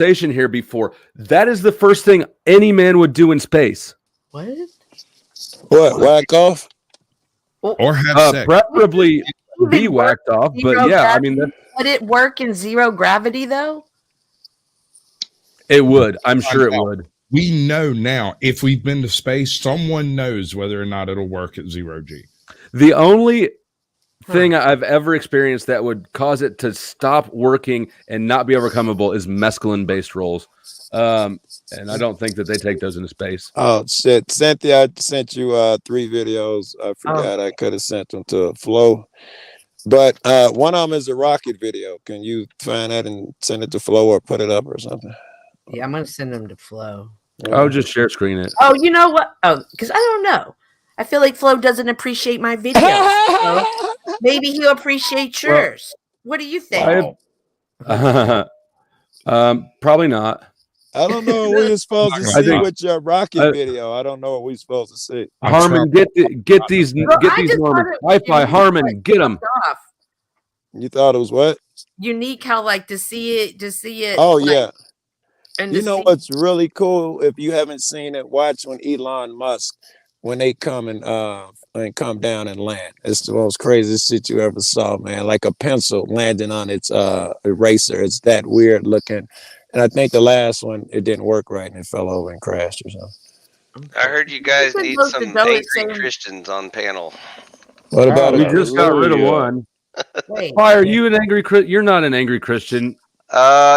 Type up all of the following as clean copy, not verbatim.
conversation here before. That is the first thing any man would do in space. What? What? Whack off? Or have sex. Preferably be whacked off. But yeah, I mean, would it work in zero gravity though? It would. I'm sure it would. We know now, if we've been to space, someone knows whether or not it'll work at 0G. The only thing I've ever experienced that would cause it to stop working and not be overcomable is mescaline-based rolls. And I don't think that they take those into space. Oh, shit. Cynthia, I sent you 3 videos. I forgot I could have sent them to Flo. But one of them is a rocket video. Can you find that and send it to Flo or put it up or something? Yeah, I'm going to send them to Flo. I'll just share screen it. Oh, you know what? Oh, because I don't know. I feel like Flo doesn't appreciate my videos. So maybe he'll appreciate yours. What do you think? Probably not. I don't know what we're supposed to see with your rocket video. I don't know what we're supposed to see. Harmon, get these Norman. Wi-Fi, Harmon, get them. You thought it was what? Unique how like to see it. Oh yeah. And you know what's really cool? If you haven't seen it, watch when Elon Musk, when they come and come down and land. It's the most craziest shit you ever saw, man. Like a pencil landing on its eraser. It's that weird looking. And I think the last one, it didn't work right and it fell over and crashed or something. I heard you guys need some angry Christians on panel. What about we just got rid of one. Why are you an angry Christian? You're not an angry Christian.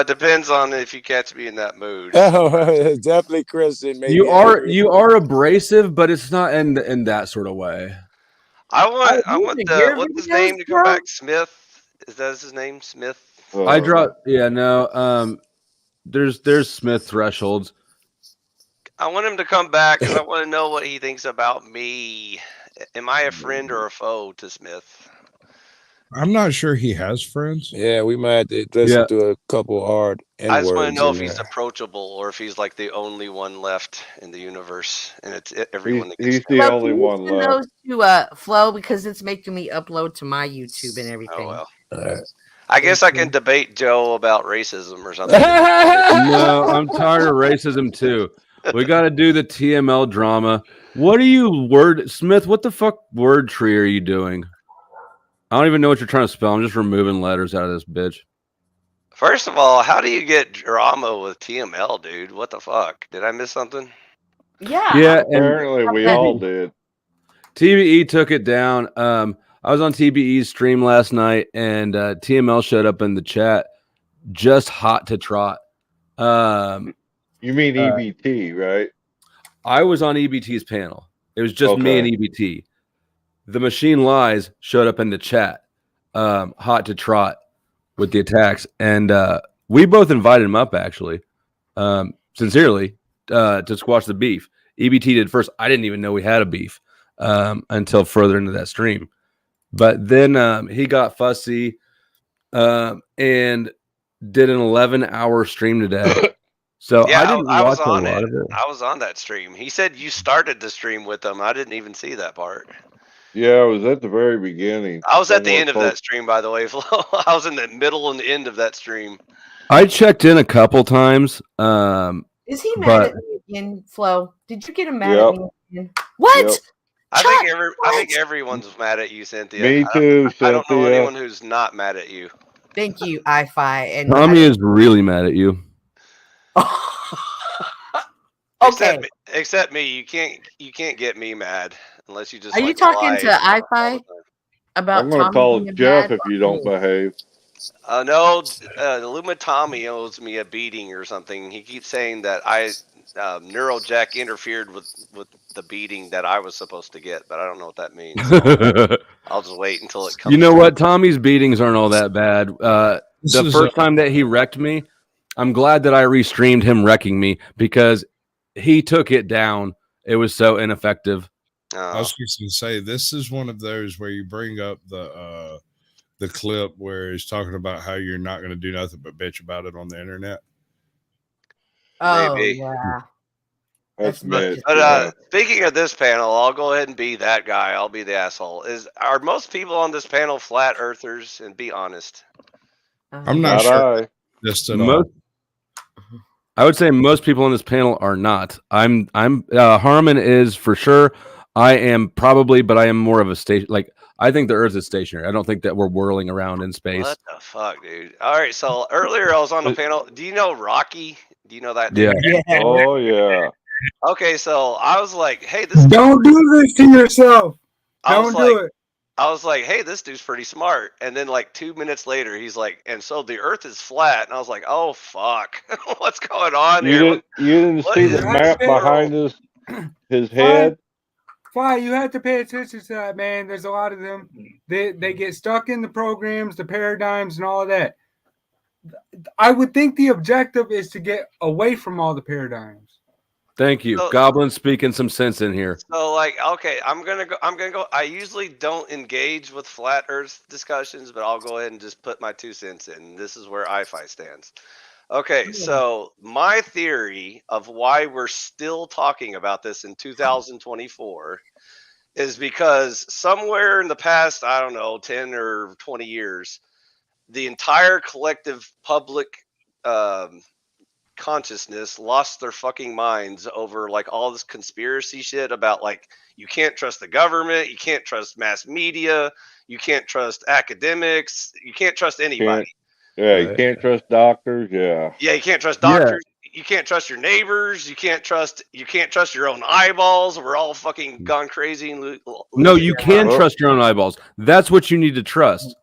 Depends on if you catch me in that mood. Oh, definitely Christian. Maybe you are abrasive, but it's not in that sort of way. I want the what's his name to come back? Smith. Is that his name? Smith. I dropped. Yeah, no. There's Smith thresholds. I want him to come back because I want to know what he thinks about me. Am I a friend or a foe to Smith? I'm not sure he has friends. Yeah, we might listen to a couple hard I just want to know if he's approachable or if he's like the only one left in the universe, and it's everyone. He's the only one left. Those to Flo because it's making me upload to my YouTube and everything. Oh well. I guess I can debate Joe about racism or something. No, I'm tired of racism too. We got to do the TML drama. What are you Smith? What the fuck word tree are you doing? I don't even know what you're trying to spell. I'm just removing letters out of this bitch. First of all, how do you get drama with TML, dude? What the fuck? Did I miss something? Yeah. Yeah. Apparently, we all did. TBE took it down. I was on TBE's stream last night, and TML showed up in the chat, just hot to trot. You mean EBT, right? I was on EBT's panel. It was just me and EBT. The Machine Lies showed up in the chat, hot to trot with the attacks. And we both invited him up, actually, sincerely, to squash the beef. EBT did first. I didn't even know we had a beef until further into that stream. But then he got fussy and did an 11-hour stream today. So yeah, I didn't watch a lot of it. I was on that stream. He said you started the stream with him. I didn't even see that part. Yeah, it was at the very beginning. I was at the end of that stream, by the way, Flo. I was in the middle and the end of that stream. I checked in a couple times. Is he mad at me again, Flo? Did you get him mad at me again? What? Yep. I think everyone's mad at you, Cynthia. Me too, Cynthia. I don't know anyone who's not mad at you. Thank you, I-Fi. And Tommy is really mad at you. Okay. Except me. You can't get me mad unless you just. Are you talking to I-Fi about? I'm going to call Jeff if you don't behave. No, Luma Tommy owes me a beating or something. He keeps saying that Neurojack interfered with the beating that I was supposed to get, but I don't know what that means. So I'll just wait until it comes. You know what? Tommy's beatings aren't all that bad. The first time that he wrecked me, I'm glad that I restreamed him wrecking me because he took it down. It was so ineffective. I was just going to say, this is one of those where you bring up the clip where he's talking about how you're not going to do nothing but bitch about it on the internet. Oh, maybe. yeah. But speaking of this panel, I'll go ahead and be that guy. I'll be the asshole. Are most people on this panel flat earthers? And be honest. I'm not sure. Just at all. I would say most people on this panel are not. I'm Harmon is for sure. I am probably, but I am more of a station. Like I think the Earth is stationary. I don't think that we're whirling around in space. What the fuck, dude? All right, so earlier I was on the panel. Do you know Rocky? Do you know that dude? Yeah. Oh yeah. Okay, so I was like, hey, this Don't do this to yourself. Don't do it. I was like, hey, this dude's pretty smart. And then like 2 minutes later, he's like, and so the Earth is flat. And I was like, oh fuck, what's going on here? You didn't see the map behind his head? Why you have to pay attention to that, man. There's a lot of them. They get stuck in the programs, the paradigms, and all of that. I would think the objective is to get away from all the paradigms. Thank you, Goblin, speaking some sense in here. So, like, okay, I'm gonna go. I usually don't engage with flat Earth discussions, but I'll go ahead and just put my 2 cents in. This is where iFi stands. Okay, so my theory of why we're still talking about this in 2024 is because somewhere in the past, I don't know, 10 or 20 years, the entire collective public consciousness lost their fucking minds over like all this conspiracy shit about like you can't trust the government, you can't trust mass media, you can't trust academics, you can't trust anybody. You can't trust doctors. Yeah, you can't trust doctors. You can't trust your neighbors. You can't trust your own eyeballs. We're all fucking gone crazy. And no, you can trust your own eyeballs. That's what you need to trust.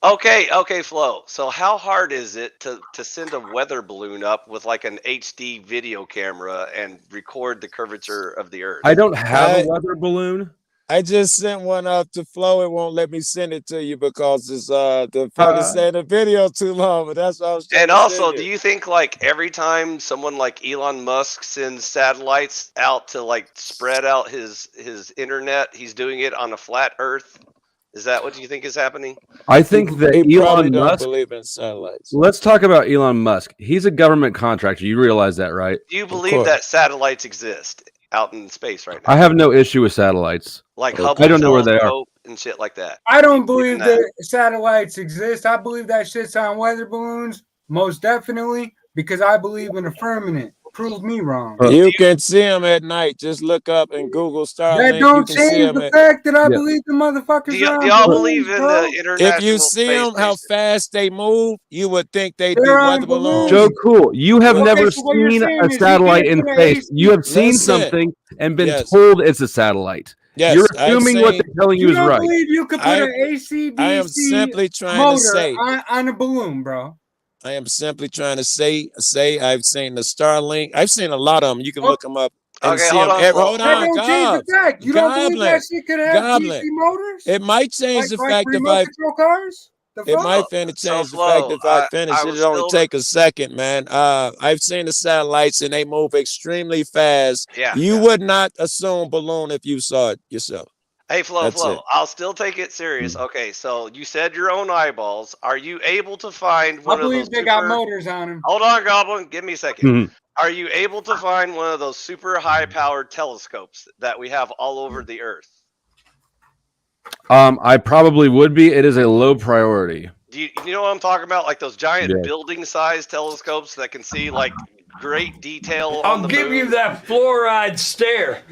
Okay, Flo. So how hard is it to send a weather balloon up with like an HD video camera and record the curvature of the Earth? I don't have a weather balloon. I just sent one up to Flo. It won't let me send it to you because it's the probably saying the video too long. But that's what I was trying And to also, send do you think like every time someone like Elon Musk sends satellites out to like spread out his internet, he's doing it on a flat Earth? Is that what you think is happening? I think that he Elon don't Musk. Believe in satellites. Let's talk about Elon Musk. He's a government contractor. You realize that, right? Do you believe that satellites exist out in space right now? I have no issue with satellites. Like Hubble I don't know where they are and shit like that. I don't believe that satellites exist. I believe that shit's on weather balloons, most definitely, because I believe in the firmament. Prove me wrong. You can see them at night. Just look up and Google Starlink. That don't change the fact that I believe the motherfuckers. Do y'all believe in the international If you see them, how fast they move, you would think they'd be They're weather balloons. Joe Cool, you have never seen a satellite in space. You have seen Listen. something and been told it's a satellite. Yes, You're assuming what they're telling you is right. I believe you could put an AC/DC I am simply trying motor to say on a balloon, bro. I am simply trying to say I've seen the Starlink. I've seen a lot of them. You can look them up and see them. Hold That on, don't change the fact. You don't believe that shit could have DC Goblin. motors? It might change the fact if remote control cars? it might change the fact if I finish. It'll only take a second, man. I've seen the satellites and they move extremely fast. You would not assume balloon if you saw it yourself. Hey, Flo, I'll still take it serious. Okay, so you said your own eyeballs. Are you able to find one of those? I believe they got motors on them. Hold on, Goblin. Give me a second. Are you able to find one of those super high-powered telescopes that we have all over the Earth? I probably would be. It is a low priority. Do you know what I'm talking about? Like those giant building-sized telescopes that can see like great detail. I'll give you that fluoride stare.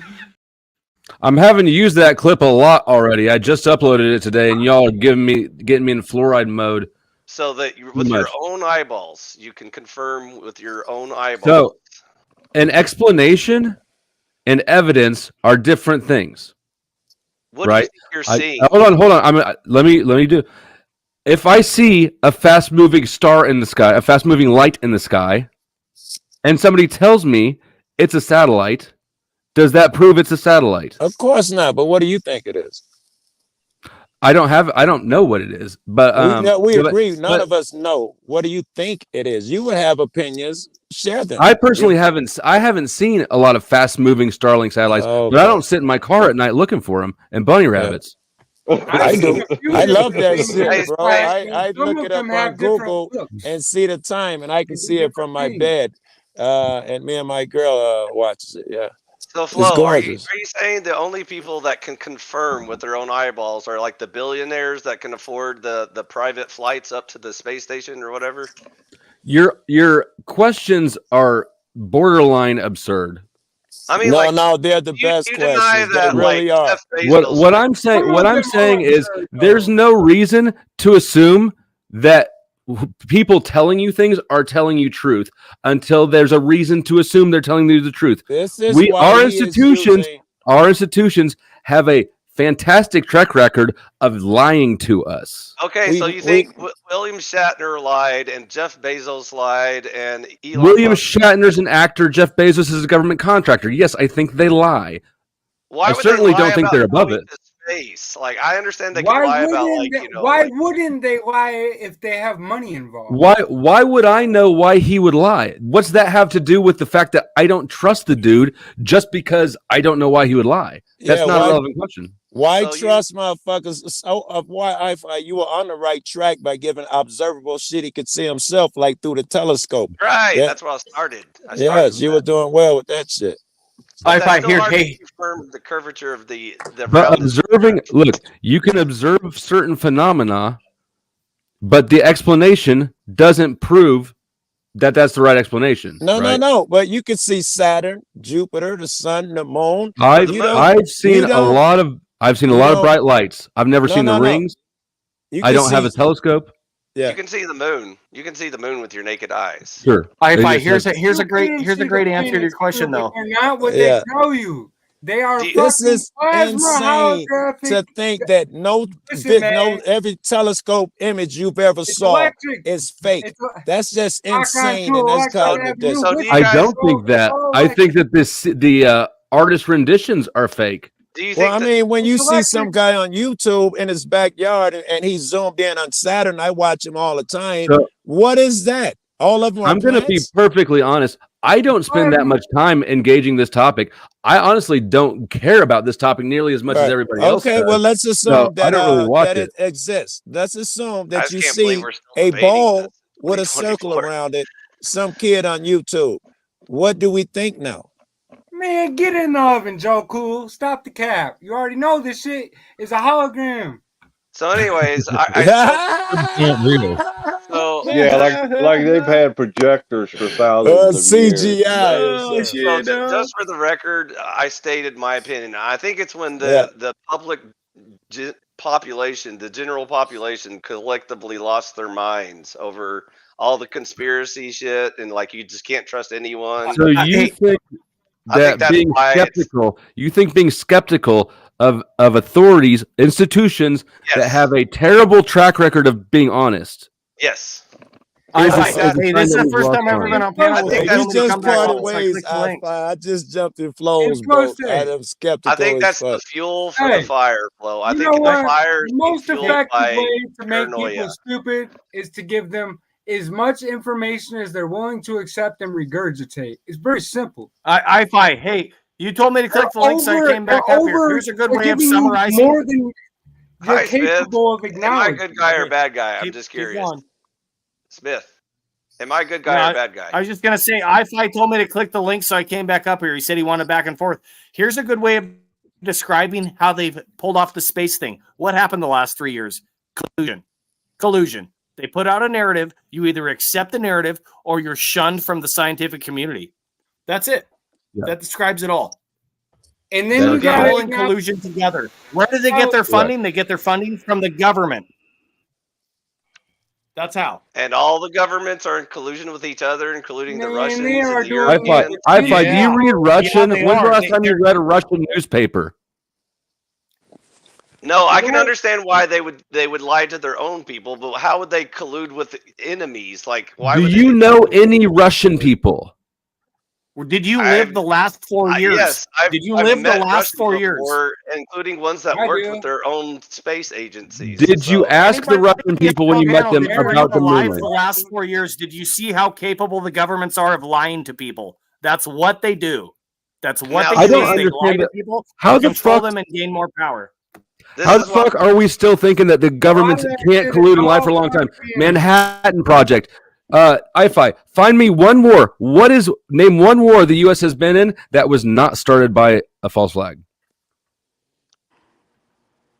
I'm having to use that clip a lot already. I just uploaded it today, and y'all are getting me in fluoride mode. So that with your own eyeballs, you can confirm with your own eyeballs. So, an explanation and evidence are different things. What do you think you're seeing? Hold on. Let me do. If I see a fast-moving star in the sky, a fast-moving light in the sky, and somebody tells me it's a satellite, does that prove it's a satellite? Of course not. But what do you think it is? I don't know what it is, but we agree. None of us know. What do you think it is? You would have opinions. Share them. I personally haven't seen a lot of fast-moving Starlink satellites, but I don't sit in my car at night looking for them and bunny rabbits. I do. I love that shit, bro. I look it up on Google and see the time, and I can see it from my bed. And me and my girl watches it. Yeah. So, Flo, are you saying the only people that can confirm with their own eyeballs are like the billionaires that can afford the private flights up to the space station or whatever? Your questions are borderline absurd. I mean, no, they're the best questions. They really are. What I'm saying is there's no reason to assume that people telling you things are telling you truth until there's a reason to assume they're telling you the truth. Our institutions have a fantastic track record of lying to us. Okay, so you think William Shatner lied and Jeff Bezos lied and Elon William Musk Shatner's an actor. Jeff Bezos is a government contractor. Yes, I think they lie. Why I certainly don't think they're above it. Space? Like, I understand they can lie about, like, you know. Why wouldn't they lie if they have money involved? Why would I know why he would lie? What's that have to do with the fact that I don't trust the dude just because I don't know why he would lie? That's not a relevant question. Why trust motherfuckers? Why you were on the right track by giving observable shit he could see himself, like through the telescope. Right, that's where I started. Yes, you were doing well with that shit. If I hear, confirm the curvature of the but observing, look, you can observe certain phenomena, but the explanation doesn't prove that that's the right explanation. No. But you can see Saturn, Jupiter, the sun, the moon. I've seen a lot of bright lights. I've never seen the rings. I don't have a telescope. Yeah. You can see the moon. You can see the moon with your naked eyes. Sure. Here's a great answer to your question, though. They're not what they tell you. They are. This is insane to think that every telescope image you've ever saw is fake. That's just insane, and that's cognitive. I don't think that. I think that the artist renditions are fake. Well, I mean, when you see some guy on YouTube in his backyard and he's zoomed in on Saturn, I watch him all the time. So, what is that? All of them. I'm going to be perfectly honest. I don't spend that much time engaging this topic. I honestly don't care about this topic nearly as much as everybody else. Okay, well, let's assume that it exists. Let's assume that you see a ball with a circle around it. Some kid on YouTube. What do we think now? Man, get in the oven, Joe Cool. Stop the cap. You already know this shit is a hologram. So, anyways, like they've had projectors for thousands of CGI. years. Just for the record, I stated my opinion. I think it's when the public population, the general population, collectively lost their minds over all the conspiracy shit, and like you just can't trust anyone. So you think that being skeptical, being skeptical of authorities, institutions that have a terrible track record of being honest. Yes. This is the first time I've ever been on panel. You just parted ways. I just jumped in Flo's boat. I'm skeptical. I think that's the fuel for the fire, Flo. I think the fire is most effective way to make paranoia. people stupid is to give them as much information as they're willing to accept and regurgitate. It's very simple. Hey, you told me to click the link, so I came back up here. Here's a good way of summarizing. More than you're capable of acknowledging. Am I a good guy or a bad guy? I'm just curious. Smith, am I a good guy or a bad guy? I was just going to say, iFi told me to click the link, so I came back up here. He said he wanted back and forth. Here's a good way of describing how they've pulled off the space thing. What happened the last 3 years? Collusion. They put out a narrative. You either accept the narrative or you're shunned from the scientific community. That's it. Yeah. That describes it all. And then you got all in collusion together. Where do they get their funding? They get their funding from the government. That's how. And all the governments are in collusion with each other, including the Russians. Do you read Russian? When's the last time you read a Russian newspaper? No, I can understand why they would lie to their own people, but how would they collude with enemies? Like, why? Do you know any Russian people? Did you live the last 4 years? Yes. Did you live the last 4 years? Including ones that worked with their own space agencies. Did you ask the Russian people when you met them about the moon? The last 4 years, did you see how capable the governments are of lying to people? That's what they do. That's what they do. They lie to people, control them, and gain more power. How the fuck are we still thinking that the governments can't collude and lie for a long time? Manhattan Project. iFi, find me one war. Name one war the U.S. has been in that was not started by a false flag.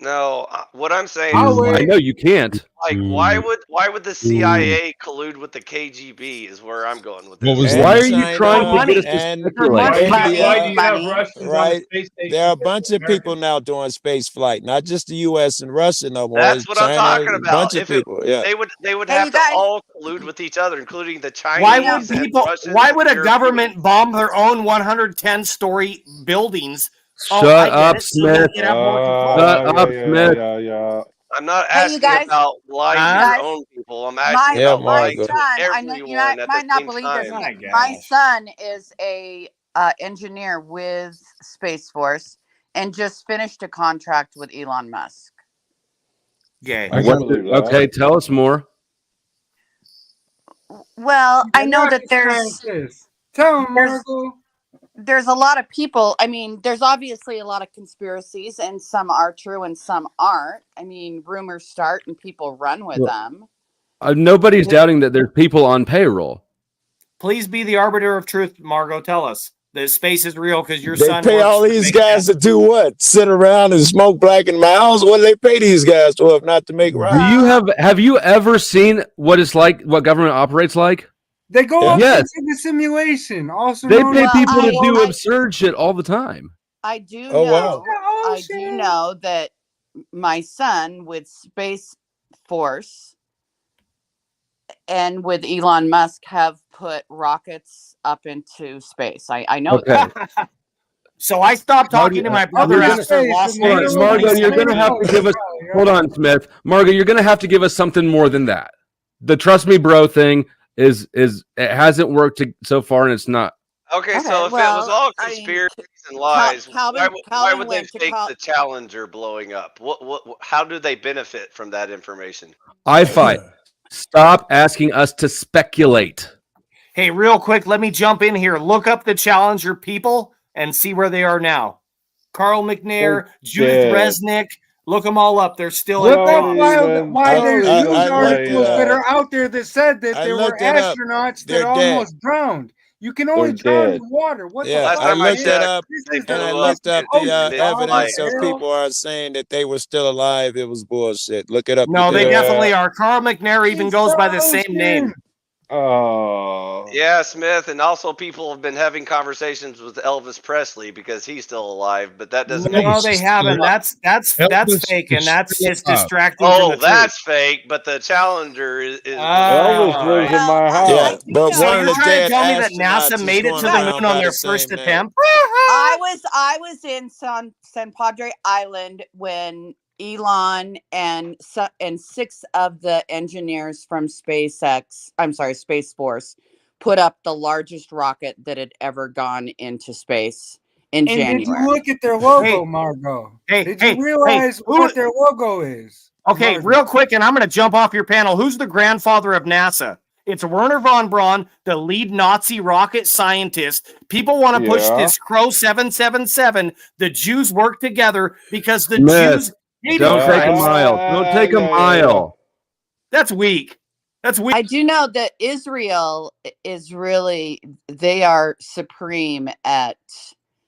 No, what I'm saying I'll is, wait. I know you can't. like, why would the CIA collude with the KGB? Is where I'm going with this. What was And Why are you China trying to get us to and speculate? Why do India, you have Money. Russians on the right? space station? There are a bunch of Americans? people now doing space flight, not just the U.S. and Russia no more. That's what I'm China, talking a about. bunch of If it, people. Yeah. they would Hey, have you to guys. all collude with each other, including the Chinese Why would and people? Russians Why and would a Europeans. government bomb their own 110-story buildings? Shut I get up, it, so they Smith. can have more control. Shut up, Smith. Yeah. I'm not Hey, you asking guys. about lying to Huh? your Guys, own people. I'm asking Yeah, about lying Margo. to I know you everyone at might the not same believe this. time. My My gosh. son is a engineer with Space Force and just finished a contract with Elon Musk. Gay. I can believe that. Okay, tell us more. Well, I know that Rocket there's scientist. Tell him, there's Marco. there's a lot of people. I mean, there's obviously a lot of conspiracies, and some are true and some aren't. I mean, rumors start and people run with Well, them. Nobody's doubting that there's people on payroll. Please be the arbiter of truth, Margot. Tell us that space is real because your They son pay works all for these big guys tech. to do what? Sit around and smoke black and miles? What do they pay these guys for if not to make Do rockets? you have you ever seen what it's like, what government operates like? They go Yeah. up Yes. into the simulation. Also They known pay as people to I- do I- absurd shit all the time. I do Oh, know. wow. I do know that my son with Space Force and with Elon Musk have put rockets up into space. I know Okay. that. So I stopped How do talking you- to my Up brother in You're after space, Las and Hold on, Vegas. they Margo, don't you're know going to have to about give us. it. Hold on, Smith. Margo, you're going to have to give us something more than that. The trust me, bro thing is it hasn't worked so far, and it's not. Okay, so Okay, if it was well, all I mean, conspiracies and lies, Calvin why would they went to fake the Challenger blowing up? How do they benefit from that information? I fight. Stop asking us to speculate. Hey, real quick, let me jump in here. Look up the Challenger people and see where they are now. Carl McNair, Judith dead. Resnick. Look them all up. They're still What? in That's Don't coma. why there's I- news I articles looked that it are out there that said that I there were looked it up. astronauts They're that almost drowned. You can only They're drown dead. in water. What Yeah, the Last fuck? I time I looked it checked, up, This they is and I blew looked up the and it evidence. So like- people are saying that they were still alive. It was bullshit. Look it up. No, they today. definitely are. Carl McNair even It's goes by the the same ocean. name. Oh. Yeah, Smith, and also people have been having conversations with Elvis Presley because he's still alive, but that doesn't make No, they haven't. That's Elvis fake, is and that's still just alive. distracting from Oh, the that's fake, but the Challenger is Elvis Oh. lives in my house. Yeah, I do but know. So one you're of the trying to dead tell me that astronauts NASA is made it going to the around moon by on their the first same name. attempt? I was in San Padre Island when Elon and 6 of the engineers from Space Force put up the largest rocket that had ever gone into space in And did you January. look at their logo, Hey. Margo? Hey, Did hey, you realize who- what their logo is? Okay, Margo? real quick, and I'm going to jump off your panel. Who's the grandfather of NASA? It's Werner von Braun, the lead Nazi rocket scientist. People want to push Yeah. this Crow 777. The Jews work together because the Smith, Jews hated Don't take a Christ. mile. Don't take a mile. That's weak. That's weak. I do know that Israel is really, they are supreme at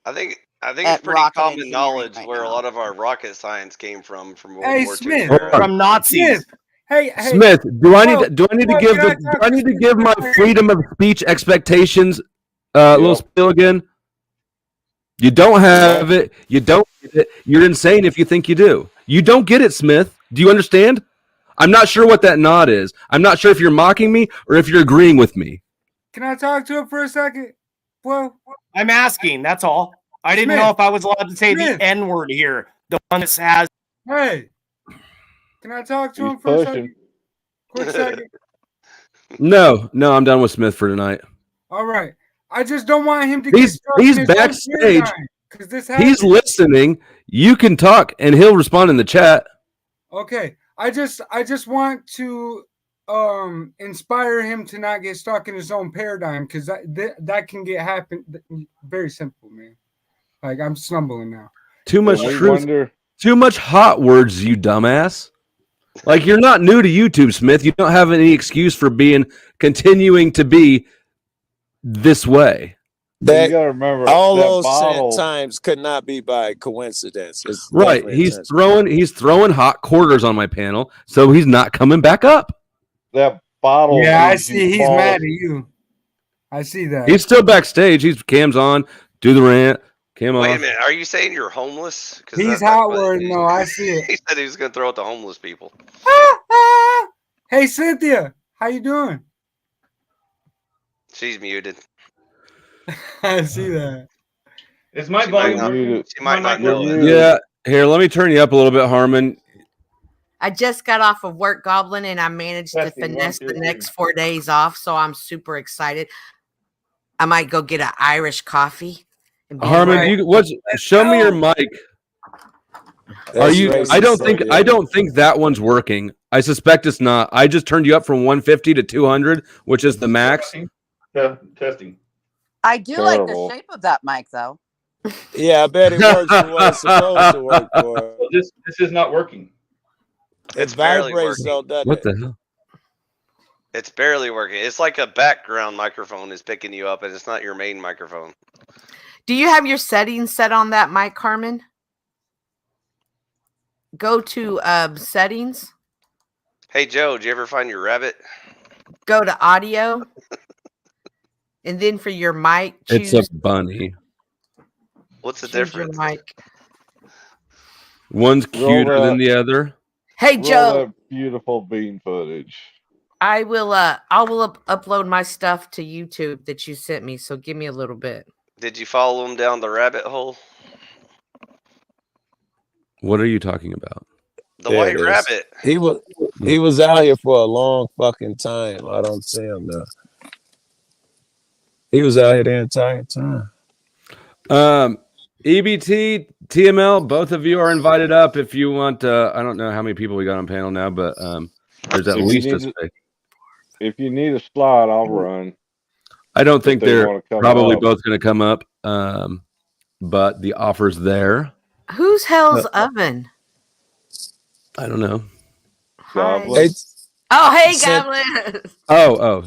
I think it's At pretty rocket common engineering knowledge right where a now. lot of our rocket science came from World Hey, War Smith. II. era. From Nazis. Smith. Hey, Smith, do I need Whoa, to do I need to whoa, give can I the talk do I need to to give my Smith? freedom of speech expectations little Yep. spiel again? You don't have it. You don't get it. You're insane if you think you do. You don't get it, Smith. Do you understand? I'm not sure what that nod is. I'm not sure if you're mocking me or if you're agreeing with me. can I talk to him for a second? Well, I'm asking. That's all. I didn't Smith. know if I was allowed to say Smith. the N word here. The one that has. hey, can I talk to He's him for a pushing. second? Quick second. No, I'm done with Smith for tonight. All right. I just don't want him to He's- get stuck he's in his own backstage. paradigm, 'cause this He's happens. listening. You can talk and he'll respond in the chat. Okay. I just want to inspire him to not get stuck in his own paradigm, because that can get happen. Very simple, man. Like, I'm stumbling now. Too much We truth. wonder. Too much hot words, you dumbass. Like, you're not new to YouTube, Smith. You don't have any excuse for continuing to be this way. That you gotta remember all that those bottle. times could not be by coincidence. It's Right. definitely He's intentional. throwing hot quarters on my panel, so he's not coming back up. That bottle. Yeah, I gives you see. He's false- mad at you. I see that. He's still backstage. He's cams on, do the rant, cam Wait a off. minute. Are you saying you're homeless? He's hot word. No, I see it. He said he was going to throw it to homeless people. Hey, Cynthia, how you doing? She's muted. I see that. Is my She might volume not, working? she might not You're know it. muted. Yeah. Here, let me turn you up a little bit, Harmon. I just got off of work, Goblin, and I managed to Testing, finesse 1, 2, the 3. next 4 days off, so I'm super excited. I might go get an Irish coffee. And be Harmon, like, show me your mic. Are That's you? racist, I don't so think. yeah. I don't think that one's working. I suspect it's not. I just turned you up from 150 to 200, which is the max. Testing. I do like the Terrible. shape of that mic, though. Yeah, I bet it works for what it's supposed to work for. Well, this is not working. It It's barely vibrates working. though, doesn't What it? the hell? It's barely working. It's like a background microphone is picking you up, and it's not your main microphone. do you have your settings set on that mic, Carmen? Go to settings. Hey, Joe, did you ever find your rabbit? Go to audio. And then for your mic, It's choose, a bunny. What's the choose your difference? mic. One's Roll cuter than that- the other. Hey, Roll Joe. that beautiful bean footage. I will upload my stuff to YouTube that you sent me, so give me a little bit. Did you follow him down the rabbit hole? What are you talking about? The There white it is. rabbit. He was out here for a long fucking time. I don't see him now. He was out here the entire time. EBT, TML, both of you are invited up if you want. I don't know how many people we got on panel now, but there's at If you least a need space. If you need a slot, I'll run. I don't think they they're wanna come probably up. both going to come up, but the offer's there. Who's Hell's Oven? I don't know. Goblin. Hey, Oh, hey, Said- Goblin. Oh,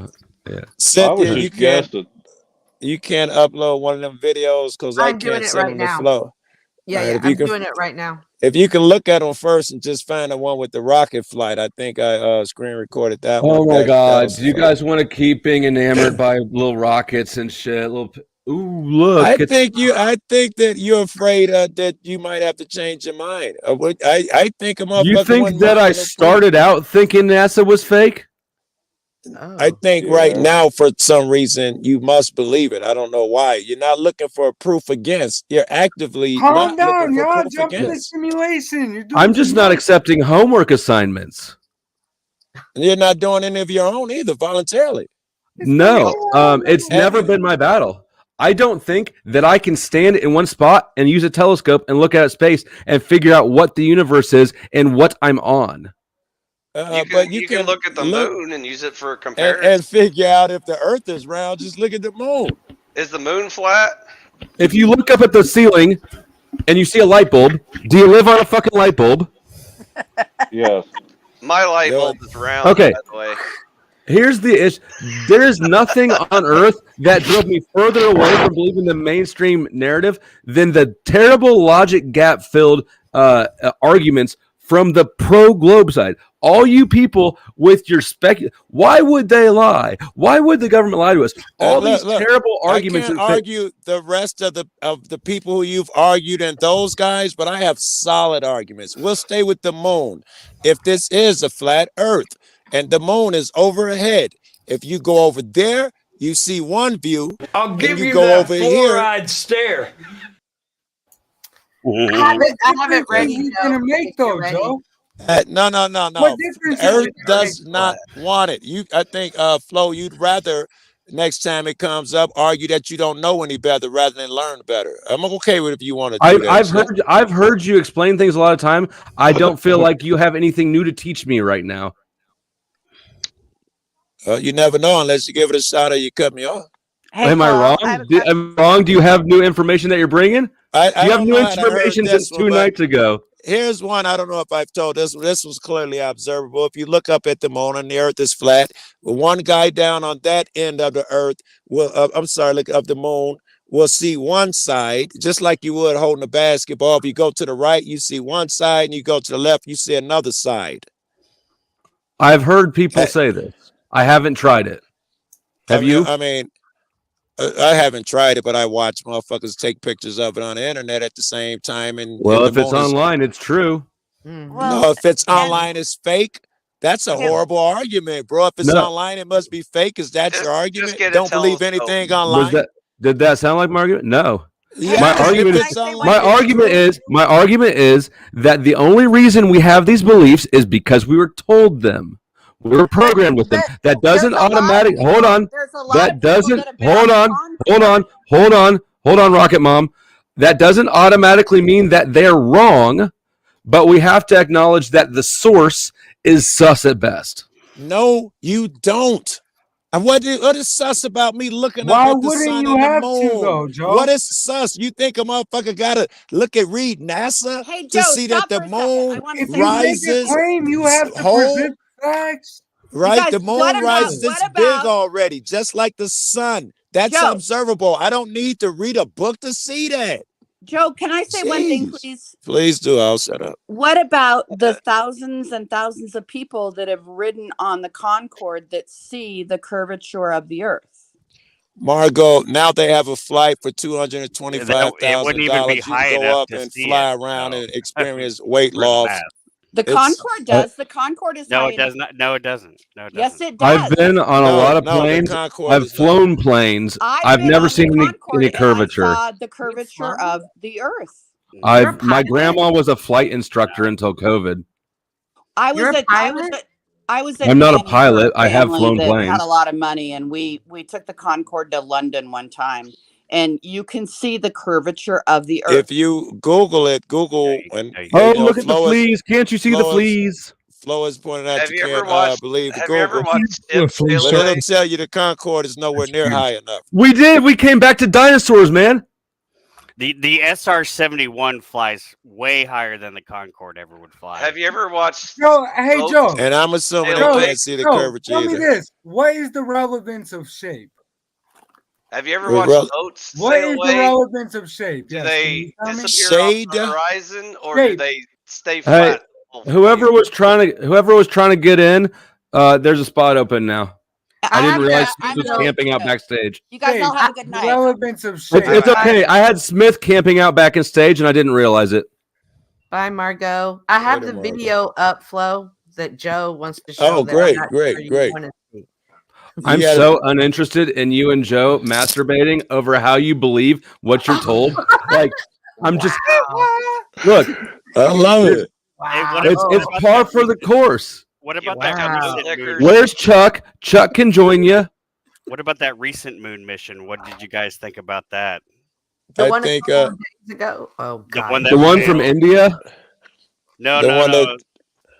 yeah. I was Cynthia, just you can't guessing. upload one of them videos because I I'm doing can't it send right them now. to Flow. Yeah, Right, yeah, if you I'm can- doing it right now. If you can look at them first and just find the one with the rocket flight, I think I screen recorded that one. Oh my That God! was Do you fun. guys want to keep being enamored by little rockets and shit? Ooh, look! I think that you're afraid that you might have to change your mind. I think a You motherfucker think wasn't that I minding the started out thinking NASA was fake? I think right now, for some reason, you must believe it. I don't know why. You're not looking for proof against. You're actively Calm not down, looking for y'all. proof Jump in the against. simulation. You're doing I'm just too not much. accepting homework assignments. And you're not doing any of your own either voluntarily. No, it's never been my battle. I don't think that I can stand in one spot and use a telescope and look at space and figure out what the universe is and what I'm on. But You can look at the moon and use it for and comparison. figure out if the Earth is round. Just look at the moon. Is the moon flat? If you look up at the ceiling and you see a light bulb, do you live on a fucking light bulb? Yes. My light bulb is round. Okay. By the way. Here's the issue. There is nothing on earth that drove me further away from believing the mainstream narrative than the terrible logic gap filled arguments from the pro globe side. All you people with your why would they lie? Why would the government lie to us? All these terrible arguments. I can't argue the rest of the people who you've argued and those guys, but I have solid arguments. We'll stay with the moon. If this is a flat Earth and the moon is overhead, if you go over there, you see one view. I'll give you go that over here. fluoride stare. I have it ready. You're gonna make though, Joe. No. What difference The Earth is it? does not want it. I think, Flo, you'd rather next time it comes up argue that you don't know any better rather than learn better. I'm okay with if you want to do that. I've heard you explain things a lot of time. I don't feel like you have anything new to teach me right now. You never know unless you give it a shot or you cut me off. Hey, Am I Flo, wrong? Am I wrong? Do you have new information that you're bringing? Do you have don't new know how to heard information this since one, 2 but nights ago? Here's one. I don't know if I've told this. This was clearly observable. If you look up at the moon and the Earth is flat, one guy down on that end of the Earth will, look of the moon will see one side, just like you would holding a basketball. If you go to the right, you see one side, and you go to the left, you see another side. I've heard people say this. I haven't tried it. Have you? I mean, I haven't tried it, but I watch motherfuckers take pictures of it on the internet at the same time. And well, if it's online, it's true. No, if it's online, it's fake. That's a horrible argument, bro. If it's online, it must be fake. Is that your argument? Don't believe anything online. Did that sound like my argument? No. Yeah, my argument is that the only reason we have these beliefs is because we were told them. We were programmed with them. That doesn't automatically hold on. That doesn't hold on, Rocket Mom. That doesn't automatically mean that they're wrong, but we have to acknowledge that the source is sus at best. No, you don't. And what is sus about me looking up at the sun and the moon? What is sus? You think a motherfucker gotta read NASA to see that the moon rises? You have to present facts. Right, the moon rises. It's big already, just like the sun. That's observable. I don't need to read a book to see that. Joe, can I say one thing, please? Please do. I'll shut up. What about the thousands and thousands of people that have ridden on the Concorde that see the curvature of the Earth? Margot, now they have a flight for $225,000. You can go up and fly around and experience weight loss. The Concorde does. The Concorde is no, it does not. No, it doesn't. No, it doesn't. Yes, it does. I've been on a lot of planes. I've flown planes. I've never seen any curvature. I saw the curvature of the Earth. My grandma was a flight instructor until COVID. I was I'm not a pilot. I have flown planes. Had a lot of money, and we took the Concorde to London one time. And you can see the curvature of the Earth. If you Google it, and look at the fleas! Can't you see the fleas? Flo is pointing out. Have you ever watched? Have you ever watched? But it'll tell you the Concorde is nowhere near high enough. We did. We came back to dinosaurs, man. The SR-71 flies way higher than the Concorde ever would fly. Have you ever watched? Joe, hey Joe. And I'm assuming they can't see the curvature Tell either. me this: what is the relevance of shape? Have you ever watched boats What sail is away? the relevance of shape? Do they disappear off the horizon, or do they stay Hey, flat? whoever was trying to get in, there's a spot open now. I didn't realize Smith was camping out backstage. You guys all have a good night. Relevance of shape. It's okay. I had Smith camping out back in stage, and I didn't realize it. Bye, Margot. I have the video up, Flo, that Joe wants to show. Oh, great. I'm so uninterested in you and Joe masturbating over how you believe what you're told. Like, I'm just look. I love it. Wow. It's par for the course. What about that recent moon? Where's Chuck? Chuck can join you. What about that recent moon mission? What did you guys think about that? The I one think days ago. Oh God. The one from India? No,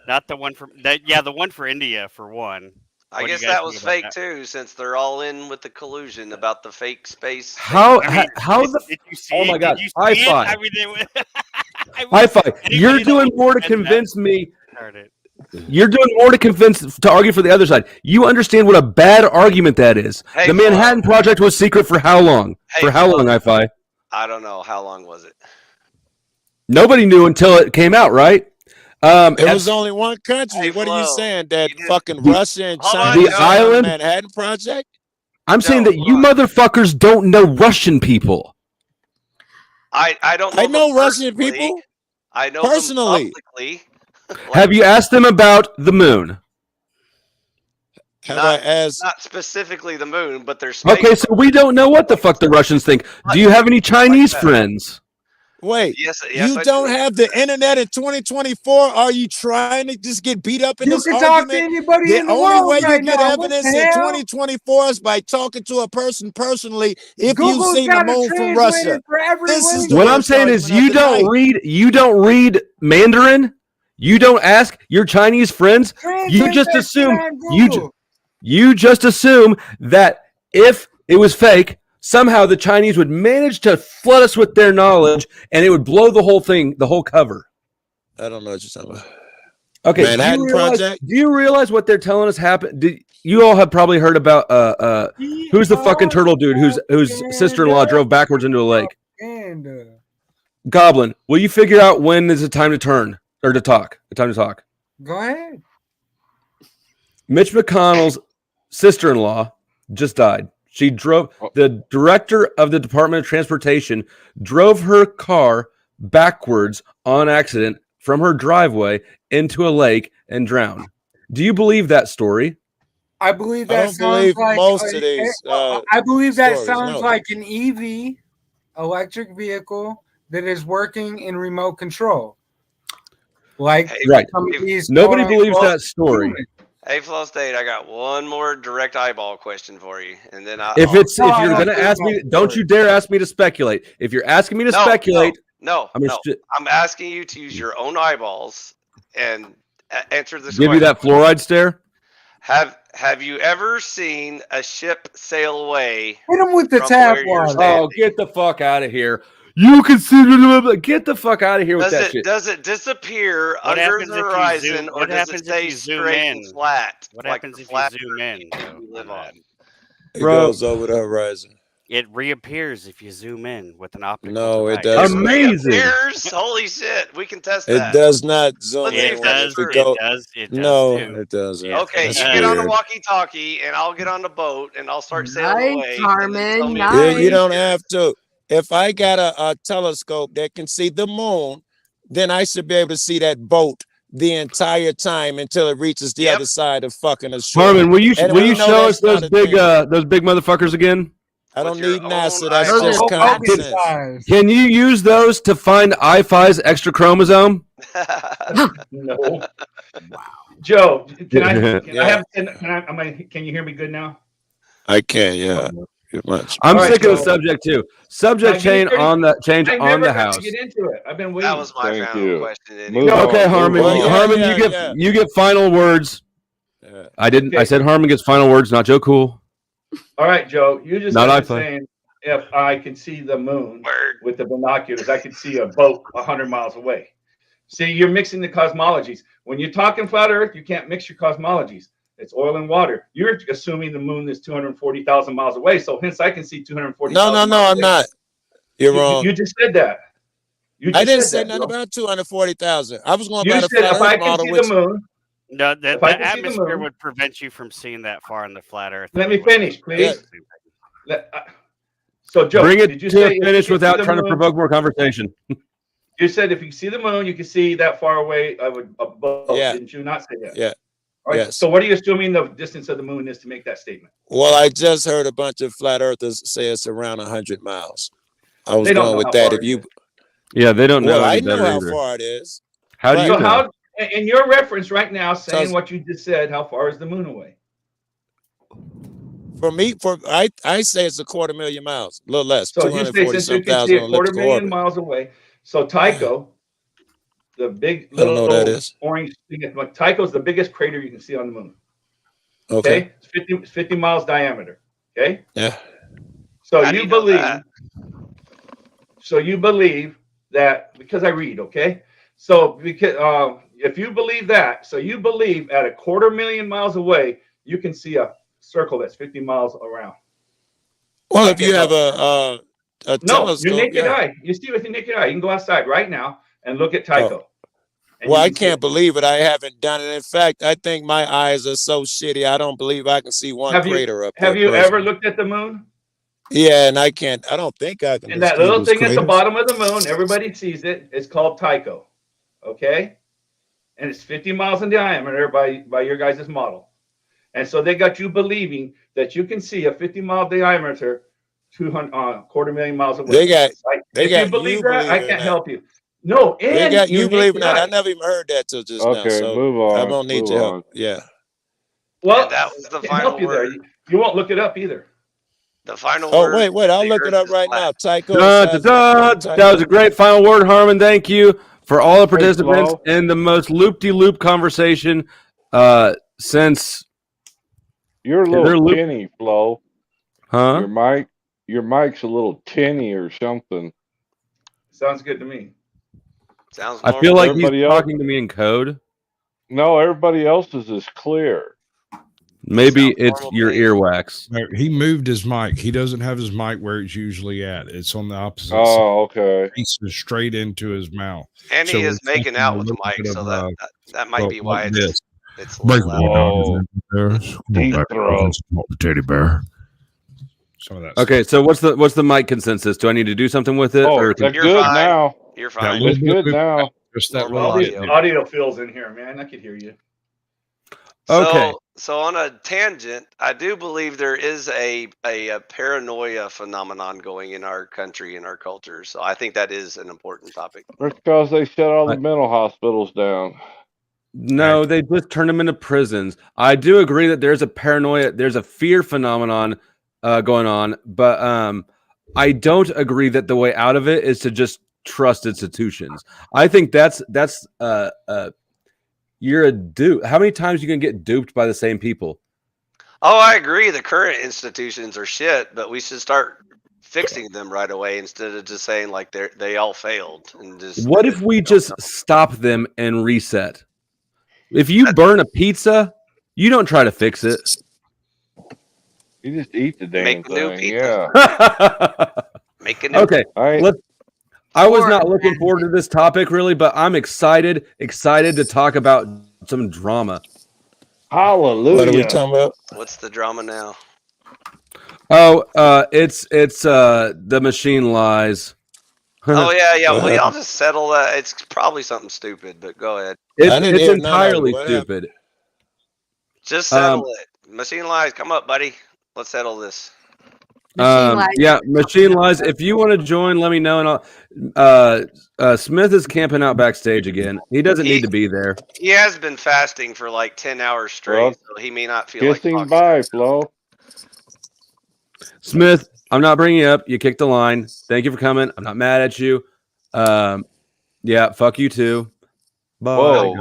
not the one from that. Yeah, the one for India for one. I guess that was fake too, since they're all in with the collusion about the fake space. How did you see oh my it? God! Did you see High it? five! I mean, High five! You're doing more to convince me. You're doing more to argue for the other side. You understand what a bad argument that is. Hey, the Manhattan Project was secret for how long? For how long, Hi-Fi? I don't know. How long was it? Nobody knew until it came out, right? It was only one country. Hey, what are you Flo, saying? That fucking Russia and China the island Manhattan Project? I'm saying that you motherfuckers don't know Russian people. I don't know. I know Russian people. I know personally. them publicly. Have you asked them about the moon? Not specifically the moon, but there's okay. So we don't know what the fuck the Russians think. Do you have any Chinese friends? Wait, yes, you don't have the internet in 2024? Are you trying to just get beat up in this can argument? talk to anybody in the only world way right you get now. evidence What the in hell? 2024 is by talking to a person personally. If Google's you've seen the got a moon from translator Russia, for every this is language. the What I'm worst saying is argument of the night. you don't read Mandarin. You don't ask your Chinese friends. You just assume you just assume that if it was fake, somehow the Chinese would manage to flood us with their knowledge, and it would blow the whole thing, the whole cover. I don't know what you're talking about. Okay, Manhattan Project. Do you realize what they're telling us happened? You all have probably heard about who's the fucking turtle dude whose sister-in-law drove backwards into a lake? Goblin, will you figure out when is the time to turn or to talk? The time to talk. Go ahead. Mitch McConnell's sister-in-law just died. She drove, the director of the Department of Transportation drove her car backwards on accident from her driveway into a lake and drowned. Do you believe that story? I believe I that don't sounds believe like most of these. I believe that stories, sounds no. like an EV, electric vehicle that is working in remote control. Like Right. some of these Nobody quote, believes unquote, that story. humans. Hey, Flow State, I got one more direct eyeball question for you, and then If I'll- you're gonna ask me, don't you dare ask me to speculate. If you're asking me to speculate, I'm asking you to use your own eyeballs and answer this give question. you that fluoride stare. Have you ever seen a ship sail away? Hit him with the from tap where you're water. standing? Oh, get the fuck out of here! You can see get the fuck out of here with that shit. Does it disappear What under happens the if you horizon, zoom- or what does it happens if stay you zoom straight in? and flat? What like happens the if flat you zoom in? you live on? It Bro. goes over the horizon. It reappears if you zoom in with an optical No, it device. doesn't. Amazing. Reappears? Holy shit! We can test It that. does not zoom Let's see in if when that's it true. go. It does No, too. it doesn't. Yes, Okay, That's you get on a weird. walkie-talkie, and I'll get on the boat, and I'll start sailing Nice, away. Carmen, And then tell me Yeah, you nice. don't have to. If I got a telescope that can see the moon, then I should be able to see that boat the entire time until it reaches the other side of fucking the shore. Harmon, will you And will we you know show that's us those not a big thing. motherfuckers again? I don't With your need NASA. own That's Those just are common Hogan sense. size. Can you use those to find I5's extra chromosome? No. Joe, can I Yeah. have can you hear me good now? I can, yeah. Pretty much. I'm All right, sick of the so- subject too. Now, Subject give me change 30 on the change I on never the got house. to get into it. I've been waiting. That was my Thank final you. question. Move Anyway. Okay, on, Harmon. move on. Harmon, Yeah. you get final words. Yeah. I didn't. I Okay. said Harmon gets final words, not Joe Cool. All right, Joe, you just Not got to iPhone. saying if I can see the moon Word. with the binoculars, I could see a boat 100 miles away. See, you're mixing the cosmologies. When you're talking flat Earth, you can't mix your cosmologies. It's oil and water. You're assuming the moon is 240,000 miles away, so hence I can see 240,000 No, miles I'm away. not. You're wrong. You just said that. You I just didn't said say that, nothing Joe. about 240,000. I was going You by the said flat if I Earth can model, see which the moon, No, the If I can see the atmosphere moon- would prevent you from seeing that far in the flat Earth. Let me anyway. finish, please. So, Joe, Bring it did you to say a if you finish can see without the trying to moon- provoke more conversation. You said if you see the moon, you can see that far away of a boat. Yeah. Didn't you not say that? Yeah. All right. Yes. So what are you assuming the distance of the moon is to make that statement? Well, I just heard a bunch of flat earthers say it's around 100 miles. I was They don't going know with how that. far If it you, is. Yeah, they don't know well, I any know better how either. far it is. How do But- you So know? how, in your reference right now, saying So- what you just said, how far is the moon away? For me, I say it's 250,000 miles, a little less, So you say 240 since you some can see thousand a on quarter elliptical million orbit. miles away, so Tycho, the big I don't know little what that is. orange thing, Tycho's the biggest crater you can see on the moon. Okay. It's 50 miles diameter. Okay. Yeah. So How do you you know believe. that? So you believe that because I read, okay? So because if you believe that, so you believe at a 250,000 miles away, you can see a circle that's 50 miles around. Well, if you have a No, telescope, your naked yeah. eye. You see it with your naked eye. You can go outside right now and look at Tycho. And Well, you I can see can't it. believe it. I haven't done it. In fact, I think my eyes are so shitty. I don't believe I can see one Have you crater up there. have you ever personally. looked at the moon? Yeah, and I can't. I don't think I can. And that little thing at the bottom of the moon, everybody sees it. It's called Tycho. Okay? And it's 50 miles in diameter by your guys' model. And so they got you believing that you can see a 50-mile diameter 250,000 miles away. If you believe that, I can't help you. No, They and got you your believe in naked that. I eye. never even heard that till just now. Okay, So move I on. don't need Move your help. on. Yeah. Well, And that was the I can't final help you there. word. You won't look it up either. The final Oh, word. wait. I'll the look it Earth up is right flat. now. Tycho. Dun, dun, dun. Tycho. That was a great final word, Harmon. Thank you for all the participants Flo. in the most loop-de-loop conversation since. You're a They're little loop- tinny, Flo. Huh? Your mic's a little tinny or something. Sounds good to me. Sounds I normal. feel like he's Everybody else? talking to me in code. No, everybody else's is clear. Maybe it's your earwax. No, he moved his mic. He doesn't have his mic where it's usually at. It's on the opposite side. Oh, okay. He's straight into his mouth. And he is we're making thinking out a with the little mic, bit so of, that might be why like this. it's a Break little it loud. down. Deep throat. Teddy bear. Some of that. Okay, so what's the mic consensus? Do I need to do something with it? Oh, or they're You're good fine. now. You're That fine. little It's good now. Just that Normal little audio. bit. Audio feels in here, man. I could hear you. Okay. So on a tangent, I do believe there is a paranoia phenomenon going in our country, in our culture. So I think that is an important topic. That's because they shut all the mental hospitals down. No, they just turn them into prisons. I do agree that there's a paranoia, there's a fear phenomenon going on, but I don't agree that the way out of it is to just trust institutions. I think that's you're a dupe. How many times you can get duped by the same people? Oh, I agree. The current institutions are shit, but we should start fixing them right away instead of just saying like they all failed and just. What if we just stop them and reset? If you burn a pizza, you don't try to fix it. You just eat the damn Make new thing. pizza. Yeah. Make a new. Okay. I was not looking forward to this topic really, but I'm excited to talk about some drama. Hallelujah. What are we talking about? What's the drama now? Oh, it's the machine lies. Oh yeah. Well, y'all just settle that. It's probably something stupid, but go ahead. It's entirely stupid. Just settle it. Machine lies. Come up, buddy. Let's settle this. Machine lies. If you want to join, let me know. And Smith is camping out backstage again. He doesn't need to be there. He has been fasting for like 10 hours straight, Well, so he may not feel like kissing talking. bye, Flo. Smith, I'm not bringing you up. You kicked the line. Thank you for coming. I'm not mad at you. Yeah, fuck you too. Bye.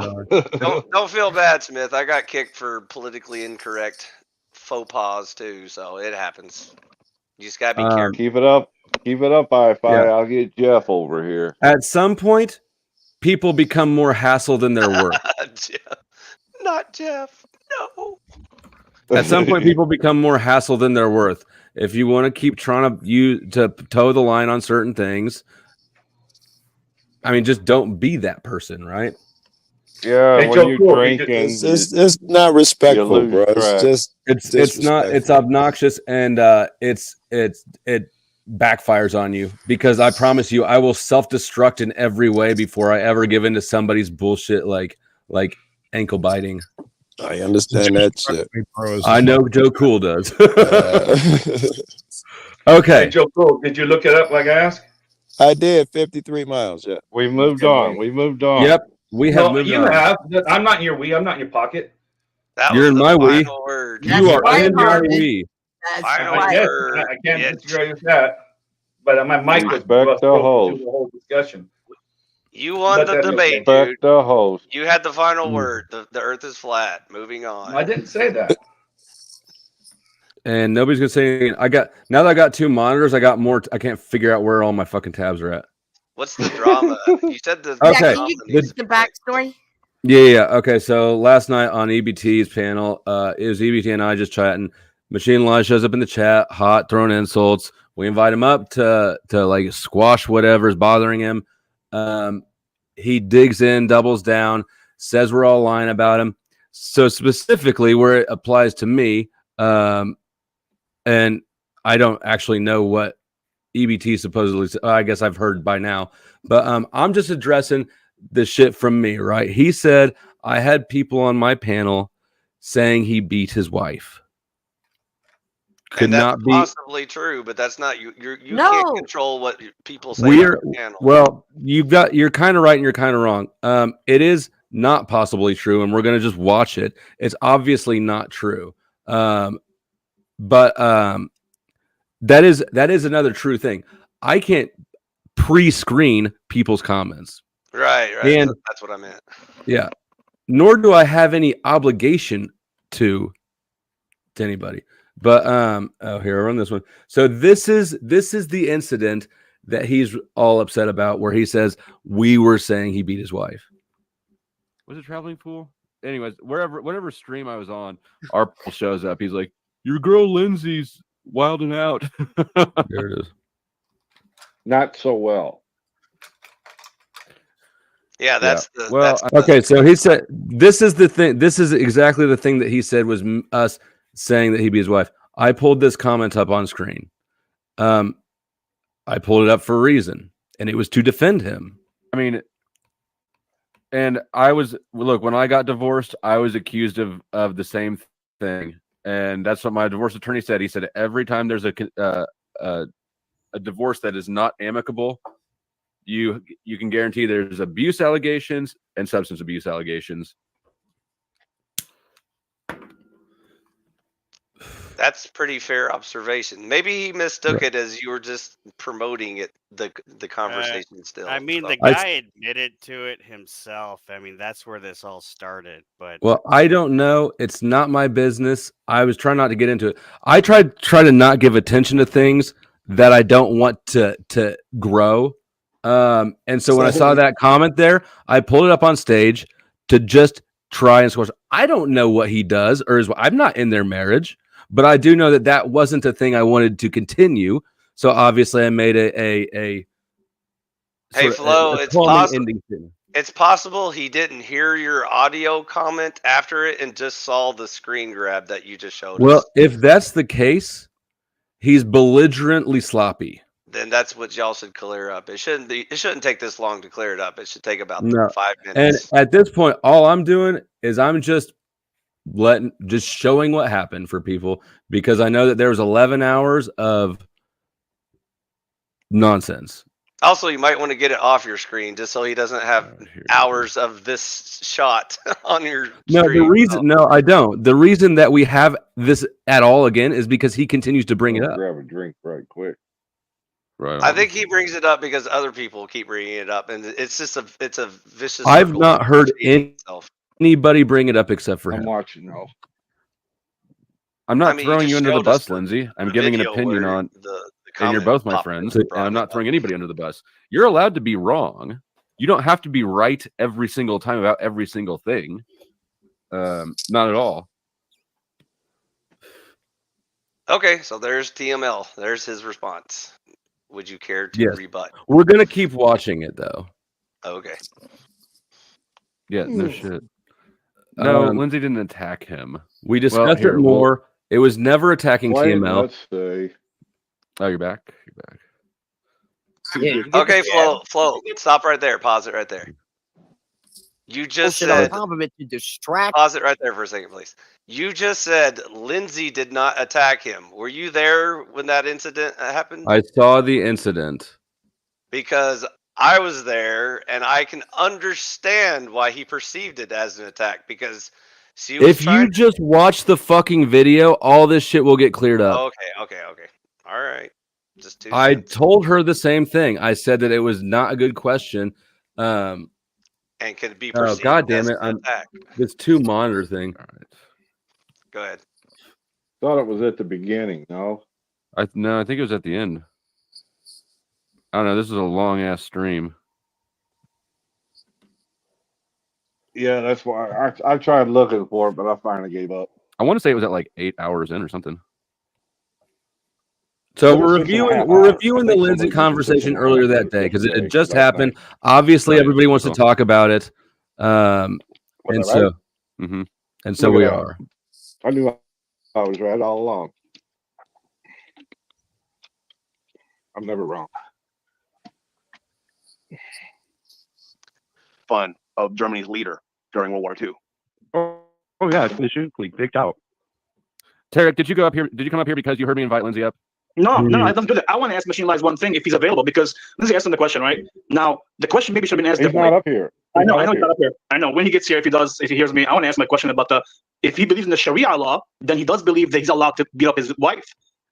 Don't feel bad, Smith. I got kicked for politically incorrect faux pas too, so it happens. You just gotta be careful. Keep it up, I-Fi. Yeah. I'll get Jeff over here. At some point, people become more hassle than they're worth. Not Jeff. No. At some point, people become more hassle than they're worth. If you want to keep trying to toe the line on certain things, I mean, just don't be that person, right? Yeah, when you're drinking, it's not respectful, bro. It's not. It's obnoxious, and it backfires on you because I promise you, I will self-destruct in every way before I ever give in to somebody's bullshit like ankle biting. I understand that shit. I know Joe Cool does. Okay. Hey, Joe Cool, did you look it up like I asked? I did 53 miles. Yeah. We moved on. Yep. We have moved you on. have. I'm not in your Wii. I'm not in your pocket. You're in my Wii. Word. You are in my Wii. I can't disagree with that. But my mic was Respect the host. the whole discussion. You won the debate, dude. Respect the host. You had the final word. The earth is flat. Moving on. I didn't say that. And nobody's gonna say anything. Now that I got two monitors, I got more. I can't figure out where all my fucking tabs are at. What's the drama? You said the Okay. Can you give us the backstory? Yeah. Okay. So last night on EBT's panel, it was EBT and I just chatting. Machine Live shows up in the chat, hot, throwing insults. We invite him up to like squash whatever's bothering him. He digs in, doubles down, says we're all lying about him. So specifically where it applies to me, and I don't actually know what EBT supposedly, I guess I've heard by now, but I'm just addressing the shit from me, right? He said I had people on my panel saying he beat his wife. Could not be possibly true, but that's not you. You can't control what people say. Well, you're kind of right and you're kind of wrong. It is not possibly true, and we're gonna just watch it. It's obviously not true. But that is another true thing. I can't pre-screen people's comments. Right. And that's what I meant. Yeah. Nor do I have any obligation to anybody. But here, I'll run this one. So this is the incident that he's all upset about, where he says we were saying he beat his wife. Was it Traveling Fool? anyways, whatever stream I was on, our Paul shows up. He's like, "Your girl Lindsay's wilding out." There it is. Not so well. Yeah, that's the well. that's the, Okay, so he said this is the thing. This is exactly the thing that he said was us saying that he'd be his wife. I pulled this comment up on screen. I pulled it up for a reason, and it was to defend him. I mean, and I was when I got divorced, I was accused of the same thing, and that's what my divorce attorney said. He said every time there's a divorce that is not amicable, you can guarantee there's abuse allegations and substance abuse allegations. That's pretty fair observation. Maybe he mistook it as you were just promoting it, the conversation still. I mean, the guy admitted to it himself. I mean, that's where this all started. But well, I don't know. It's not my business. I was trying not to get into it. I try to not give attention to things that I don't want to grow. And so when I saw that comment there, I pulled it up on stage to just try and squash. I don't know what he does or is. I'm not in their marriage. But I do know that wasn't a thing I wanted to continue. So obviously I made a hey, Flo, it's possible he didn't hear your audio comment after it and just saw the screen grab that you just showed us. Well, if that's the case, he's belligerently sloppy. Then that's what y'all should clear up. It shouldn't take this long to clear it up. It should take about 5 minutes. And at this point, all I'm doing is I'm just showing what happened for people, because I know that there was 11 hours of nonsense. Also, you might want to get it off your screen just so he doesn't have hours of this shot on your screen. No, I don't. The reason that we have this at all again is because he continues to bring it up. Grab a drink right quick. Right. I think he brings it up because other people keep bringing it up, and it's just a vicious. I've not heard anybody bring it up except for him. I'm watching now. I'm not throwing you under the bus, Lindsay. I'm giving an opinion on, and you're both my friends, and I'm not throwing anybody under the bus. You're allowed to be wrong. You don't have to be right every single time about every single thing. Not at all. Okay, so there's TML. There's his response. Would you care to rebut? We're gonna keep watching it though. Okay. Yeah, no shit. No, Lindsay didn't attack him. We discussed it more. It was never attacking TML. Let's see. Oh, you're back. Yeah, okay, Flo, stop right there. Pause it right there. You just said compliment to distract. Pause it right there for a second, please. You just said Lindsay did not attack him. Were you there when that incident happened? I saw the incident. Because I was there, and I can understand why he perceived it as an attack. Because if you just watch the fucking video, all this shit will get cleared up. Okay. All right. Just I told her the same thing. I said that it was not a good question. And can be perceived God damn as it! an attack. This 2 monitor thing. All right. Go ahead. Thought it was at the beginning. No. I think it was at the end. I don't know. This is a long ass stream. Yeah, that's why I tried looking for it, but I finally gave up. I want to say it was at like 8 hours in or something. So we're reviewing the Lindsay conversation earlier that day because it had just happened. Obviously, everybody wants to talk about it, and so we are. I knew I was right all along. I'm never wrong. Fun of Germany's leader during World War II. Oh yeah, it's basically picked out. Tarek, did you come up here because you heard me invite Lindsay up? No, I don't do that. I want to ask Machine Lies one thing if he's available, because Lindsay asked him the question, right? Now, the question maybe should have been asked. He's not up here. I know he's not up here. I know when he gets here, if he hears me, I want to ask my question about if he believes in the Sharia law, then he does believe that he's allowed to beat up his wife.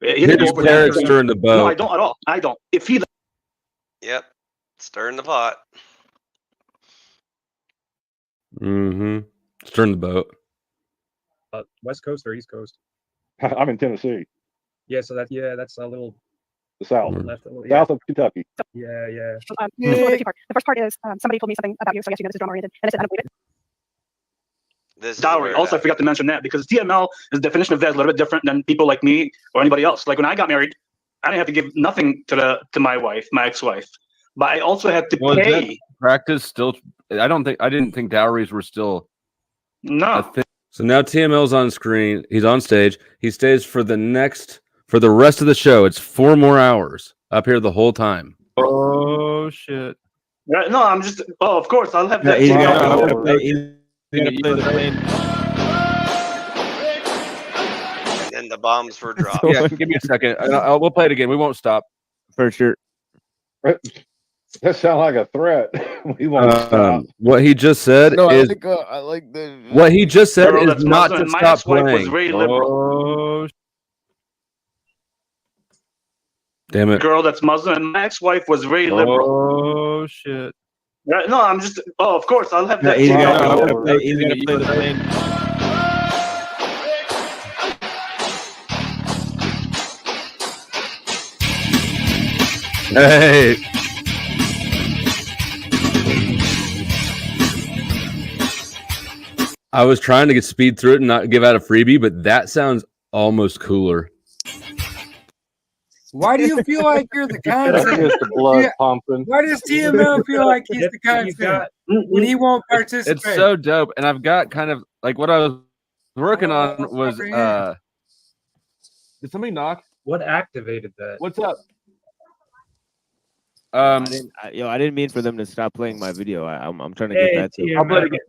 Tarek stirring the boat. No, I don't at all. I don't. If he. Yep, stirring the pot. Stirring the boat. West Coast or East Coast? I'm in Tennessee. Yeah, so that's a little the south, left, south of Kentucky. Yeah. The first part is somebody told me something about you, so I guess you know this is drama oriented, and I said I don't believe it. Dowry. Also, I forgot to mention that because TML, the definition of that is a little bit different than people like me or anybody else. Like when I got married, I didn't have to give nothing to my wife, my ex-wife, but I also had to pay. Practice still. I didn't think dowries were still. No. A thing. So now TML's on screen. He's on stage. He stays for the rest of the show. It's 4 more hours up here the whole time. Oh shit. Right, no, I'm just. Oh, of course, I'll have that. And the bombs were dropped. Yeah, give me a second. We'll play it again. We won't stop. For sure. That sounds like a threat. We won't stop. What he just said is. I like the. What he just said is not to my stop ex-wife playing. was very liberal. Oh, damn it. Girl that's Muslim, and my ex-wife was very liberal. Oh shit. Right, no, I'm just. Oh, of course, I'll have that. He's gonna play the flame. Hey. I was trying to get speed through it and not give out a freebie, but that sounds almost cooler. Why do you feel like you're the That's content? just the blood pumping. Why does TML feel like he's the content when he won't participate? It's so dope. And I've got kind of like what I was working on was did somebody knock? What activated that? What's up? I didn't mean for them to stop playing my video. I'm trying to get that too. I'll play it again.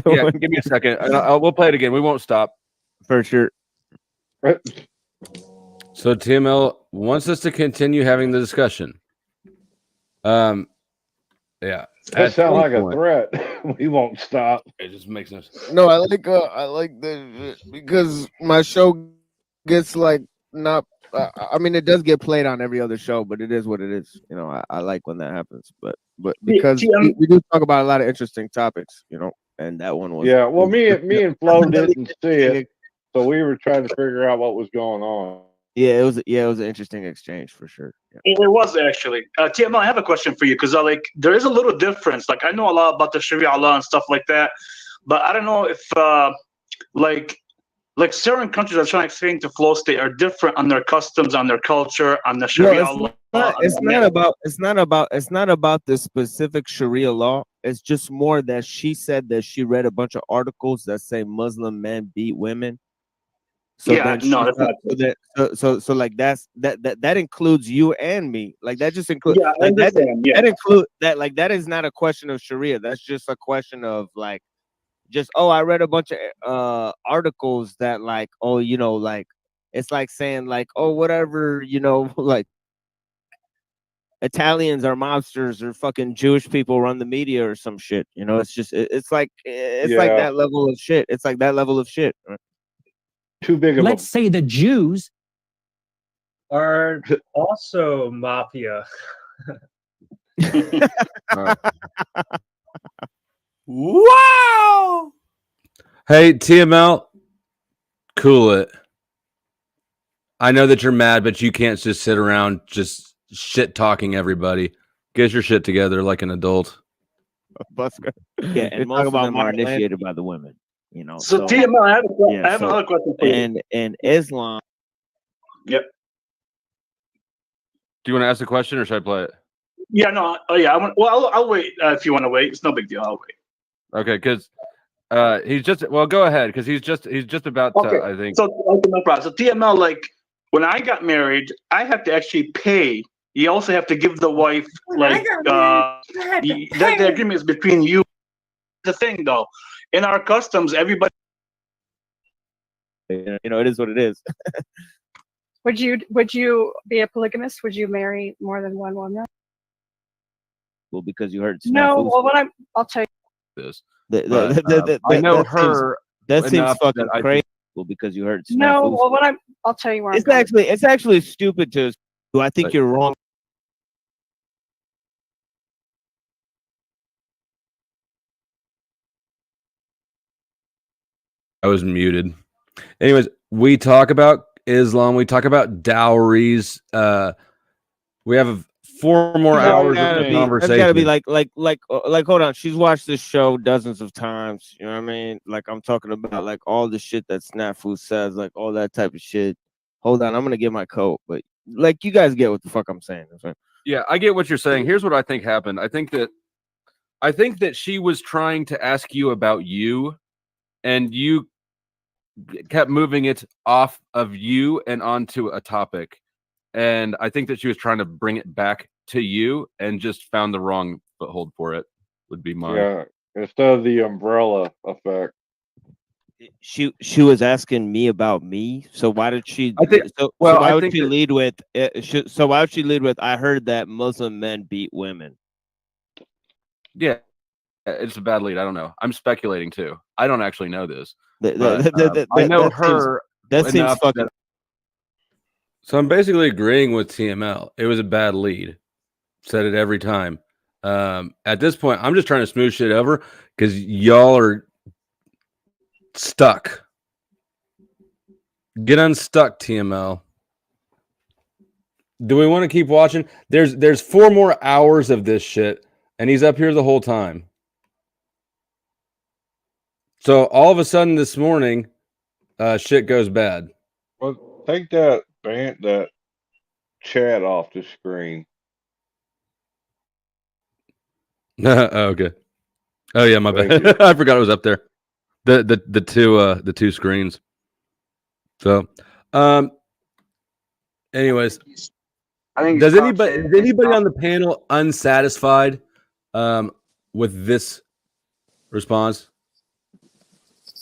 Yeah, give me a second. We'll play it again. We won't stop. For sure. So TML wants us to continue having the discussion. Yeah. That sounds like a threat. We won't stop. It just makes no sense. No, I like the because my show gets like not. I mean, it does get played on every other show, but it is what it is. You know, I like when that happens. But because we do talk about a lot of interesting topics, you know, and that one was. Yeah, well, me and Flo didn't see it, so we were trying to figure out what was going on. Yeah, it was an interesting exchange for sure. Yeah. It was actually. TML, I have a question for you because there is a little difference. Like I know a lot about the Sharia law and stuff like that, but I don't know if like certain countries are trying to explain to flow state are different on their customs, on their culture, on the Sharia law. It's not about the specific Sharia law. It's just more that she said that she read a bunch of articles that say Muslim men beat women. So that's not so like that includes you and me. Like that just includes that is not a question of Sharia. That's just a question of like just I read a bunch of articles that like like it's like saying like whatever like Italians are mobsters or fucking Jewish people run the media or some shit. It's just it's like that level of shit. It's like that level of shit. Right? Too big of Let's say the Jews are also mafia. Wow. Hey, TML, cool it. I know that you're mad, but you can't just sit around just shit talking everybody. Get your shit together like an adult. Yeah, and most of them are initiated by the women. So TML, I have another question for you. And Islam. Yep. Do you want to ask the question or should I play it? Yeah, no. Oh, yeah. I'll wait if you want to wait. It's no big deal. I'll wait. Okay, because he's just go ahead because he's just about to, I think. So no problem. So TML, like when I got married, I had to actually pay. You also have to give the wife the agreement is between you. The thing though, in our customs, everybody. It is what it is. Would you be a polygamist? Would you marry more than one woman? Well, because you heard. No. Well, I'll tell you. This. I know her. That seems fucking crazy. Well, because you heard. No. Well, I'll tell you where. It's actually stupid to. I think you're wrong. I was muted. Anyways, we talk about Islam. We talk about dowries. We have 4 more hours of conversation. That's gotta be like, hold on. She's watched this show dozens of times. You know what I mean? Like, I'm talking about like all the shit that Snafu says, like all that type of shit. Hold on, I'm gonna get my coat, but like, you guys get what the fuck I'm saying. Yeah, I get what you're saying. Here's what I think happened. I think that she was trying to ask you about you, and you kept moving it off of you and onto a topic. And I think that she was trying to bring it back to you and just found the wrong foothold for it, would be mine. Yeah, instead of the umbrella effect. She was asking me about me. So why did she? Why would she lead with? So why would she lead with? I heard that Muslim men beat women. Yeah, it's a bad lead. I don't know. I'm speculating too. I don't actually know this. I know her. That seems fucking. So I'm basically agreeing with TML. It was a bad lead. Said it every time. At this point, I'm just trying to smooth shit over because y'all are stuck. Get unstuck, TML. Do we want to keep watching? There's 4 more hours of this shit, and he's up here the whole time. So all of a sudden this morning, shit goes bad. Well, take that chat off the screen. Okay. Oh yeah, my bad. I forgot it was up there. The two screens. So, anyways, I think is anybody on the panel unsatisfied with this response?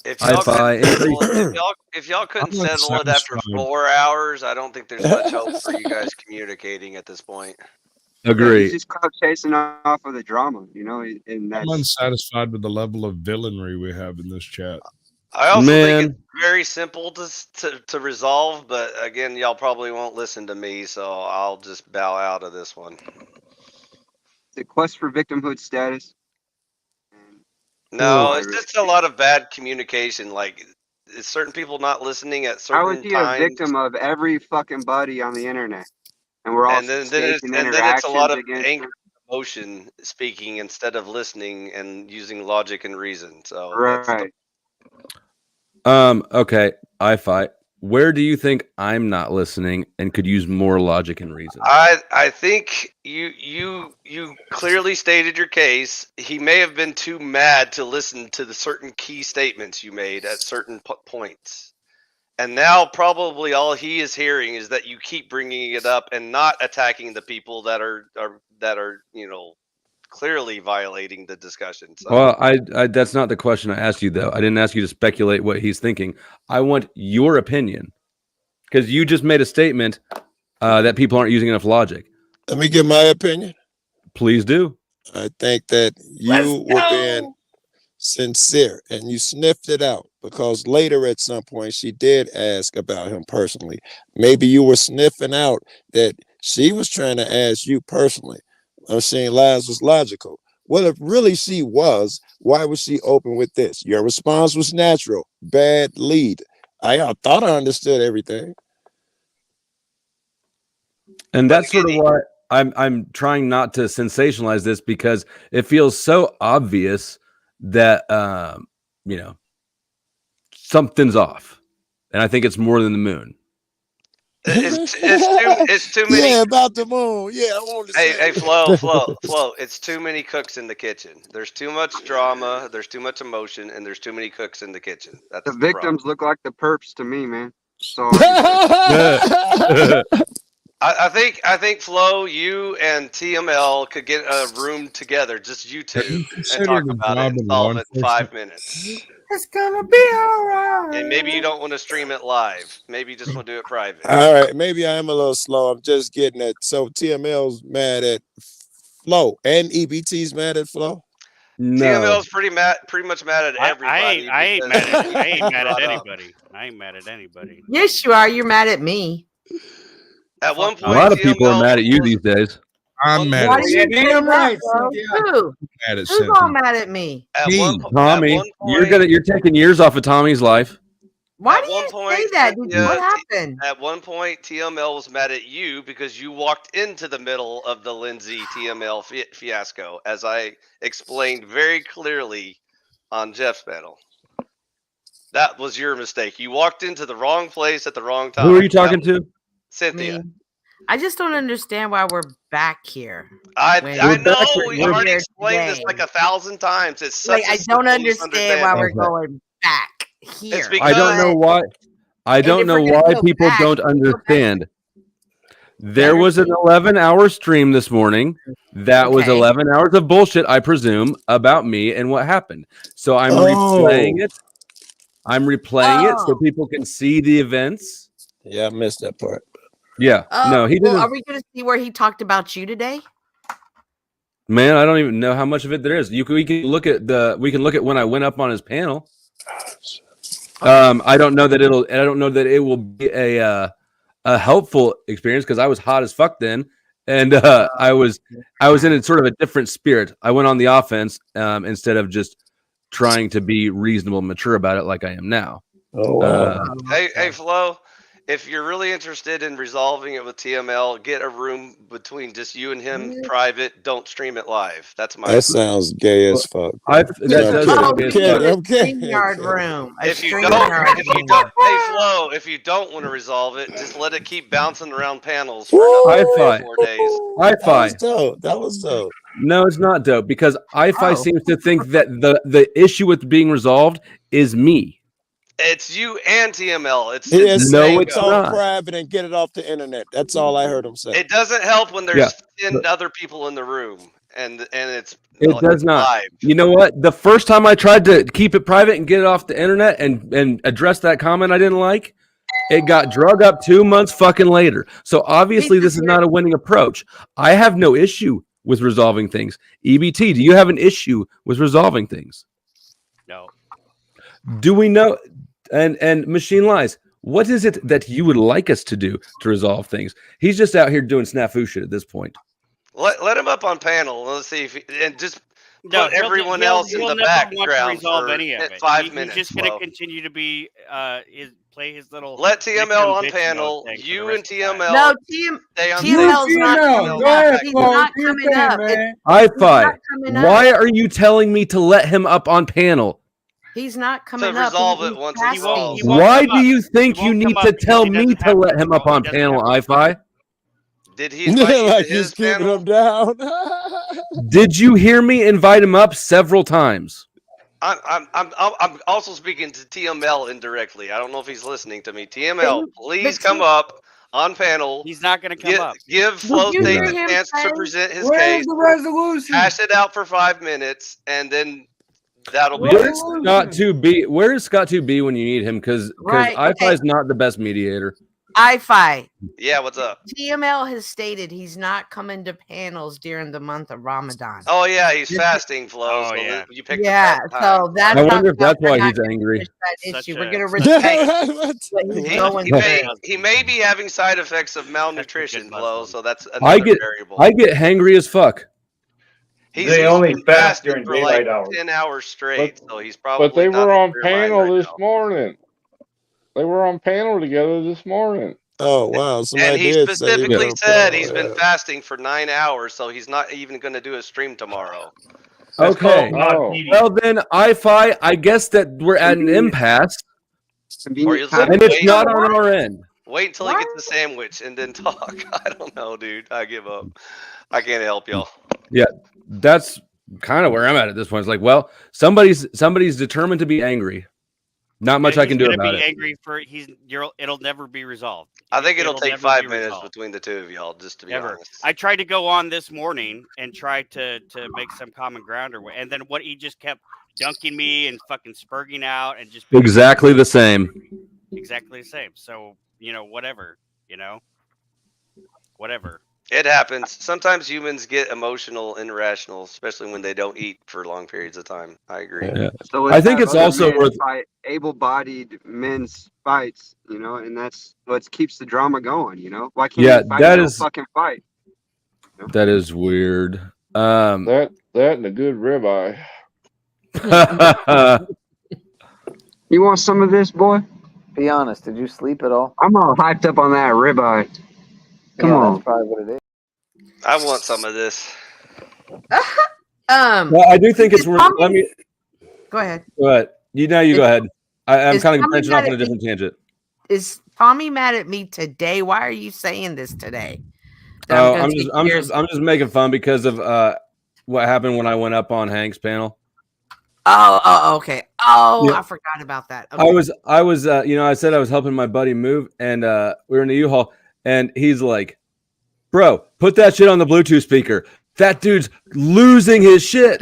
If y'all couldn't settle it after 4 hours, I don't think there's much hope for you guys communicating at this point. Agree. He's just caught chasing off of the drama, you know, and I'm unsatisfied with the level of villainry we have in this chat. I also think it's very simple to resolve, but again, y'all probably won't listen to me, so I'll just bow out of this one. The quest for victimhood status. No, it's just a lot of bad communication. Like, is certain people not listening at certain times? How is he a victim of every fucking buddy on the internet? And we're all then it's a lot of anger, emotion speaking instead of listening and using logic and reason. So right. Okay, I fight. Where do you think I'm not listening and could use more logic and reason? I think you clearly stated your case. He may have been too mad to listen to the certain key statements you made at certain points. And now probably all he is hearing is that you keep bringing it up and not attacking the people that are clearly violating the discussion. So. Well, I that's not the question I asked you, though. I didn't ask you to speculate what he's thinking. I want your opinion because you just made a statement that people aren't using enough logic. Let me give my opinion. Please do. I think that you were being sincere and you sniffed it out because later at some point she did ask about him personally. Maybe you were sniffing out that she was trying to ask you personally. I'm saying Laz was logical. Well, if really she was, why was she open with this? Your response was natural. Bad lead. I thought I understood everything. And that's sort of why I'm trying not to sensationalize this because it feels so obvious that something's off, and I think it's more than the moon. It's too many. Yeah, about the moon. Yeah, I want to say. Hey, Flo. It's too many cooks in the kitchen. There's too much drama. There's too much emotion, and there's too many cooks in the kitchen. That's the victims look like the perps to me, man. So. I think Flo, you and TML could get a room together, just you two, and talk about it and solve it in 5 minutes. It's gonna be all right. And maybe you don't want to stream it live. Maybe you just want to do it private. All right, maybe I am a little slow. I'm just getting it. So TML's mad at Flo, and EBT's mad at Flo. No. TML's pretty much mad at everybody. I ain't mad at anybody. I ain't mad at anybody. Yes, you are. You're mad at me. At one point, a lot of people are mad at you these days. I'm mad Why at do you damn right. Who? mad at Who's all mad at me? Tommy, you're taking years off of Tommy's life. Why At do one you point, say that? Cynthia, What happened? At one point, TML was mad at you because you walked into the middle of the Lindsay TML fiasco, as I explained very clearly on Jeff's panel. That was your mistake. You walked into the wrong place at the wrong time. Who are you talking to? Cynthia. I just don't understand why we're back here. I when know we we're already here explained this today. like 1,000 times. It's such Like, a I don't simple understand why we're misunderstanding. going back here. It's because I don't know why. I don't if know we're gonna why go people back, don't we go back understand. There was an 11-hour stream this morning. That was 11 hours of bullshit, I presume, about me and what happened. So I'm replaying it. I'm replaying it so people can see the events. Yeah, I missed that part. Yeah. No, he well, didn't. are we going to see where he talked about you today? Man, I don't even know how much of it there is. We can look at when I went up on his panel. I don't know that it will be a helpful experience because I was hot as fuck then, and I was in a sort of a different spirit. I went on the offense instead of just trying to be reasonable and mature about it like I am now. Oh wow. Hey, Flo, if you're really interested in resolving it with TML, get a room between just you and him, private. Don't stream it live. That's my. That sounds gay as fuck. That does sound gay as fuck. I'm kidding. StreamYard room. If you don't, hey Flo, if you don't want to resolve it, just let it keep bouncing around panels for another 4 days. Hi-Fi. That was dope. No, it's not dope because Hi-Fi seems to think that the issue with being resolved is me. It's you and TML. It's No, it's all not. private and get it off the internet. That's all I heard him say. It doesn't help when there's 10 other people in the room and it's It does not. live. You know what? The first time I tried to keep it private and get it off the internet and address that comment I didn't like, it got drug up 2 months fucking later. So obviously this is not a winning approach. I have no issue with resolving things. EBT, do you have an issue with resolving things? No. Do we know? And Machine Lies, what is it that you would like us to do to resolve things? He's just out here doing snafu shit at this point. Let him up on panel. Let's see if and just No, put everyone else in the never want to background resolve for any of it. 5 He's minutes. just going to Flo. continue to be play his little. Let TML on victim panel. thing for the You rest and of the TML. time. No, stay on TML's not coming Go up. ahead, He's Flo. not Do your coming thing, up. man. Hi-Fi, coming up. why are you telling me to let him up on panel? He's not coming To up. resolve He's it once fasting. it's resolved. Why do you think you won't need come to up because tell he me doesn't to have let to. him up He on doesn't panel, have Hi-Fi? Did he invite you like to he's his keeping panel? him down. Did you hear me invite him up several times? I'm also speaking to TML indirectly. I don't know if he's listening to me. TML, please come up on panel. He's not going to come up. Give Flow you State hear the him chance say, to present his Where's case. the resolution? Hash it out for 5 minutes, and then that'll be Where's it. Scott 2B? Where is Scott 2B when you need him? Because Right, Hi-Fi is not the best mediator. Hi-Fi. Yeah, what's up? TML has stated he's not coming to panels during the month of Ramadan. Oh yeah, he's fasting, Flo. Oh, so yeah. you picked Yeah, the bad so time. that's I wonder if how that's we're why not he's gonna angry. push that Such issue. a- We're gonna respect what he's going through. He may be having side effects of malnutrition, Flo. So that's I another get variable. hangry as fuck. He's They only been fast fasting during for like daylight hours. 10 hours straight, so he's probably. But they not were in on clear mind panel right this now. morning. They were on panel together this morning. Oh wow! Somebody And he did say he specifically was said on he's been fasting for 9 hours, so he's not even going to do a stream tomorrow. That's Okay. called not eating. Well then, Hi-Fi, I guess that we're at an impasse, Or you'll just and it's wait, not on our end. wait until he gets the sandwich and then talk. I don't know, dude. I give up. I can't help y'all. Yeah, that's kind of where I'm at this point. It's like, well, somebody's determined to be angry. Not much I can do about be it. Angry for it'll never be resolved. I think it'll take never 5 be minutes resolved. between the two of y'all, just to be Never. honest. I tried to go on this morning and try to make some common ground and then what he just kept dunking me and fucking spurging out and just Exactly the same. exactly the same. So whatever. Whatever. It happens. Sometimes humans get emotional and irrational, especially when they don't eat for long periods of time. I agree. Yeah. So I think it's also worth. Able-bodied men's fights, and that's what keeps the drama going. Why can't Yeah, you fight that a is fucking fight? that is weird. That and a good ribeye. You want some of this, boy? Be honest. Did you sleep at all? I'm all hyped up on that ribeye. Come Yeah, on. that's probably what it is. I want some of this. Well, I do think it's worth. Let me Go ahead. go ahead. You go ahead. I'm Is kind of Tommy branching off mad on a at me? different tangent. Is Tommy mad at me today? Why are you saying this today? That Oh, gonna take years- I'm just making fun because of what happened when I went up on Hank's panel. Oh, okay. Oh, Yeah. I forgot about that. I was I said I was helping my buddy move, and we were in the U-Haul, and he's like, "Bro, put that shit on the Bluetooth speaker. That dude's losing his shit."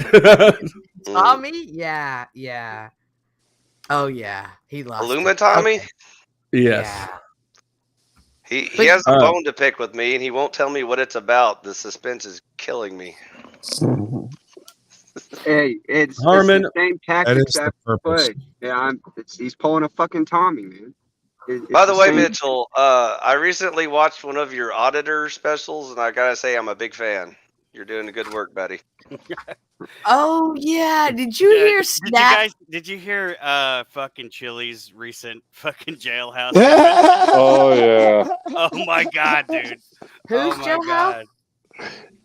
Tommy? Yeah. Oh yeah, he lost. Illuma Tommy? Okay. Yes. He has a bone to pick with me, and he won't tell me what it's about. The suspense is killing me. Hey, it's Harmon, the same that tactics is the I've purpose. played. Yeah, he's pulling a fucking Tommy, man. By the way, Mitchell, I recently watched one of your auditor specials, and I gotta say I'm a big fan. You're doing good work, buddy. Oh yeah, did you hear Snap? Did you hear fucking Chili's recent fucking jailhouse? Oh yeah. Oh my god, dude. Who's oh my jailhouse? god.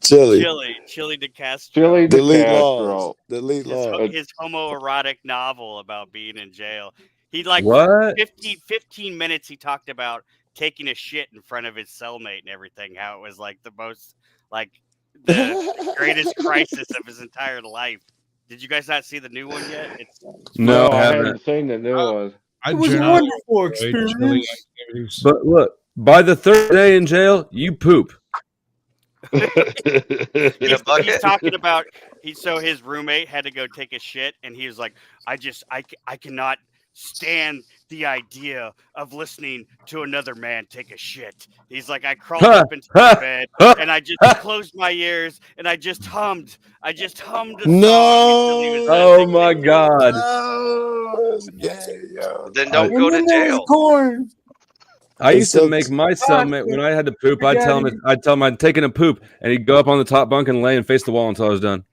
Chili. Chili de Castro. Chili de Delete Castro. laws. Delete laws. His homoerotic novel about being in jail. He like What? 15 minutes he talked about taking a shit in front of his cellmate and everything, how it was like the most like the greatest crisis of his entire life. Did you guys not see the new one yet? No, I haven't seen the new one. I It was a generally wonderful enjoy chili experience. activities. But look, by the third day in jail, you poop. He's talking about so his roommate had to go take a shit, and he was like, I cannot stand the idea of listening to another man take a shit. He's like, I crawled up into the bed and I just closed my ears and I just hummed a song until he was done Oh taking my a shit. god. Then don't go to jail. Corn. I used to make my cellmate when I had to poop. I'd tell him I'm taking a poop, and he'd go up on the top bunk and lay and face the wall until I was done.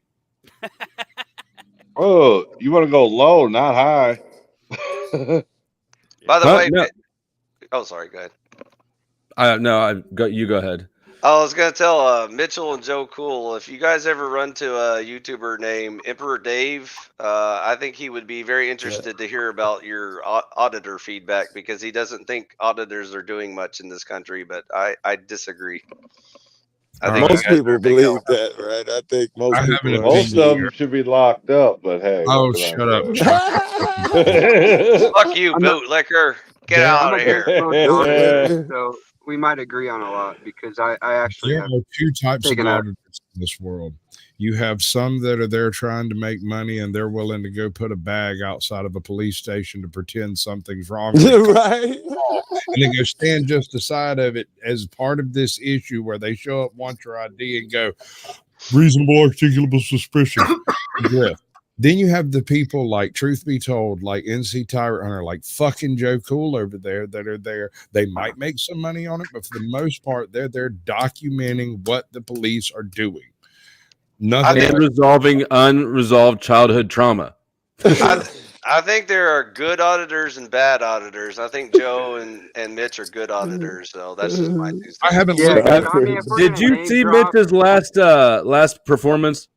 Oh, you want to go low, not high. By the Huh? way, No. oh, sorry, go ahead. You go ahead. I was gonna tell Mitchell and Joe Cool, if you guys ever run to a YouTuber named Emperor Dave, I think he would be very interested to hear about your auditor feedback, because he doesn't think auditors are doing much in this country, but I disagree. I think Most you guys people are a big believe help. that, right? I think most people. Most of them should be locked up, but hey. Oh, what can I shut up. say? Fuck you, bootlicker. Get out of here. So we might agree on a lot, because I actually There have are two types of taken out. auditors in this world. You have some that are there trying to make money, and they're willing to go put a bag outside of a police station to pretend something's wrong. Right. And then go stand just aside of it as part of this issue, where they show up, want your ID, and go, reasonable articulable suspicion. Yeah. Then you have the people like, truth be told, like NC Tyrant Hunter, like fucking Joe Cool over there, that are there. They might make some money on it, but for the most part, they're there documenting what the police are doing. Nothing. And resolving unresolved childhood trauma. I think there are good auditors and bad auditors. I think Joe and Mitch are good auditors, so that's just my 2 cents. I haven't Did you see Mitch's last performance?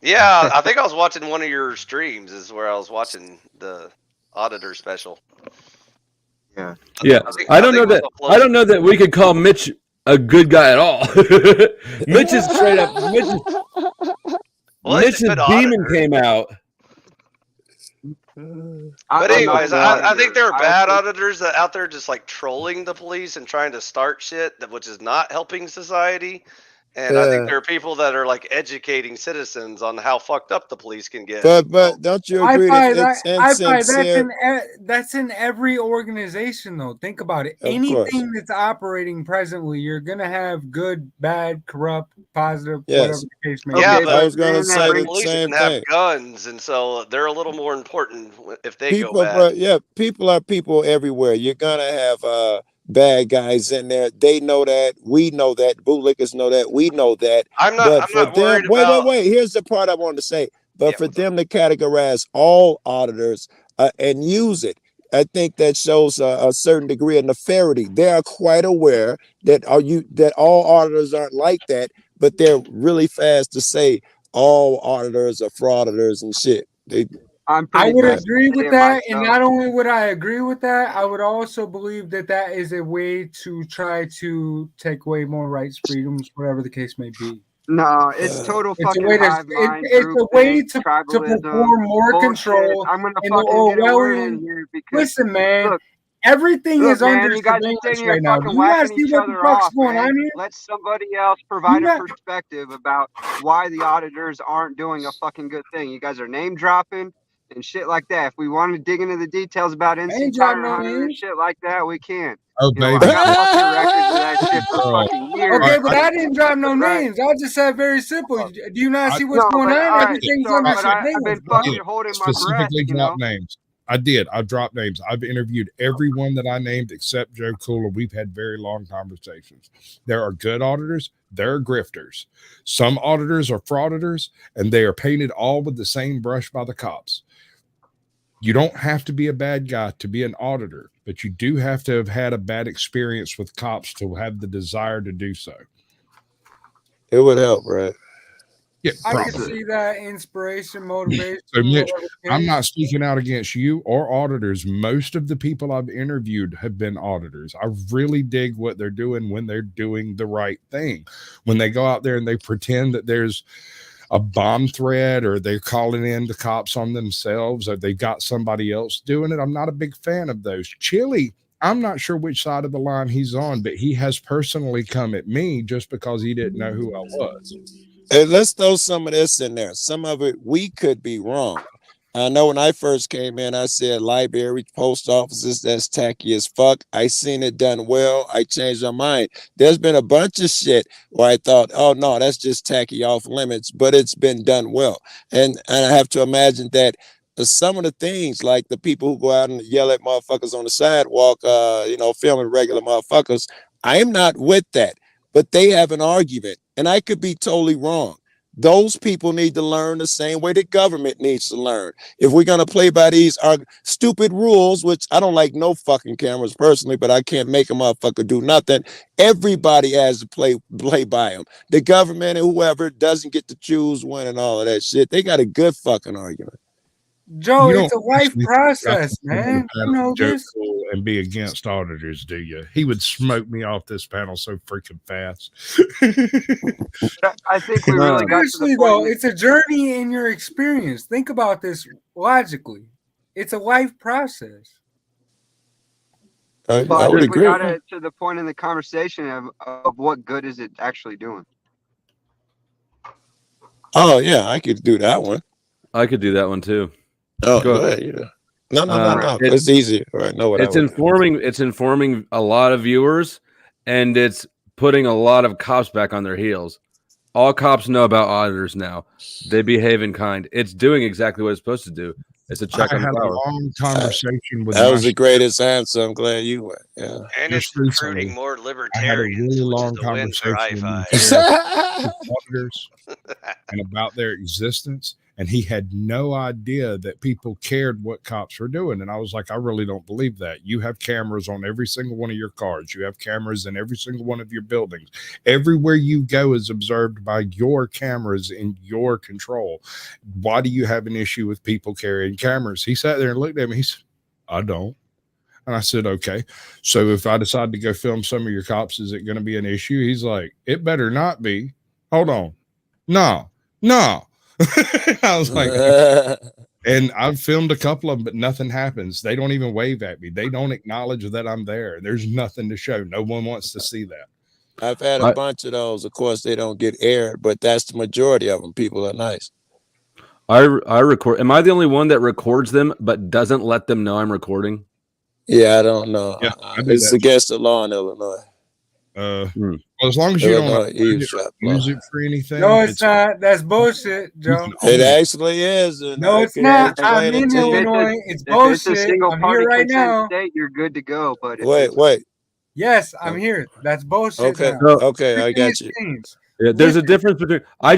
Yeah, I think I was watching one of your streams. Is where I was watching the auditor special. Yeah. Yeah, I don't know that we could call Mitch a good guy at all. Mitch is straight up. Mitch's demon came out. But anyways, I think there are bad auditors that out there just like trolling the police and trying to start shit which is not helping society. And I think there are people that are like educating citizens on how fucked up the police can get. But don't you agree that that's in every organization, though. Think about it. Of Anything that's operating presently, you're gonna have good, bad, corrupt, positive, Yes. whatever the case may be. Yeah, but I was gonna say the police same have thing. guns, and so they're a little more important if they People, go bad. bro, yeah, people are people everywhere. You're gonna have bad guys in there. They know that. We know that. Bootlickers know that. We know that. I'm But not for worried them, about. wait. Here's the part I wanted to say. But for them to categorize all auditors and use it, I think that shows a certain degree of nefariety. They are quite aware that all auditors aren't like that, but they're really fast to say all auditors are frauditors and shit. I would agree with that, and not only would I agree with that, I would also believe that that is a way to try to take away more rights, freedoms, whatever the case may be. No, it's total It's a fucking way to hive mind, it's a way groupthink, to tribalism, perform more bullshit. control I'm gonna in the fucking get a word in Orwellian. here because Listen, man, look, everything look, is under man, you guys are surveillance sitting here right now. fucking Do you not whacking see each what the other fuck's off, going man. on here? Let somebody else provide a not- perspective about why the auditors aren't doing a fucking good thing. You guys are name dropping and shit like that. If we want to dig into the details about NC ain't dropping Tyrant no Hunter and names. shit like that, we can. Oh, You know, baby. I got fucking records of that shit for Girl. fucking years. Okay, but I didn't drop no Right. names. I just said very simple. Do you not see what's No, going but on? all right, Everything's so, under but I've surveillance, been bro. fucking holding my breath, Specifically you know. drop names. I did. I've dropped names. I've interviewed everyone that I named except Joe Cool, and we've had very long conversations. There are good auditors. There are grifters. Some auditors are frauditors, and they are painted all with the same brush by the cops. You don't have to be a bad guy to be an auditor, but you do have to have had a bad experience with cops to have the desire to do so. It would help, right? Yeah, I can probably. see that inspiration, motivation. So, Mitch, whatever the I'm case. not speaking out against you or auditors. Most of the people I've interviewed have been auditors. I really dig what they're doing when they're doing the right thing. When they go out there and they pretend that there's a bomb threat, or they're calling in the cops on themselves, or they got somebody else doing it. I'm not a big fan of those. Chili, I'm not sure which side of the line he's on, but he has personally come at me just because he didn't know who I was. And let's throw some of this in there. Some of it we could be wrong. I know when I first came in, I said library, post offices, that's tacky as fuck. I seen it done well. I changed my mind. There's been a bunch of shit where I thought, oh no, that's just tacky, off limits, but it's been done well. And I have to imagine that some of the things, like the people who go out and yell at motherfuckers on the sidewalk, filming regular motherfuckers, I'm not with that. But they have an argument, and I could be totally wrong. Those people need to learn the same way the government needs to learn. If we're going to play by these stupid rules, which I don't like no fucking cameras personally, but I can't make a motherfucker do nothing. Everybody has to play by them. The government and whoever doesn't get to choose when and all of that shit. They got a good fucking argument. Joe, You it's a don't life actually process, think I man. could You know Joe this. Cool and be against auditors, do you? He would smoke me off this panel so freaking fast. I think we really got to Seriously the though, point. it's a journey in your experience. Think about this logically. It's a life process. I But I would think we agree. got to the point in the conversation of what good is it actually doing. Oh yeah, I could do that one. I could do that one too. Oh, go ahead. Yeah. No. It's easy. All right. Know what it's informing. It's informing a lot of viewers, and it's putting a lot of cops back on their heels. All cops know about auditors now. They behave in kind. It's doing exactly what it's supposed to do. It's a check I on the had a power. long conversation with that my was the greatest answer. I'm glad you went. Yeah. And Just it's recruiting recently, more I had a libertarians, really which is long the win for conversation I5. with the auditors and about their existence, and he had no idea that people cared what cops were doing. And I was like, I really don't believe that. You have cameras on every single one of your cars. You have cameras in every single one of your buildings. Everywhere you go is observed by your cameras in your control. Why do you have an issue with people carrying cameras? He sat there and looked at me. He said, I don't. And I said, okay. So if I decide to go film some of your cops, is it going to be an issue? He's like, it better not be. Hold on. No. I was like, and I've filmed a couple of them, but nothing happens. They don't even wave at me. They don't acknowledge that I'm there. There's nothing to show. No one wants to see that. I've had a bunch of those. Of course, they don't get aired, but that's the majority of them. People are nice. I record. Am I the only one that records them but doesn't let them know I'm recording? Yeah, I don't know. Yeah, it's against the law in Illinois. Well, as long as you don't use it for anything. No, it's not. That's bullshit, Joe. It actually is. And No, I it's can not. explain I'm it in to you. Illinois. It's If bullshit. it's a single I'm party here right consent now. state, you're good to go. But if Wait. Yes, I'm here. That's bullshit. Okay. Now. Okay, I got you. Yeah, there's a difference between I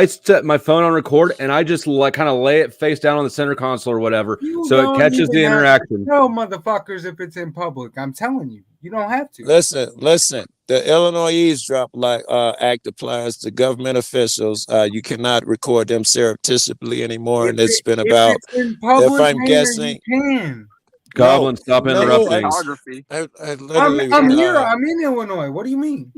set my phone on record and I just like kind of lay it face down on the center console or whatever, so it catches the interaction. No, motherfuckers, if it's in public, I'm telling you, you don't have to. Listen. The Illinois Eavesdrop Act applies to government officials. You cannot record them surreptitiously anymore, and it's been about. If I'm guessing, you can. Goblin, stop interrupting. I'm here. I'm in Illinois. What do you mean?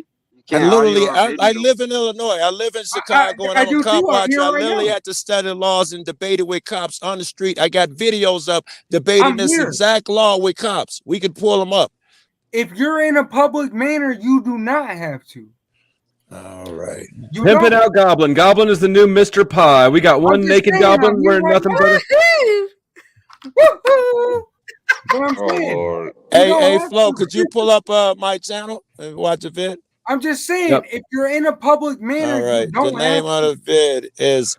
I live in Illinois. I live in Chicago, and I'm a cop watcher. I literally had to study laws and debate it with cops on the street. I got videos of debating this exact law with cops. We could pull them up. If you're in a public manner, you do not have to. All right. Pimp it out, Goblin. Goblin is the new Mr. Pie. We got one naked Goblin wearing nothing but Lord. Hey, Flo, could you pull up my channel and watch a vid? I'm just saying, if you're in a public manner, all right. You don't the name of the vid is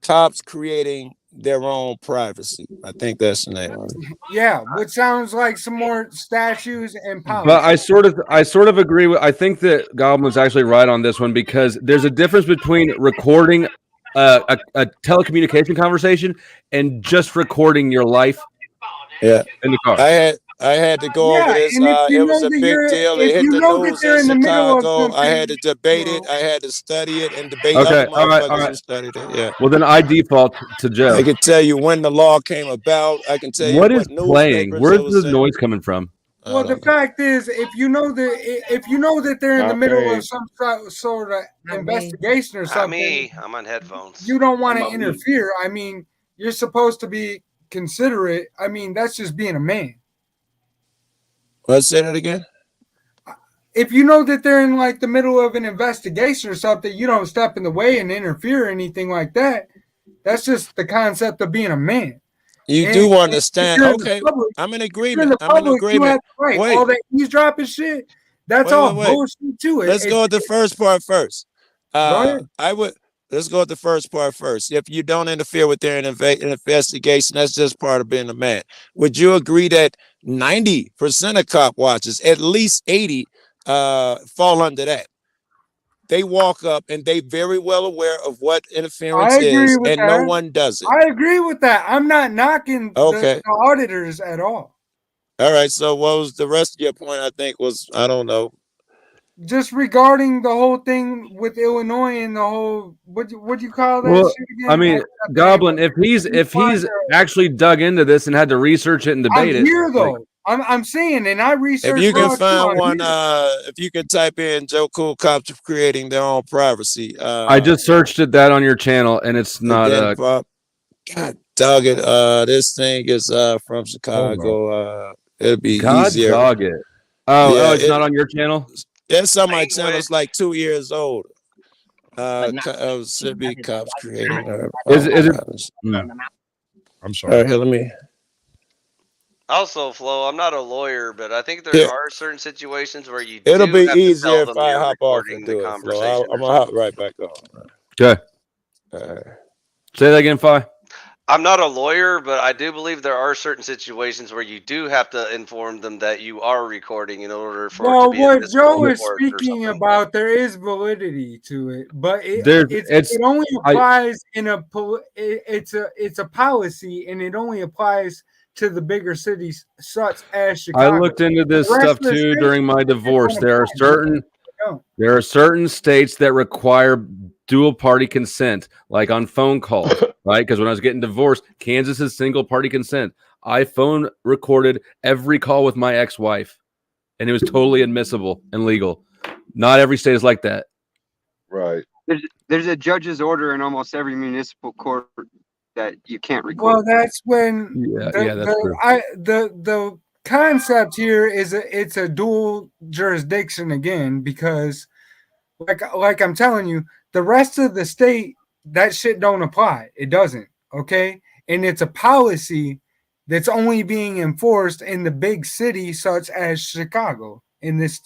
cops creating their own privacy. I think that's the name of it. Yeah, which sounds like some more statues and polish. But I sort of agree with. I think that Goblin's actually right on this one because there's a difference between recording a telecommunication conversation and just recording your life. Yeah, in the car. I had to go over this. It was a big deal. It hit the news in Chicago. I had to debate it. I had to study it and debate other motherfuckers who studied it. Yeah. Well, then I default to Joe. I can tell you when the law came about. I can tell you what is playing. Where's the noise coming from? Well, the fact is, if you know that they're in the middle of some sort of investigation or something, me. I'm on headphones. You don't want to interfere. I mean, you're supposed to be considerate. I mean, that's just being a man. Let's say that again. If you know that they're in like the middle of an investigation or something, you don't step in the way and interfere or anything like that. That's just the concept of being a man. You do understand? Okay, I'm in agreement. I'm in agreement. Wait, all that eavesdropping shit. That's all bullshit too. Let's go with the first part first. Let's go with the first part first. If you don't interfere with their investigation, that's just part of being a man. Would you agree that 90% of cop watchers, at least 80, fall under that? They walk up and they very well aware of what interference is, and no one does it. I agree with that. I'm not knocking the auditors at all. All right. So what was the rest of your point? I think was, I don't know. Just regarding the whole thing with Illinois and the whole what do you call that shit again? I mean, Goblin, if he's actually dug into this and had to research it and debate I'm here, though. I'm saying, and I researched. If you can find one, if you can type in Joe Cool Cops creating their own privacy. I just searched that on your channel, and it's not. God dog it. This thing is from Chicago. It'll be easier. Dog it. Oh, it's not on your channel. It's on my channel. It's like 2 years old. Should be cops creating. Is it? I'm sorry. All right, here, let me. Also, Flo, I'm not a lawyer, but I think there are certain situations where you. It'll do be have to easier tell if them I you're hop off recording and the do it. conversation. I'm gonna hop right back on. Okay. Say that again, Fi. I'm not a lawyer, but I do believe there are certain situations where you do have to inform them that you are recording in order for it to be what Joe is speaking about, there is validity to it, but it only applies it's a policy, and it only applies to the bigger cities such as Chicago. I looked into this stuff too during my divorce. There are certain states that require dual party consent, like on phone calls, right? Because when I was getting divorced, Kansas is single party consent. I phone recorded every call with my ex-wife, and it was totally admissible and legal. Not every state is like that. Right. There's a judge's order in almost every municipal court that you can't record. Well, that's when the concept here is it's a dual jurisdiction again, because like I'm telling you, the rest of the state, that shit don't apply. It doesn't. Okay. And it's a policy that's only being enforced in the big cities such as Chicago in this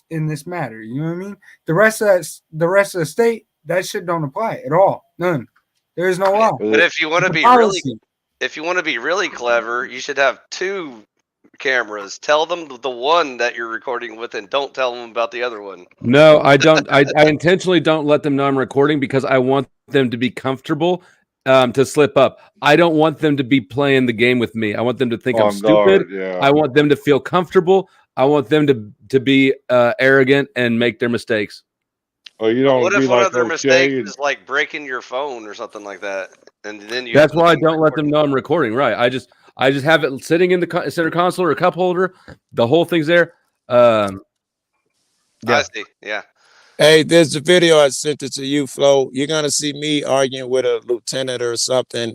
matter. You know what I mean? The rest of the state, that shit don't apply at all. None. There is no law. But if you want to be really clever, you should have two cameras. Tell them the one that you're recording with, and don't tell them about the other one. No, I don't. I intentionally don't let them know I'm recording because I want them to be comfortable to slip up. I don't want them to be playing the game with me. I want them to think I'm stupid. yeah. I want them to feel comfortable. I want them to be arrogant and make their mistakes. Oh, you don't What be if one like of their O'Shea mistakes and- is like breaking your phone or something like that, and then you? That's have to why I leave don't let them know I'm recording. Right. I just have it sitting in the center console or a cup holder. The whole thing's there. I see. Yeah. Hey, there's a video I sent it to you, Flo. You're gonna see me arguing with a lieutenant or something,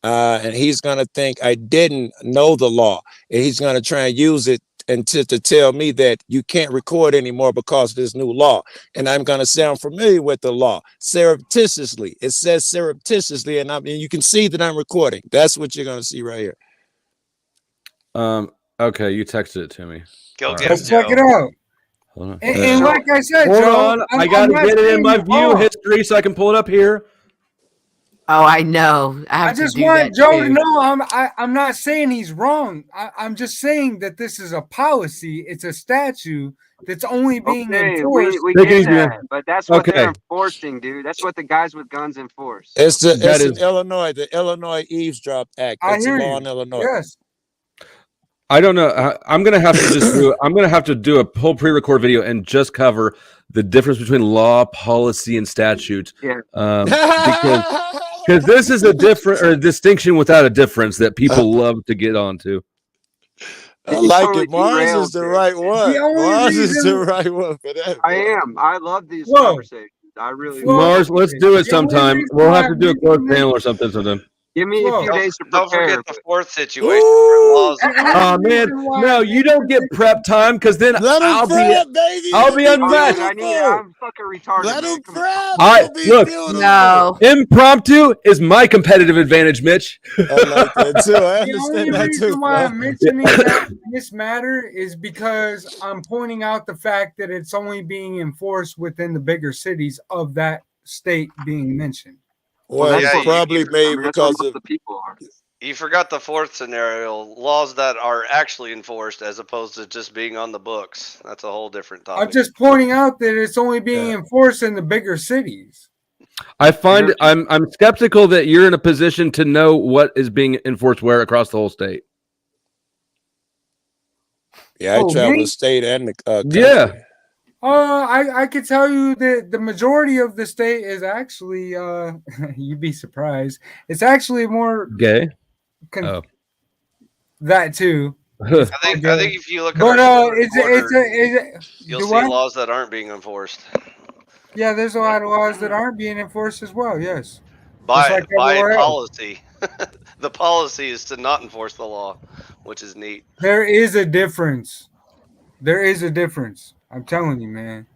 and he's gonna think I didn't know the law, and he's gonna try and use it and to tell me that you can't record anymore because of this new law. And I'm gonna sound familiar with the law surreptitiously. It says surreptitiously, and you can see that I'm recording. That's what you're gonna see right here. Okay, you texted it to me. Go get Let's check it out. Hold on. And like I said, Hold Joe, on. I gotta get it in my view history so I can pull it up here. Oh, I know. I just want Joe to know I'm not saying he's wrong. I'm just saying that this is a policy. It's a statute that's only being enforced. We get that, but that's what they're enforcing, dude. That's what the guys with guns enforce. It's the Illinois, the Illinois Eavesdrop Act. I It's a hear law you. in Illinois. Yes. I don't know. I'm gonna have to just do. I'm gonna have to do a whole pre-record video and just cover the difference between law, policy, and statute. Yeah. Because this is a distinction without a difference that people love to get onto. I like it. Mars is the right one. Mars is the right one for that. I am. I love these conversations. I really Mars, let's do it sometime. We'll have to do a closed panel or something sometime. Give me a few days to prepare. Don't forget the fourth situation. Laws. Oh man, no, you don't get prep time because then I'll be unmatched. I'm fucking retarded. Let him prep. Look, no. Impromptu is my competitive advantage, Mitch. I like that too. I The understand only that reason too. why I'm bro. mentioning that this matter is because I'm pointing out the fact that it's only being enforced within the bigger cities of that state being mentioned. Well, it's probably made because of the people are. You forgot the fourth scenario: laws that are actually enforced, as opposed to just being on the books. That's a whole different topic. I'm just pointing out that it's only being enforced in the bigger cities. I find I'm skeptical that you're in a position to know what is being enforced where across the whole state. Yeah, I travel the state and the country. Yeah. I could tell you that the majority of the state is actually you'd be surprised. It's actually more gay. That too. I think if you look at you'll see laws that aren't being enforced. Yeah, there's a lot of laws that aren't being enforced as well. Yes. By policy. The policy is to not enforce the law, which is neat. There is a difference. There is a difference. I'm telling you, man.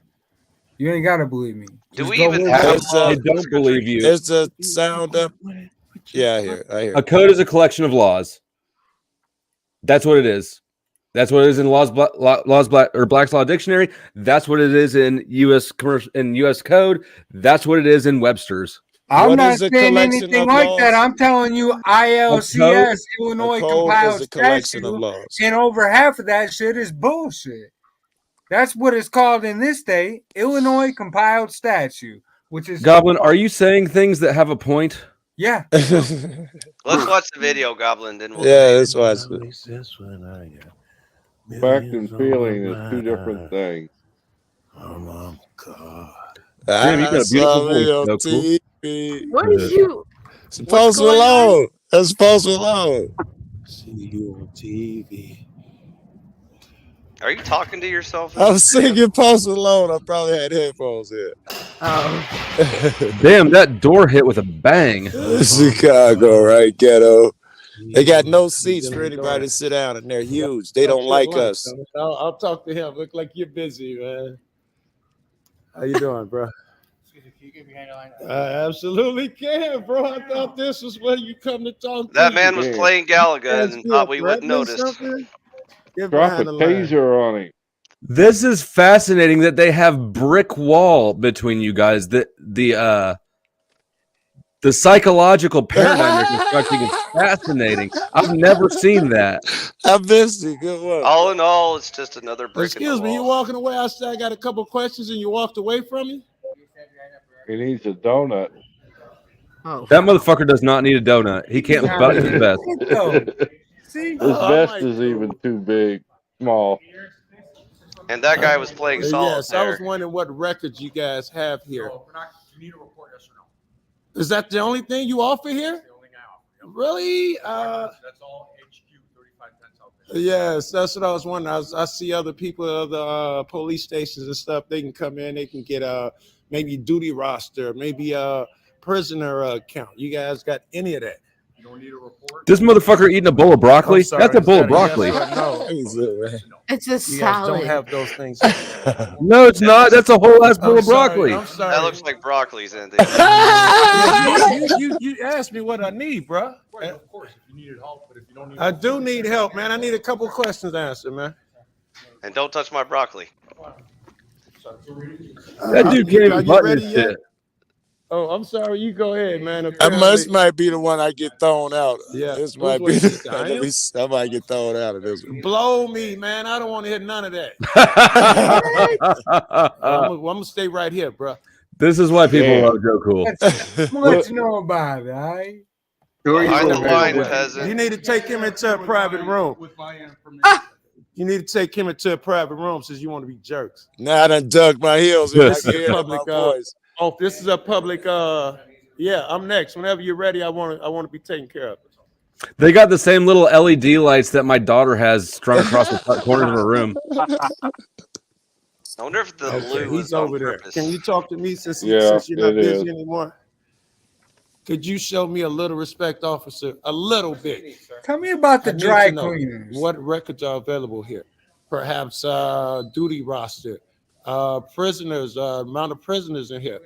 You ain't gotta believe me. Do we even have I don't believe you. There's a sound up. Yeah, I hear. A code is a collection of laws. That's what it is. That's what it is in Black's Law Dictionary. That's what it is in U.S. Code. That's what it is in Webster's. I'm not saying anything like that. I'm telling you, ILCS, Illinois Compiled Statute, and over half of that shit is bullshit. That's what it's called in this state, Illinois Compiled Statute, which is Goblin. Are you saying things that have a point? Yeah. Let's watch the video, Goblin. Then we'll let's watch it. Fact and feeling is two different things. Oh my god! Damn, you got a beautiful voice. So cool. What did you? It's Post Malone. That's Post Malone. See you on TV. Are you talking to yourself? I'm singing Post Malone. I probably had headphones in. Damn, that door hit with a bang. Chicago, right, ghetto. They got no seats for anybody to sit down, and they're huge. They don't like us. I'll talk to him. Look like you're busy, man. How you doing, bro? I absolutely can, bro. I thought this was where you come to talk. That man was playing Galaga and thought we wouldn't notice. Drop a taser on him. This is fascinating that they have brick wall between you guys. That The psychological paradigm they're constructing is fascinating. I've never seen that. I missed it. Good one. All in all, it's just another brick Excuse in the me, you wall. walking away? I said I got a couple questions and you walked away from me? He needs a donut. Oh, That motherfucker does not need a donut. He can't button his vest. See, His vest is even too big, small. And that guy was playing Yes, I solitaire. was wondering what records you guys have here. Is that the only thing you offer here? Really? That's all HQ 35 cents out there. Yes, that's what I was wondering. I see other people, other police stations and stuff. They can come in. They can get maybe duty roster, maybe a prisoner account. You guys got any of that? You don't need a report. This motherfucker eating a bowl of broccoli? I'm sorry, That's a is bowl that of broccoli. yes or no? It's a You guys salad. don't have those things. No, it's not. That's a whole ass bowl I'm of broccoli. sorry, I'm sorry. That looks like broccoli, Andy. you asked me what I need, bro. Right, of course, if you needed help, but if you don't need I do need help, man. I need a couple questions answered, man. And don't touch my broccoli. That dude can't even button his shit. Oh, I'm sorry. You go ahead, man. This might be the one I get thrown out. Yeah, This who's might what be. you say, I am? I might get thrown out of this one. Blow me, man. I don't want to hear none of that. I'm gonna stay right here, bro. This is why people love Joe Cool. What you know about it, all right? Behind the line, peasant. You need to take him into a private room. You need to take him into a private room since you want to be jerks. Now I done dug my heels in. I This can is hear a it in my public. voice. This is a public. Yeah, I'm next. Whenever you're ready, I want to be taken care of. They got the same little LED lights that my daughter has strung across the corners of her room. I wonder if the blue He's is on over there. purpose. Can you talk to me since Yeah, you're not it busy is. anymore? Could you show me a little respect, officer? A little bit. Tell me about the I need dry to know cleaners. what records are available here? Perhaps duty roster, prisoners, amount of prisoners in here.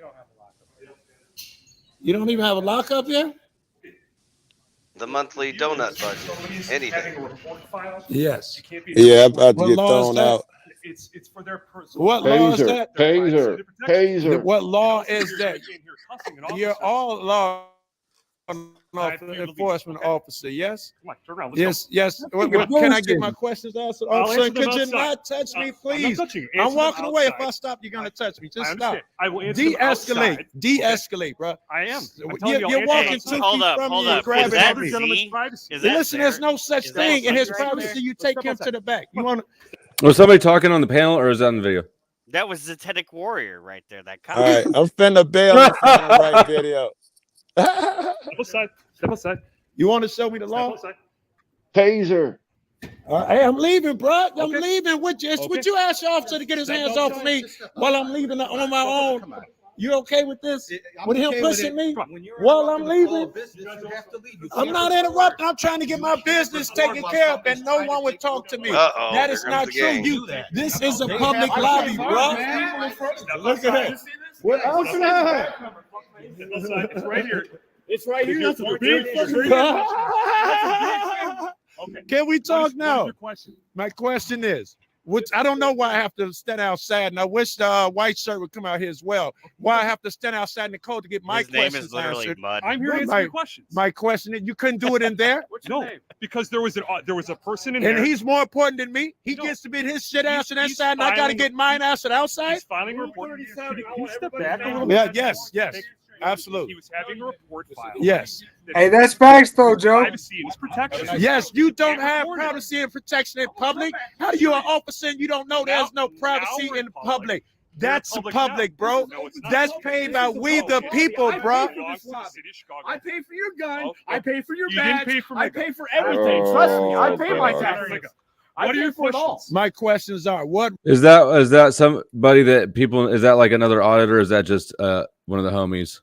You don't even have a lockup here? The monthly donut budget. Anything. Yes. Yeah, I'm about to What get law is thrown that? out. It's for their personal. What law is that? Taser. What law is that? You're all law enforcement officer, yes? Come on, turn around. Yes, yes. Can I get my questions answered? I'll Officer, answer them could you outside. not touch me, I'm not please? touching you. I'm Answer them walking away. If outside. I stop, you're gonna touch me. I Just understand. stop. I will answer them De-escalate. outside. De-escale, bro. I am. I'm telling You're, you, I'll you're answer walking them 2 feet Hold up, from hold me and up. grabbing Is that at me. gentleman's Z? privacy. Is that Listen, there's no such Is that thing in his right there? privacy. You take him to the back. You want to? Was somebody talking on the panel or is that in the video? That was Zetetic Warrior right there. That cop. All right, I'm finna bail on the right video. Step aside. Step aside. You want to show me the law? Step aside. Taser. Hey, I'm leaving, bro. I'm Okay. leaving. Would you ask your officer to get his hands off of me while I'm leaving on my own? You okay with this? With him pushing me while I'm leaving? I'm not interrupting. I'm trying to get my business taken care of, and no one would talk to me. Uh-oh, That here is comes not the true. gang. This is a public lobby, bro. Look at that. What else can I have? Step aside. It's right here. It's right here. That's That's a a big big fucking Okay. Can we talk now? Your question. My question is, which I don't know why I have to stand outside, and I wish the white shirt would come out here as well. Why I have to stand outside in the cold to get my His name questions is literally answered. Mud. I'm here to answer your questions. My question is, you couldn't do it in there, No, because there was a person in and there. he's more important than me. He No. gets to get his shit answered He's inside, and I got to filing- get mine answered outside. He's filing a report. Can you step back a little bit? Yeah, yes, absolutely. He was having a report filed. Yes. Hey, that's facts though, Joe. Privacy and protection. Yes, you don't have privacy and protection in public. How you an officer and you don't know there's no privacy in public? That's public, bro. That's paid by we the people, bro. I pay for your gun. I pay for your badge. I pay for everything. Trust me, I pay my taxes. What are your questions? My questions are: what Is that somebody that people? Is that like another auditor? Or is that just one of the homies?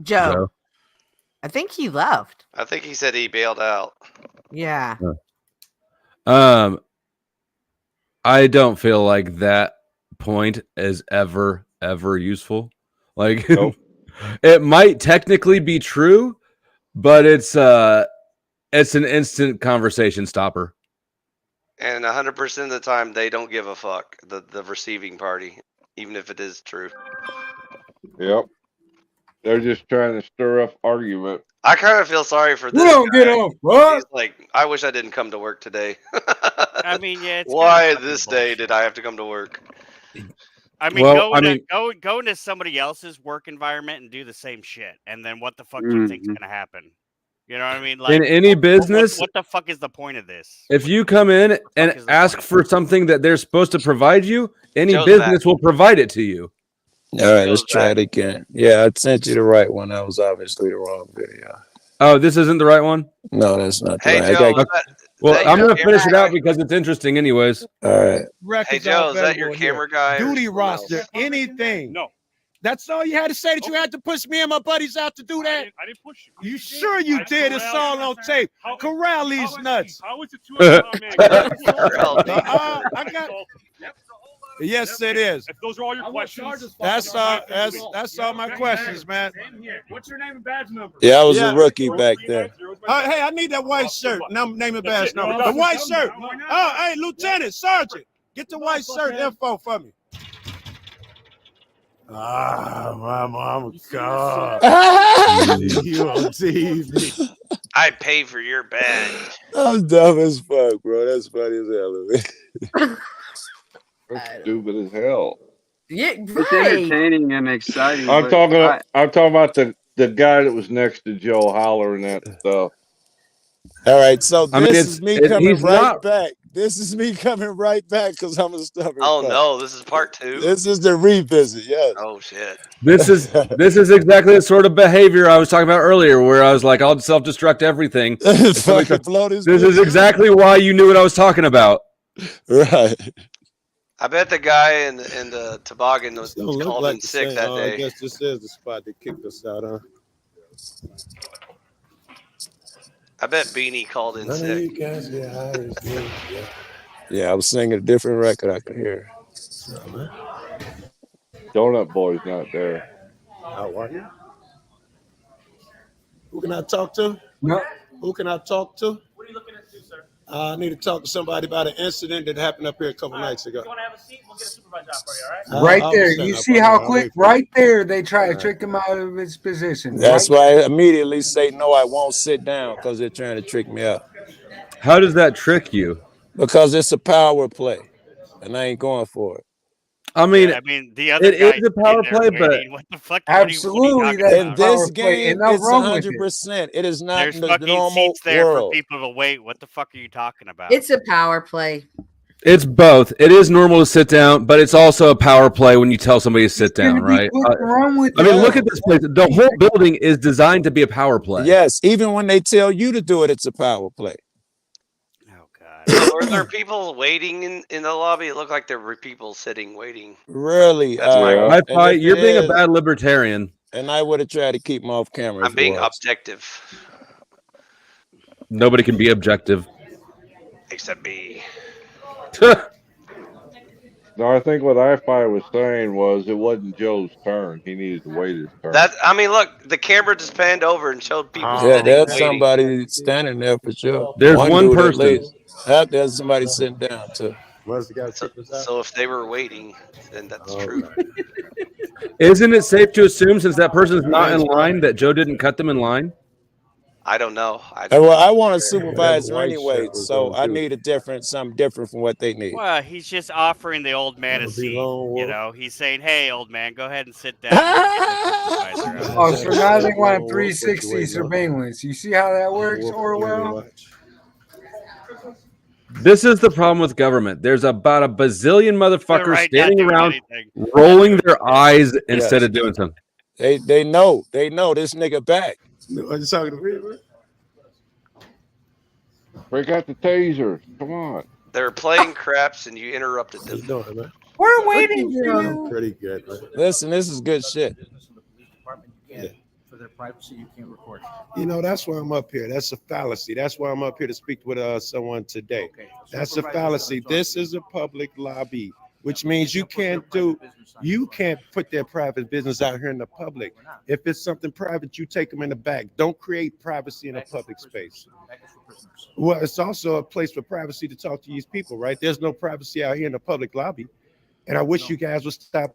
Joe. I think he left. I think he said he bailed out. Yeah. I don't feel like that point is ever useful. Like, it might technically be true, but it's an instant conversation stopper. And 100% of the time, they don't give a fuck. The receiving party, even if it is true. Yep. They're just trying to stir up argument. I kind of feel sorry for We this don't get guy. off, what? He's like, I wish I didn't come to work today. I mean, yeah, it's Why kinda fucking this day did I have to come to work? I mean, Well, go into somebody else's work environment and do the same shit, and then what the fuck do you think's gonna happen? You know what I mean? Like in any business, what the fuck is the point of this? if you come in and ask for something that they're supposed to provide you, any Joe's business back. will provide it to you. All right, let's try it again. Yeah, I sent you the right one. That was obviously the wrong video. Oh, this isn't the right one? No, that's not the Hey, right. Joe, I got, Well, that I'm your going to finish camera it out guy? because it's interesting anyways. all right. Hey, Records Joe, are is that your available here. camera guy? or Duty someone else? roster, anything. No. That's all you had to say, that you had to push me and my buddies out to do that? I didn't push you. You sure you did? It's all on tape. Corral these nuts. How is it 200 man? I got. Yes, it is. If those are all your questions, that's all my questions, man. What's your name and badge number? Yeah, I was a rookie back then. Hey, I need that white shirt. Name and badge number. The white shirt. Oh, hey, Lieutenant, Sergeant, get the white shirt info for me. Ah, my mama, God. You on TV. I pay for your badge. I'm dumb as fuck, bro. That's funny as hell. That's stupid as hell. Yeah, It's entertaining and exciting. I'm but talking about the guy that was next to Joe hollering that stuff. All right, so I mean, this is me he's coming right not- back. This is me coming right back because I'm a stubborn. Oh fuck. no, this is part 2. This is the revisit. Yes. Oh shit. This is exactly the sort of behavior I was talking about earlier, where I was like, I'll self-destruct everything. Fucking blow this is exactly why you knew what I was talking about. Right. I bet the guy in the toboggan was Don't look called like in the sick same. that I day. guess this is the spot that kicked us out, huh? I bet Beanie called in None of sick. you guys get hired. Yeah. Yeah, I was singing a different record. I could hear. Donut Boy's not there. How are you? Who can I talk to? No. Who can I talk to? What are you looking at, sir? I need to talk to somebody about an incident that happened up here a couple nights ago. You want to have a seat? We'll get a supervisor out for you, all right? Right there. You see how quick? Right there, they try to trick him out of his position. That's right? why I immediately say no. I won't sit down because they're trying to trick me out. How does that trick you? Because it's a power play, and I ain't going for it. I mean, Yeah, I mean, the other it guy's is a power in there play, but waiting. What the fuck? Absolutely, what are you that's talking In about? this power play, game, and nothing it's wrong with it. 100%. It is not There's the fucking normal seats there world. for people to wait. What the fuck are you talking about? It's a power play. it's both. It is normal to sit down, but it's also a power play when you tell somebody to sit down, Gonna be right? what's wrong with I mean, that? look at this place. The whole building is designed to be a power play. Yes, even when they tell you to do it, it's a power play. Oh god. So were there people waiting in the lobby? It looked like there were people sitting waiting. Really, That's my Hi, and Pi, if you're it being a is- bad libertarian. And I would have tried to keep them off camera. I'm being objective. Nobody can be objective. Except me. No, I think what iFi was saying was it wasn't Joe's turn. He needed to wait his turn. I mean, look, the camera just panned over and showed people Yeah, sitting there's waiting. somebody standing there for sure. There's one dude at person. least. There's somebody sitting down too. So if they were waiting, then that's true. Isn't it safe to assume, since that person's not in line, that Joe didn't cut them in line? I don't know. Well, I want a supervisor anyway, so I need something different from what they need. Well, he's just offering the old man a seat. You know, he's saying, "Hey, old man, go ahead and sit down." Oh, so now they want 360 surveillance. You see how that works, Orwell? This is the problem with government. There's about a bazillion motherfuckers right, not standing doing around, anything. rolling their eyes instead of doing something. They know this nigga back. I'm talking to me, bro. Break out the taser. Come on. They were playing craps and you interrupted them. Doing, man? We're waiting for you. Pretty good, man. Listen, this is good shit. For their privacy, you can't record. You know, that's why I'm up here. That's a fallacy. That's why I'm up here to speak with someone today. That's a fallacy. This is a public lobby, which means you can't put their private business out here in the public. If it's something private, you take them in the back. Don't create privacy in a public space. Well, it's also a place for privacy to talk to these people, right? There's no privacy out here in the public lobby. And I wish you guys would stop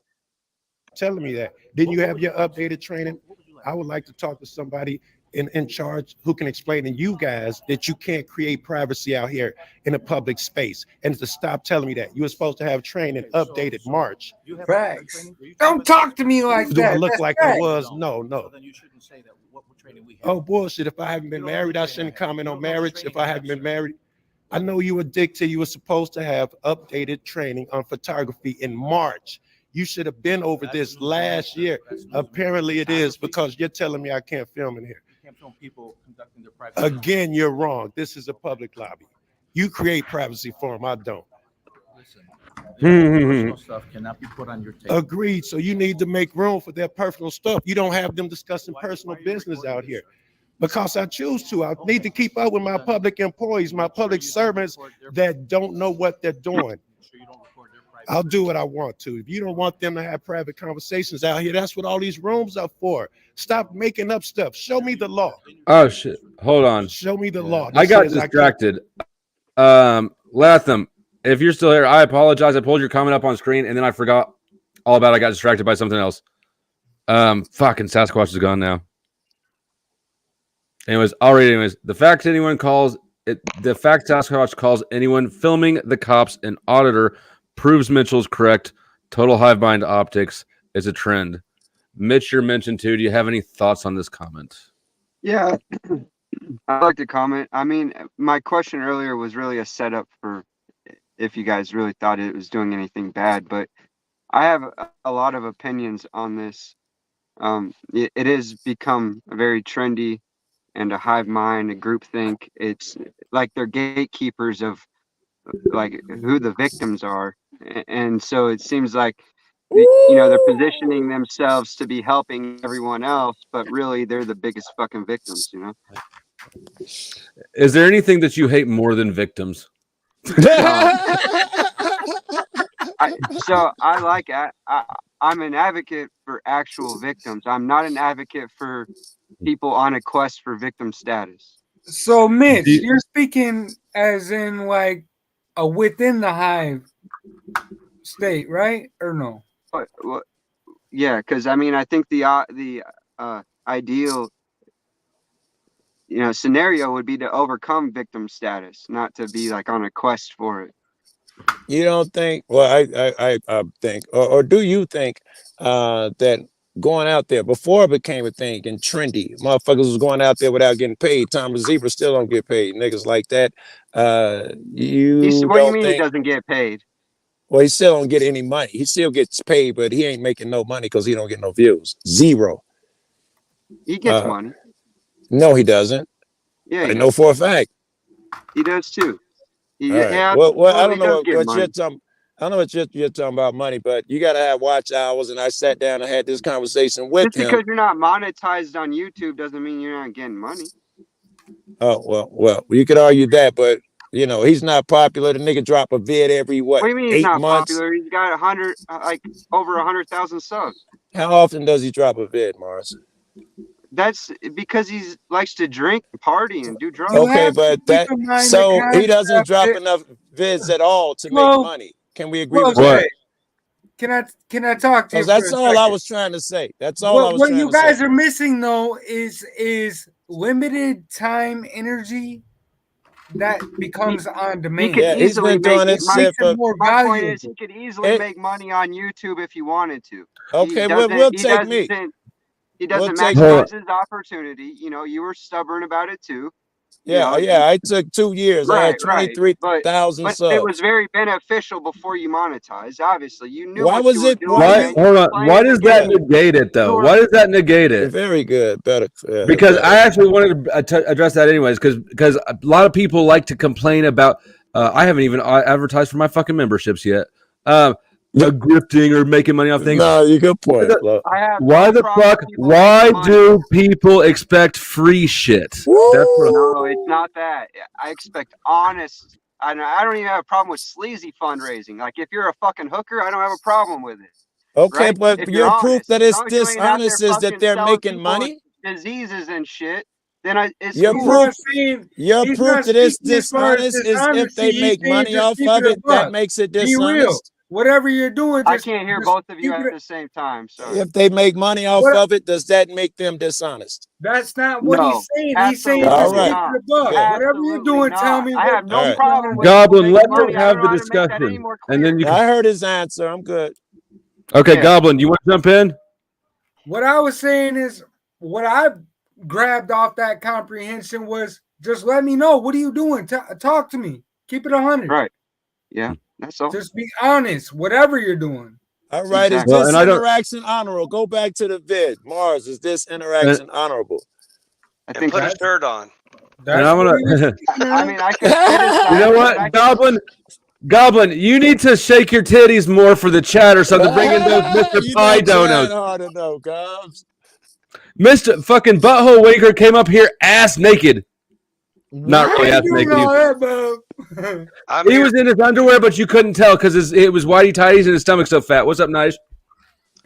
telling me that. Didn't you have your updated training? I would like to talk to somebody in charge who can explain to you guys that you can't create privacy out here in a public space, and to stop telling me that. You were supposed to have training updated March. Facts. Don't talk to me like Do that. I look That's like facts. I was? No. Then you shouldn't say that. What training we have. Oh, bullshit. If I haven't been married, I shouldn't comment on marriage. If I haven't been married, I know you were dictated. You were supposed to have updated training on photography in March. You should have been over this last year. Apparently it is, because you're telling me I can't film in here. You can't film people conducting their private. Again, you're wrong. This is a public lobby. You create privacy for them. I don't. Personal stuff cannot be put on your table. Agreed. So you need to make room for their personal stuff. You don't have them discussing personal business out here. Because I choose to. I need to keep up with my public employees, my public servants that don't know what they're doing. I'll do what I want to. If you don't want them to have private conversations out here, that's what all these rooms are for. Stop making up stuff. Show me the law. Oh shit! Hold on. Show me the law. I got distracted. Latham, if you're still here, I apologize. I pulled your comment up on screen and then I forgot all about it. I got distracted by something else. Fucking Sasquatch is gone now. Anyways, I'll read it anyways. The fact Sasquatch calls anyone filming the cops an auditor proves Mitchell's correct. Total hive mind optics is a trend. Mitch, you're mentioned too. Do you have any thoughts on this comment? Yeah, I'd like to comment. I mean, my question earlier was really a setup for if you guys really thought it was doing anything bad, but I have a lot of opinions on this. It has become a very trendy and a hive mind, a groupthink. It's like they're gatekeepers of like who the victims are, and so it seems like they're positioning themselves to be helping everyone else, but really they're the biggest fucking victims. Is there anything that you hate more than victims? I'm an advocate for actual victims. I'm not an advocate for people on a quest for victim status. So, Mitch, you're speaking as in like a within the hive state, right? Or no? Yeah, because I mean, I think the ideal scenario would be to overcome victim status, not to be like on a quest for it. You don't think? Well, I think, or do you think that going out there before it became a thing and trendy, motherfuckers was going out there without getting paid? Thomas Zebra still don't get paid. Niggas like that. What do you mean he doesn't get paid? Well, he still don't get any money. He still gets paid, but he ain't making no money because he don't get no views. Zero. He gets money. No, he doesn't. Yeah, I know for a fact. He does too. Yeah. Well, I don't know what you're talking. I don't know what you're talking about money, but you got to have watch hours. And I sat down and had this conversation with him. Just because you're not monetized on YouTube doesn't mean you're not getting money. Oh well, you could argue that, but he's not popular. The nigga drop a vid every What do you mean he's 8 not months? popular? He's got over 100,000 subs. How often does he drop a vid, Mars? That's because he likes to drink, party, and do drugs. Okay, but he doesn't drop enough vids at all to make money. Can we agree with that? Can I talk to you? That's all I was trying to say. That's all I was trying to say. What you guys are missing though is limited time energy that becomes on demand. He's been doing it. My point is, he could easily make money on YouTube if he wanted to. Okay, we'll take me. He doesn't maximize his opportunity. You were stubborn about it too. Yeah. I took 2 years. I had 23,000 subs. It was very beneficial before you monetized. Obviously, you knew. Why was it? Hold on. Why does that negate it, though? Why does that negate it? Very good. Better. Yeah, because I actually wanted to address that anyways, because a lot of people like to complain about. I haven't even advertised for my fucking memberships yet. Grifting or making money off things. No, you good point. Why the fuck? Why do people expect free shit? No, it's not that. I expect honest. I don't even have a problem with sleazy fundraising. Like if you're a fucking hooker, I don't have a problem with it. Okay, right? but if your proof that it's dishonest is that they're making money. Diseases and shit. Then it's your cool. proof that it's dishonest is if they make money off of it. That makes it dishonest. whatever you're doing, I just, can't hear just both of you keep at it. the same time. Sorry. If they make money off What? of it, does that make them dishonest? That's not what No, he's saying. He's saying absolutely All just right. keep not. it above. Good. Whatever you're Absolutely doing, tell not. me I what have All no right. problem with people Goblin, making let money. them I have don't the know how to make that any discussion, more and clear. then you I can. heard his answer. I'm good. Okay, Yeah. Goblin, you want to jump in? What I was saying is, what I grabbed off that comprehension was just let me know. What are you doing? Talk to me. Keep it 100. Right. Yeah. That's all. Just be honest. Whatever you're doing. All right. Is Exactly. Well, this and I don't. interaction honorable? Go back to the vid. Mars, is this interaction honorable? I And think put a that's, shirt on. And That's I'm what gonna. he was saying, I man. mean, I could criticize You know it, but what, I Goblin, you need to shake your titties more for the chat or something. Bring in those Mr. You're Pie not trying donuts. hard enough, Gobs. Mr. fucking Butthole Waker came up here ass naked. Not I really ain't ass doing naked. all that, bro. I'm He here. was in his underwear, but you couldn't tell because it was whitey tighties and his stomach's so fat. What's up, Nice?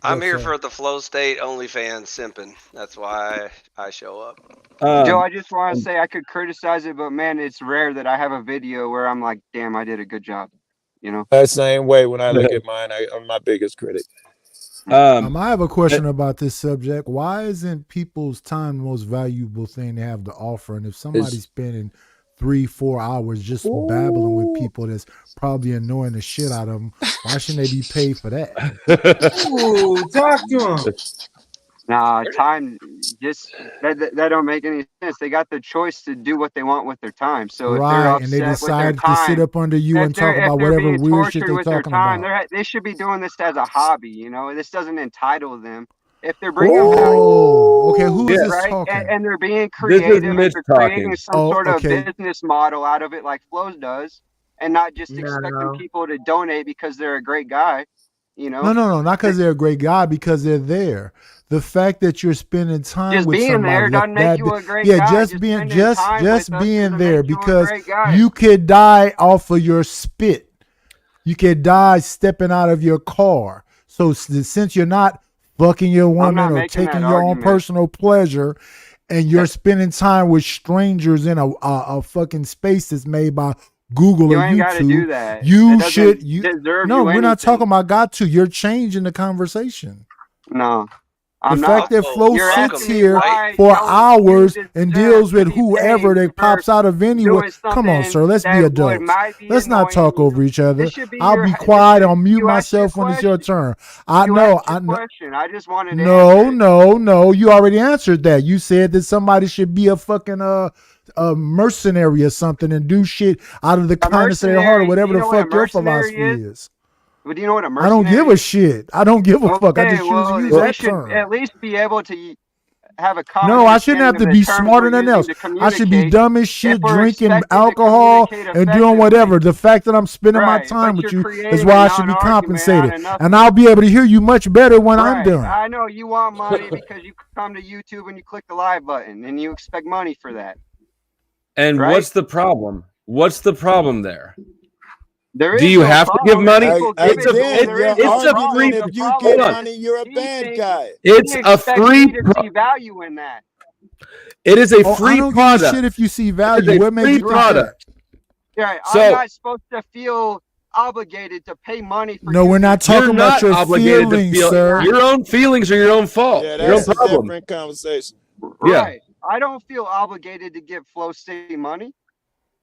I'm here for the Flow State OnlyFans simping. That's why I show up. Joe, I just want to say I could criticize it, but man, it's rare that I have a video where I'm like, damn, I did a good job. You know? That same way when I look at mine, I'm my biggest critic. I have a question about this subject. Why isn't people's time the most valuable thing they have to offer? And if somebody's spending 3-4 hours just babbling with people that's probably annoying the shit out of them, why shouldn't they be paid for that? Ooh, talk to him. Nah, time just that don't make any sense. They got the choice to do what they want with their time. So if they're Right, and they upset with their decided to sit time, up under you and talk if about they're whatever being weird shit tortured they're with their talking time, about. they should be doing this as a hobby. You know, this doesn't entitle them. If they're bringing value, Oh, okay. Who is this right, talking? and they're being This is creative, and Mitch they're creating talking. some Oh, sort of okay. business model out of it, like Flows does, and not just expecting No. people to donate because they're a great guy. You know, No, not because they're a great guy, because they're there. The fact that you're spending time just with being there somebody doesn't make that you a great yeah, guy. just being spending just time just with us being doesn't there make you a because great guy. you could die off of your spit. You could die stepping out of your car. So since you're not fucking your I'm woman not or making taking that your own argument. personal pleasure, and you're spending time with strangers in a fucking space that's made by Google You or ain't got to do YouTube, that. you It doesn't should deserve no, you we're not anything. talking about got to. You're changing the conversation. No, The I'm fact not. that Flo You're sits asking me here why for don't hours you and deserve deals to with be whoever paid that pops out of anywhere. doing Come on, something sir. Let's be that adults. might be Let's not talk annoying over each other. This should be I'll your. be quiet. I'll mute You asked your myself when it's your question. turn. I You know. asked your question. I just wanted to No, answer it. no. You already answered that. You said that somebody should be a fucking a mercenary or something and do shit out of the A kindness of their heart or mercenary. whatever Do you the know what a fuck your mercenary philosophy is? is. But do you know what a I don't mercenary give a is? shit. I don't give a fuck. I Okay, just choose to well, use they that should term. at least be able to have a common No, I shouldn't have understanding to of be the terms smarter we're than using else. to I should be communicate. dumb as If shit, we're drinking expected to alcohol communicate and doing whatever. effectively, The fact that I'm spending my right? time But with you're you is creating why a I should be non-argument out compensated. of nothing. And I'll be able to hear you much better when I'm Right. done. I know you want money because you come to YouTube and you click the live button and you expect money for that. And Right? what's the problem? What's the problem there? There Do is you no have to give problem. money? People give It's it a to him. Again, There you're is no it's a problem. arguing free. if The you problem get Hold on. money, you're a he bad thinks guy. It's he a expects free. me to see value in that. It is a Oh, I free don't give a product. shit if you see It value. is a What made free you think that? product. Yeah, I'm So not supposed to feel obligated to pay money for No, you we're to not you're talking about not your obligated to feelings, feel. sir. Your own feelings are your own fault. Yeah, Your own that's a problem. different conversation. Yeah. Right. I don't feel obligated to give Flow State money.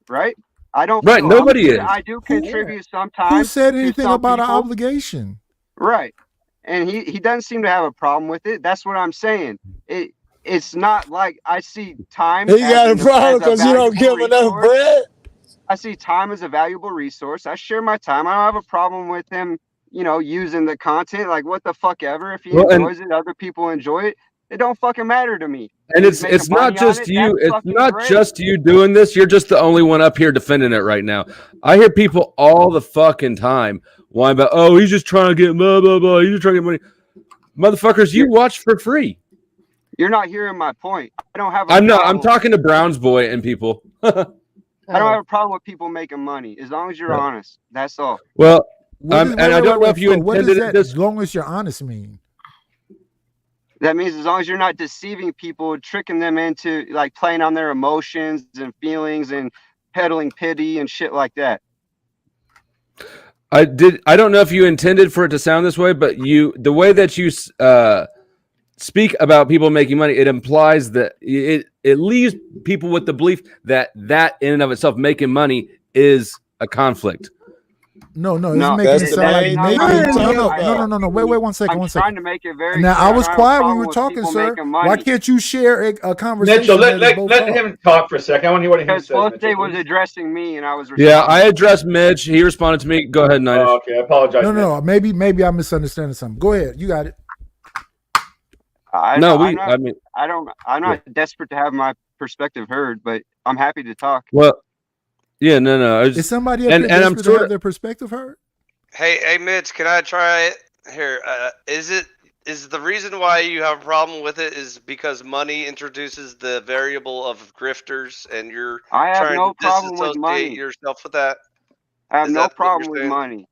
Right. I don't Right. feel Nobody obligated. is. I do contribute Who sometimes said to anything some about an people. obligation? Right. And he doesn't seem to have a problem with it. That's what I'm saying. It's not like I see time He got a as problem a because you don't valuable give enough resource. bread. I see time as a valuable resource. I share my time. I don't have a problem with him, using the content. Like what the fuck ever. If he Well, and enjoys it, other people enjoy it. It don't fucking matter to me. and He's making it's not money on just it. you. That's It's fucking not great. just you doing this. You're just the only one up here defending it right now. I hear people all the fucking time whine about, oh, he's just trying to get blah blah blah. He's just trying to get money. Motherfuckers, you watch for free. You're not hearing my point. I don't have a I'm not. problem. I'm talking to Browns boy and people. I don't have a problem with people making money as long as you're honest. That's all. Well, What and I don't know if you Flo, what does intended that, it this. as long as you're honest, mean? That means as long as you're not deceiving people, tricking them into like playing on their emotions and feelings and peddling pity and shit like that. I don't know if you intended for it to sound this way, but the way that you speak about people making money, it implies that it leaves people with the belief that in and of itself making money is a conflict. No, it's making it sound like making. No. Wait, 1 second. I'm trying to make it very. Now clear. I was quiet when you were talking, sir. Why can't you share a conversation? Mitchell, let him talk for a second. I want to hear what he says. Because Flowstate was addressing me, and I was. Yeah, I addressed Mitch. He responded to me. Go ahead, Niners. Oh, okay, I apologize. No. Maybe I'm misunderstanding something. Go ahead. You got it. I'm not desperate to have my perspective heard, but I'm happy to talk. Well, yeah, no. Is somebody up there desperate to have their perspective heard? Hey, Mitch, can I try it here? Is the reason why you have a problem with it is because money introduces the variable of grifters, and you're trying to disassociate yourself with that? I have no problem with money.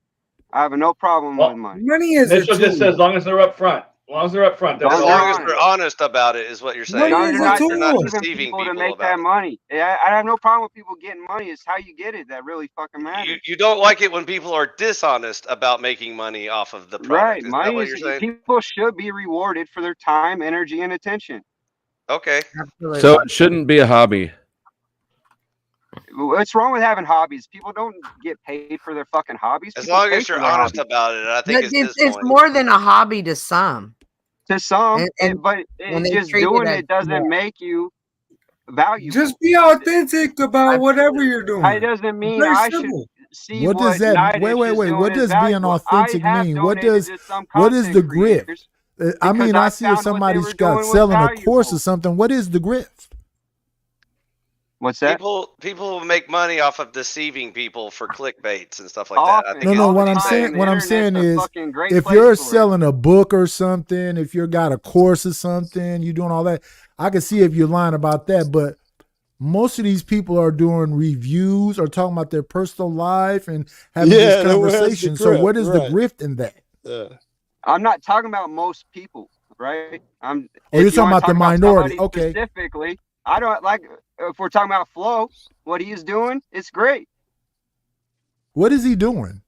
I have no problem with money. Money is Mitchell just says as long as they're up front. As long as they're up front. As long as they're honest about it is what you're saying. You're not deceiving people to people make about that it. money. I have no problem with people getting money. It's how you get it that really fucking matters. You don't like it when people are dishonest about making money off of the product. Right. Is that Money what is, you're saying? people should be rewarded for their time, energy, and attention. Okay. So it shouldn't be a hobby. What's wrong with having hobbies? People don't get paid for their fucking hobbies. As People long pay as for you're their honest hobbies. about it, I think It's more than a hobby to some. To some, but when they just treat doing as it doesn't more. make you valuable. Just be authentic about whatever you're doing. It doesn't mean Very I simple. should see What does that? Nidus Wait. is doing What as does being valuable. authentic I have mean? What donated does to some what is the content grift? creators I mean, because I I see if found what they somebody's were got doing was selling a valuable. course or something. What is the grift? What's that? People make money off of deceiving people for clickbaits and stuff like that. I think No. is What I'm saying is, if you're selling a book or something, if you got a course or something, you're doing all that. I can see if you're lying about that, but most of these people are doing reviews or talking about their personal life and having this conversation. So what is the grift in that? I'm not talking about most people, right? You're talking about the minority. Okay. Specifically, I don't like. If we're talking about Flo, what he's doing, it's great. What is he doing?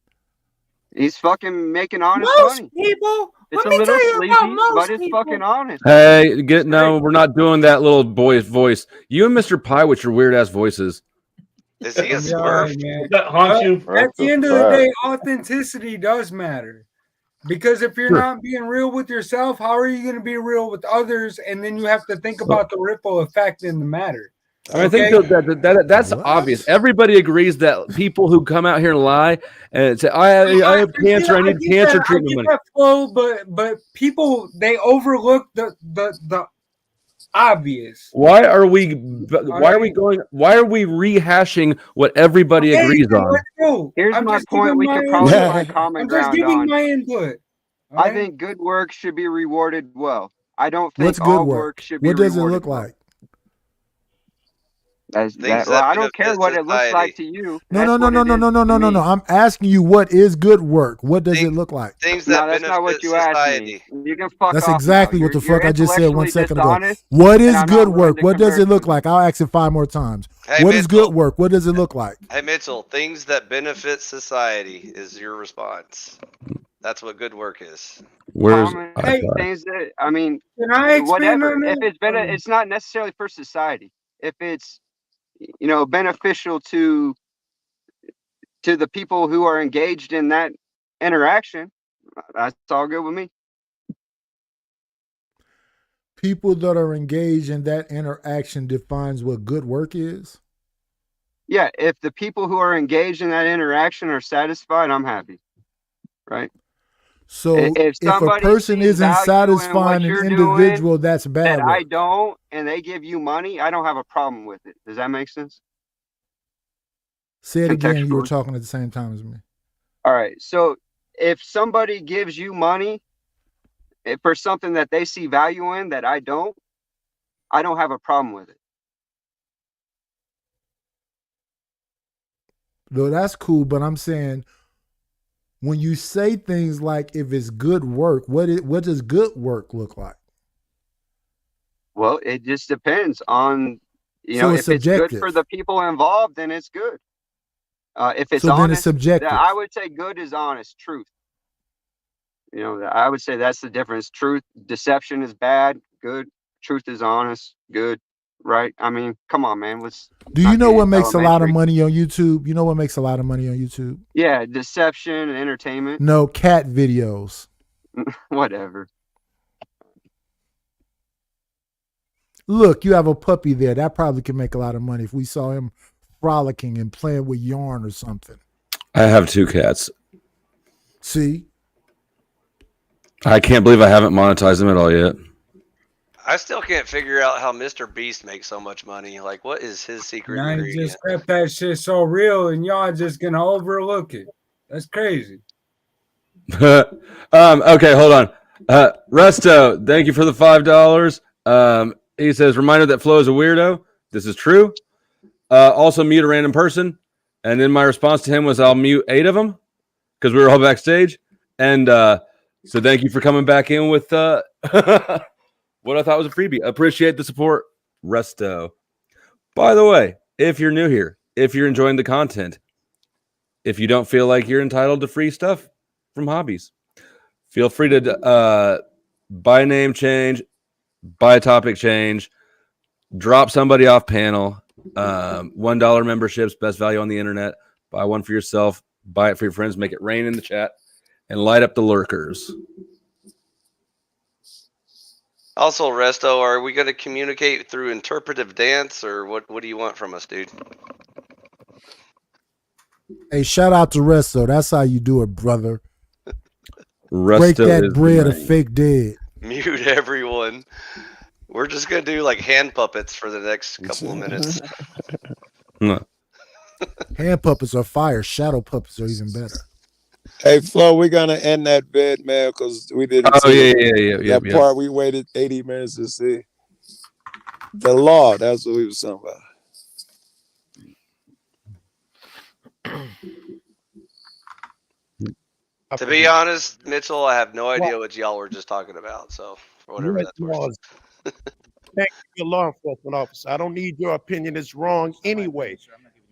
He's fucking making honest Most money. people. It's Let a me little tell you sleazy, about most but it's people. fucking honest. Hey, we're not doing that little boy's voice. You and Mr. Pie with your weird ass voices. Is he a Yeah, Smurf? man. That haunts you? At the end of the day, authenticity does matter. Because if you're not being real with yourself, how are you going to be real with others? And then you have to think about the ripple effect in the matter. I think that's obvious. Everybody agrees that people who come out here and lie and say, I have cancer, I need cancer treatment money. Flow, but people, they overlook the obvious. Why are we rehashing what everybody agrees on? Here's my point. We could probably find common ground I'm just giving on. my input. I think good work should be rewarded well. I don't think What's good all work? work should be What does it rewarded look well. like? I don't care what it looks like to you. No. I'm asking you, what is good work? What does it look like? Things No, that that's not what you asked me. You can fuck That's off exactly now. what the You're fuck I just said 1 intellectually second ago. dishonest, What and is I'm good not willing work? to What does it convert look like? I'll ask it 5 more times. Hey, What is good work? What does it look like? Hey Mitchell, things that benefit society is your response. That's what good work is. common things that I mean, Can I expand whatever. on If that? it's it's not necessarily for society. If it's beneficial to the people who are engaged in that interaction, that's all good with me. People that are engaged in that interaction defines what good work is. Yeah, if the people who are engaged in that interaction are satisfied, I'm happy. Right? So if a somebody person sees isn't value in satisfying what an you're individual, doing that's bad that work. I don't, and they give you money, I don't have a problem with it. Does that make sense? Say it again. You were Contextually. talking at the same time as me. All right. So if somebody gives you money for something that they see value in that I don't have a problem with it. No, that's cool, but I'm saying when you say things like if it's good work, what does good work look like? Well, it just depends on So if it's it's good subjective. for the people involved, then it's good. If it's So then honest, it's subjective. I would say good is honest, truth. You know, I would say that's the difference. Truth, deception is bad, good. Truth is honest, good, right? I mean, come on, man. Do you know what makes a lot of money on YouTube? You know what makes a lot of money on YouTube? Yeah, deception and entertainment. No, cat videos. Whatever. Look, you have a puppy there. That probably could make a lot of money if we saw him frolicking and playing with yarn or something. I have 2 cats. See? I can't believe I haven't monetized them at all yet. I still can't figure out how Mr. Beast makes so much money. Like, what is his secret Now he ingredient? just kept that shit so real, and y'all just gonna overlook it. That's crazy. Okay, hold on. Resto, thank you for the $5. He says, reminder that Flo is a weirdo. This is true. Also mute a random person. And then my response to him was, I'll mute 8 of them because we were all backstage. And so thank you for coming back in with what I thought was a freebie. Appreciate the support, Resto. By the way, if you're new here, if you're enjoying the content, if you don't feel like you're entitled to free stuff from hobbies, feel free to buy a name change, buy a topic change, drop somebody off panel, $1 memberships, best value on the internet. Buy one for yourself, buy it for your friends, make it rain in the chat, and light up the lurkers. Also, Resto, are we going to communicate through interpretive dance, or what do you want from us, dude? Hey, shout out to Resto. That's how you do it, brother. Resto break that bread of fake dead. Mute everyone. We're just going to do like hand puppets for the next couple of minutes. Hand puppets are fire. Shadow puppets are even better. Hey, Flo, we're gonna end that vid, man, because we didn't see that part we waited 80 minutes to see. The law, that's what we was talking about. To be honest, Mitchell, I have no idea what y'all were just talking about. So, for whatever that's worth. Thank you, law enforcement officer. I don't need your opinion. It's wrong anyway.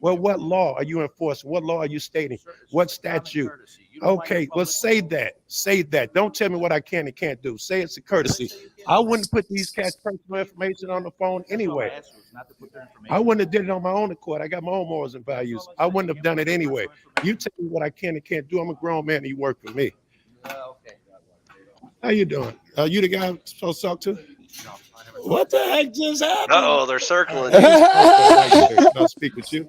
Well, what law are you enforcing? What law are you stating? What statute? Okay, well, say that. Say that. Don't tell me what I can and can't do. Say it's a courtesy. I wouldn't put these cats' personal information on the phone anyway. I wouldn't have did it on my own accord. I got my own morals and values. I wouldn't have done it anyway. You tell me what I can and can't do. I'm a grown man and you work for me. How you doing? You the guy I'm supposed to talk to? What the heck just happened? Uh-oh, they're circling. I'll speak with you.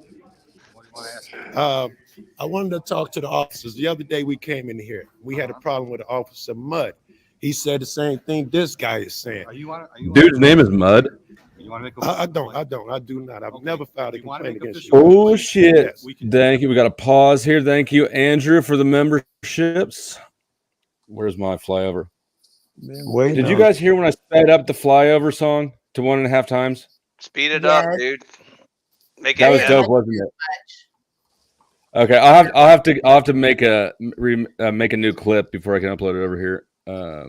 I wanted to talk to the officers. The other day we came in here. We had a problem with the officer Mud. He said the same thing this guy is saying. Dude's name is Mud. I do not. I've never filed a complaint against you. Oh shit. Yes. Thank you. We got a pause here. Thank you, Andrew, for the memberships. Where's my flyover? Man, did you guys hear when I sped up the flyover song to 1.5 times? Speed it up, dude. Make it that was dope, wasn't it? Okay, I'll have to make a new clip before I can upload it over here. There.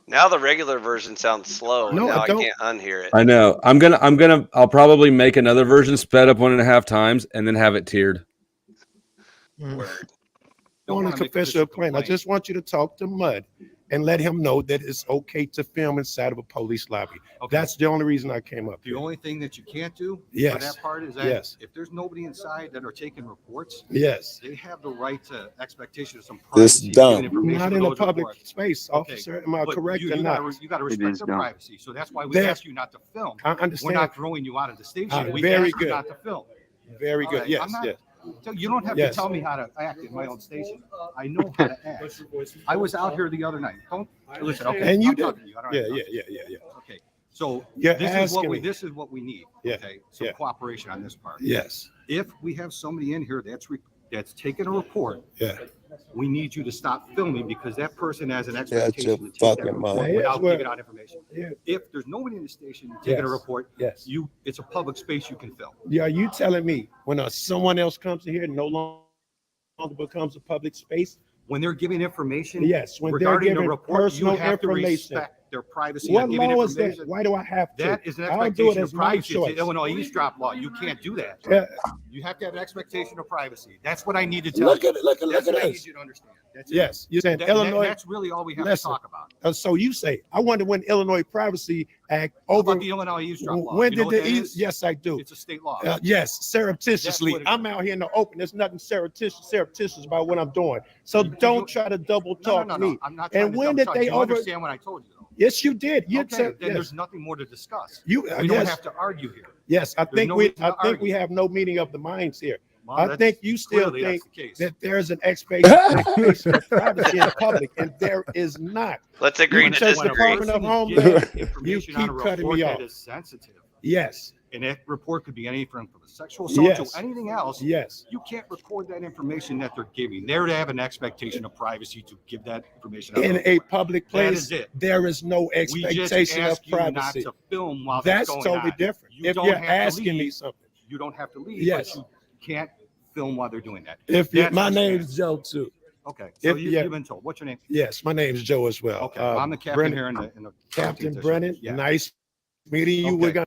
Now the regular version sounds slow. No, now I I don't. can't unhear it. I know. I'll probably make another version sped up 1.5 times and then have it tiered. Word. Don't want to confess your claim. I just want you to talk to Mud and let him know that it's okay to film inside of a police lobby. Okay. That's the only reason I came up. The only thing that you can't do for Yes. that part is that Yes. if there's nobody inside that are taking reports, Yes. they have the right to expectation of some This privacy. dumb. giving information Not to in a those public reports. space, officer. Am I but correct or you not? You got to It respect is their dumb. privacy. So that's why we There- ask you not to film. I understand. We're not throwing you out of the station. We Very ask good. you not to film. Very All good. right, Yes. I'm not- Yes. So you don't have Yes. to tell me how to act in my own station. I know how to act. I was out here the other night. Don't listen. Okay, And you I'm did. talking to you. I don't have to talk to you. Yeah. Okay, so You're this is what asking we me. this is what we need. Yeah, Okay, some yeah. cooperation on this part. Yes. If we have somebody in here that's taking a report, Yeah. we need you to stop filming because that person has an Yeah, expectation to take that fucking report mind. without Yeah, giving out information. Yeah. If there's nobody in the station taking a Yes. report, Yes. it's a public space you can film. Yeah, you telling me when someone else comes in here, no longer becomes a public space? When they're giving information, Yes, when they're regarding giving the report, personal you have to information. respect their privacy. What on giving law is that? information. Why do I have to? That is an I'll do it expectation as of my privacy. It's choice. the Illinois eavesdrop law. You can't do that. Yeah. You have to have an expectation of privacy. That's what I need to tell Look you. at it. Look at That's what I this. need you to understand. That's Yes, you're saying Illinois. That's really all we have Listen, to talk about. So you say, I wonder when Illinois Privacy Act How over. about the Illinois eavesdrop law? When You know did what the that is? Yes, I do. It's a state law. Yes, surreptitiously. I'm out here in the open. There's nothing surreptitious about what I'm doing. So don't try to double talk me. I'm not trying And to when double did talk. they You over? understand what I told you, though? Yes, you did. You Okay, said then yes. there's nothing more to discuss. You We yes. don't have to argue here. Yes, I There's think no we. reason to I think we argue. have no meeting of the minds here. Well, I that's- think you still clearly think that's the case. that there's an expectation of privacy in public, and there is not. Let's agree You to just disagree. Department of Homeland, you Information on keep a cutting report me that off. is sensitive. Yes. And that report could be anything from a sexual assault Yes. to anything else. Yes. You can't record that information that they're giving. They're to have an expectation of privacy to give that information out. In a public That place, is it. there is no We just expectation of ask you not privacy. to film while That's going totally on. different. You If don't you're have to asking me leave. something, You don't have to leave. Yes. But you can't film while they're doing that. if my That's- name's Joe too. Okay. So If- yeah. you've been told. What's your name? Yes, my name's Joe as well. Okay. Well, I'm the captain Brennan- here in the Captain 14th Brennan. district. Yeah. Nice meeting you. Okay. We're gonna.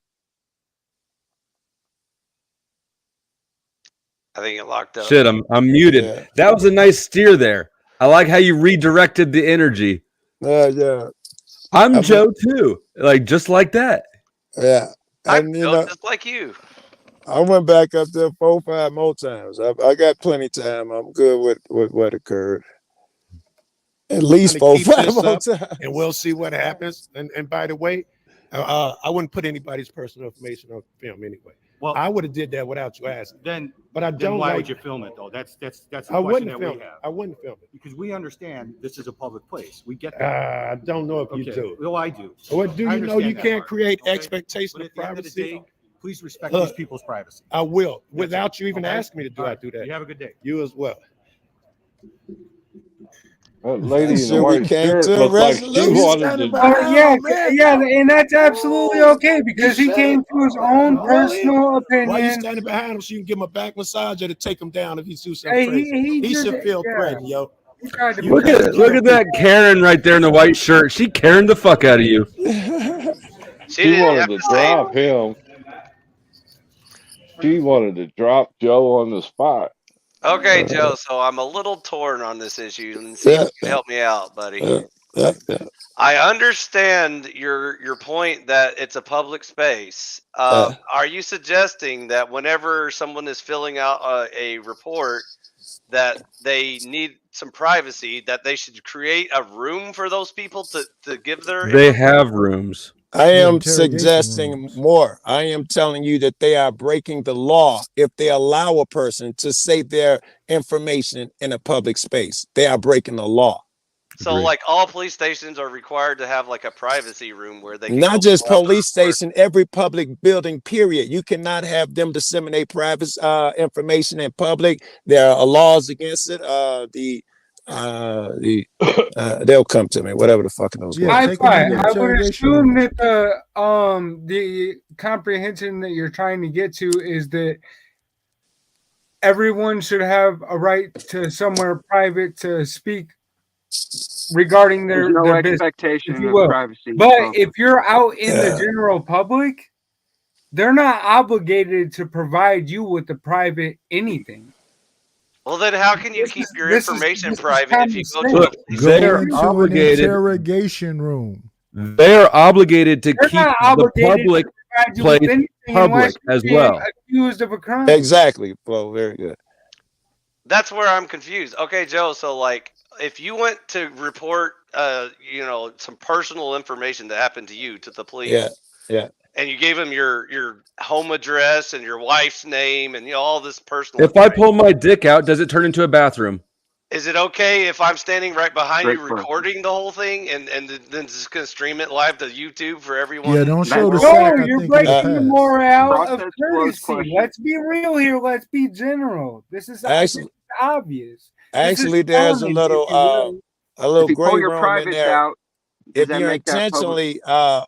I think it locked up. Shit, I'm muted. Yeah. That was a nice steer there. I like how you redirected the energy. Yeah. I'm Joe too, like just like that. Yeah. I'm And you Joe, know, just like you. I went back up there 4 or 5 more times. I got plenty of time. I'm good with what occurred. At least 4 or Keep 5 this more up, times. and we'll see what happens. And by the way, I wouldn't put anybody's personal information on film anyway. Well, I would have did that without you asking. But I don't Then why like- would you film it though? That's the I question wouldn't that film we it. have. I wouldn't film it. Because we understand this is a public place. We get that. I don't know if you Okay. do. Well, I do. What do I you know? understand You that can't part, create okay? expectation But of at the end of the privacy. day, please respect Look, these people's privacy. I will, without you even Okay? asking me to do. All I right. do that. You have a good day. You as well. That lady in the Sure, we white came shirt to a looked like she resolution. wanted to. Yeah, and that's absolutely okay because he came to his own personal Why you opinion. standing behind him so you can give him a back massage or to take him down if he do something Hey, crazy? he He just- should feel yeah. threatened, yo. He tried to You Look can't at look kill at that Karen right there in the white shirt. She Karen the fuck out of you. She wanted to drop him. She wanted to drop Joe on the spot. Okay, Joe. So I'm a little torn on this issue, and see if you can help me out, buddy. I understand your point that it's a public space. Are you suggesting that whenever someone is filling out a report that they need some privacy, that they should create a room for those people to give their They have rooms. I am interrogation suggesting more. I am telling you that they are breaking the law if they allow a person to say their information in a public space. They are breaking the law. So Agreed. like all police stations are required to have like a privacy room where they can Not go just pull up police the report. station, every public building, period. You cannot have them disseminate private information in public. There are laws against it. They'll come to me, whatever the fuck those Yeah, words. take him in the I would interrogation assume room. that the comprehension that you're trying to get to is that everyone should have a right to somewhere private to speak regarding There's their, no their business, expectation if you of will. privacy. But so- if you're out in the general public, they're not obligated to provide you with the private anything. Well, then how can you keep your information this is private if you go to a Look, police Go they're into obligated. an interrogation room. They're obligated to They're keep not the obligated public to provide you with place anything public unless you're as being well. accused of a crime. Exactly, Flo. Very good. That's where I'm confused. Okay, Joe. So like, if you went to report, some personal information that happened to you to the police, Yeah. and you gave them your home address and your wife's name and all this personal. If I pull my dick out, does it turn into a bathroom? Is it okay if I'm standing right behind Great you question. recording the whole thing and then just gonna stream it live to YouTube for everyone? Yeah, don't show the No, sack. I you're think breaking the morale of Process flows courtesy. question. Let's be real here. Let's be general. This is Actually, obvious. Actually, there's a little If you gray pull your room in privates there. out, does If that you're make that public? intentionally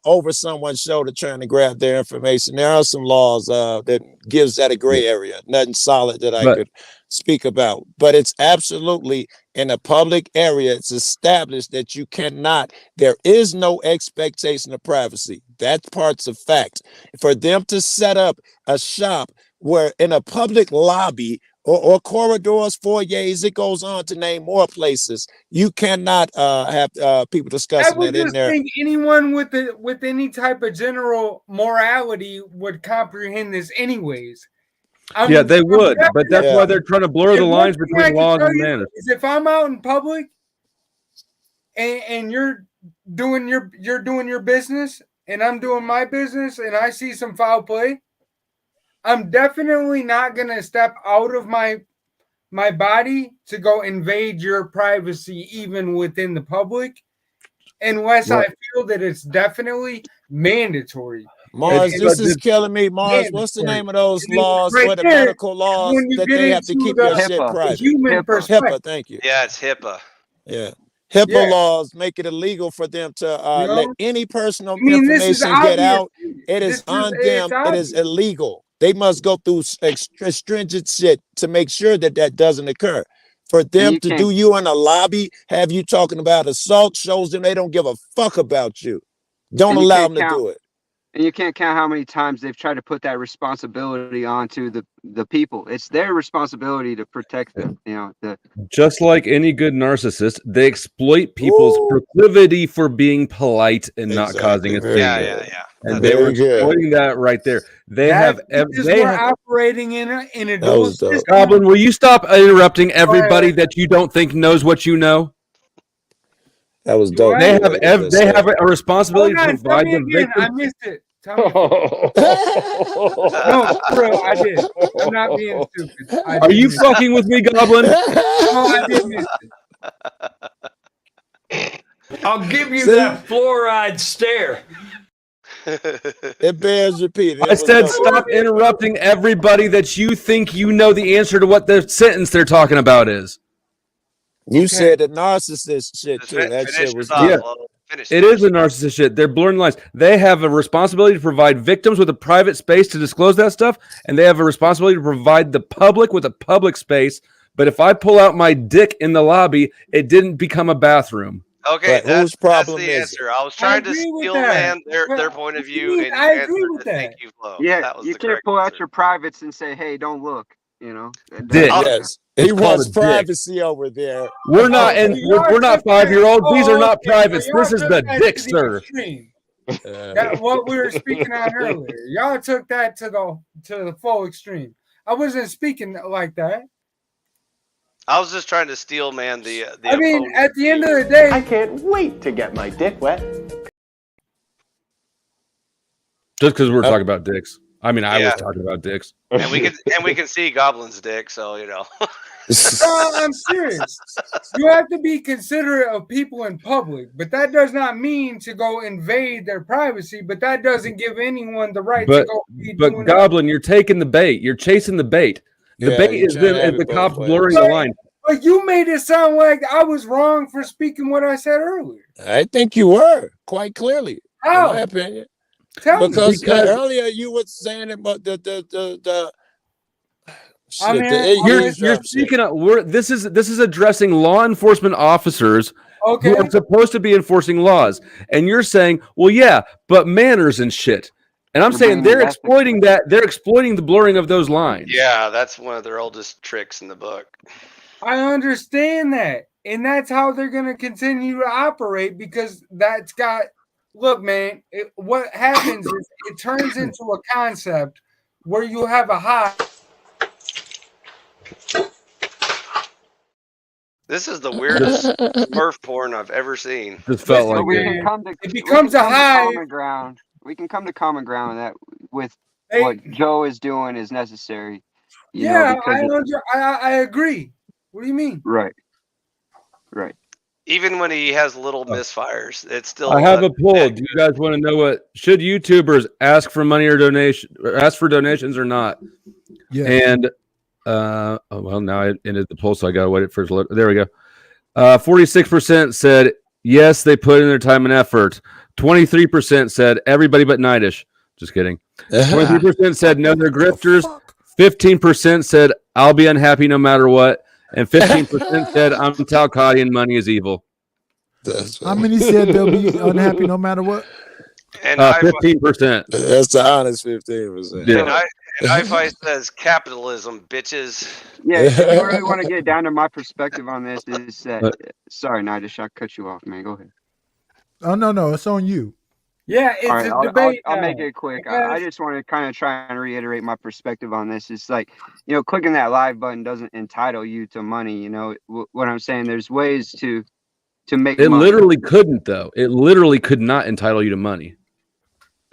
over someone's shoulder trying to grab their information, there are some laws that gives that a gray area. Nothing solid that I could speak about, but it's absolutely in a public area. It's established that you cannot. There is no expectation of privacy. That part's a fact. For them to set up a shop where in a public lobby or corridors, foyers, it goes on to name more places. You cannot have people I discussing would that in just there. think anyone with any type of general morality would comprehend this, anyways. Yeah, they would, but that's why they're trying to blur the lines One thing I between can laws tell and you manners. is if I'm out in public and you're doing your business and I'm doing my business and I see some foul play, I'm definitely not gonna step out of my body to go invade your privacy, even within the public, unless I feel that it's definitely mandatory. Mars, this is killing me. Mars, what's the name of those laws or the medical laws that they have to keep your shit private? HIPAA, thank you. Yeah, it's HIPAA. Yeah. HIPAA laws make it illegal for them to let any personal information get out. It is on them. It is illegal. They must go through stringent shit to make sure that that doesn't occur. For them to do you in a lobby, have you talking about assault, shows them they don't give a fuck about you. Don't allow them to do it. And you can't count how many times they've tried to put that responsibility onto the people. It's their responsibility to protect them. You know, Just like any good narcissist, they exploit people's proclivity for being polite and not causing a thing. Yeah. And they were exploiting that right there. They have. They we're have. operating in a dual system. Goblin, will you stop interrupting everybody that you don't think knows what you know? That was dope. They have a responsibility to provide the victim. I missed it. Tell me. No, bro, I did. I'm not being stupid. Are you fucking with me, Goblin? No, I did miss it. I'll give you that fluoride stare. It bears repeating. I said stop interrupting everybody that you think you know the answer to what the sentence they're talking about is. You said the narcissist shit too. That shit was It is a narcissist shit. They're blurring lines. They have a responsibility to provide victims with a private space to disclose that stuff, and they have a responsibility to provide the public with a public space. But if I pull out my dick in the lobby, it didn't become a bathroom. Okay, whose problem that's the is answer. I was trying to steal their point of view, and you I agree answered with it. that. Thank you, Flo. yeah, That was you the can't correct pull out answer. your privates and say, "Hey, don't look." You know, Dick. Yes. He wants privacy over there. We're not, and we're not 5-year-olds. These are not privates. This is the dick, sir. That what we were speaking on earlier. Y'all took that to the full extreme. I wasn't speaking like that. I was just trying to steel man the I mean, opponent. at the end of the day, I can't wait to get my dick wet. Just because we're talking about dicks. I mean, I was talking about dicks. And we can see Goblin's dick, so you know. I'm serious. You have to be considerate of people in public, but that does not mean to go invade their privacy. But that doesn't give anyone the right to go. But Goblin, you're taking the bait. You're chasing the bait. The bait is them and the cops blurring the line. But you made it sound like I was wrong for speaking what I said earlier. I think you were quite clearly. How? In my opinion. Because earlier you were saying about the You're speaking of. This is addressing law enforcement officers who are supposed to be enforcing laws, and you're saying, well, yeah, but manners and shit. And I'm saying they're exploiting that. They're exploiting the blurring of those lines. Yeah, that's one of their oldest tricks in the book. I understand that, and that's how they're going to continue to operate because that's got. Look, man, what happens is it turns into a concept where you have a high. This is the weirdest Smurf porn I've ever seen. This felt like it becomes a high. Common ground. We can come to common ground that with what Joe is doing is necessary. I agree. What do you mean? Right. Even when he has little misfires, it's still. I have a poll. Do you guys want to know what should YouTubers ask for money or donation, or ask for donations or not? Yeah. And Well, now I ended the poll, so I got to wait for it. There we go. 46% said yes, they put in their time and effort. 23% said everybody but Nightish. Just kidding. 23% said no, they're grifters. 15% said I'll be unhappy no matter what. And 15% said I'm Talcott and money is evil. How many said they'll be unhappy no matter what? And 15%. That's the honest 15%. Yeah. And I says capitalism, bitches. Yeah, if you really want to get down to my perspective on this, is that sorry, Nightish, I cut you off, man. Go ahead. Oh no, it's on you. Yeah, it's all right, a debate. I'll make it quick. I just want to kind of try and reiterate my perspective on this. It's like, clicking that live button doesn't entitle you to money. What I'm saying, there's ways to make it money. literally couldn't, though. It literally could not entitle you to money.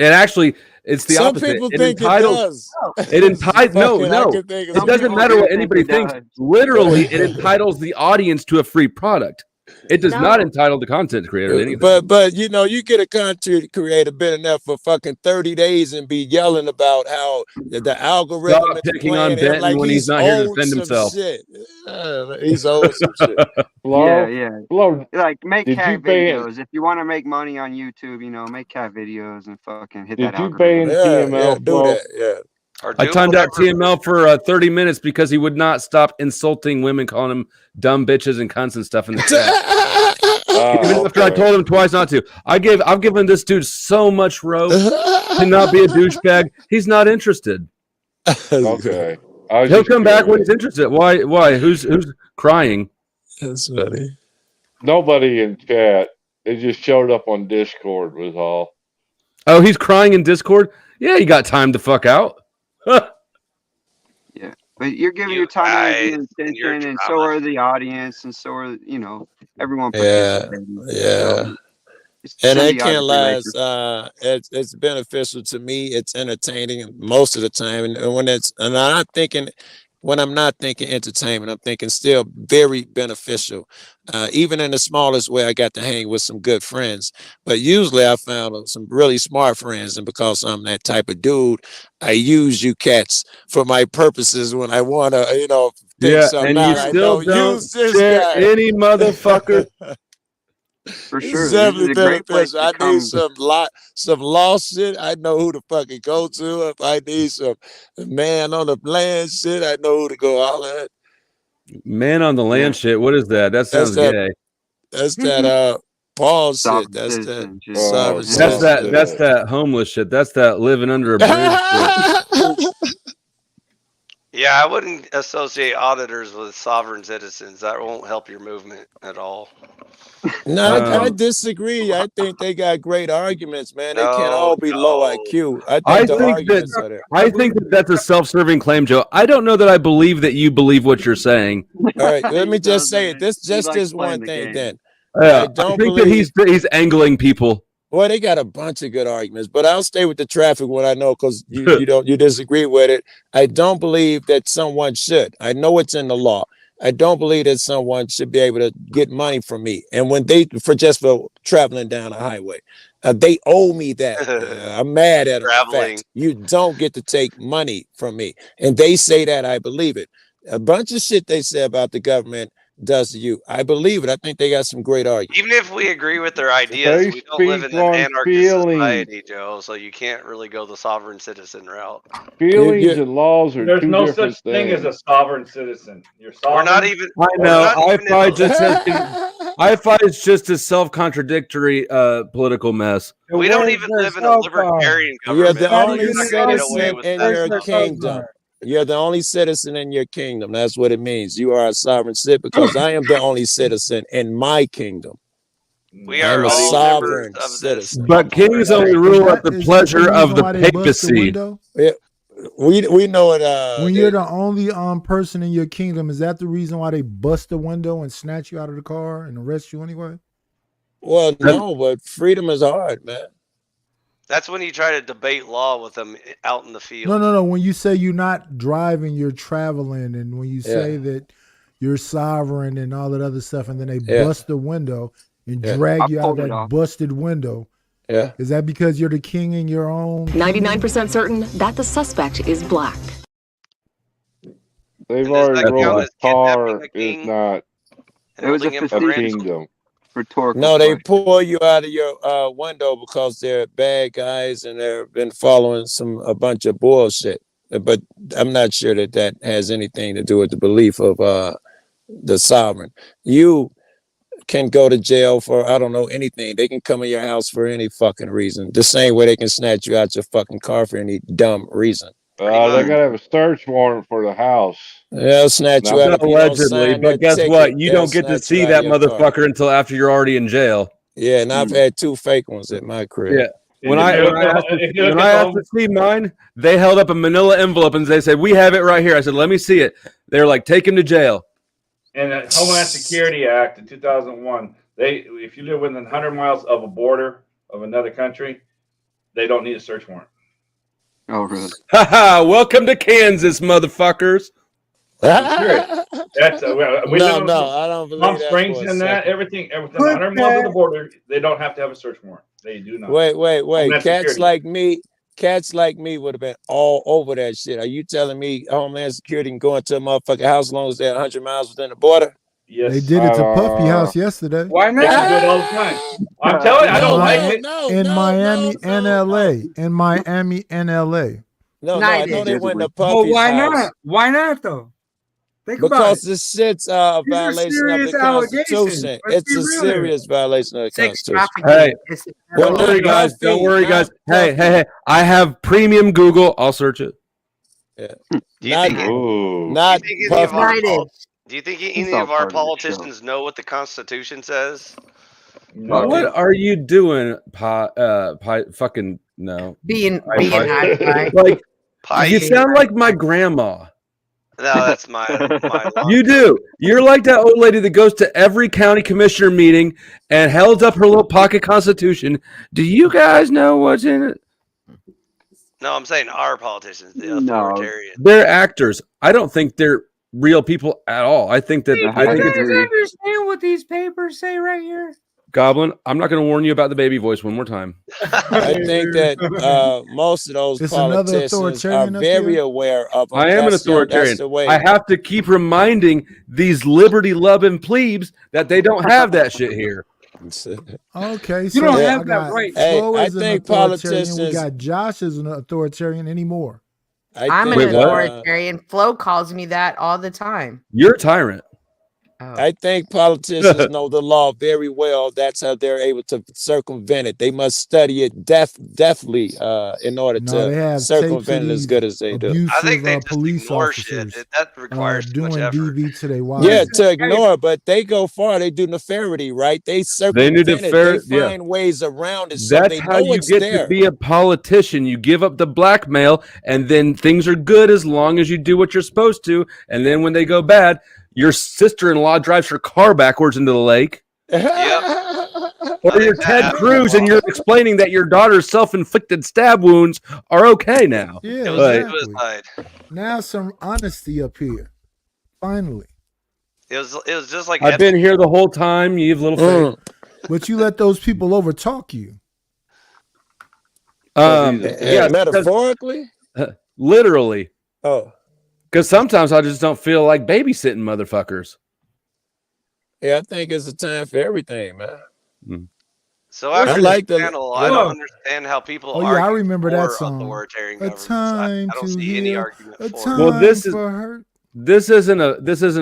And actually, it's the Some opposite. people It think entitles, it does. it entitles. No. It It doesn't matter what anybody thinks. Literally, it entitles the audience to a free product. It does not entitle the content creator to anything. But you get a content creator been enough for fucking 30 days and be yelling about how the algorithm Stop is picking on playing him Benton like when he's not here to defend some himself. Shit. He's owed some shit. Like make Did cat you pay videos. If you want to make money on YouTube, make cat videos and fucking hit that Did you algorithm. pay in TML? Do that. Yeah. I timed out TML for 30 minutes because he would not stop insulting women, calling them dumb bitches and cunts and stuff in the chat. Even after I told him twice not to. I've given this dude so much rope to not be a douchebag. He's not interested. Okay. He'll come back when he's interested. Why? Who's crying? That's funny. Nobody in chat. They just showed up on Discord was all. Oh, he's crying in Discord? Yeah, he got time to fuck out. Yeah, but you're giving your time, energy, and attention, and so are the audience, and so are everyone participating. Yeah. So, And it can't symbiotic last. It's beneficial to me. It's entertaining most of the time, and when I'm not thinking entertainment, I'm thinking still very beneficial. Even in the smallest way, I got to hang with some good friends. But usually I found some really smart friends. And because I'm that type of dude, I use you cats for my purposes when I want to, think something out. You still don't use this share guy. any motherfucker. For sure. It's definitely This is a great place beneficial. to I need come. some lost shit. I know who to fucking go to. If I need some man on the land shit, I know who to go holler at. Man on the land shit. What is that? That sounds gay. That's that Paul shit. That's that. That's that homeless shit. That's that living under a bridge shit. Yeah, I wouldn't associate auditors with sovereign citizens. That won't help your movement at all. No, I disagree. I think they got great arguments, man. They can't all be low IQ. I think that's a self-serving claim, Joe. I don't know that I believe that you believe what you're saying. All right, let me just say it. This one thing then. I think that he's angling people. Well, they got a bunch of good arguments, but I'll stay with the traffic one I know because you disagree with it. I don't believe that someone should. I know it's in the law. I don't believe that someone should be able to get money from me. And when for traveling down a highway, they owe me that. I'm mad at them. Traveling. You don't get to take money from me. And they say that, I believe it. A bunch of shit they say about the government does to you. I believe it. I think they got some great arguments. Even if we agree with their ideas, we don't live in an anarchist society, Joe, so you can't really go the sovereign citizen route. Feelings and laws are There's two no different such thing things. as a sovereign citizen. You're sovereign. We're not even. I know. IFI is just a self-contradictory political mess. We don't even live in a libertarian government. You're the only citizen in your kingdom. You're the only citizen in your kingdom. That's what it means. You are a sovereign citizen because I am the only citizen in my kingdom. I'm a sovereign citizen. But kings only rule at the pleasure of the papacy. We know it. When you're the only person in your kingdom, is that the reason why they bust the window and snatch you out of the car and arrest you anyway? Well, no, but freedom is hard, man. That's when you try to debate law with them out in the field. No. When you say you're not driving, you're traveling, and when you say that you're sovereign and all that other stuff, and then they bust the window and drag you out of that busted window. Yeah. Is that because you're the king in your own? 99% certain that the suspect is black. They've And does already that ruled count the as kidnapping tar a is king not and It was a holding him for a facetious ransom? kingdom. rhetorical No, they question. pull you out of your window because they're bad guys and they've been following a bunch of bullshit. But I'm not sure that has anything to do with the belief of the sovereign. You can go to jail for, I don't know, anything. They can come in your house for any fucking reason. The same way they can snatch you out your fucking car for any dumb reason. They gotta have a search warrant for the house. They'll snatch you out if you don't Allegedly, sign but that guess ticket. what? You They'll don't get to snatch you see out of that your car. motherfucker until after you're already in jail. Yeah, and I've had 2 fake ones at my crib. Yeah. When I asked to see mine, they held up a manila envelope and they said, "We have it right here." I said, "Let me see it." They're like, "Take him to jail." In the Homeland Security Act in 2001, if you live within 100 miles of a border of another country, they don't need a search warrant. Oh, really? Haha! Welcome to Kansas, motherfuckers. I'm serious. That's we No, live in I don't believe Palm that Springs for a and that second. everything 100 miles of the border, they don't have to have a search warrant. They do not. Wait. Homeland Cats Security. like me would have been all over that shit. Are you telling me Homeland Security can go into a motherfucking house as long as they're 100 miles within the border? Yes. They did it to Puffy House yesterday. Why They can do it all the time. I'm telling you, I don't like it. In Miami and LA. In Miami and LA. No, I know they went to Well, Puffy's why house. not? Why not though? Think about Because it. this shit's a These are violation of serious the allegations. Constitution. Let's It's be a real here. serious violation of the Sex Constitution. trafficking. Hey, is a don't federal worry, guys. Puffy, Don't worry, guys. not Hey, hey. I have premium Google. I'll search it. Yeah. Do you Not, think not do you think any of our Puffy. do you think It's any all of our part of the show. politicians know what the Constitution says? No. What are you doing, fucking no. being high five. Like, Pie you eater. sound like my grandma. No, that's my You do. You're like that old lady that goes to every county commissioner meeting and held up her little pocket constitution. Do you guys know what's in it? No, I'm saying our politicians, the No. authoritarian. They're actors. I don't think they're real people at all. I think that Do you I think guys it's understand what these papers say right here? Goblin. I'm not going to warn you about the baby voice one more time. I think that most of those It's another politicians are authoritarian up very here? aware of them. I am an That's authoritarian. the way. I have to keep reminding these liberty-loving plebes that they don't have that shit here. Okay, You don't I have that got right. Hey, Flo I is an think authoritarian. We politicians- got Josh as an authoritarian anymore. I'm an think, authoritarian. Flo calls me that all the time. You're a tyrant. I think politicians know the law very well. That's how they're able to circumvent it. They must study it deathly in order No, they to have circumvent it tapes as of good as they do. abusive I think they just police ignore officers shit. That requires too much doing effort. DV to their wives. Yeah, to ignore, but they go far. They do nefariety, right? They circumvent it. They find ways around it. So That's they how know you it's get there. to be a politician. You give up the blackmail, and then things are good as long as you do what you're supposed to. And then when they go bad, your sister-in-law drives her car backwards into the lake. Or you're Ted Cruz, and you're explaining that your daughter's self-inflicted stab wounds are okay now. Yeah, But- exactly. Now some honesty up here. Finally. It was just like I've been here the whole time. You have little faith. But you let those people overtalk you. Yeah, metaphorically, literally. Oh, because sometimes I just don't feel like babysitting motherfuckers. Yeah, I think it's a time for everything, man. So I after like this the- panel, I Look. don't understand how people Oh, yeah, argue I remember that for song. authoritarian A governments. time I don't to see any heal, argument a for it. time Well, this is for hurt. this isn't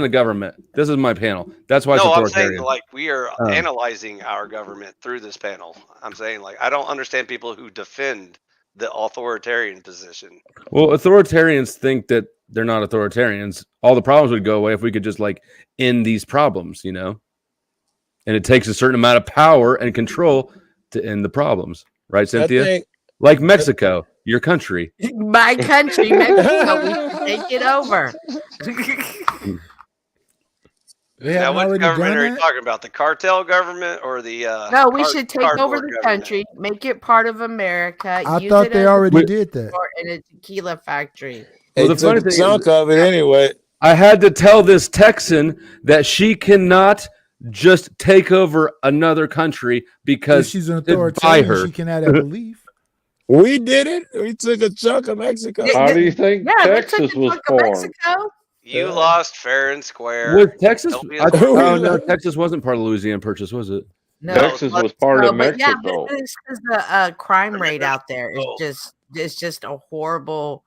a government. This is my panel. That's why it's No, I'm authoritarian. saying like we are Oh. analyzing our government through this panel. I'm saying like I don't understand people who defend the authoritarian position. Well, authoritarians think that they're not authoritarians. All the problems would go away if we could just like end these problems, you know? And it takes a certain amount of power and control to end the problems. Right, Cynthia? think- Like Mexico, your country. My country, Mexico, we should take it over. Now, what government are you talking about? The cartel government or the? No, we should take over cardboard the government? country, make it part of America. I use thought it they as a already did that. resort and a tequila factory. Well, the funny thing is, I had to tell this Texan that she cannot just take over another country because If she's an it's by authoritarian, her. she can have that belief. We did it. We took a chunk of Mexico. How do you think Yeah, they took Texas a was chunk of formed? Mexico. You lost fair and square. Was Texas? Don't be Oh alarmed. no, Texas wasn't part of the Louisiana Purchase, was it? No, Texas was part of but yeah, Mexico. but it's because the crime rate out there is just a horrible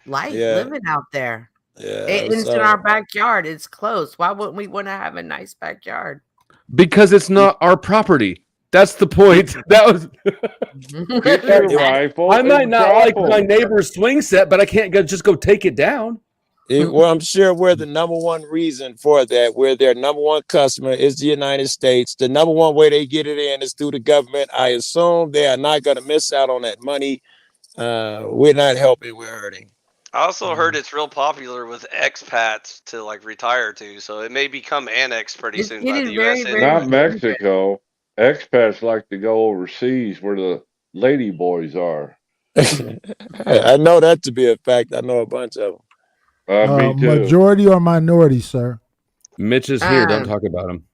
life living out there. Yeah, It's in our backyard. It's close. Why wouldn't we want to have a nice backyard? Because it's not our property. That's the point. That was. Get your rifle. I might and not drop like 'em. my neighbor's swing set, but I can't just go take it down. Well, I'm sure we're the number one reason for that. We're their number one customer is the United States. The number one way they get it in is through the government. I assume they are not going to miss out on that money. We're not helping, we're hurting. I also heard it's real popular with expats to like retire to, so it may become annexed pretty soon by the U.S. Not Mexico. Expats like to go overseas where the lady boys are. I know that to be a fact. I know a bunch of them. Me too. Majority or minority, sir? Mitch is here. Don't talk about him.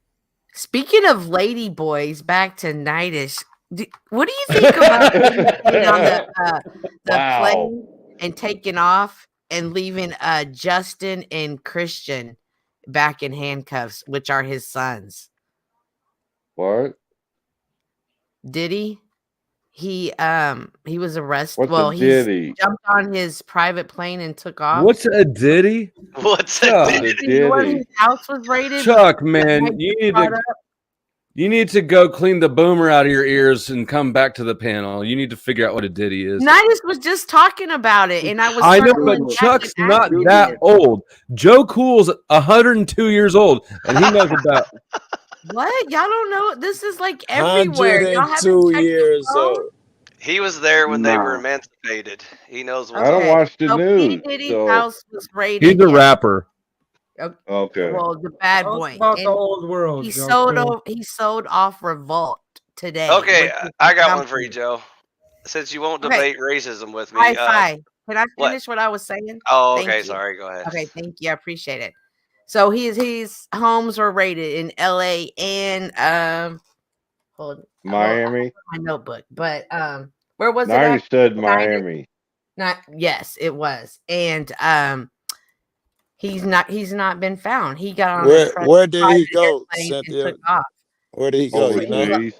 Speaking of lady boys, back to Nightish. What do you think about being on the plane and taking off and leaving Justin and Christian back in handcuffs, which are his sons? What? Did he? He was arrested. What's well, a he ditty? jumped on his private plane and took off. What's a ditty? What's Chuck, a ditty? When his house was raided. Chuck, man, you need to go clean the boomer out of your ears and come back to the panel. You need to figure out what a ditty is. Nightish was just talking about it, and I was. I know, but Chuck's not that old. Joe Cool's 102 years old, and he knows about. What? Y'all don't know? This is like everywhere. Y'all haven't 102 checked years your phone? old. He was there when they were emancipated. He knows what. I don't watch the So news. P. Diddy's So. house was raided. He's a rapper. Okay. Well, the bad boy. About And the old world. he Joe. sold off Revolt today. Okay, which is I the got one for you, company. Joe. Since you won't Okay. debate racism with me. High five. Can I what? finish what I was saying? Oh, Thank okay. you. Sorry. Go ahead. Okay, thank you. I appreciate it. So his homes were raided in LA and hold on. Miami. My notebook, but where was Now it? you said Miami. Yes, it was. And he's not been found. He got on Where did he private go, airplane and Cynthia? took off. Where did he go? You know? Overseas.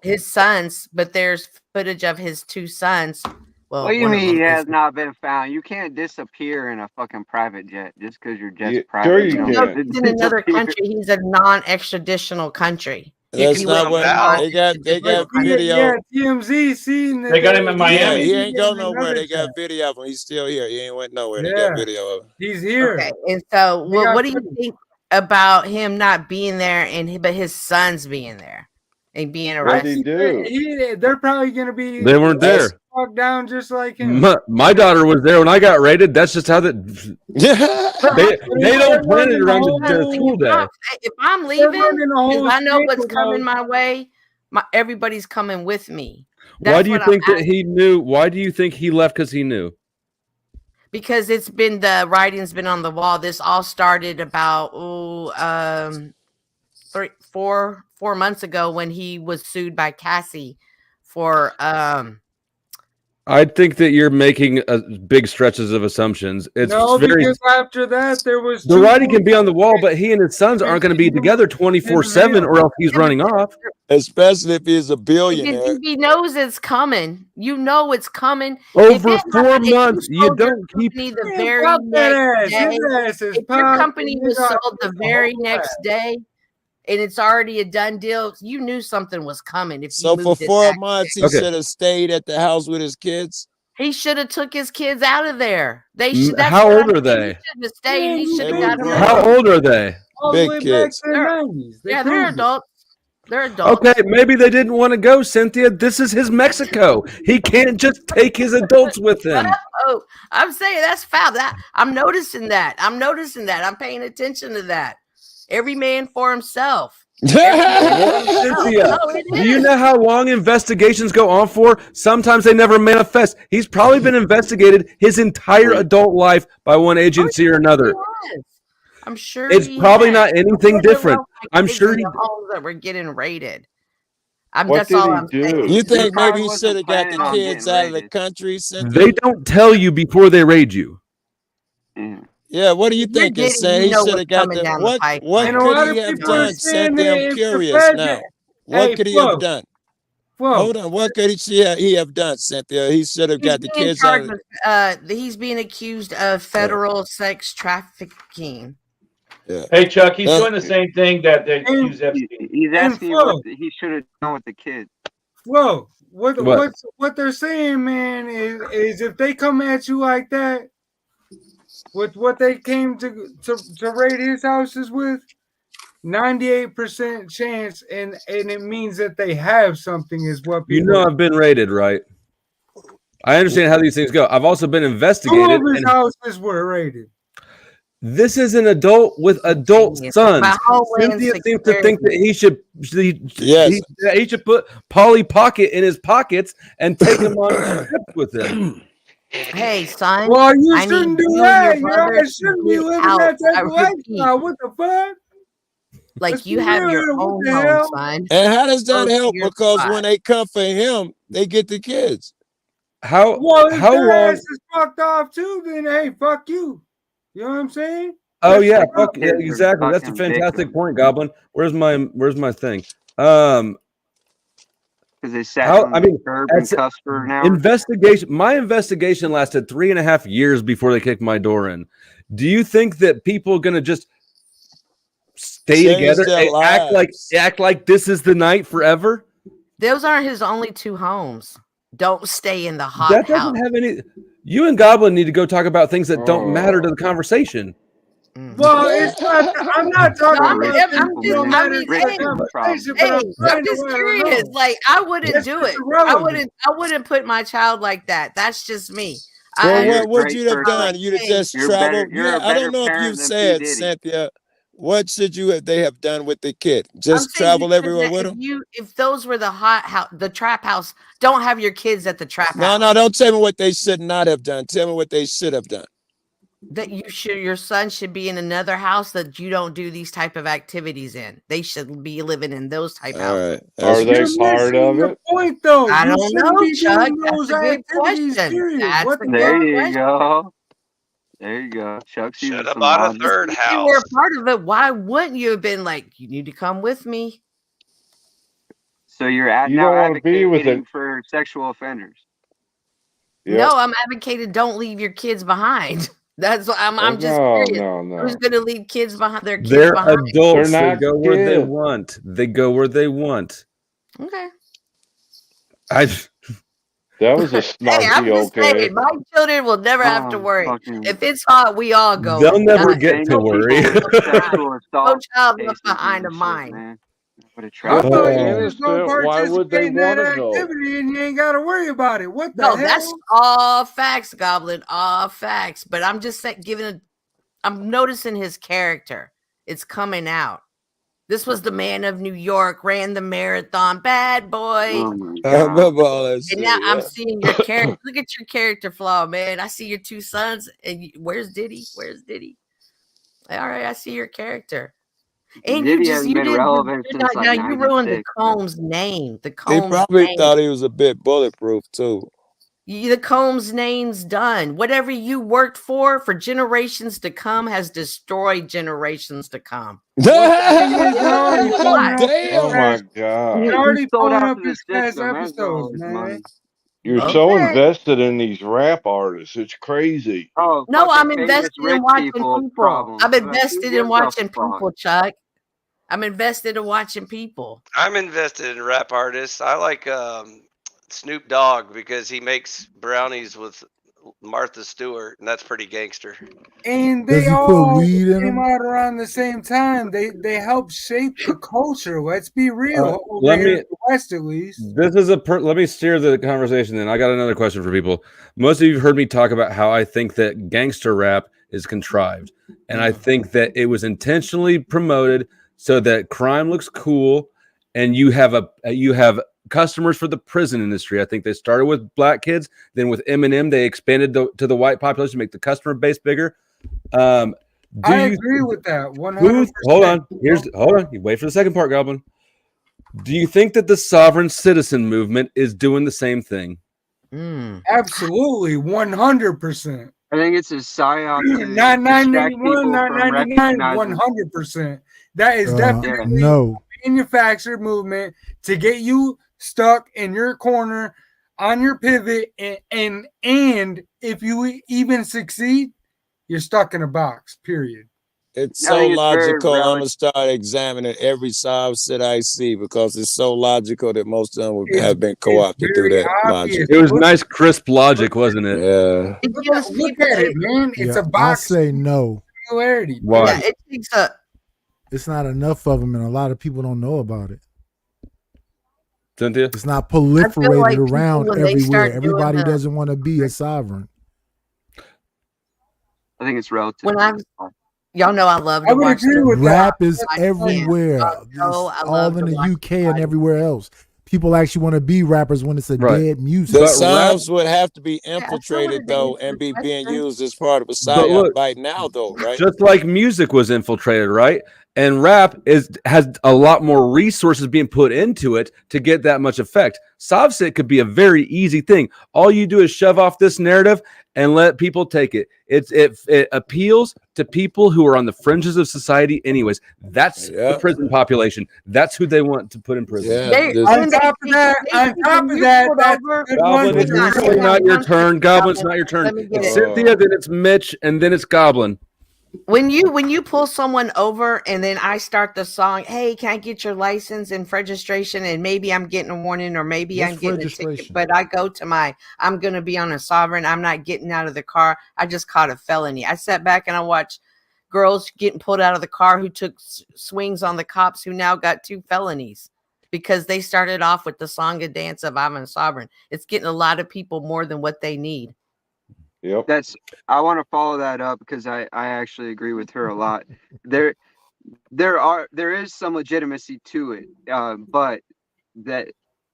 His sons, but there's footage of his two sons. Well, What do you one of mean them he has is- not been found? You can't disappear in a fucking private jet just because your jet's Yeah, private. sure you don't can. get to He's in another disappear. country. He's a non-extraditional country. That's He not was what not- they got. They got Yeah, video. TMZ seen that They got him in Yeah, Miami? he ain't go nowhere. Another They got jet. video of him. He's still here. He ain't went nowhere. They Yeah. got video of him. He's here. Okay, and so They got what do you footage. think about him not being there but his sons being there and being What did he arrested? do? They're probably gonna be. They weren't there. Walk down just like him. My daughter was there when I got raided. That's just how that. They don't plan it around their school day. If I'm leaving, running the whole because I know state what's without- coming my way, everybody's coming with me. Why That's do you what I'm think that asking. he knew? Why do you think he left? Because he knew. Because it's been the writing's been on the wall. This all started about 4 months ago when he was sued by Cassie for I think that you're making big stretches of assumptions. It's No, very. because after that there was The two writing more- can be on the wall, but he and his sons aren't going to be together 24/7, or else he's running off. Especially if he's a If billionaire. he knows it's coming, you know it's coming. Over If it 4 happened, if months, you sold your don't keep. company the Man, very pop that next ass. day. His ass is If your popped, company and was you got sold the the very whole next day, and it's already a done deal, you knew something was coming. If So you for moved it 4 back months, he Okay. should have stayed at the house with his kids. he should have took his kids out of there. They Mm, should. That's how what old I'm are saying. they? He shouldn't have stayed. He Man, should have they got were them grown. How out. old are they? all the Big way back kids. to the 90s. They Yeah, they're proved it. adults. They're adults. Okay, maybe they didn't want to go, Cynthia. This is his Mexico. He can't just take his adults with him. Oh, I'm saying that's foul. I'm noticing that. I'm paying attention to that. Every man for himself. Cynthia, No, it do you is. know how long investigations go on for? Sometimes they never manifest. He's probably been investigated his entire adult life by one agency or another. Yes. I'm sure It's he probably has. not anything Look at different. all my I'm kids sure in he. the homes that were getting raided. What That's did all he I'm do? saying. You think probably maybe he wasn't should have got planning the on kids getting out of the raided. country, Cynthia? They don't tell you before they raid you. Yeah. Yeah, what do you You're think? Diddy, saying you he know should what's have got coming the down the pipe. what And a could lot he of have people are done, saying Cynthia? that I'm if the curious feds, now. What hey, could he Flo, have done? Flo, Hold on, what could he have done, Cynthia? He should have he's got the being kids charged out of with, he's being accused of federal sex trafficking. yeah. Hey, Chuck, he's doing the same thing that they accuse Epstein. He's asking you what he should have done with the kid. Flo, what they're saying, man, is if they come at you like that, with what they came to raid his houses with, 98% chance, and it means that they have something, is what people. You know, I've been raided, right? I understand how these things go. I've also been Two investigated. of his houses were raided. This is an adult with adult sons. Cynthia seems to think that he should put Polly Pocket in his pockets and take him on a trip with him. Hey, son. Well, you I shouldn't need do you and that. your You brother guys shouldn't be get living out. that type I of repeat. lifestyle. What the fuck? Like Let's you be have real your here. What own the home, hell? son. And how does that Go to help? your Because spot. when they come for him, they get the kids. Well, if how their long? ass is fucked off too, then hey, fuck you. You know what I'm saying? Oh That's yeah, the fuck yeah, problem. exactly. That's a fantastic point, Goblin. Where's my thing? Because they sat on the curb and cussed for an hour. Investigation. My investigation lasted 3.5 years before they kicked my door in. Do you think that people are gonna just stay together their and act like this is the night forever? Those aren't his only two homes. Don't stay in the hot That house. doesn't have any. You and Goblin need to go talk about things that don't matter to the conversation. Well, it's not. I'm not talking I'm about just, things that don't matter to the conversation, but I'm trying just to let her curious. know. Like I wouldn't It's do it. irrelevant. I wouldn't put my child like that. That's just me. Well, You're what a would great you have person. done? You'd have just You're traveled. You're a I don't better know if parent you've than P. said, Diddy. Cynthia. What should they have done with the kid? I'm Just saying travel everywhere with him? if those were the hot house, the trap house, don't have your kids at the trap house. No, don't tell me what they should not have done. Tell me what they should have done. That your son should be in another house that you don't do these type of activities in. They should be living in those type houses. Are they part of it? Point though. I You don't shouldn't know, be Chuck. doing That's those a good activities. question. Period. That's What the a There good you question. go. There you go. Chuck's Should using have some bought a logic. third If you were house. a part of it, why wouldn't you have been like, you need to come with me? So you're You now don't want to be with advocating it. for sexual offenders. Yep. No, I'm advocating don't leave your kids behind. That's what I'm just No, curious. no. Who's gonna leave kids behind their kids They're behind? adults. They're They not go where they kids. want. They go where they want. Okay. That was a Hey, I'm snarky just okay. saying, my children will never have to worry. If it's hot, we all go. They'll never get to worry. No child left behind of mine. I thought you They're just gonna innocent. Why would they participate in that want to go? activity and you ain't got to worry about it. What the No, hell? that's all facts, Goblin. All facts. But I'm just saying, I'm noticing his character. It's coming out. This was the man of New York, ran the marathon, bad boy. I remember all that And shit. now I'm Yeah. seeing your character. Look at your character flaw, man. I see your two sons. And where's Diddy? Where's Diddy? All right, I see your character. And Diddy hasn't been relevant since like now you ruined the 96. Combs name. The They Combs probably name. thought he was a bit bulletproof too. The Combs name's done. Whatever you worked for generations to come has destroyed generations to come. Oh my God. You're already sold pulling out up to the his past system. That's all episodes, his man. money. You're so invested in these rap artists. It's crazy. Oh, No, I'm fucking famous invested in rich watching people people. problems. I'm Like, who invested in gives a watching fuck? people, Chuck. I'm invested in watching people. I'm invested in rap artists. I like Snoop Dogg because he makes brownies with Martha Stewart, and that's pretty gangster. And Does they he put all weed in came them? out around the same time. They helped shape the culture. Let's be real. Over Let here me- in the West, at least. This is let me steer the conversation. Then I got another question for people. Most of you have heard me talk about how I think that gangster rap is contrived, and I think that it was intentionally promoted so that crime looks cool, and you have customers for the prison industry. I think they started with black kids, then with Eminem, they expanded to the white population to make the customer base bigger. I agree with that 100%. Hold on. Hold on. You wait for the second part, Goblin. Do you think that the sovereign citizen movement is doing the same thing? Absolutely, 100%. I think it's a psyop to Not distract 91, people not from 99, recognizing. 100%. That is definitely no. manufactured movement to get you stuck in your corner on your pivot, and if you even succeed, you're stuck in a box. Period. It's I so think it's very logical. I'm relative. gonna start examining every sob set I see because it's so logical that most of them would have been co-opted through very that obvious. logic. It was nice, crisp logic, wasn't it? Yeah. It gives Look people at it, man. It's a I box say no. similarity. Why? Yeah, it takes a. It's not enough of them, and a lot of people don't know about it. Cynthia? It's not proliferated like people, around when they start everywhere. doing Everybody the- doesn't want to be a sovereign. I think it's relative. When I'm, y'all know I love I to would watch agree with Rap that. is everywhere. It's I all love in to the watch UK and everywhere else. People actually want to be rappers when it's a Right. dead music. The But sobs would have to be I still infiltrated wanna though answer and the be being question. used as part of a But psyop look, right now though, right? just like music was infiltrated, right? And rap has a lot more resources being put into it to get that much effect. Sobset could be a very easy thing. All you do is shove off this narrative and let people take it. It appeals to people who are on the fringes of society anyways. That's the prison population. That's who they want to put in prison. On top of that, that's a good Goblin, one. it's usually not your turn. Goblin, it's not your turn. Let me get It's it. Cynthia, then it's Mitch, and then it's Goblin. When you pull someone over and then I start the song, hey, can I get your license and registration? And maybe I'm getting a warning or maybe What's I'm getting a registration? ticket, but I go to I'm going to be on a sovereign. I'm not getting out of the car. I just caught a felony. I sat back and I watched girls getting pulled out of the car who took swings on the cops who now got 2 felonies because they started off with the song and dance of I'm a sovereign. It's getting a lot of people more than what they need. Yep. I want to follow that up because I actually agree with her a lot. There is some legitimacy to it, but that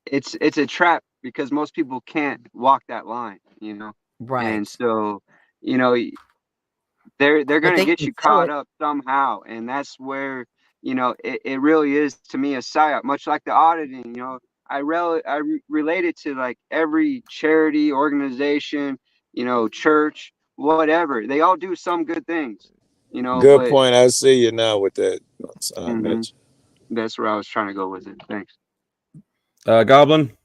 it's a trap because most people can't walk that line, you know. Right. And so, you know, they're gonna they get can you sell caught it. up somehow, and that's where, you know, it really is to me a psyop, much like the auditing. You know, I relate it to like every charity organization, you know, church, whatever. They all do some good things, you know. Good but, point. I see you now with that. Mhm. That's where I was trying to go with it. Thanks. Goblin?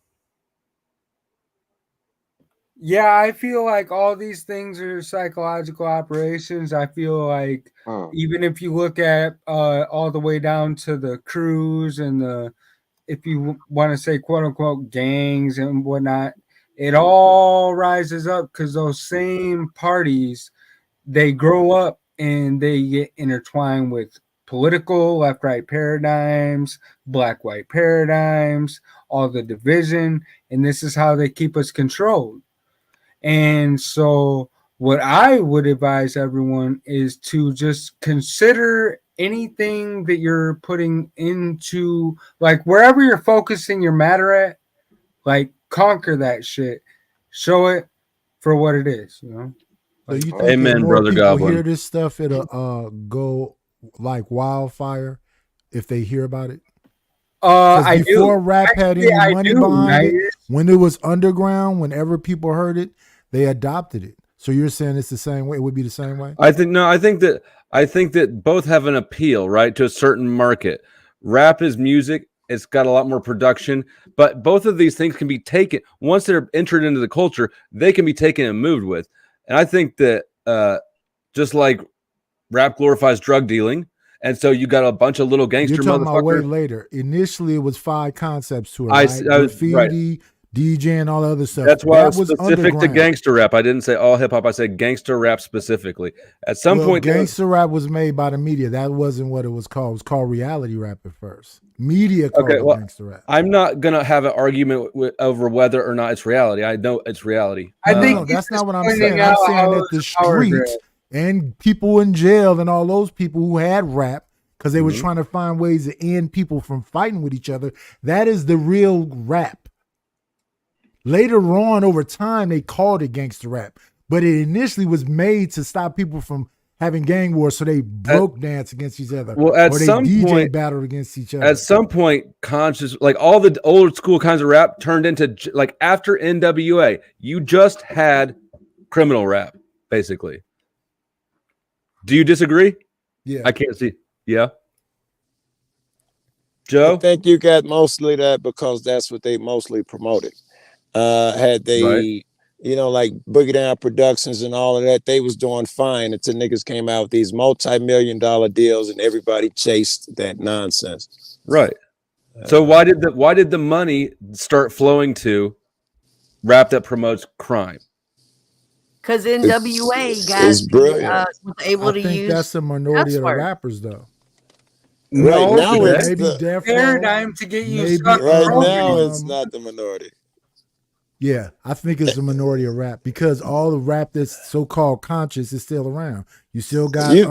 Yeah, I feel like all these things are psychological operations. I feel like even if you look at all the way down to the crews and if you want to say quote unquote gangs and whatnot, it all rises up because those same parties, they grow up and they get intertwined with political left-right paradigms, black-white paradigms, all the division, and this is how they keep us controlled. And so what I would advise everyone is to just consider anything that you're putting into, like wherever you're focusing your matter at, like conquer that shit. Show it for what it is, you know? So you think Amen, if more Brother people Goblin. hear this stuff, it'll go like wildfire if they hear about it? I do. Before rap had Actually, any I money do, behind it, Nice. when it was underground, whenever people heard it, they adopted it. So you're saying it's the same way? It would be the same way? I think that both have an appeal, right, to a certain market. Rap is music. It's got a lot more production, but both of these things can be taken once they're entered into the culture. They can be taken and moved with. And I think that just like rap glorifies drug dealing, and so you got a bunch of little gangster You're talking about way motherfuckers. later. Initially, it was 5 concepts to it, I right? was Graffiti, right. DJ, and all the other stuff. That's why that I was specific to underground. gangster rap. I didn't say all hip hop. I said gangster rap specifically. At some point, gangster rap was made by the media. That wasn't what it was called. It was called reality rap at first. Media called it gangster rap. I'm not gonna have an argument over whether or not it's reality. I know it's reality. I think that's not what I'm saying. I'm saying that the streets and people in jail and all those people who had rap because they were trying to find ways to end people from fighting with each other. That is the real rap. Later on, over time, they called it gangster rap, but it initially was made to stop people from having gang wars, so they broke dance against each other. Well, at or they some DJ point, battled against each other. At some point, conscious, like all the old school kinds of rap turned into like after NWA, you just had criminal rap. basically. Do you disagree? Yeah. I can't see. Yeah. Joe? I think you got mostly that because that's what they mostly promoted. Had they, Right. you know, like Boogie Down Productions and all of that, they was doing fine until niggas came out with these multi-million-dollar deals and everybody chased that nonsense. Right. So why did the money start flowing to rap that promotes crime? Because NWA it's guys brilliant. was able I to think use that's a minority cuss of the words. rappers, though. Right No, now, today. it's Maybe the, Death Row, Paradigm to get you maybe stuck in right programs. now it's not the minority. Yeah, I think it's a minority of rap because all the rap that's so-called conscious is still around. You still got You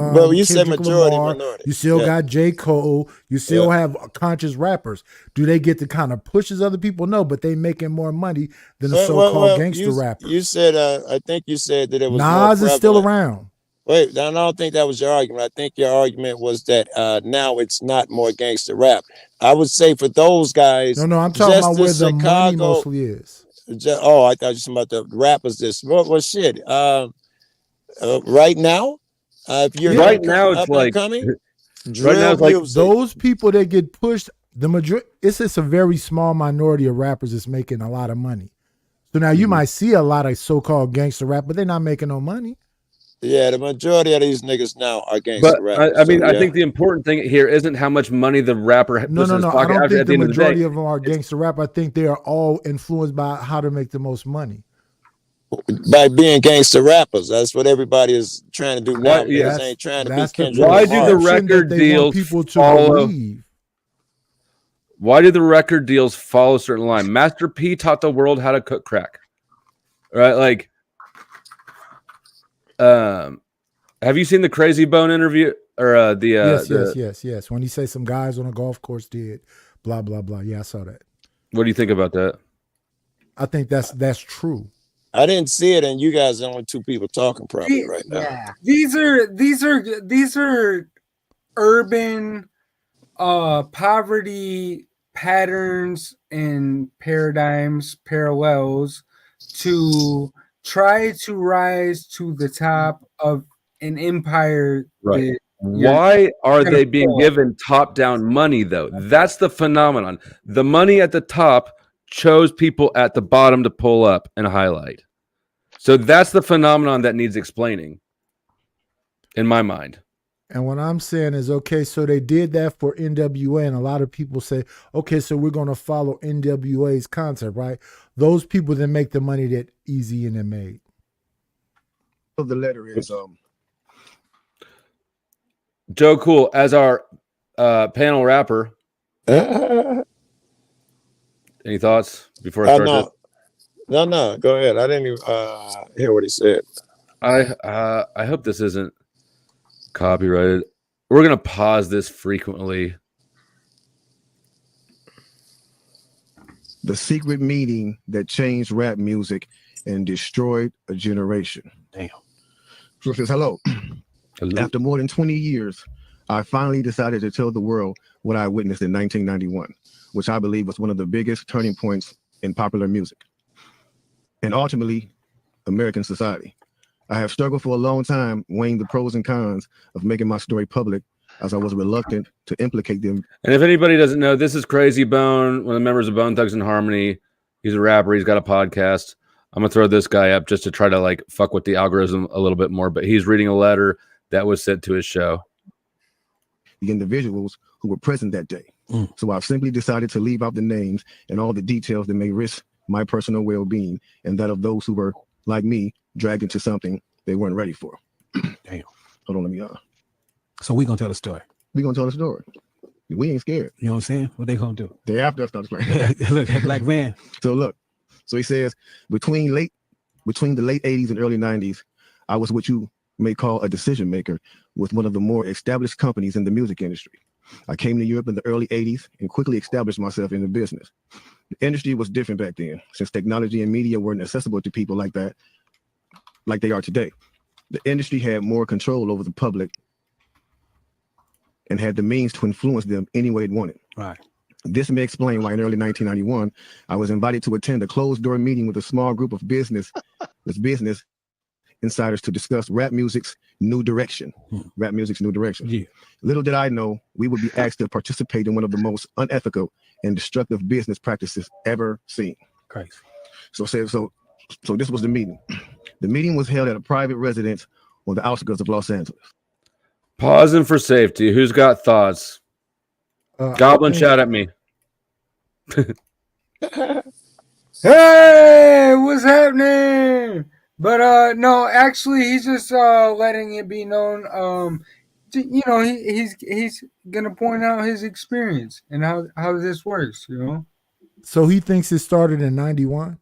said Kendrick majority, Lamar. minority. You still Yeah. got J. Cole. You still Yeah. have conscious rappers. Do they get to kind of push as other people? No, but they making more money than the so-called gangster rappers. You said, I think you said that it was more Nas is still prevalent. around. Wait, I don't think that was your argument. I think your argument was that now it's not more gangster rap. I would say for those guys, No, I'm talking just about the where the money Chicago. mostly is. Oh, I thought you were talking about the rappers. Well, shit. Right now, if you're Right now it's up like and coming, right now drill it's like music. Those people that get pushed, the majority, it's just a very small minority of rappers that's making a lot of money. So now you might see a lot of so-called gangster rap, but they're not making no money. Yeah, the majority of these niggas now are gangster But rappers. I mean, so, I yeah. think the important thing here isn't how much money the rapper puts No. in his I pocket. don't At think the the end of the day, majority of them are gangster rap. I think they are all influenced by how to make the most money. By being gangster rappers, that's what everybody is trying to do now. Why- Niggas yeah. ain't trying to be That's the Kendrick Why do the Lamar. perception that record they want deals people to follow? believe. Why do the record deals follow a certain line? Master P taught the world how to cook crack, right? Like, have you seen the Crazy Bone interview or Yes. When he say some guys on a golf course did blah blah blah. Yeah, I saw that. What do you think about that? I think that's true. I didn't see it, and you guys are the only two people talking probably right now. Yeah. These are urban poverty patterns and paradigms, parallels to try to rise to the top of an empire. Right. that Why are gonna they being fall. given top-down money, though? That's the phenomenon. The money at the top chose people at the bottom to pull up and highlight. So that's the phenomenon that needs explaining, in my mind. And what I'm saying is, okay, so they did that for NWA, and a lot of people say, okay, so we're going to follow NWA's concept, right? Those people that make the money that Easy and them made. The letter is Joe Cool, as our panel rapper, any thoughts before I start this? No. Go ahead. I didn't even hear what he said. I hope this isn't copyrighted. We're gonna pause this frequently. the secret meeting that changed rap music and destroyed a generation. Damn. So it says, hello. After more than 20 years, I finally decided to tell the world what I witnessed in 1991, which I believe was one of the biggest turning points in popular music and ultimately American society. I have struggled for a long time weighing the pros and cons of making my story public, as I was reluctant to implicate them. And if anybody doesn't know, this is Crazy Bone, one of the members of Bone Thugs and Harmony. He's a rapper. He's got a podcast. I'm gonna throw this guy up just to try to like fuck with the algorithm a little bit more. But he's reading a letter that was sent to his show. The individuals who were present that day. So I've simply decided to leave out the names and all the details that may risk my personal well-being and that of those who were, like me, dragged into something they weren't ready for. Damn. Hold on, let me So we gonna tell the story. We gonna tell the story. We ain't scared. You know what I'm saying? What they gonna do? They after us start playing. Look, that black man. So look. So he says between the late 80s and early 90s, I was what you may call a decision maker with one of the more established companies in the music industry. I came to Europe in the early 80s and quickly established myself in the business. The industry was different back then, since technology and media weren't accessible to people like that, like they are today. The industry had more control over the public and had the means to influence them any way it wanted. Right. This may explain why in early 1991, I was invited to attend a closed-door meeting with a small group of business insiders to discuss rap music's new direction. Rap music's new direction. Yeah. Little did I know we would be asked to participate in one of the most unethical and destructive business practices ever seen. Crazy. So this was the meeting. The meeting was held at a private residence on the outskirts of Los Angeles. Pausing for safety. Who's got thoughts? Goblin, shout at me. Hey, what's happening? But no, actually, he's just letting it be known. You know, he's gonna point out his experience and how this works. You know. So he thinks it started in 91.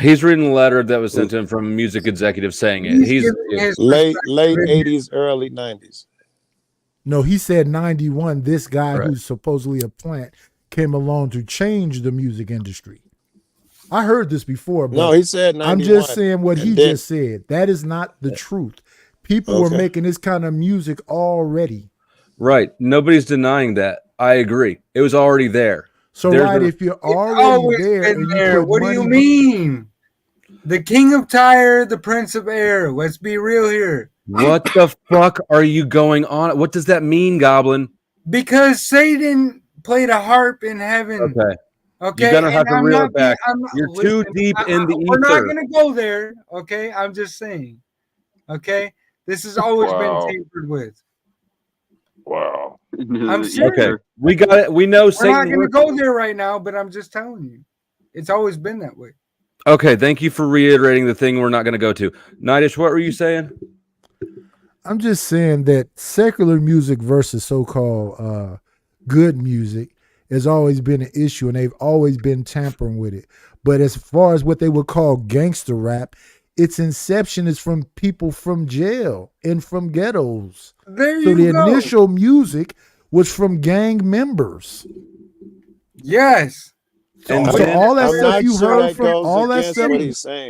He's reading a letter that was sent to him from a music executive saying it. He's late 80s, early 90s. No, he said 91. This guy who's supposedly a plant came along to change the music industry. I heard this before, but no, he said 91. I'm just saying what he just said. That is not the truth. People were making this kind of music already. Right. Nobody's denying that. I agree. It was already there. So if you're already there, and you what do you mean? The king of Tyre, the prince of air. Let's be real here. What the fuck are you going on? What does that mean, Goblin? Because Satan played a harp in heaven. Okay. You're gonna have to reel it back. You're too deep in the ether. We're not gonna go there. Okay. I'm just saying. Okay. This has always been tampered with. Wow. I'm serious. Okay. We got it. We know Satan. We're not gonna go there right now, but I'm just telling you. It's always been that way. Okay, thank you for reiterating the thing we're not going to go to. Nidish, what were you saying? I'm just saying that secular music versus so-called good music has always been an issue, and they've always been tampering with it. But as far as what they would call gangster rap, its inception is from people from jail and from ghettos. So the initial music was from gang members. Yes. So all that stuff you heard from all that stuff,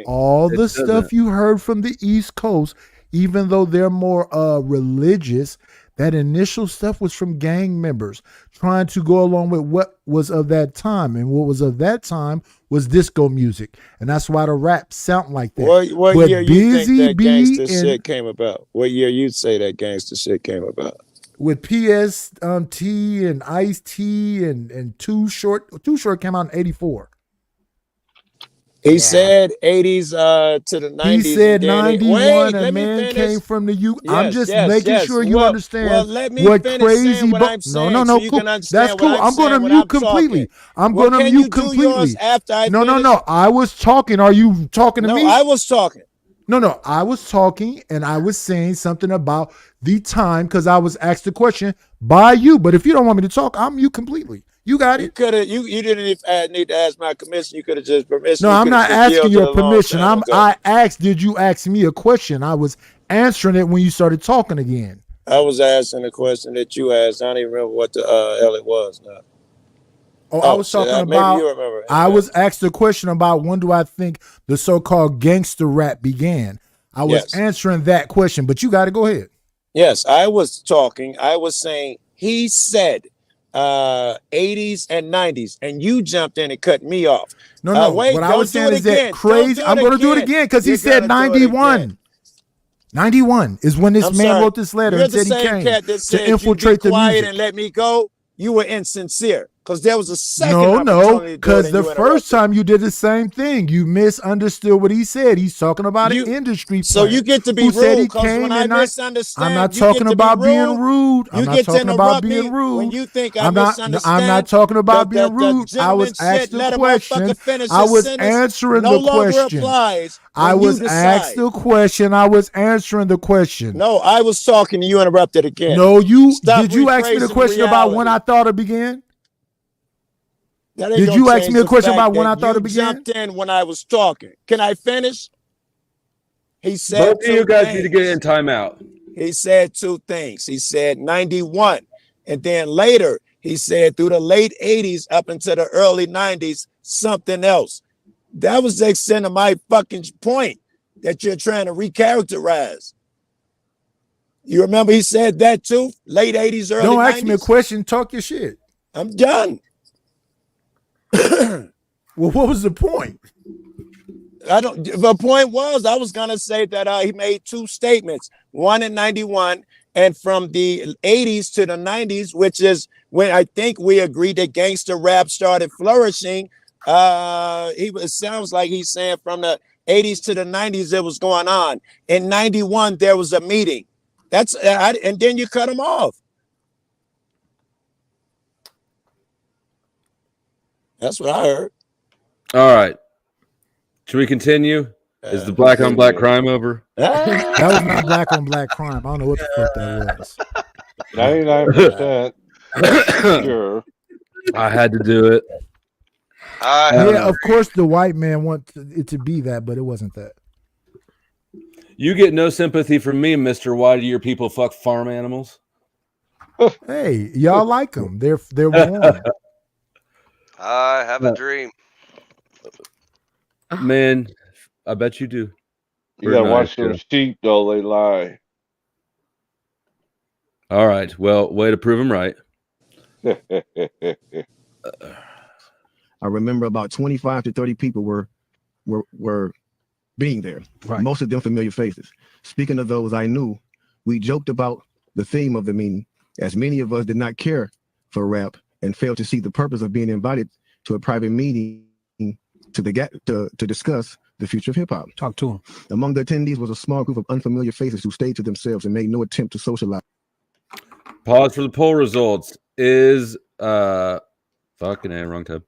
all the stuff you heard from the East Coast, even though they're more religious, that initial stuff was from gang members trying to go along with what was of that time. And what was of that time was disco music. And that's why the rap sound like that. What year you think that gangster shit came about? What year you'd say that gangster shit came about? With P.S.T. and Ice-T and Too Short. Too Short came out in 84. He said 80s to the 90s. He said 91. A man came from the U. I'm just making sure you understand what crazy. No. So cool. That's cool. I'm going to mute completely. I'm going to mute completely. No. I was talking. Are you talking to me? No, I was talking. No, I was talking and I was saying something about the time because I was asked the question by you. But if you don't want me to talk, I'm mute completely. You got it. You didn't even need to ask my permission. You could have just permission. No, I'm not asking your permission. I asked, did you ask me a question? I was answering it when you started talking again. I was asking a question that you asked. I don't even remember what the hell it was now. I was talking about. I was asked a question about when do I think the so-called gangster rap began. I was answering that question, but you got to go ahead. Yes, I was talking. I was saying he said 80s and 90s, and you jumped in and cut me off. No. Wait, what I was saying is that crazy. I'm going to do it again because he said 91. 91 is when this man wrote this letter and said he came to infiltrate the music. And let me go. You were insincere. Because there was a second. No, because the first time you did the same thing, you misunderstood what he said. He's talking about an industry. So you get to be rude. Because when I misunderstand, I'm not talking about being rude. I'm not talking about being rude. When you think I misunderstand, I'm not talking about being rude. I was asked the question. I was answering the question. I was asked the question. I was answering the question. No, I was talking. You interrupted again. No, did you ask me the question about when I thought it began? Did you ask me a question about when I thought it began? You jumped in when I was talking. Can I finish? He said both of you guys need to get in timeout. He said two things. He said 91. And then later, he said through the late 80s up into the early 90s, something else. That was the extent of my fucking point that you're trying to recharacterize. You remember he said that too? Late 80s, early 90s? Don't ask me a question. Talk your shit. I'm done. Well, what was the point? I don't. The point was, I was gonna say that he made two statements. One in '91, and from the '80s to the '90s, which is when I think we agreed that gangster rap started flourishing. It sounds like he's saying from the '80s to the '90s it was going on. In '91 there was a meeting. That's and then you cut him off. That's what I heard. All right. Should we continue? Is the black on black crime over? That was not black on black crime. I don't know what the fuck that was. 99% sure. I had to do it. Yeah, of course the white man wants it to be that, but it wasn't that. You get no sympathy from me, Mister. Why do your people fuck farm animals? Hey, y'all like them? They're warm. I have a dream. Man, I bet you do. You gotta watch those sheep, though. They lie. All right. Well, way to prove them right. I remember about 25 to 30 people were being there. Right. Most of them familiar faces. Speaking of those I knew, we joked about the theme of the meeting, as many of us did not care for rap and failed to see the purpose of being invited to a private meeting to discuss the future of hip hop. Talk to him. Among the attendees was a small group of unfamiliar faces who stayed to themselves and made no attempt to socialize. Pause for the poll results. Is fucking wrong tab.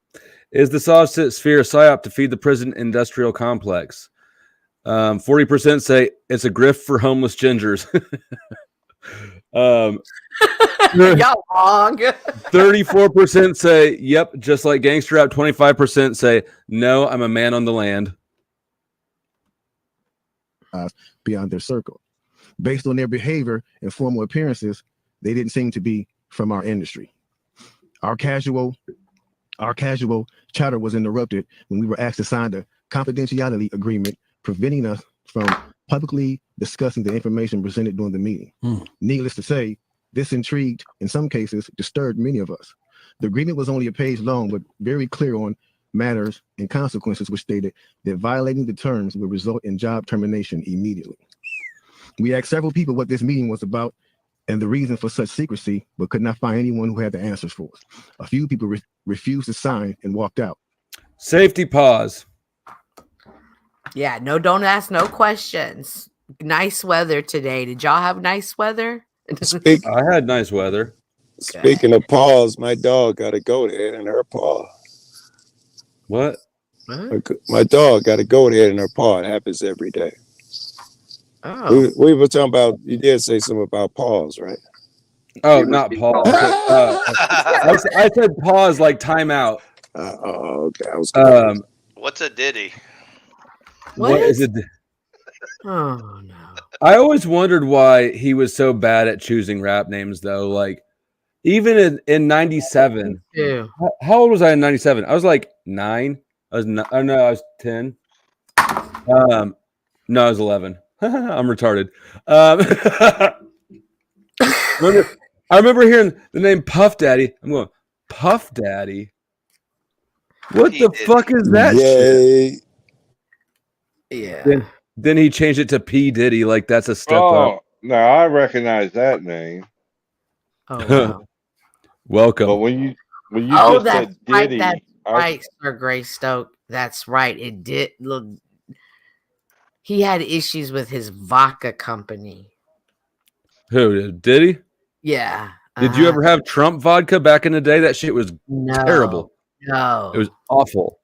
Is the soft sphere a psyop to feed the prison industrial complex? 40% say it's a grift for homeless gingers. Y'all wrong. 34% say yep, just like gangster rap. 25% say no, I'm a man on the land. Beyond their circle. Based on their behavior and formal appearances, they didn't seem to be from our industry. Our casual chatter was interrupted when we were asked to sign a confidentiality agreement preventing us from publicly discussing the information presented during the meeting. Needless to say, this intrigued, in some cases, disturbed many of us. The agreement was only a page long, but very clear on matters and consequences, which stated that violating the terms would result in job termination immediately. We asked several people what this meeting was about and the reason for such secrecy, but could not find anyone who had the answers for us. A few people refused to sign and walked out. Safety pause. Yeah, no, don't ask no questions. Nice weather today. Did y'all have nice weather? I had nice weather. Speaking of paws, my dog got to go there in her paw. What? My dog got to go there in her paw. It happens every day. Oh. We were talking about, you did say something about paws, right? Oh, not pause. I said pause like timeout. Okay. I was What's a ditty? What is it? Oh no. I always wondered why he was so bad at choosing rap names, though. Like, even in 97. Yeah. How old was I in 97? I was like 9. I was 10. No, I was 11. I'm retarded. I remember hearing the name Puff Daddy. I'm going, Puff Daddy? What the fuck is that shit? Yeah. Then he changed it to P. Diddy. Like, that's a step up. Now I recognize that name. Oh, wow. Welcome. But when you Oh, just that's said right. Diddy, That's right, Sir Greystoke. That's right. It did look. He had issues with his vodka company. Who, Diddy? Yeah. Did you ever have Trump vodka back in the day? That shit was terrible. No. It was awful.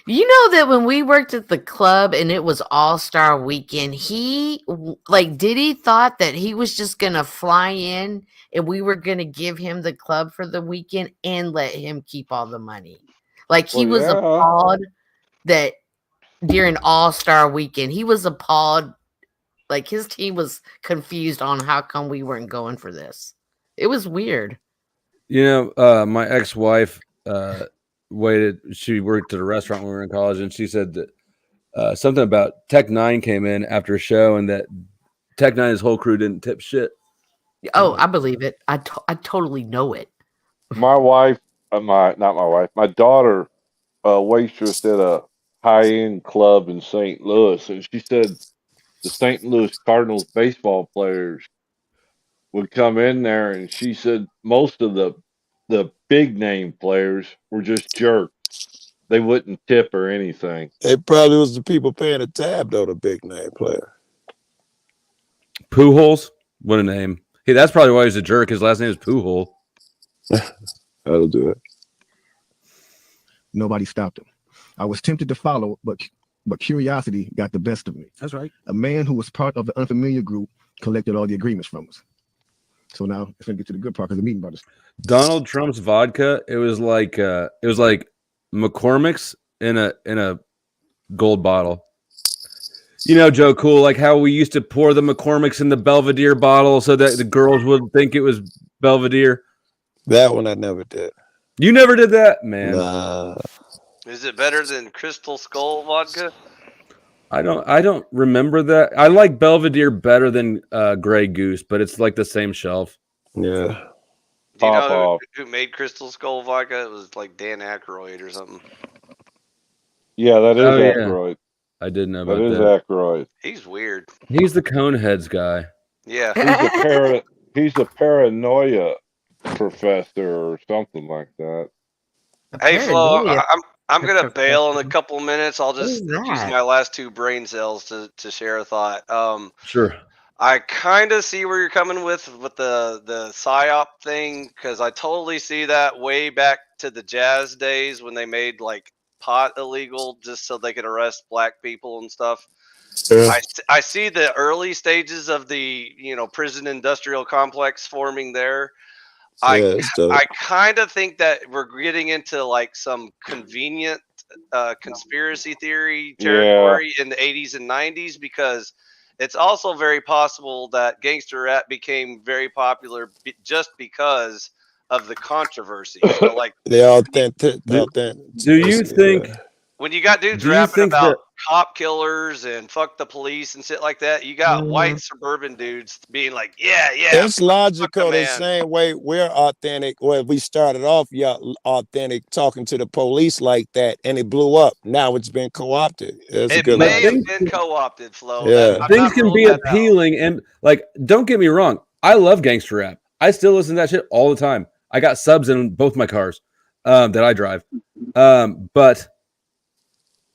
You know that when we worked at the club and it was All-Star Weekend, Diddy thought that he was just going to fly in and we were going to give him the club for the weekend and let him keep all the money. Like, he was appalled that during All-Star Weekend, he was appalled. Like, his team was confused on how come we weren't going for this. It was weird. You know, my ex-wife she worked at a restaurant when we were in college, and she said that something about Tech 9 came in after a show and that Tech 9's whole crew didn't tip shit. Oh, I believe it. I totally know it. my wife, not my wife, my daughter, waitress at a high-end club in St. Louis, and she said the St. Louis Cardinals baseball players would come in there, and she said most of the big name players were just jerks. They wouldn't tip or anything. It probably was the people paying the tab, though, the big name player. Pujols? What a name. Hey, that's probably why he's a jerk. His last name is Pujol. That'll do it. Nobody stopped him. I was tempted to follow, but curiosity got the best of me. That's right. A man who was part of the unfamiliar group collected all the agreements from us. So now it's gonna get to the good part because the meeting about Donald Trump's vodka. It was like McCormick's in a gold bottle. You know, Joe Cool, like how we used to pour the McCormick's in the Belvedere bottle so that the girls would think it was Belvedere. That one I never did. You never did that, man. Nah. Is it better than Crystal Skull vodka? I don't remember that. I like Belvedere better than Grey Goose, but it's like the same shelf. Yeah. Do you know who made Crystal Skull vodka? It was like Dan Aykroyd or something. Yeah, that is Aykroyd. Yeah. I didn't know about that. That is Aykroyd. He's weird. He's the Coneheads guy. Yeah. He's a paranoia professor or something like that. Hey, Flo, I'm gonna bail in a couple minutes. I'll just use my last two brain cells to share a thought. Sure. I kind of see where you're coming with the psyop thing, because I totally see that way back to the jazz days when they made like pot illegal just so they could arrest black people and stuff. Yeah. I see the early stages of the prison industrial complex forming there. I kind of think that we're getting into like some convenient conspiracy theory territory in the 80s and 90s, because it's also very possible that gangster rap became very popular just because of the controversy. So, like the authentic. Do you think when you got dudes rapping about cop killers and fuck the police and shit like that, you got white suburban dudes being like, yeah, it's logical the same way we're authentic. Well, we started off authentic talking to the police like that, and it blew up. Now it's been co-opted. It may have been co-opted, Flo. Yeah. Things can be appealing, and like, don't get me wrong, I love gangster rap. I still listen to that shit all the time. I got subs in both my cars that I drive, but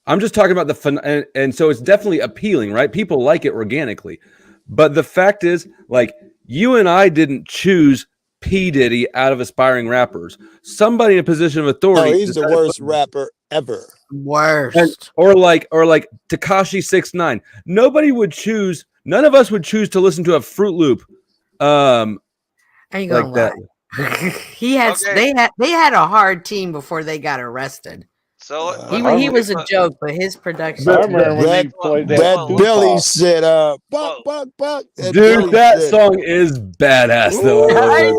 I'm just talking about the fun, and so it's definitely appealing, right? People like it organically, but the fact is, like, you and I didn't choose P. Diddy out of aspiring rappers. Somebody in a position of authority. Oh, he's the worst rapper ever. Worst. Or like Tekashi 6ix9ine. Nobody would choose. None of us would choose to listen to a Fruit Loop. Ain't gonna like that. He had they had a hard team before they got arrested. So he was a joke, but his production. That Billy said, "Buck, buck." Dude, that song is badass though. I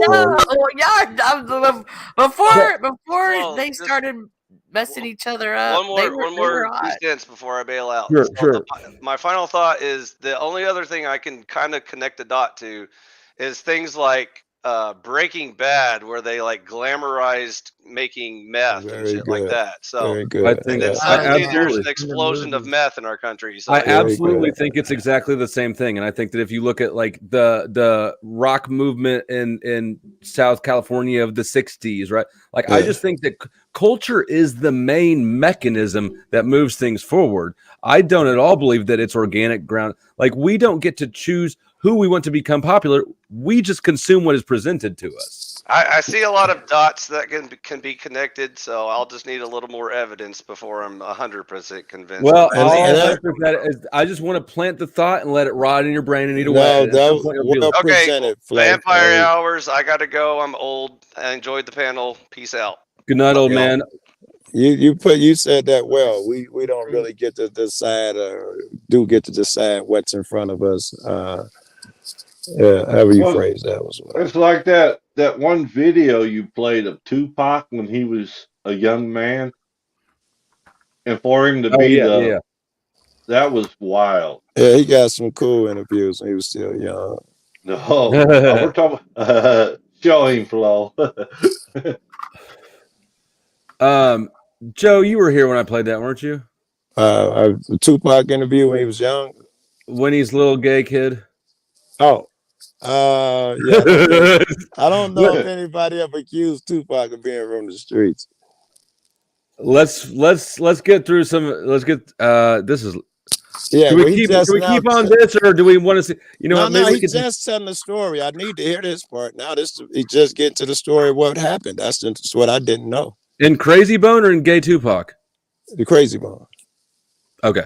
know. Before they started messing each other up. One more 2 cents before I bail out. Sure. My final thought is the only other thing I can kind of connect the dot to is things like Breaking Bad, where they like glamorized making meth and shit like that. So I think suddenly there's an explosion of meth in our country. So I absolutely think it's exactly the same thing, and I think that if you look at like the rock movement in South California of the '60s, right? Like I just think that culture is the main mechanism that moves things forward. I don't at all believe that it's organic ground. Like we don't get to choose who we want to become popular. We just consume what is presented to us. I see a lot of dots that can be connected, so I'll just need a little more evidence before I'm 100% convinced. Well, I just want to plant the thought and let it rot in your brain and eat away. Okay, Vampire Hours. I got to go. I'm old. I enjoyed the panel. Peace out. Good night, old man. You said that well. We don't really get to decide, or do get to decide what's in front of us. However you phrase that was. It's like that one video you played of Tupac when he was a young man, and for him to be that was wild. Yeah, he got some cool interviews when he was still young. No, we're talking. Show him, Flo. Joe, you were here when I played that, weren't you? A Tupac interview when he was young. When he's a little gay kid. Oh, yeah. I don't know if anybody ever accused Tupac of being from the streets. Let's get through some. Let's get. This is. Yeah. Do we keep on this, or do we want to see? You know, no, maybe he's just telling the story. I need to hear this part now. He just get to the story of what happened. That's just what I didn't know. In Crazy Bone or in Gay Tupac? The Crazy Bone. Okay.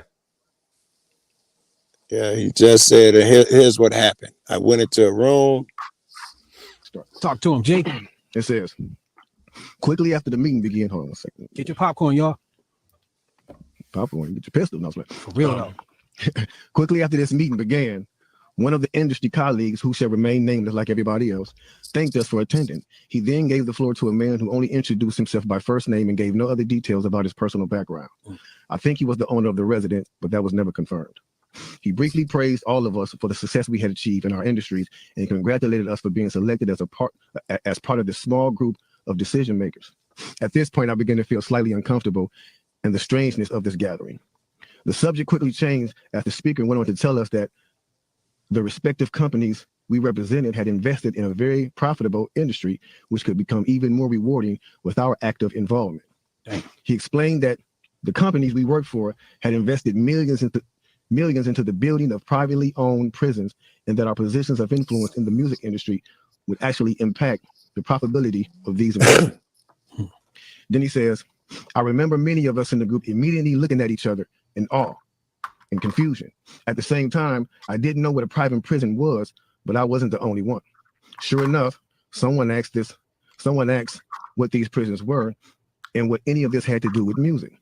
Yeah, he just said, here's what happened. I went into a room. Talk to him, Jake. It says, quickly after the meeting began, hold on a second. Get your popcorn, y'all. Popcorn, get your pistol. No, for real though. Quickly after this meeting began, one of the industry colleagues, who shall remain nameless like everybody else, thanked us for attending. He then gave the floor to a man who only introduced himself by first name and gave no other details about his personal background. I think he was the owner of the residence, but that was never confirmed. He briefly praised all of us for the success we had achieved in our industries and congratulated us for being selected as part of this small group of decision makers. At this point, I began to feel slightly uncomfortable and the strangeness of this gathering. The subject quickly changed as the speaker went on to tell us that the respective companies we represented had invested in a very profitable industry, which could become even more rewarding with our active involvement. Dang. He explained that the companies we worked for had invested millions into the building of privately owned prisons, and that our positions of influence in the music industry would actually impact the profitability of these investments. Then he says, I remember many of us in the group immediately looking at each other in awe and confusion. At the same time, I didn't know what a private prison was, but I wasn't the only one. Sure enough, someone asked what these prisons were and what any of this had to do with music.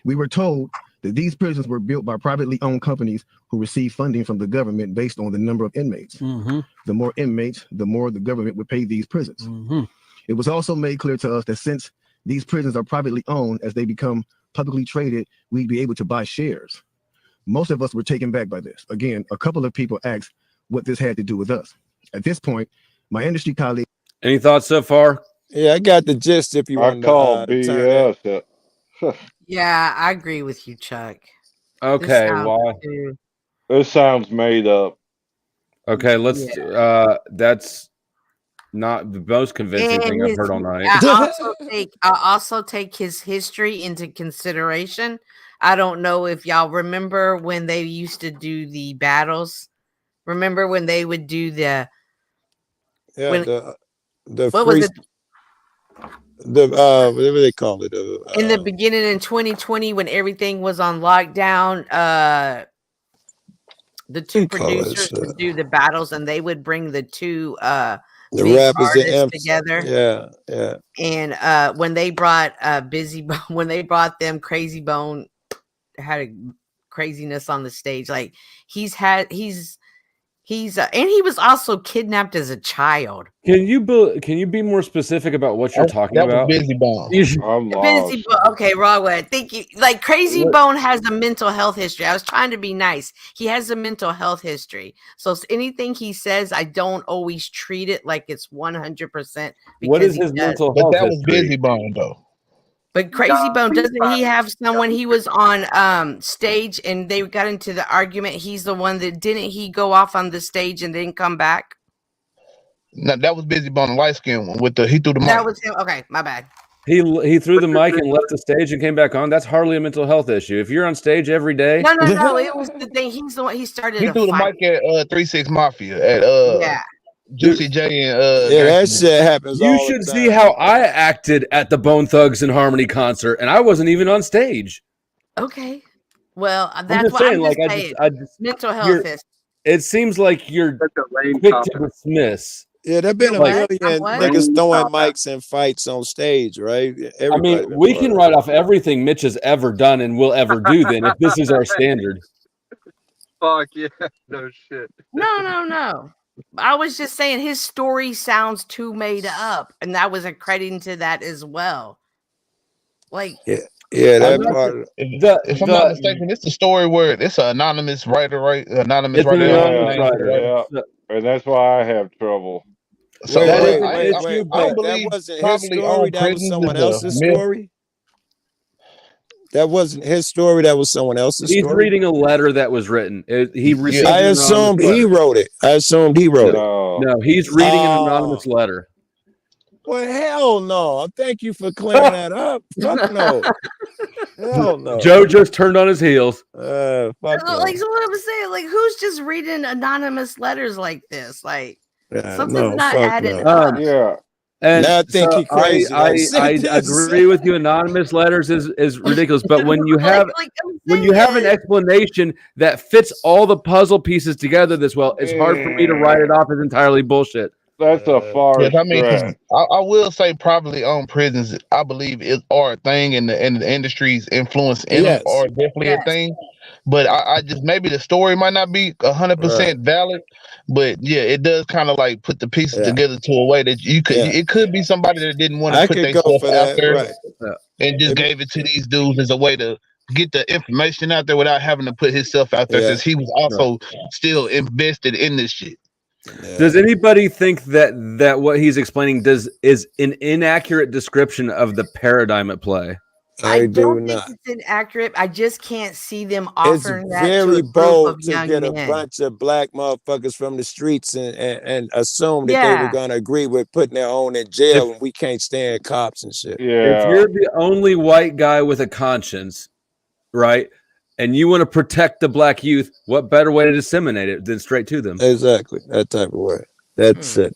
We were told that these prisons were built by privately owned companies who receive funding from the government based on the number of inmates. Mm-hmm. The more inmates, the more the government would pay these prisons. Mm-hmm. It was also made clear to us that since these prisons are privately owned, as they become publicly traded, we'd be able to buy shares. Most of us were taken back by this. Again, a couple of people asked what this had to do with us. At this point, my industry colleague. Any thoughts so far? Yeah, I got the gist. If you want to call BS. Yeah, I agree with you, Chuck. Okay, why? This sounds made up. Okay, let's. That's not the most convincing thing I've heard all night. I also take his history into consideration. I don't know if y'all remember when they used to do the battles. Remember when they would do the what was it? Whatever they call it. In the beginning in 2020, when everything was on lockdown, the two producers would do the battles, and they would bring the two the rappers together. Yeah. And when they brought when they brought them, Crazy Bone had a craziness on the stage. Like he's and he was also kidnapped as a child. Can you be more specific about what you're talking about? Busy Bone. Busy Bone. Okay, wrong way. Thank you. Like Crazy Bone has a mental health history. I was trying to be nice. He has a mental health history. So anything he says, I don't always treat it like it's 100%. What is his mental health? But that was Busy Bone though. But Crazy Bone, doesn't he have someone? He was on stage and they got into the argument. He's the one that didn't he go off on the stage and didn't come back? No, that was Busy Bone, the light skin one with he threw the mic. That was him. Okay, my bad. He threw the mic and left the stage and came back on. That's hardly a mental health issue. If you're on stage every day, no, it was the thing. He's the one. He started. He threw the mic at 3-6 Mafia at Juicy J and that shit happens. You should see how I acted at the Bone Thugs and Harmony concert, and I wasn't even on stage. Okay, well, that's what I'm just saying. Mental health is. It seems like you're quick to dismiss. Yeah, there've been a million niggas throwing mics and fights on stage, right? We can write off everything Mitch has ever done and will ever do. Then, if this is our standard. Fuck yeah, no shit. No. I was just saying his story sounds too made up, and I was accrediting to that as well. Like, that part. If I'm not mistaken, it's the story where it's an anonymous writer, right? Anonymous writer. Yeah. And that's why I have trouble. So wait, that wasn't his story. That was someone else's story. That wasn't his story. That was someone else's He's story. reading a letter that was written. He received. I assumed he wrote it. I assumed he wrote it. No, he's reading an anonymous letter. Well, hell no. Thank you for clearing that up. Fuck no. Hell no. Joe just turned on his heels. Fuck no. Like, so what I'm saying, like, who's just reading anonymous letters like this? Like, something's no, not fuck adding no. up. Yeah. And Now I think so he crazy. I agree with you. Anonymous letters is ridiculous, but when you have an explanation that fits all the puzzle pieces together this well, it's hard for me to write it off as entirely bullshit. That's a far Yes, I mean, 'cause stretch. I will say probably on prisons, I believe are a thing, and the industry's influence in them are definitely a thing. But I just maybe the story might not be 100% valid, but yeah, it does kind of like put the pieces together to a way that you could. It could be somebody that didn't want to I put could their go stuff for out that, there right. and just gave it to these dudes as a way to get the information out there without having to put himself out there, since he was also still invested in this shit. Does anybody think that what he's explaining is an inaccurate description of the paradigm at play? I don't think it's inaccurate. I just can't see them offering It's that to very a group bold of to young get a men. bunch of black motherfuckers from the streets and assume that they were going to agree with putting their own in jail, and we can't stand cops and shit. If you're the only white guy with a conscience, right, and you want to protect the black youth, what better way to disseminate it than straight to them? Exactly, that type of way. That's it.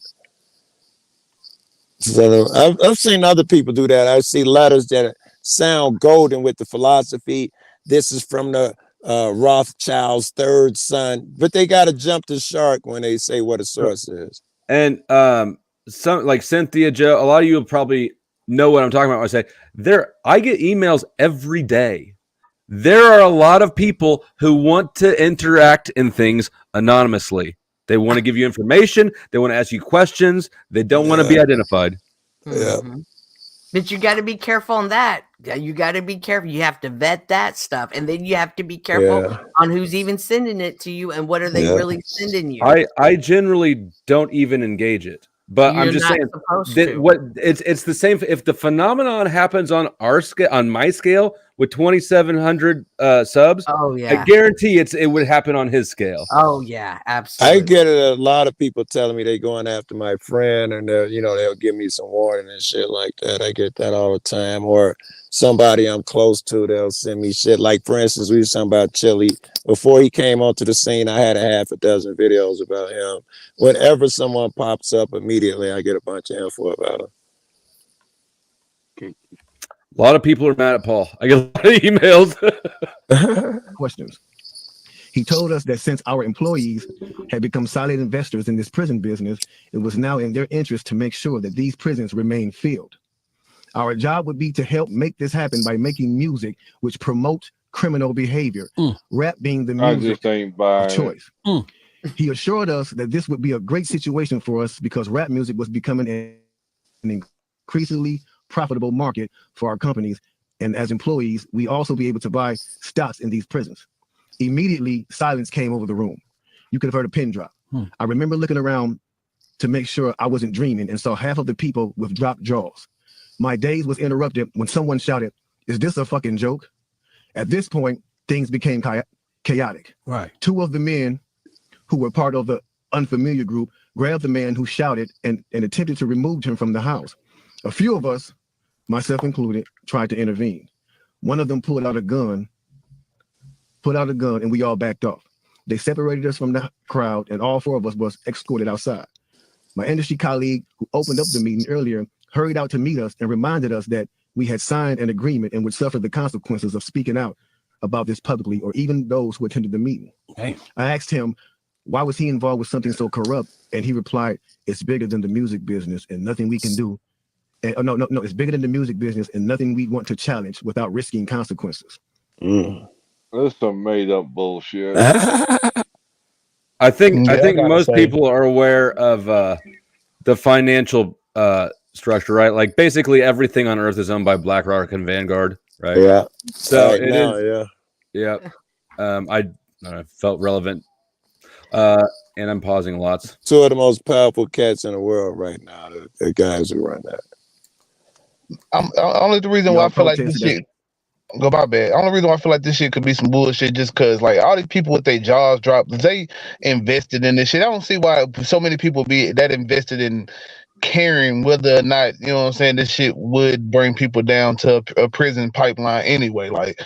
So I've seen other people do that. I see letters that sound golden with the philosophy. This is from the Rothschild's third son, but they got to jump the shark when they say what a source is. And some like Cynthia, Joe, a lot of you will probably know what I'm talking about when I say I get emails every day. There are a lot of people who want to interact in things anonymously. They want to give you information. They want to ask you questions. They don't want to be identified. Mhm. But you got to be careful on that. You got to be careful. You have to vet that stuff. And then you have to be careful on who's even sending it to you and what are they really sending you. I generally don't even engage it. But I'm just saying that it's the same. If the phenomenon happens on our scale, on my scale with 2,700 subs, I guarantee it would happen on his scale. Oh yeah, absolutely. I get a lot of people telling me they going after my friend, and they'll give me some warning and shit like that. I get that all the time. Or somebody I'm close to, they'll send me shit. Like, for instance, we were talking about Chili. Before he came onto the scene, I had a half a dozen videos about him. Whenever someone pops up, immediately I get a bunch of info about him. A lot of people are mad at Paul. I get a lot of emails. Questions. He told us that since our employees had become solid investors in this prison business, it was now in their interest to make sure that these prisons remain filled. Our job would be to help make this happen by making music which promotes criminal behavior, rap being the music of choice. He assured us that this would be a great situation for us because rap music was becoming an increasingly profitable market for our companies, and as employees, we also be able to buy stocks in these prisons. Immediately, silence came over the room. You could have heard a pin drop. I remember looking around to make sure I wasn't dreaming and saw half of the people with dropped jaws. My daze was interrupted when someone shouted, "Is this a fucking joke?" At this point, things became chaotic. Right. Two of the men who were part of the unfamiliar group grabbed the man who shouted and attempted to remove him from the house. A few of us, myself included, tried to intervene. One of them pulled out a gun, and we all backed off. They separated us from the crowd, and all four of us was escorted outside. My industry colleague, who opened up the meeting earlier, hurried out to meet us and reminded us that we had signed an agreement and would suffer the consequences of speaking out about this publicly, or even those who attended the meeting. I asked him, why was he involved with something so corrupt? And he replied, it's bigger than the music business and nothing we can do. And, no, it's bigger than the music business and nothing we want to challenge without risking consequences. That's some made up bullshit. I think most people are aware of the financial structure, right? Like basically everything on Earth is owned by BlackRock and Vanguard, right? Yeah. So right it now, is. Yeah. I felt relevant, and I'm pausing lots. Two of the most powerful cats in the world right now, the guys who run that. Only the reason why I feel like this shit. Go my bad. Only reason why I feel like this shit could be some bullshit just because like all these people with their jaws dropped, they invested in this shit. I don't see why so many people be that invested in caring whether or not, you know what I'm saying, this shit would bring people down to a prison pipeline anyway. Like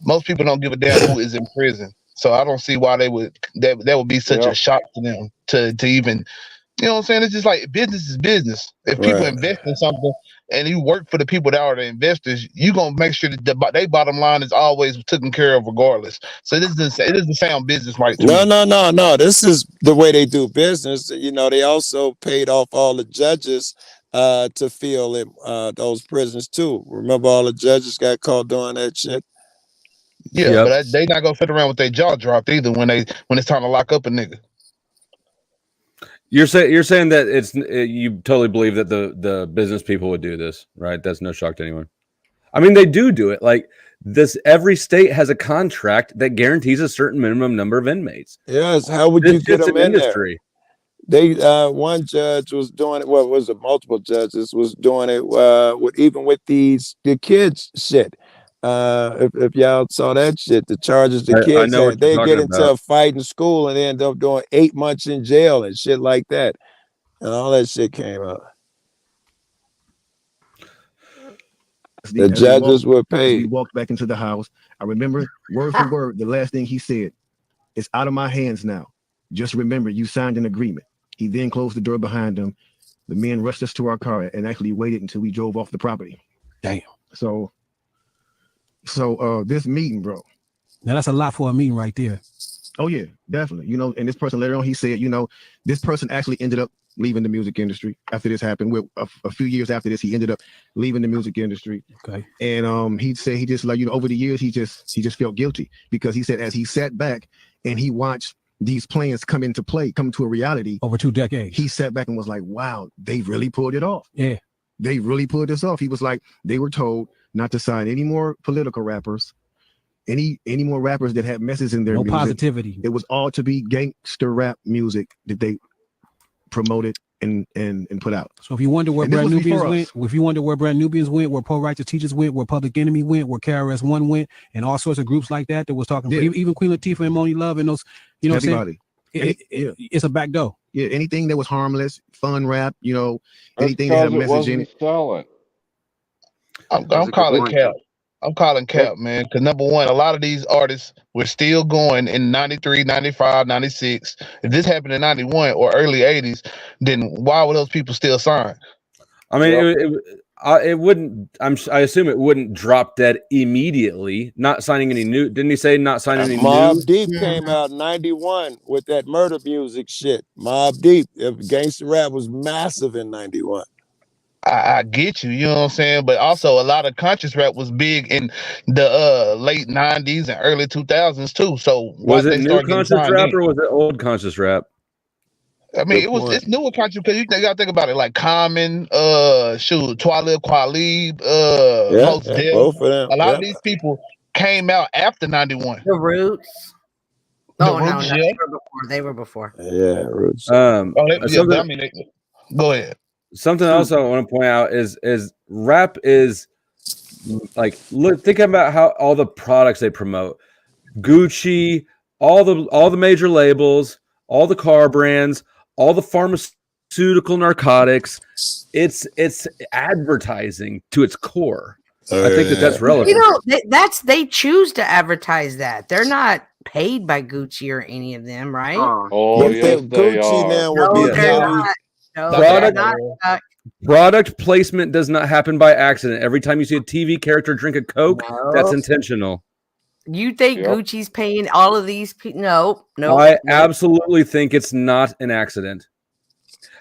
most people don't give a damn who is in prison. So I don't see why they would that would be such a shock to them to even, you know what I'm saying? It's just like business is business. If people invest in something and you work for the people that are the investors, you gonna make sure that their bottom line is always taken care of regardless. So it doesn't sound business right to me. No. This is the way they do business. You know, they also paid off all the judges to fill in those prisons too. Remember, all the judges got caught doing that shit. Yeah, but they not gonna fit around with their jaw dropped either when it's time to lock up a nigga. You're saying that you totally believe that the business people would do this, right? That's no shock to anyone. I mean, they do it. Like this, every state has a contract that guarantees a certain minimum number of inmates. Yes, how would you get them in there? They one judge was doing it. Well, was it multiple judges was doing it with the kids shit. If y'all saw that shit, the charges the kids had, they get into a fight in school and they end up doing 8 months in jail and shit like that, and all that shit came out. The judges were paid. We walked back into the house. I remember word for word the last thing he said. It's out of my hands now. Just remember, you signed an agreement. He then closed the door behind him. The men rushed us to our car and actually waited until we drove off the property. Damn. So this meeting, bro. Now that's a lot for a meeting right there. Oh yeah, definitely. You know, and this person later on, he said, you know, this person actually ended up leaving the music industry after this happened. With a few years after this, he ended up leaving the music industry. Okay. And he said he just, like, you know, over the years, he just felt guilty because he said as he sat back and he watched these plans come to a reality over 2 decades, he sat back and was like, wow, they really pulled it off. Yeah. They really pulled this off. He was like, they were told not to sign any more political rappers, any more rappers that had messages in their music. Positivity. It was all to be gangster rap music that they promoted and put out. So if you wonder where Brand Nubians went, where Pro Righteous Teachers went, where Public Enemy went, where KRS-One went, and all sorts of groups like that was talking, even Queen Latifah and Moni Love and those, you know, everybody. It's a back door. Yeah, anything that was harmless, fun rap, you know, anything that had a message in it. I'm calling cap. I'm calling cap, man, because number one, a lot of these artists were still going in 93, 95, 96. If this happened in 91 or early 80s, then why would those people still sign? I mean, it wouldn't. I assume it wouldn't drop dead immediately. Not signing any new. Didn't he say not signing any new? Mobb Deep came out in 91 with that murder music shit. Mobb Deep, gangster rap was massive in 91. I get you, you know what I'm saying? But also a lot of conscious rap was big in the late 90s and early 2000s too. So was it new conscious rap or was it old conscious rap? I mean, it's newer conscious because you gotta think about it, like Common, Twalib Kweli, Most Def. Both of them. A lot of these people came out after 91. The Roots. No, they were before. Yeah, Roots. I mean, go ahead. Something else I want to point out is rap is like, think about how all the products they promote, Gucci, all the major labels, all the car brands, all the pharmaceutical narcotics. It's advertising to its core. I think that's relevant. You know, they choose to advertise that. They're not paid by Gucci or any of them, right? Oh, yes, they Gucci are. now would be not. Product placement does not happen by accident. Every time you see a TV character drink a Coke, that's intentional. You think Gucci's paying all of these people? No. I absolutely think it's not an accident.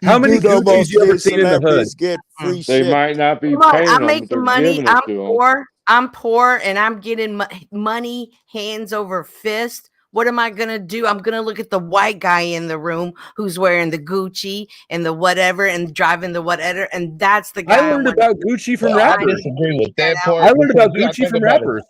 How many Gucci's you ever seen in the hood? Get free they shit. might not be paying I'm them, making money. I'm poor, and I'm getting money hands over fist. What am I going to do? I'm going to look at the white guy in the room who's wearing the Gucci and the whatever and driving the whatever. And that's the guy. I learned about Gucci from rappers. I disagree with that part. I learned about Gucci from rappers.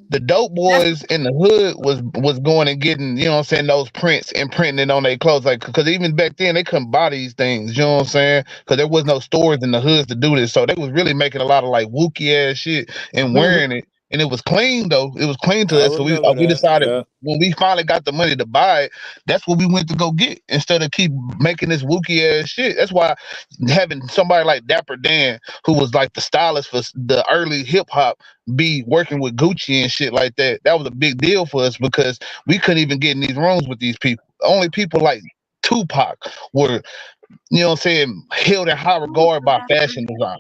The dope boys in the hood was going and getting, you know what I'm saying, those prints and printing it on their clothes. Like, because even back then, they couldn't buy these things, you know what I'm saying? Because there was no stores in the hoods to do this. So they was really making a lot of like wookie ass shit and wearing it And it was clean though. It was clean to us. So we decided when we finally got the money to buy it, that's what we went to go get instead of keep making this wookie ass shit. That's why having somebody like Dapper Dan, who was like the stylist for the early hip hop, be working with Gucci and shit like that. That was a big deal for us because we couldn't even get in these rooms with these people. Only people like Tupac were, you know what I'm saying, held in high regard by fashion design.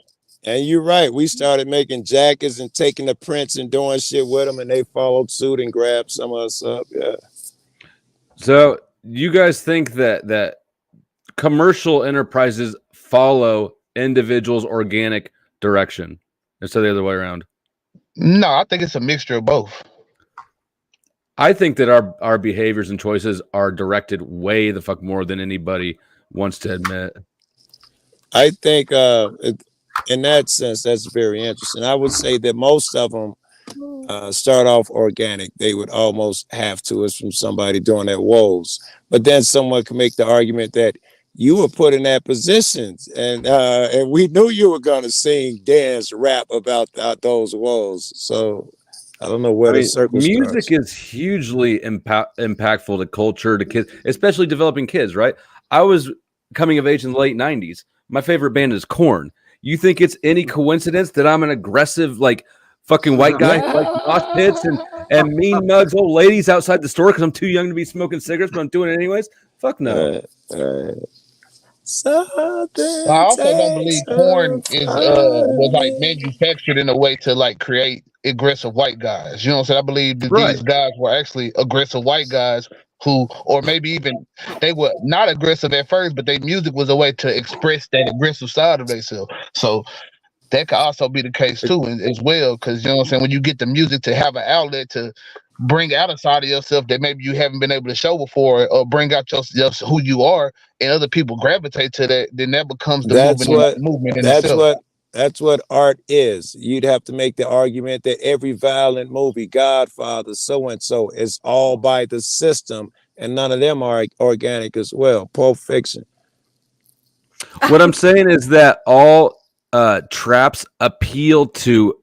And you're right. We started making jackets and taking the prints and doing shit with them, and they followed suit and grabbed some of us up. Yeah. So you guys think that commercial enterprises follow individuals' organic direction instead of the other way around? No, I think it's a mixture of both. I think that our behaviors and choices are directed way the fuck more than anybody wants to admit. I think in that sense, that's very interesting. I would say that most of them start off organic. They would almost have to, as from somebody doing their woes. But then someone can make the argument that you were put in that position, and we knew you were going to sing, dance, rap about those woes. So I don't know where the circle music starts. is hugely impactful to culture, to kids, especially developing kids, right? I was coming of age in the late 90s. My favorite band is Korn. You think it's any coincidence that I'm an aggressive, like, fucking white guy who likes mosh pits and mean mugs old ladies outside the store because I'm too young to be smoking cigarettes, but I'm doing it anyways? Fuck no. I also don't believe Korn is was like manufactured in a way to like create aggressive white guys. You know what I'm saying? I believe that these guys were actually aggressive white guys who, or maybe even they were not aggressive at first, but their music was a way to express that aggressive side of themselves. So that could also be the case too, as well, because you know what I'm saying, when you get the music to have an outlet to bring out a side of yourself that maybe you haven't been able to show before, or bring out your who you are, and other people gravitate to that, then that becomes the movement in itself. That's what art is. You'd have to make the argument that every violent movie, Godfather, so and so, is all by the system, and none of them are organic as well. Pulp Fiction. What I'm saying is that all traps appeal to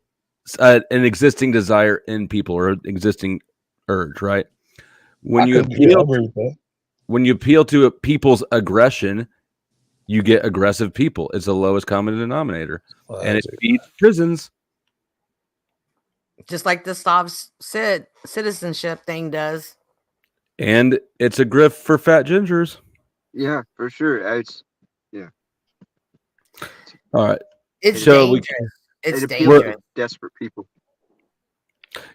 an existing desire in people or existing urge, right? When you appeal to people's aggression, you get aggressive people. It's the lowest common denominator, and it feeds prisons. Just like the citizenship thing does. And it's a grift for fat gingers. Yeah, for sure. All right. It's dangerous. It's dangerous. Desperate people.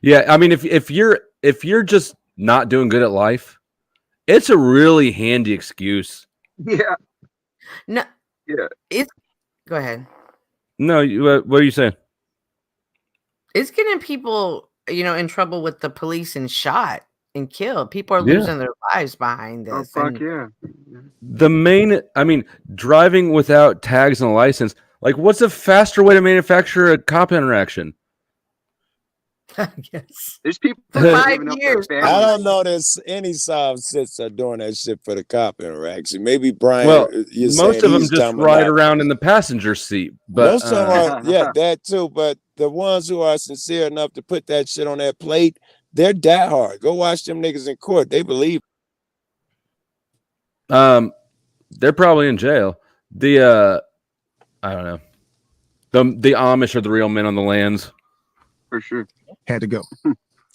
Yeah, I mean, if you're just not doing good at life, it's a really handy excuse. Yeah. No. Yeah. Go ahead. No, what are you saying? It's getting people, in trouble with the police and shot and killed. People are losing their lives behind this. Oh, fuck yeah. Driving without tags and a license. Like, what's a faster way to manufacture a cop interaction? Yes. There's people for 5 years. I don't know there's any soft sits are doing that shit for the cop interaction. Maybe Brian. Well, most of them just ride around in the passenger seat. But most of them are, that too. But the ones who are sincere enough to put that shit on that plate, they're that hard. Go watch them niggas in court. They believe. They're probably in jail. I don't know. The Amish are the real men on the lands. For sure. Had to go.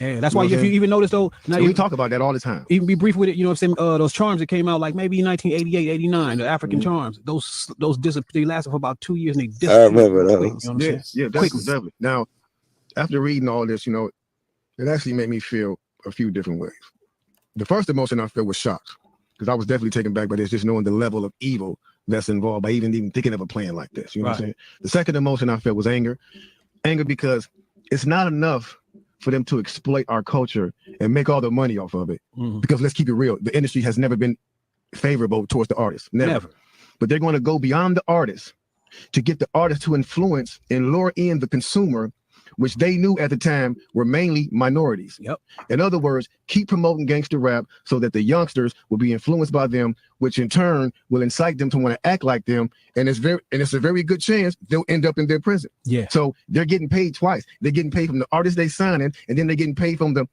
Yeah, that's why if you even notice though, now we talk about that all the time. Even be brief with it, you know what I'm saying? Those charms that came out like maybe 1988, 89, the African charms. Those they lasted for about 2 years and they disappeared. I remember those. You know what I'm saying? Definitely. Now, after reading all this, it actually made me feel a few different ways. The first emotion I felt was shock, because I was definitely taken back by this, just knowing the level of evil that's involved by even thinking of a plan like this. You know what I'm saying? The second emotion I felt was anger. Anger because it's not enough for them to exploit our culture and make all the money off of it. Mm-hmm. Because let's keep it real, the industry has never been favorable towards the artists. Never. But they're going to go beyond the artists to get the artist to influence and lure in the consumer which they knew at the time were mainly minorities. Yep. In other words, keep promoting gangster rap so that the youngsters will be influenced by them, which in turn will incite them to want to act like them. And it's a very good chance they'll end up in their prison. Yeah. So they're getting paid twice. They're getting paid from the artists they signing, and then they're getting paid from the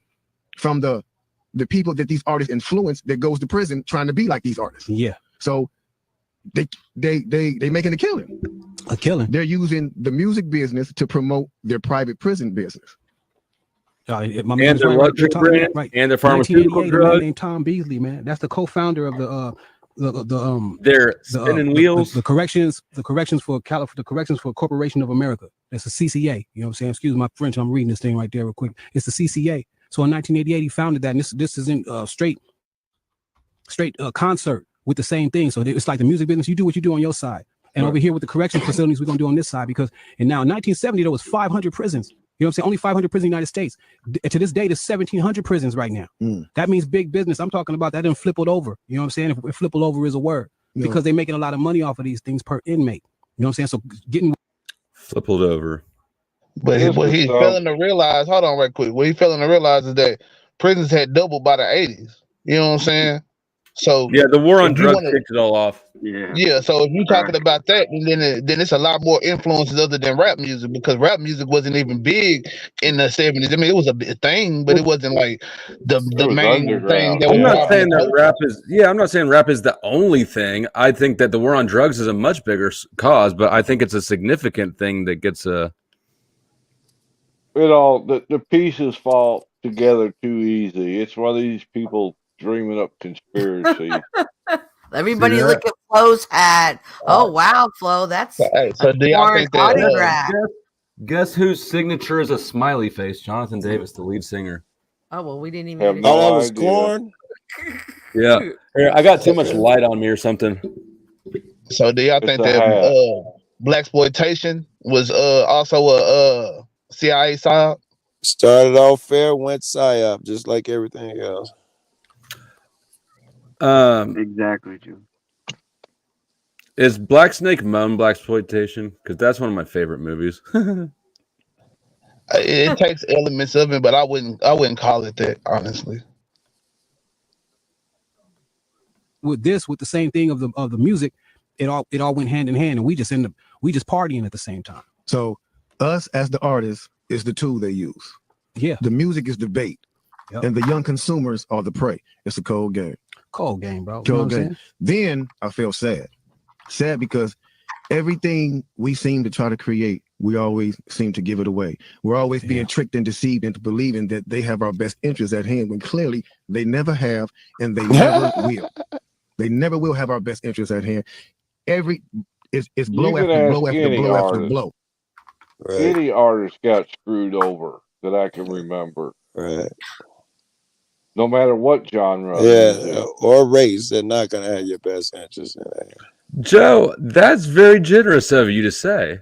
people that these artists influence that goes to prison trying to be like these artists. Yeah. So they making a killing. A killing. They're using the music business to promote their private prison business. And their luxury brand, and their pharmaceutical drugs. Man named Tom Beasley, man. That's the co-founder of their spinning wheels. The corrections for Corporation of America. That's the CCA. You know what I'm saying? Excuse my French. I'm reading this thing right there real quick. It's the CCA. So in 1988, he founded that. And this is in straight concert with the same thing. So it's like the music business. You do what you do on your side. And over here with the correction facilities, we're going to do on this side because, and now in 1970, there was 500 prisons. You know what I'm saying? Only 500 prisons in the United States. To this day, there's 1,700 prisons right now. That means big business. I'm talking about that didn't flip it over. You know what I'm saying? If flip it over is a word because they're making a lot of money off of these things per inmate. You know what I'm saying? So getting flip it over. But what he's failing to realize, hold on right quick. What he's failing to realize is that prisons had doubled by the 80s. You know what I'm saying? So yeah, the war on drugs kicked it all off. Yeah. So if you're talking about that, then it's a lot more influences other than rap music because rap music wasn't even big in the 70s. I mean, it was a big thing, but it wasn't like the main thing. I'm not saying that rap is. Yeah, I'm not saying rap is the only thing. I think that the war on drugs is a much bigger cause, but I think it's a significant thing that gets a. The pieces fall together too easy. It's one of these people dreaming up conspiracy. Everybody look at Flo's hat. Oh wow, Flo, that's so I think autograph. Guess whose signature is a smiley face? Jonathan Davis, the lead singer. Oh well, we didn't even. That was corn. Yeah, here, I got too much light on me or something. So do y'all think that blaxploitation was also a CIA psyop? Started off fair, went psyop, just like everything else. Exactly, Jim. Is Black Snake Moan blaxploitation? Because that's one of my favorite movies. It takes elements of it, but I wouldn't call it that, honestly. With the same thing of the music, it all went hand in hand, and we just partying at the same time. So us as the artists is the tool they use. Yeah. The music is the bait. Yep. And the young consumers are the prey. It's a cold game. Cold game, bro. Cold game. Then I feel sad. Sad because everything we seem to try to create, we always seem to give it away. We're always being tricked and deceived into believing that they have our best interests at hand when clearly they never have and they never will. They never will have our best interests at hand. It's blow after blow after blow after blow. Right. Any artist got screwed over that I can remember. Right. No matter what genre. Yeah, or race, they're not going to have your best interest in that. Joe, that's very generous of you to say.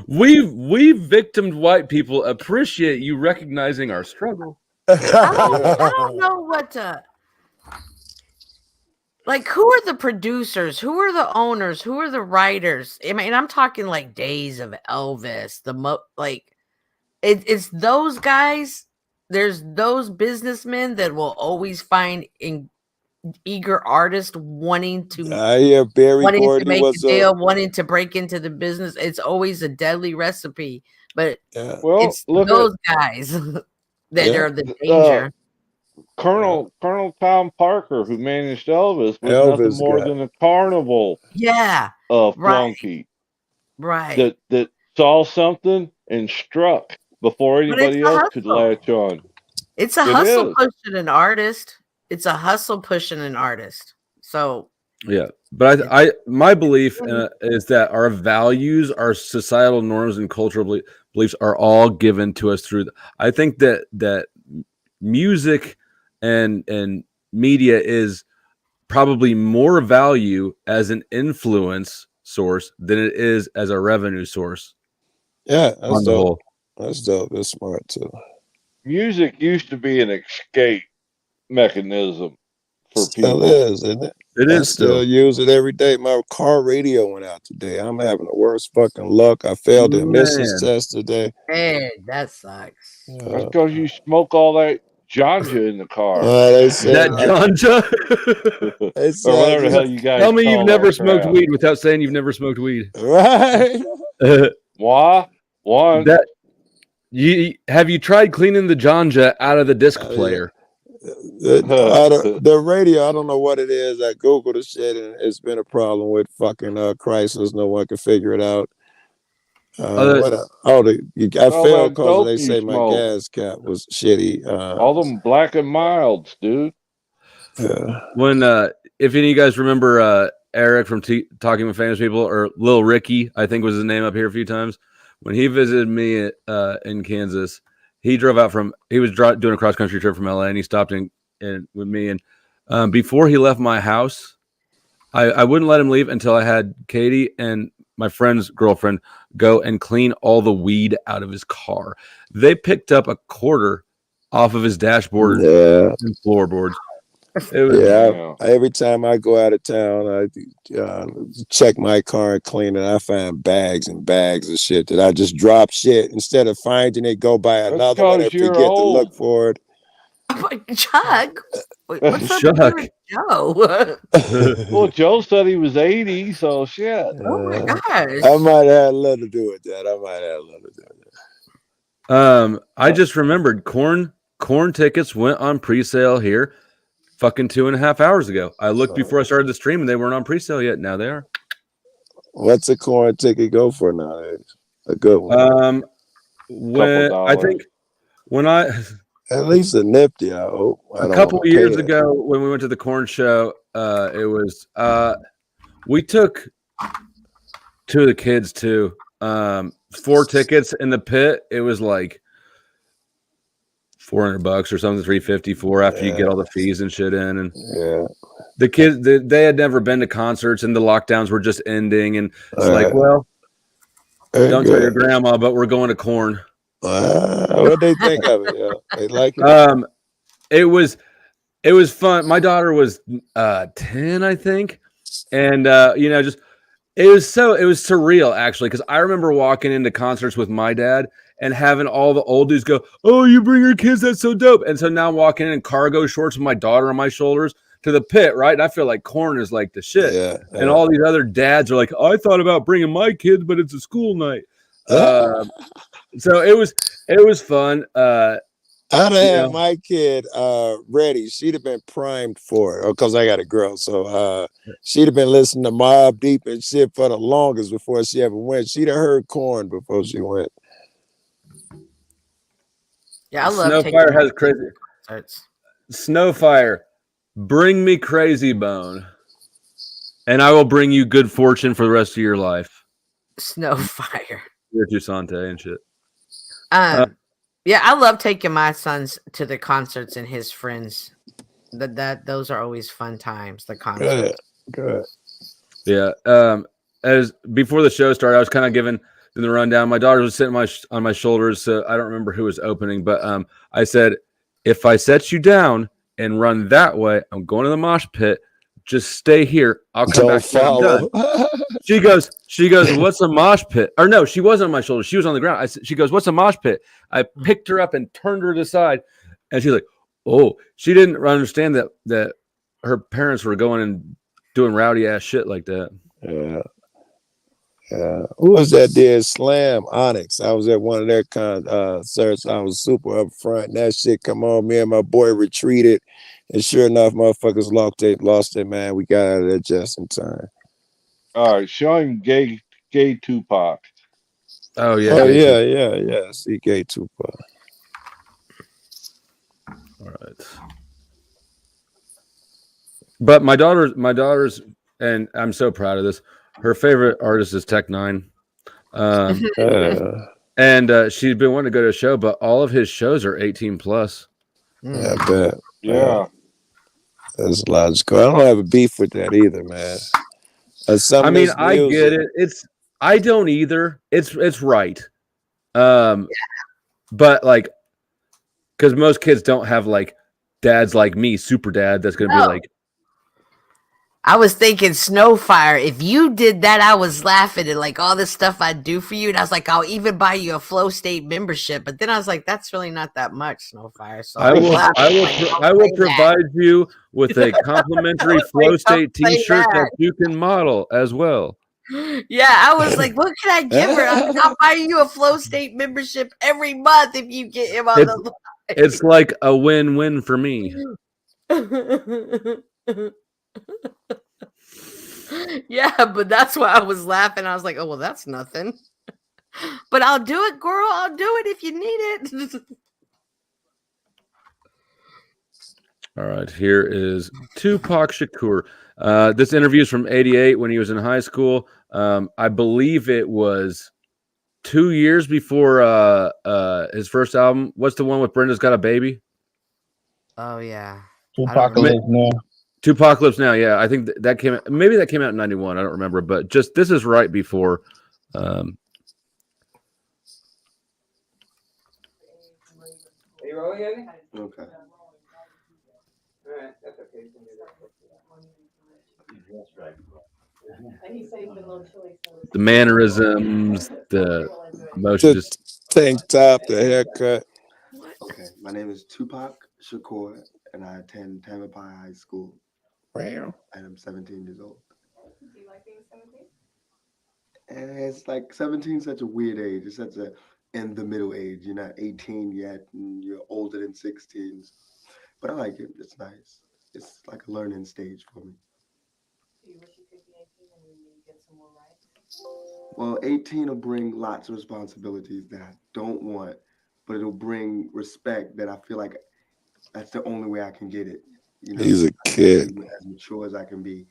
we victimed white people appreciate you recognizing our struggle. I don't know what to. Like, who are the producers? Who are the owners? Who are the writers? I mean, I'm talking like Days of Elvis. It's those guys. There's those businessmen that will always find eager artists wanting to. Wanting to make a deal, wanting to break into the business. It's always a deadly recipe, but it's those guys that are the danger. Colonel Tom Parker, who managed Elvis, was nothing more than a carnival flunky. Right. That saw something and struck before anybody else could latch on. It's a hustle pushing an artist. It's a hustle pushing an artist. So yeah, but my belief is that our values, our societal norms, and cultural beliefs are all given to us through. I think that music and media is probably more value as an influence source than it is as a revenue source. Yeah, that's dope. That's dope. That's smart too. Music used to be an escape mechanism for people. Still is, isn't it? It I is still use it every day. My car radio went out today. I'm having the worst fucking luck. I failed the emissions test today. Man, that sucks. That's because you smoke all that ganja in the car. They said that ganja. Or whatever the hell you guys Tell me you've call never that smoked crap. weed without saying you've never smoked weed. Right. Why? One. That have you tried cleaning the ganja out of the disc player? The radio, I don't know what it is. I Googled the shit and it's been a problem with fucking Chrysler's. No one can figure it out. I failed because they say my gas cap was shitty. All them black and milds, dude. When if any of you guys remember Eric from Talking with Famous People, or Lil Ricky, I think was his name up here a few times. When he visited me in Kansas, he drove out he was doing a cross country trip from LA, and he stopped in with me. And before he left my house, I wouldn't let him leave until I had Katie and my friend's girlfriend go and clean all the weed out of his car. They picked up a quarter off of his dashboard and floorboards. Every time I go out of town, I check my car and clean it. I find bags and bags of shit that I just drop shit. Instead of finding it, go buy another one and forget to look for it. Chuck, what's up with Joe? Well, Joe said he was 80, so shit. Oh my gosh. I might have a little to do with that. I just remembered corn tickets went on pre-sale here fucking 2.5 hours ago. I looked before I started the stream and they weren't on pre-sale yet. Now they are. What's a corn ticket go for nowadays? A good one. At least a nifty, I hope. A couple of years ago when we went to the corn show, it was we took two of the kids too. 4 tickets in the pit. It was like $400 or something, $354 after you get all the fees and shit in. And the kids, they had never been to concerts, and the lockdowns were just ending. And it's like, well, don't tell your grandma, but we're going to corn. What they think of it? Yeah, they like it. It was fun. My daughter was 10, I think, and just it was surreal actually, because I remember walking into concerts with my dad and having all the old dudes go, "Oh, you bring your kids? That's so dope!" And so now walking in cargo shorts with my daughter on my shoulders to the pit, right? And I feel like corn is like the shit. And all these other dads are like, "I thought about bringing my kids, but it's a school night." So it was fun. I'd have my kid ready. She'd have been primed for it, because I got a girl. So she'd have been listening to Mobb Deep and shit for the longest before she ever went. She'd have heard corn before she went. Yeah, I love Snowfire has crazy. Snowfire, bring me Crazy Bone, and I will bring you good fortune for the rest of your life. Snowfire. You're Tusante and shit. Yeah, I love taking my sons to the concerts and his friends. Those are always fun times. The concerts. Good. Yeah. As before the show started, I was kind of giving the rundown. My daughter was sitting on my shoulders, so I don't remember who was opening, but I said, if I set you down and run that way, I'm going to the mosh pit. Just stay here. I'll come back. Follow. She goes, what's a mosh pit? Or no, she wasn't on my shoulder. She was on the ground. She goes, what's a mosh pit? I picked her up and turned her to the side, and she's like, oh, she didn't understand that her parents were going and doing rowdy ass shit like that. Yeah. Who was that did Slam Onyx? I was at one of their concerts. I was super up front, and that shit come on. Me and my boy retreated, and sure enough, motherfuckers lost it, man. We got out of there just in time. All right, show him gay Tupac. Oh yeah. Oh yeah. See gay Tupac. All right. But my daughter's, and I'm so proud of this. Her favorite artist is Tech Nine, and she's been wanting to go to a show, but all of his shows are 18 plus. Yeah, I bet. Yeah, that's logical. I don't have a beef with that either, man. I mean, I get it. I don't either. It's right. But like, because most kids don't have like dads like me, super dad, that's gonna be like, I was thinking Snowfire. If you did that, I was laughing at like all this stuff I'd do for you. And I was like, I'll even buy you a Flow State membership. But then I was like, that's really not that much, Snowfire. So I will provide you with a complimentary Flow State t-shirt that you can model as well. Yeah, I was like, what can I give her? I'll buy you a Flow State membership every month if you get him on the line. It's like a win-win for me. Yeah, but that's why I was laughing. I was like, oh, well, that's nothing. But I'll do it, girl. I'll do it if you need it. All right, here is Tupac Shakur. This interview is from '88 when he was in high school. I believe it was 2 years before his first album. What's the one with Brenda's Got a Baby? Oh, yeah. Apocalypse Now. Tupacalypse Now, yeah. I think that came out, maybe that came out in '91. I don't remember, but just this is right before. Are you rolling in? Okay. All right, that's okay. That's right. The mannerisms, the motion, just tank top, the haircut. Okay, my name is Tupac Shakur, and I attend Tamalpais High School. Wow. And I'm 17 years old. Do you like being 17? And it's like 17 is such a weird age. It's such a in the middle age. You're not 18 yet, and you're older than 16s. But I like it. It's nice. It's like a learning stage for me. Do you wish you could be 18 and you get some more rights? Well, 18 will bring lots of responsibilities that I don't want, but it'll bring respect that I feel like that's the only way I can get it. You know, he's a kid. As mature as I can be,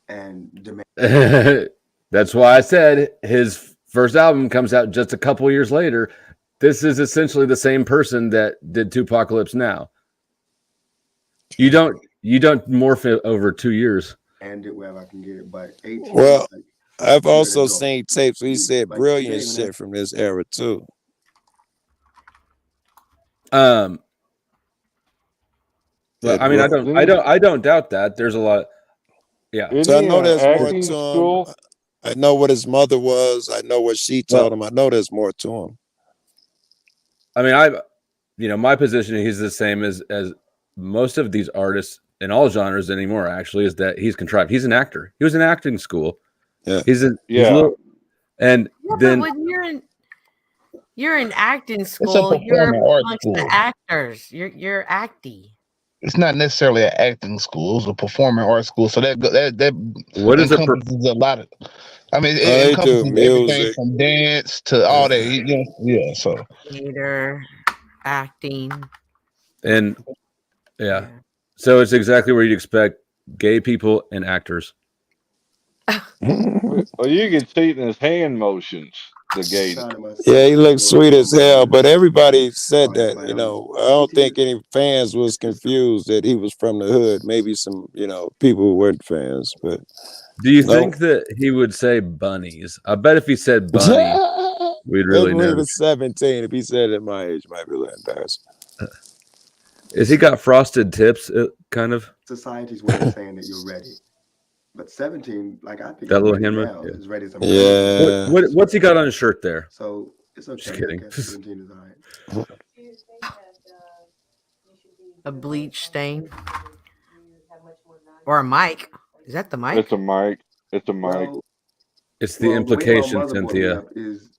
and demand. That's why I said his first album comes out just a couple years later. This is essentially the same person that did Tupacalypse Now. You don't morph it over 2 years. And it wherever I can get it, but 18. Well, like, I've also seen tapes where he said like brilliant shit from this era too. Well, I mean, I don't doubt that. There's a lot. Yeah. So I know there's more to him. I know what his mother was. I know what she told him. I know there's more to him. I mean, my position, he's the same as most of these artists in all genres anymore, actually, is that he's contrived. He's an actor. He was in acting school. Yeah. And then when you're in acting school, you're amongst the actors. You're acty. It's not necessarily an acting school; it was a performing arts school. So that what is encompasses a lot of. I mean, it encompasses everything from dance to all that. Yeah. So theater, acting, and yeah. So it's exactly where you'd expect gay people and actors. Well, you can see it in his hand motions. The gay. Yeah, he looked sweet as hell, but everybody said that, I don't think any fans was confused that he was from the hood. Maybe some, people who weren't fans, but. Do you think that he would say bunnies? I bet if he said bunny, we'd really know. He was 17. If he said it at my age, might be a little embarrassing. Is he got frosted tips, kind of? Society's way of saying that you're ready. But 17, like I think that little hand is ready to yeah. What's he got on his shirt there? So it's okay. Just kidding. 17 is all right. A bleach stain or a mic? Is that the mic? It's a mic. It's a mic. Well, it's the implication, Cynthia. Is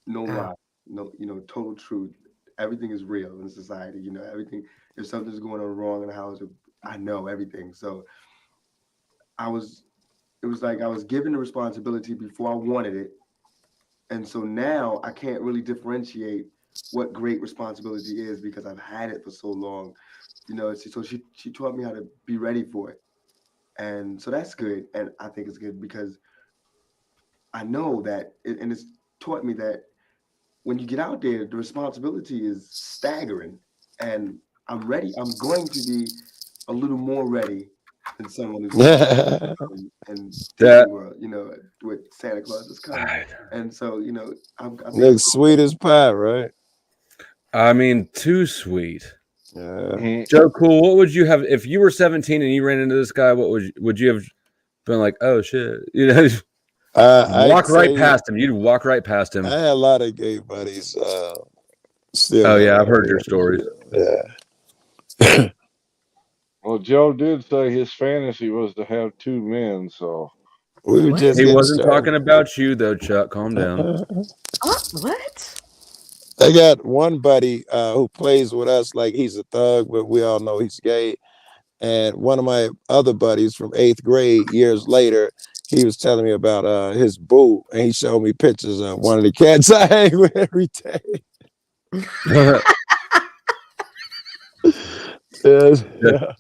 no lie, no, total truth. Everything is real in society. Everything. If something's going on wrong in the house, I know everything. So. It was like I was given the responsibility before I wanted it. And so now I can't really differentiate what great responsibility is because I've had it for so long, so she taught me how to be ready for it. And so that's good. And I think it's good because I know that, and it's taught me that when you get out there, the responsibility is staggering and I'm ready. I'm going to be a little more ready than someone who's in the world, with Santa Claus is coming. And so, I'm looks sweet as pie, right? I mean, too sweet. Yeah. Joe Cool, what would you have if you were 17 and you ran into this guy? What would you have been like, oh shit, you know, walk right past him. You'd walk right past him. I had a lot of gay buddies. Still. Oh yeah, I've heard your stories. Yeah. Well, Joe did say his fantasy was to have 2 men, so we were just. He wasn't talking about you though, Chuck. Calm down. What? I got one buddy who plays with us like he's a thug, but we all know he's gay. And one of my other buddies from 8th grade, years later, he was telling me about his boo, and he showed me pictures of one of the cats I hang with every day. Yes. Yeah.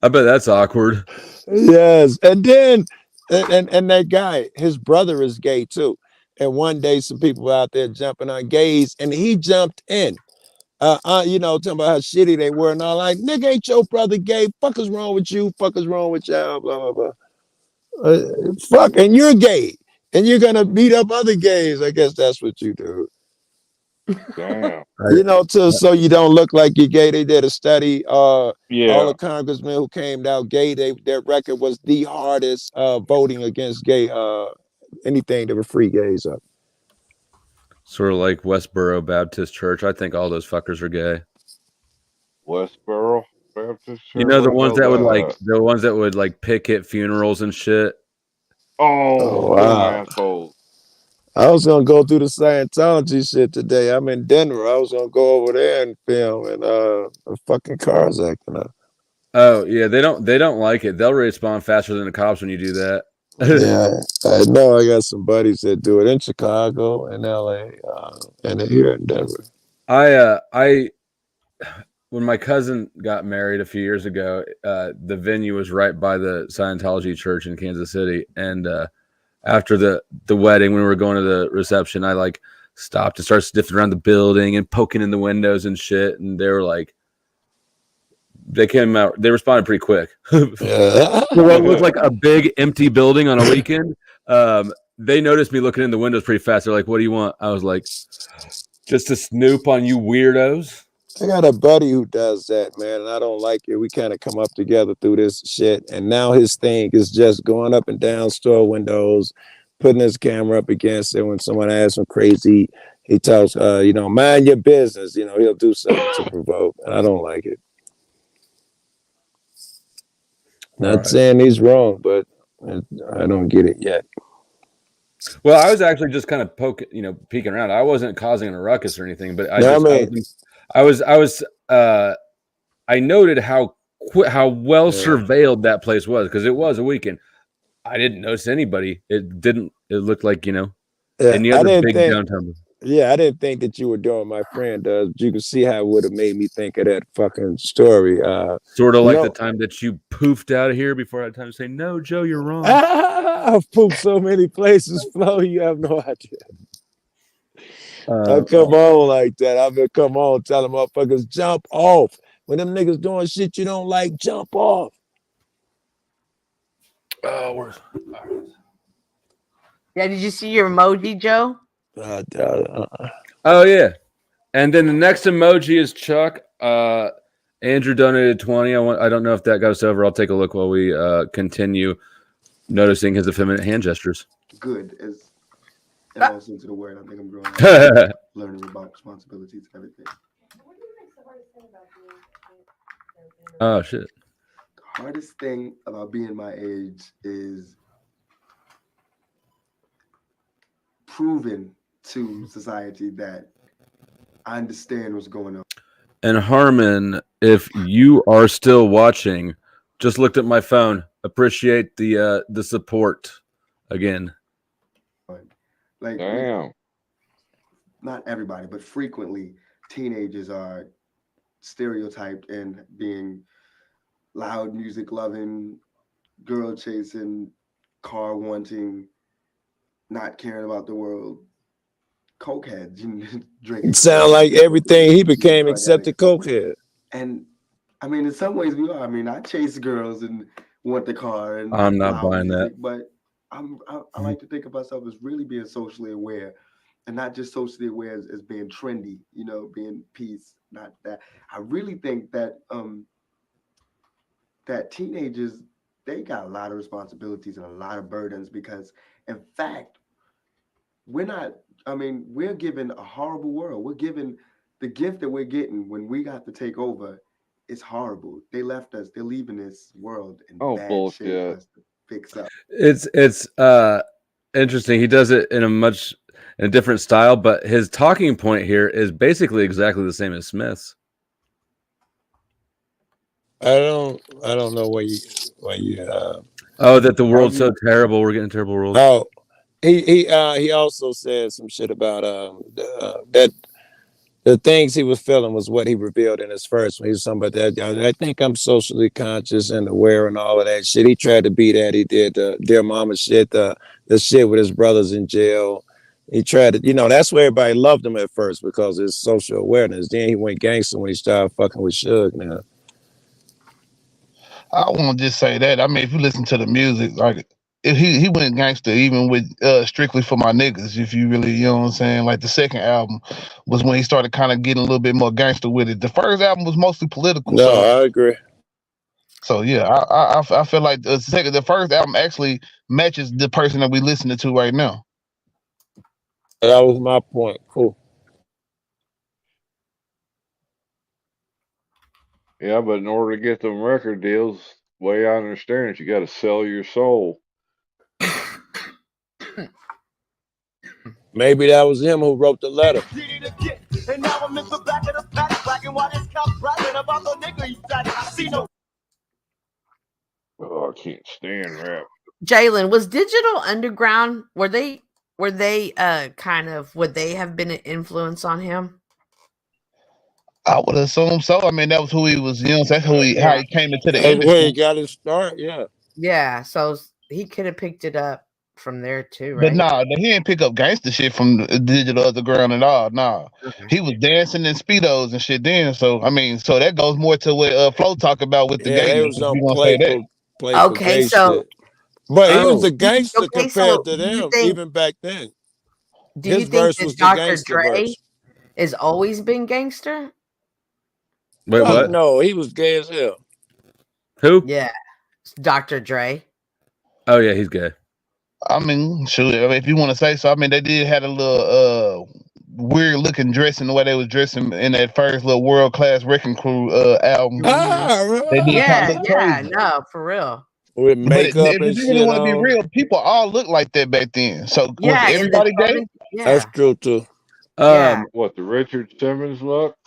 I bet that's awkward. Yes. And then and that guy, his brother is gay too. And one day some people were out there jumping on gays, and he jumped in. You know, talking about how shitty they were and all, like, nigga, ain't your brother gay? Fuck is wrong with you? Fuck is wrong with y'all? Blah, blah, blah. Fuck, and you're gay. And you're gonna beat up other gays. I guess that's what you do. damn. You know, so you don't look like you're gay. They did a study. All the congressmen who came out gay, their record was the hardest voting against gay anything that were free gays up. Sort of like Westboro Baptist Church. I think all those fuckers are gay. Westboro Baptist Church. You know the ones that would like picket funerals and shit. Oh wow. Assholes. I was gonna go through the Scientology shit today. I'm in Denver. I was gonna go over there and film, and the fucking car's acting up. Oh yeah, they don't like it. They'll respond faster than the cops when you do that. Yeah, I know. I got some buddies that do it in Chicago and LA, and here in Denver. I when my cousin got married a few years ago, the venue was right by the Scientology church in Kansas City, and after the wedding, when we were going to the reception, I like stopped and started sniffing around the building and poking in the windows and shit, and they were like, they came out, they responded pretty quick. What looked like a big empty building on a weekend, they noticed me looking in the windows pretty fast. They're like, what do you want? I was like, just to snoop on you weirdos. I got a buddy who does that, man, and I don't like it. We kind of come up together through this shit, and now his thing is just going up and down store windows, putting his camera up against it. When someone asks him crazy, he tells, you know, mind your business. You know, he'll do something to provoke, and I don't like it. Not saying he's wrong, but I don't get it yet. Well, I was actually just kind of peeking around. I wasn't causing a ruckus or anything, but I noted how well surveilled that place was, because it was a weekend. I didn't notice anybody. It looked like, any other big downtown. Yeah, I didn't think that you were doing my friend does. You can see how it would have made me think of that fucking story. Sort of like the time that you poofed out of here before I had time to say, no, Joe, you're wrong. I've pooped so many places, Flo, you have no idea. I come on like that. I've been come on telling motherfuckers, jump off. When them niggas doing shit you don't like, jump off. Yeah, did you see your emoji, Joe? Oh yeah, and then the next emoji is Chuck. Andrew donated 20. I don't know if that got us over. I'll take a look while we continue noticing his effeminate hand gestures. Good as also to the word. I think I'm growing up, learning about responsibilities and everything. Oh shit. The hardest thing about being my age is proving to society that I understand what's going on. And Harmon, if you are still watching, just looked at my phone. Appreciate the support again. Like, damn. Not everybody, but frequently teenagers are stereotyped in being loud music loving, girl chasing, car wanting, not caring about the world, cokehead, drinking. It sound like everything he became except a cokehead. And I mean, in some ways we are. I mean, I chase girls and want the car, and I'm not buying music, that. but I like to think of myself as really being socially aware, and not just socially aware as being trendy, being peace. Not that. I really think that that teenagers they got a lot of responsibilities and a lot of burdens because, in fact, we're given a horrible world. We're given the gift that we're getting when we got to take over. It's horrible. They left us. They're leaving this world in bad shape for us to fix up. It's interesting. He does it in a different style, but his talking point here is basically exactly the same as Smith's. I don't know where you that the world's so terrible. We're getting terrible world. Oh, he also said some shit about that the things he was feeling was what he revealed in his first one. He was talking about that. I think I'm socially conscious and aware and all of that shit. He tried to be that. He did the Dear Mama shit, the shit with his brothers in jail. He tried to, that's where everybody loved him at first because his social awareness. Then he went gangster when he started fucking with Suge now. I want to just say that. I mean, if you listen to the music, like if he went gangster even with Strictly for My Niggas, if you really, you know what I'm saying? Like the second album was when he started kind of getting a little bit more gangster with it. The first album was mostly political. No, I agree. So yeah, I feel like the first album actually matches the person that we listening to right now. That was my point. Cool. Yeah, but in order to get them record deals, the way I understand it, you got to sell your soul. Maybe that was him who wrote the letter. And now I'm in the back of the pack, bragging while this cop bragging about the nigga he died. I see no. Oh, I can't stand rap. Jalen, was Digital Underground? Would they have been an influence on him? I would assume so. I mean, that was who he was. You know, that's how he came into the industry. Where he got his start. Yeah. Yeah. So he could have picked it up from there too, right? But nah, he didn't pick up gangster shit from Digital Underground at all. Nah, he was dancing in speedos and shit then. So I mean, so that goes more to what Flo talk about with the they gay. was on playful okay, so shit. But he was a gangster compared to do them even back then. Do you think that Dr. Dre has always been gangster? Wait, what? No, he was gay as hell. Who? Yeah, Dr. Dre. Oh yeah, he's gay. I mean, shoot, if you want to say so. I mean, they did had a little weird looking dressing the way they was dressing in that first little World Class Wrecking Crew album. They did kind of look crazy. No, for real. With makeup if and you shit really want to be on. real, people all looked like that back then. So was Yeah, everybody gay? That's true too. What, the Richard Simmons look?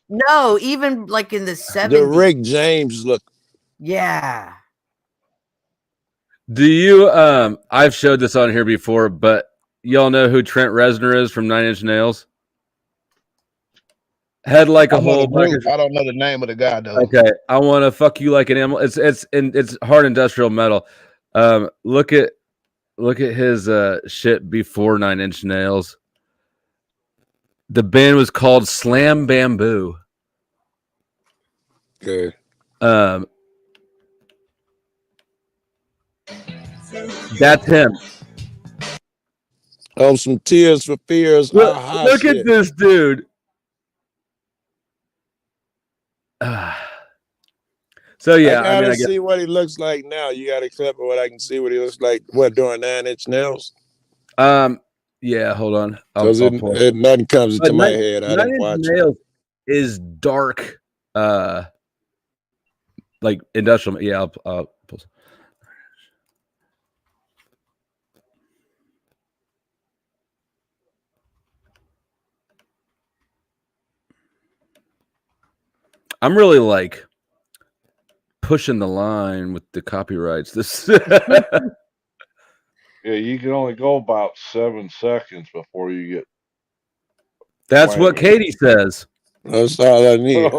No, even like in the 70s. The Rick James look. Yeah. Do you I've showed this on here before, but y'all know who Trent Reznor is from 9 Inch Nails? Head like a whole bucket. I don't know the name of the guy though. Okay, I want to fuck you like an animal. It's hard industrial metal. Look at his shit before 9 Inch Nails. The band was called Slam Bamboo. Good. That's him. Oh, some Tears for Fears. Look at this dude. So yeah, I gotta see what he looks like now. You got a clip of what I can see what he looks like. What, doing 9 Inch Nails? Yeah, hold on. Because nothing comes into my head. I didn't watch Nails is dark, like industrial. Yeah, I'll pull. I'm really like pushing the line with the copyrights. This. Yeah, you can only go about 7 seconds before you get. That's what Katie says. That's all I need.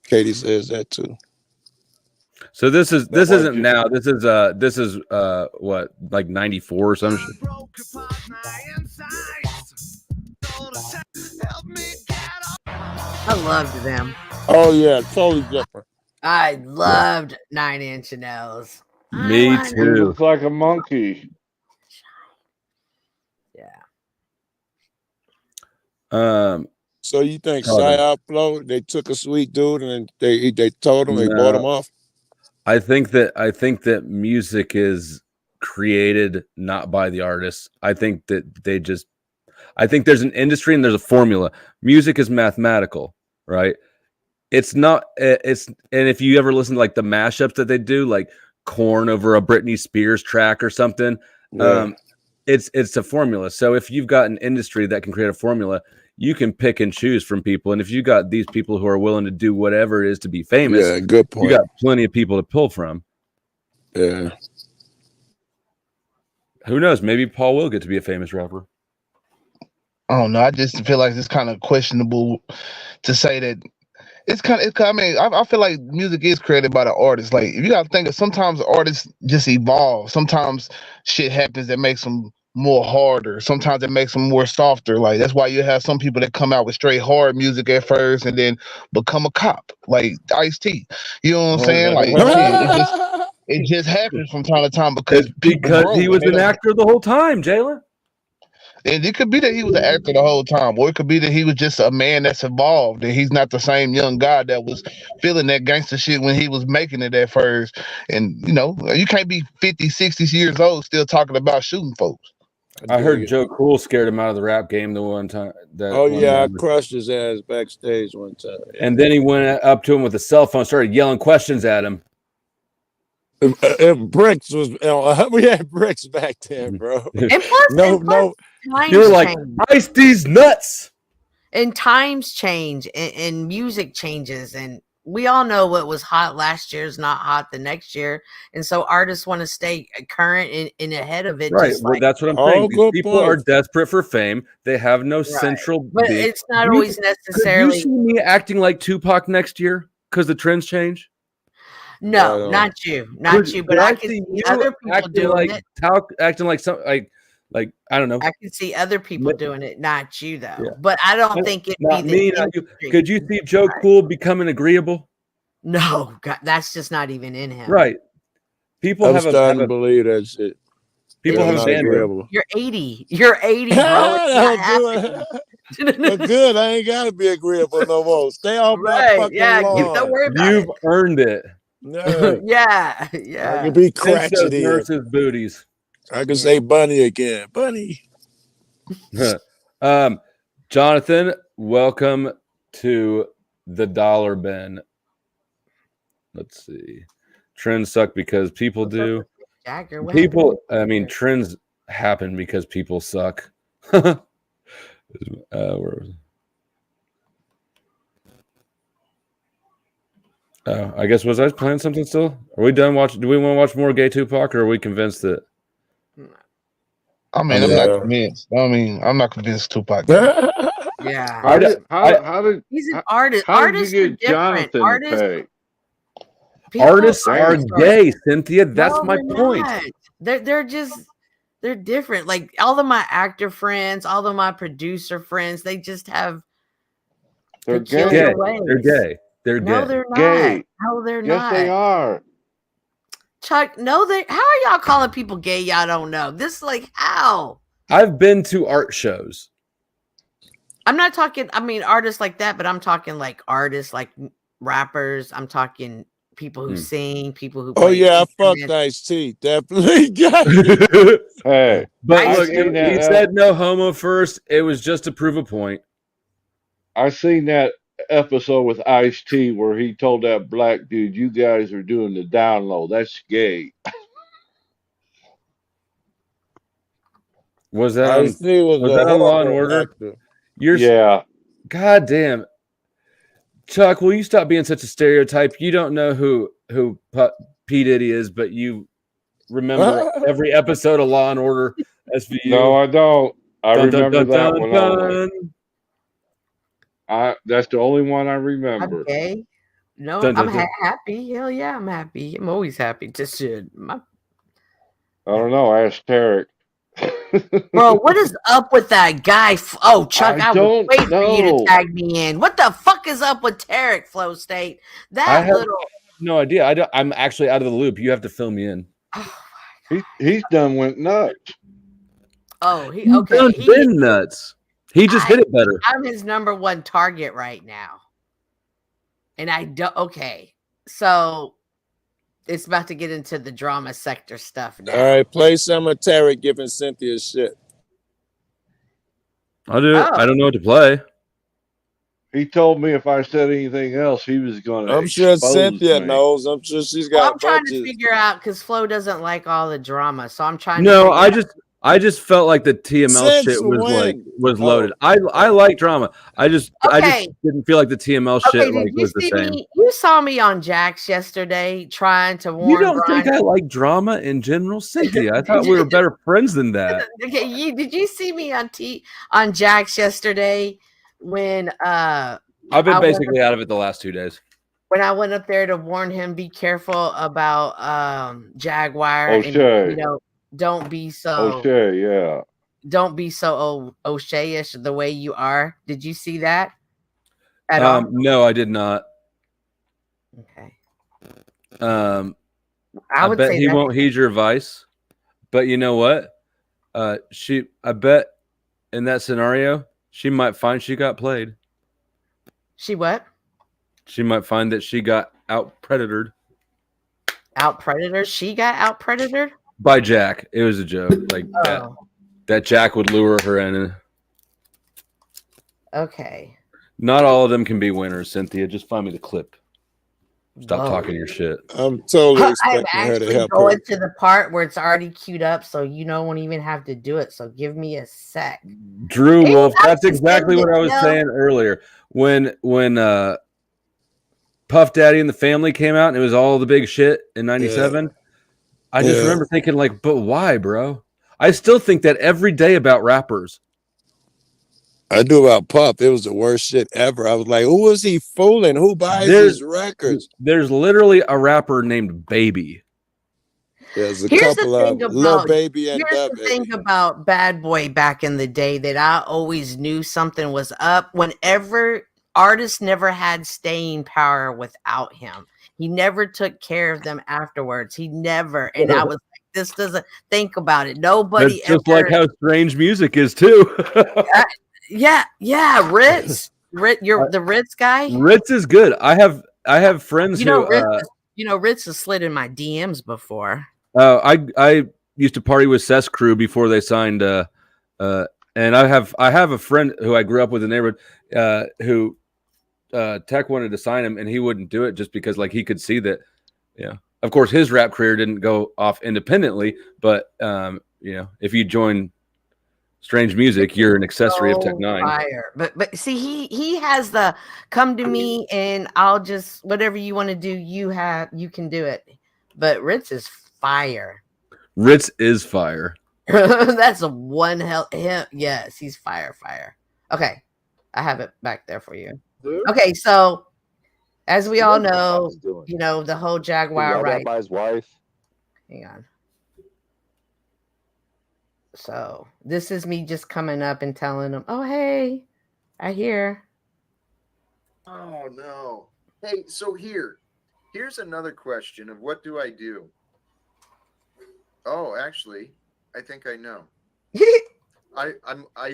Katie says that too. So this isn't now. This is what, like 94 or some shit. I loved them. Oh yeah, totally different. I loved 9 Inch Nails. Me He too. looks like a monkey. So you think Psyop Flow, they took a sweet dude and they told him, they bought him off? I think that music is created not by the artists. I think that I think there's an industry and there's a formula. Music is mathematical, right? It's not. It's and if you ever listen to like the mashups that they do, like Korn over a Britney Spears track or something, it's a formula. So if you've got an industry that can create a formula, you can pick and choose from people. And if you got these people who are willing to do whatever it is to be famous, good point. You got plenty of people to pull from. Yeah. Who knows? Maybe Paul will get to be a famous rapper. I don't know. I just feel like it's kind of questionable to say that it's kind of. I mean, I feel like music is created by the artist. Like, if you gotta think of, sometimes artists just evolve. Sometimes shit happens that makes them more harder. Sometimes it makes them more softer. Like, that's why you have some people that come out with straight hard music at first and then become a cop, like Ice-T. You know what I'm saying? Like, it just happens from time to time because he was an actor the whole time, Jalen. And it could be that he was an actor the whole time, or it could be that he was just a man that's evolved, and he's not the same young guy that was feeling that gangster shit when he was making it at first. And, you know, you can't be 50, 60 years old still talking about shooting folks. I heard Joe Cool scared him out of the rap game the one time. I crushed his ass backstage one time. Yeah. And then he went up to him with a cell phone, started yelling questions at him. If Bricks was, we had Bricks back then, bro. And plus, you were like, ice these nuts. And times change, and music changes, and we all know what was hot last year is not hot the next year, and so artists want to stay current and ahead of it. Right, well, that's what I'm saying. These people are desperate for fame. They have no central. But it's not always necessarily. Could you see me acting like Tupac next year because the trends change? No, not you, but I can see other people doing it. Acting like some like I don't know. I can see other people doing it, not you though. Yeah. But I don't think it'd be me. Could you see Joe Cool becoming agreeable? No, God, that's just not even in him. Right. People I'm starting to believe that shit. People have a bandwidth. You're 80. You're 80, bro. But good, I ain't gotta be agreeable no more. Stay off my fucking lawn. Don't worry about You've earned it. Yeah. I can be crotchety. Nurses' booties. I can say bunny again. Bunny. Jonathan, welcome to the dollar bin. Let's see. Trends suck because people do. Trends happen because people suck. Where was it? I guess was I playing something still? Are we done watching? Do we want to watch more Gay Tupac, or are we convinced that? I mean, I'm not convinced. I'm not convinced Tupac. Yeah. How did he's an artist? How artists did you get are different. Jonathan Artists are gay, Cynthia. That's my point. They're different. Like all of my actor friends, all of my producer friends, they just have. They're gay. They're gay. They're gay. No, they're not. Gay. No, they're yes, not. Yes, they are. Chuck, no, how are y'all calling people gay? Y'all don't know. This like how? I've been to art shows. I'm not talking, artists like that, but I'm talking like artists like rappers. I'm talking people who sing, people who I fucked Ice-T. Definitely got it. Hey. But look, he said no homo first. It was just to prove a point. I seen that episode with Ice-T where he told that black dude, "You guys are doing the down low. That's gay." Was that on Law and Order? God damn. Chuck, will you stop being such a stereotype? You don't know who P. Diddy is, but you remember every episode of Law and Order SVU. No, I don't. I remember that one. That's the only one I remember. I'm gay. No, I'm happy. Hell yeah, I'm happy. I'm always happy. Just I don't know. Ask Tarek. Bro, what is up with that guy? Oh, Chuck, I was waiting for you to tag me in. What the fuck is up with Tarek, Flow State? I have no idea. I'm actually out of the loop. You have to fill me in. He's done went nuts. Oh, he's been nuts. He just hit it better. I'm his number one target right now. And I don't. Okay. So It's about to get into the drama sector stuff now. All right, play some of Tarek giving Cynthia shit. I'll do it. I don't know what to play. He told me if I said anything else, he was going to. I'm sure Cynthia knows. I'm sure she's got. I'm trying to figure out because Flo doesn't like all the drama, so I'm trying. No, to I just felt like the TML shit was loaded. I like drama. I just didn't feel like the TML shit was the same. You saw me on Jax yesterday trying to warn. You don't Brian. think I like drama in general, Cynthia? I thought we were better friends than that. Okay, did you see me on Jax yesterday when I've been basically out of it the last 2 days. When I went up there to warn him, be careful about Jaguar. O'Shea. And, don't be so O'Shea, yeah. Don't be so O'Shea-ish the way you are. Did you see that at all? No, I did not. Okay. I bet he won't heed your advice. But you know what? I bet in that scenario, she might find she got played. She what? She might find that she got out-predatored. Out-predatored? She got out-predatored? By Jack. It was a joke. Like that Jack would lure her in. Okay. Not all of them can be winners, Cynthia. Just find me the clip. Stop talking your shit. I'm totally expecting her to help going to the part where it's already queued up, so you won't even have to do it. So give me a sec. Drew Wolf. That's exactly what I was saying earlier. When Puff Daddy and the Family came out and it was all the big shit in 97. I just remember thinking, like, but why, bro? I still think that every day about rappers. I do about Puff. It was the worst shit ever. I was like, who is he fooling? Who buys his records? There's literally a rapper named Baby. There's a couple of Lil Baby and here's the thing about Bad Boy back in the day that I always knew something was up. Whenever artists never had staying power without him. He never took care of them afterwards. He never. And I was like, this doesn't think about it. Nobody That's just like how strange music is too. Yeah. Ritz. You're the Ritz guy. Ritz is good. I have friends who Ritz has slid in my DMs before. I used to party with Cess Crew before they signed and I have a friend who I grew up with in the neighborhood who Tech wanted to sign him and he wouldn't do it just because like he could see that, of course his rap career didn't go off independently, but if you join Strange Music, you're an accessory of Tech Nine. Fire. But see, he has the come to me and I'll just whatever you want to do, you can do it. But Ritz is fire. Ritz is fire. That's a one hell. Yes, he's fire. Okay, I have it back there for you. Okay, so as we all know, the whole Jaguar right by his wife. Hang on. So this is me just coming up and telling him, "Oh, hey, I hear." Oh no! Hey, so here's another question of what do I do? Oh, actually, I think I know. I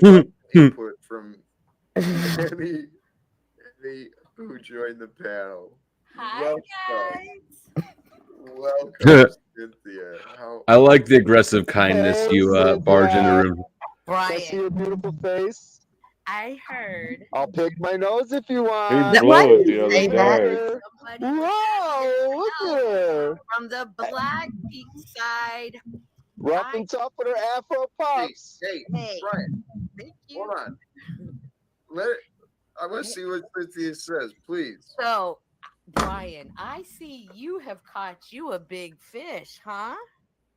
want input from any who joined the panel. Hi, Welcome, Cynthia. I like the aggressive kindness you barge in the room. Brian. I see your beautiful face. I heard. I'll pick my nose if you want. He blew it the other day. Whoa, look at her. From the Black Peak side. Rough and tough with her Afro pops. Hey, Brian. Thank you. Hold on. I want to see what Cynthia says, please. So, Brian, I see you have caught you a big fish, huh?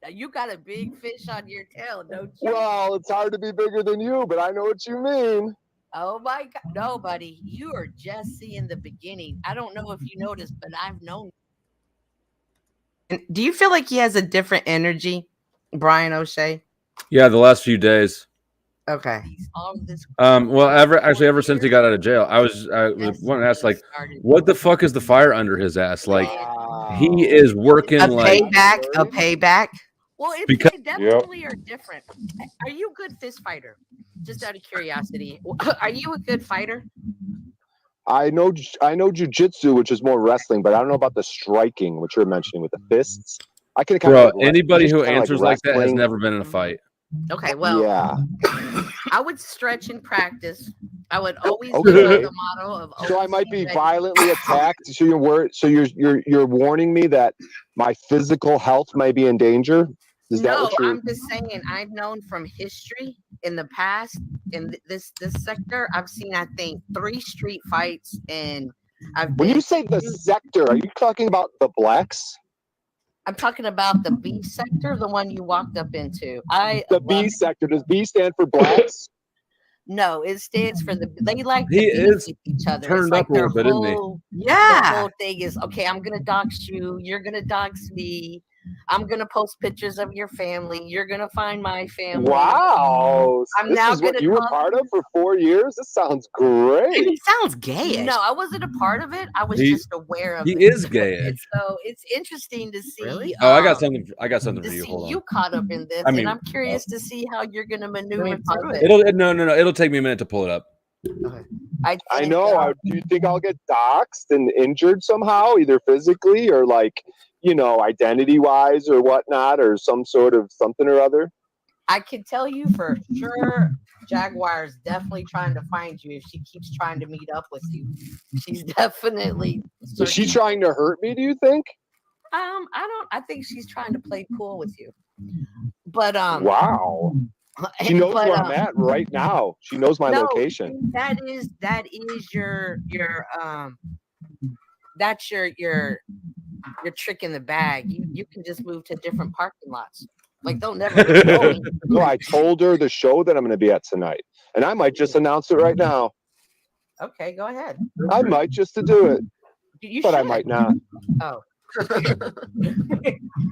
Now you got a big fish on your tail, don't you? Well, it's hard to be bigger than you, but I know what you mean. Oh my God. No, buddy. You are just seeing the beginning. I don't know if you noticed, but I've known. And do you feel like he has a different energy, Brian O'Shea? Yeah, the last few days. Okay. Well, ever since he got out of jail, I was wanting to ask, like, what the fuck is the fire under his ass? Like, he is working a like payback. Well, they definitely are different. Are you a good fist fighter? Just out of curiosity, are you a good fighter? I know jujitsu, which is more wrestling, but I don't know about the striking, which you're mentioning with the fists. I can kind Bro, of anybody who answers like that has never been in a fight. Okay, well, yeah. I would stretch and practice. I would always Okay. live by the motto of. So I might be violently attacked. So you're warning me that my physical health may be in danger. Is that what you're? I'm just saying. I've known from history in the past in this sector. I've seen, I think, 3 street fights, and When you say the sector, are you talking about the blacks? I'm talking about the B sector, the one you walked up into. The B sector. Does B stand for blacks? No, it stands for they like He to beef is with each other. turned It's like up a little their bit, isn't he? whole Yeah. The whole thing is, okay, I'm gonna dox you, you're gonna dox me, I'm gonna post pictures of your family, you're gonna find my family. Wow. I'm This now is what gonna you were call part of for 4 years? This sounds great. And it sounds gay. No, I wasn't a part of it. I was He- just aware of he it. is gay. And so it's interesting to see. Oh, I got something for to you. see Hold on. you caught up in this, I mean, and I'm curious to see how you're going to maneuver through it. No. It'll take me a minute to pull it up. I know. Do you think I'll get doxxed and injured somehow, either physically or identity wise or whatnot, or some sort of something or other? I can tell you for sure, Jaguar's definitely trying to find you if she keeps trying to meet up with you. She's definitely. Is she trying to hurt me, do you think? I think she's trying to play cool with you. But wow. She knows where I'm at right now. She knows my location. That is your that's your trick in the bag. You can just move to different parking lots. Like they'll never. No, I told her the show that I'm going to be at tonight, and I might just announce it right now. Okay, go ahead. I might just to do it, but I might not. Oh. But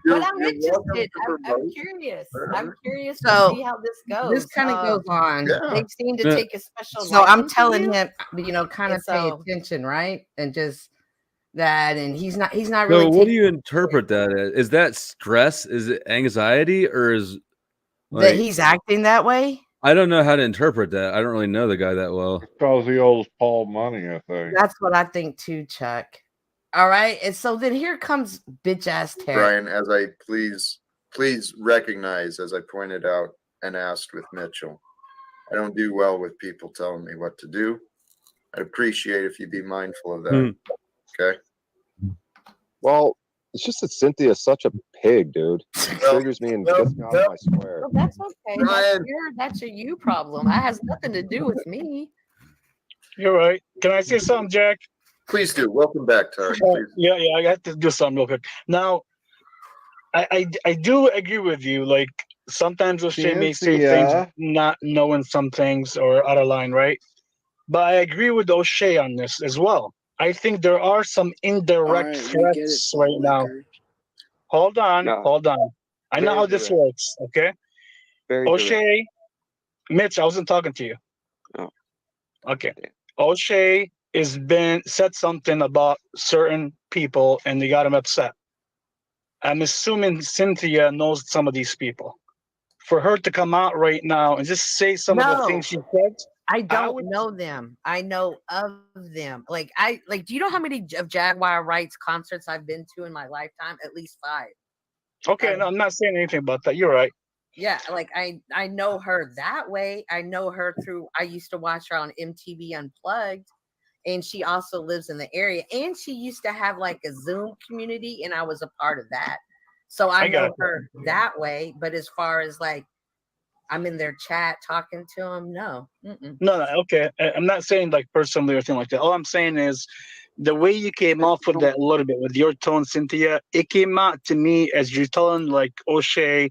I'm interested. I'm curious. I'm curious to see how this goes. This kind of goes on. They seem to take a special. So I'm telling him, kind of pay attention, right? And just that, and he's not really. So, what do you interpret that as? Is that stress? Is it anxiety, or is that he's acting that way? I don't know how to interpret that. I don't really know the guy that well. Because he owes Paul money, I think. That's what I think too, Chuck. All right, and so then here comes bitch ass Terry. Brian, as I please recognize, as I pointed out and asked with Mitchell, I don't do well with people telling me what to do. I'd appreciate if you'd be mindful of that. Okay. Well, it's just that Cynthia's such a pig, dude. It triggers me and gets me out of my square. Well, that's okay. That's a you problem. That has nothing to do with me. You're right. Can I say something, Jack? Please do. Welcome back, Tarek. Yeah, I got to do something real quick. Now, I do agree with you. Like sometimes O'Shea may say things not knowing some things or out of line, right? But I agree with O'Shea on this as well. I think there are some indirect threats right now. Hold on. I know how this works, okay? O'Shea, Mitch, I wasn't talking to you. Oh. Okay. O'Shea said something about certain people and they got him upset. I'm assuming Cynthia knows some of these people. For her to come out right now and just say some of the things she said, I don't know them. I know of them. Do you know how many of Jaguar Wright's concerts I've been to in my lifetime? At least 5. Okay, no, I'm not saying anything about that. You're right. Yeah, I know her that way. I know her through. I used to watch her on MTV Unplugged, and she also lives in the area. And she used to have like a Zoom community, and I was a part of that. So I know her that way. But as far as I'm in their chat talking to them, no. No, okay. I'm not saying personally or anything like that. All I'm saying is the way you came off with that a little bit with your tone, Cynthia, it came out to me as you're telling O'Shea,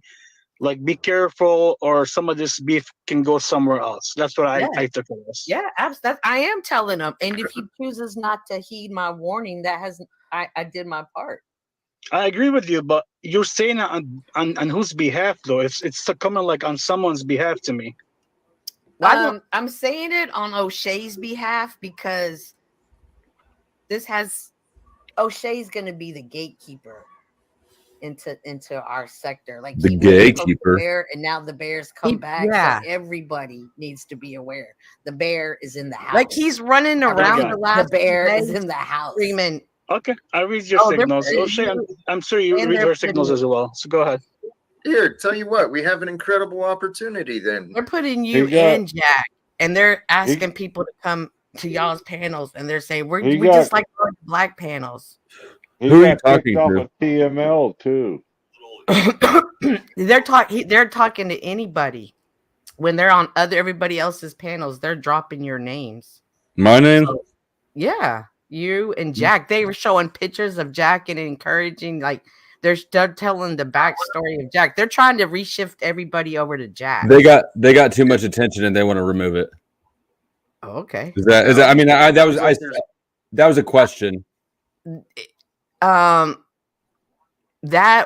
be careful, or some of this beef can go somewhere else. That's what I took it as. Yeah, absolutely. I am telling him. And if he chooses not to heed my warning, I did my part. I agree with you, but you're saying it on whose behalf, though? It's coming on someone's behalf to me. I'm saying it on O'Shea's behalf because O'Shea's going to be the gatekeeper. into our sector. Like The he was supposed to gatekeeper. bear, and now the bear's come back. Yeah. So everybody needs to be aware. The bear is in the house. Like he's running around the last bear is in the house screaming. Okay, I read your signals. O'Shea, I'm sure you read her signals as well. So go ahead. Here, tell you what, we have an incredible opportunity then. They're putting you and Jack, and they're asking people to come to y'all's panels, and they're saying we just like black panels. Who are you talking to? TML too. They're talking to anybody when they're on everybody else's panels. They're dropping your names. My name? So, yeah, you and Jack. They were showing pictures of Jack and encouraging, like they're telling the backstory of Jack. They're trying to reshift everybody over to Jack. They got too much attention and they want to remove it. Oh, okay. Is that? I mean, that was a question. That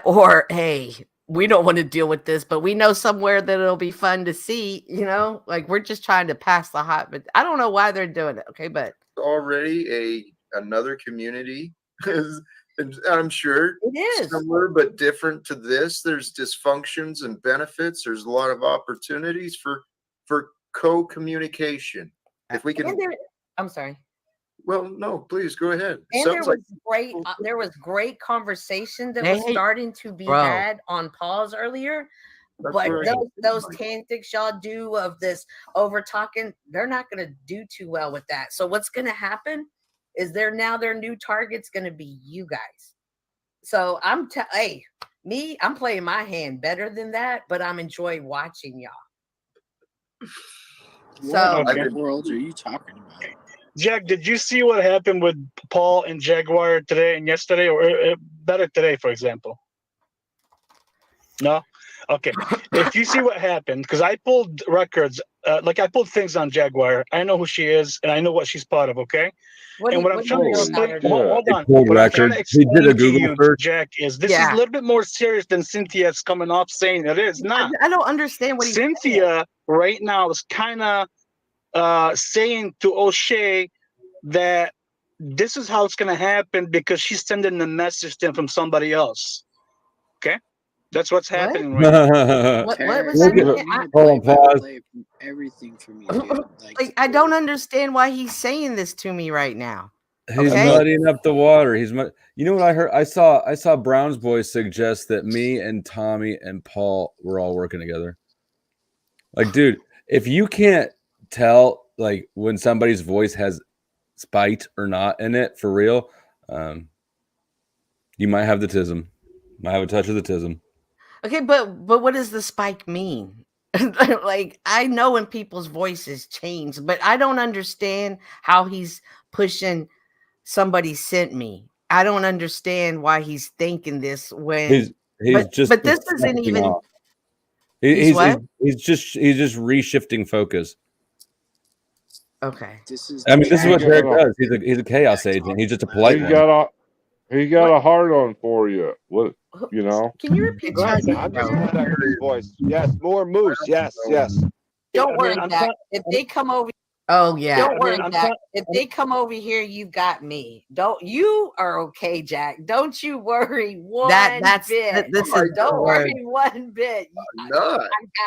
or hey, we don't want to deal with this, but we know somewhere that it'll be fun to see. You know, like we're just trying to pass the hot. But I don't know why they're doing it. Okay, but already another community. I'm sure it is similar but different to this. There's dysfunctions and benefits. There's a lot of opportunities for co-communication. If we can, I'm sorry. Well, no, please go ahead. And there was great conversation that was starting to be had on pause earlier. But those tactics y'all do of this over talking, they're not going to do too well with that. So what's going to happen is their new target's going to be you guys. So I'm playing my hand better than that, but I'm enjoying watching y'all. So what world are you talking about? Jack, did you see what happened with Paul and Jaguar today and yesterday, or better today, for example? No? Okay. If you see what happened, because I pulled records, I pulled things on Jaguar. I know who she is, and I know what she's part of, okay? What I'm trying to explain, hold on. What I'm trying to explain to you, Jack, is this is a little bit more serious than Cynthia's coming off saying it is not. I don't understand what Cynthia right now is kind of saying to O'Shea that this is how it's going to happen because she's sending the message to him from somebody else. Okay? That's what's happening right now. What was that? Hold on, pause. Everything from you, dude. Like, I don't understand why he's saying this to me right now. He's muddying up the water. You know what I heard? I saw Brown's boys suggest that me and Tommy and Paul were all working together. Like, dude, if you can't tell like when somebody's voice has spite or not in it for real, you might have the tism. Might have a touch of the tism. Okay, but what does the spike mean? Like, I know when people's voices change, but I don't understand how he's pushing somebody sent me. I don't understand why he's thinking this when but this isn't even off. He's just reshifting focus. Okay. This is what Derek does. He's a chaos agent. He's just a polite one. He got a hard on for you. What, you know? Can you repeat that? I'm just glad I heard your voice. Yes, more moose. Yes. Don't worry, Jack. If they come over, don't worry, Jack. If they come over here, you've got me. You are okay, Jack. Don't you worry one bit. Don't worry one bit. I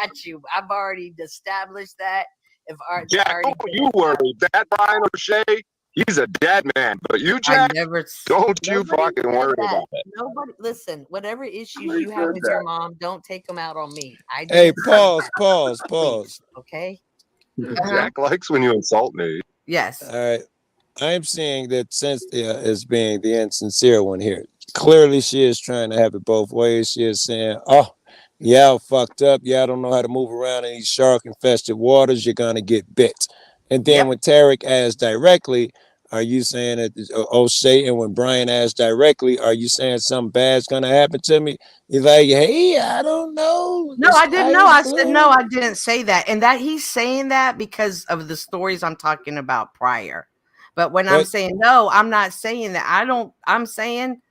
got you. I've already established that. Jack, you worry. That Brian O'Shea, he's a dead man. But you, Jack, don't you fucking worry about it. Nobody, listen, whatever issues you have with your mom, don't take them out on me. Hey, pause. Okay. Jack likes when you insult me. Yes. All right. I'm seeing that Cynthia is being the insincere one here. Clearly, she is trying to have it both ways. She is saying, y'all fucked up. Y'all don't know how to move around in these shark-infested waters. You're going to get bit. And then when Tarek asked directly, are you saying that O'Shea, and when Brian asked directly, are you saying something bad's going to happen to me? He's like, hey, I don't know. No, I didn't know. I said, no, I didn't say that. And that he's saying that because of the stories I'm talking about prior. But when I'm saying, no, I'm not saying that. I'm saying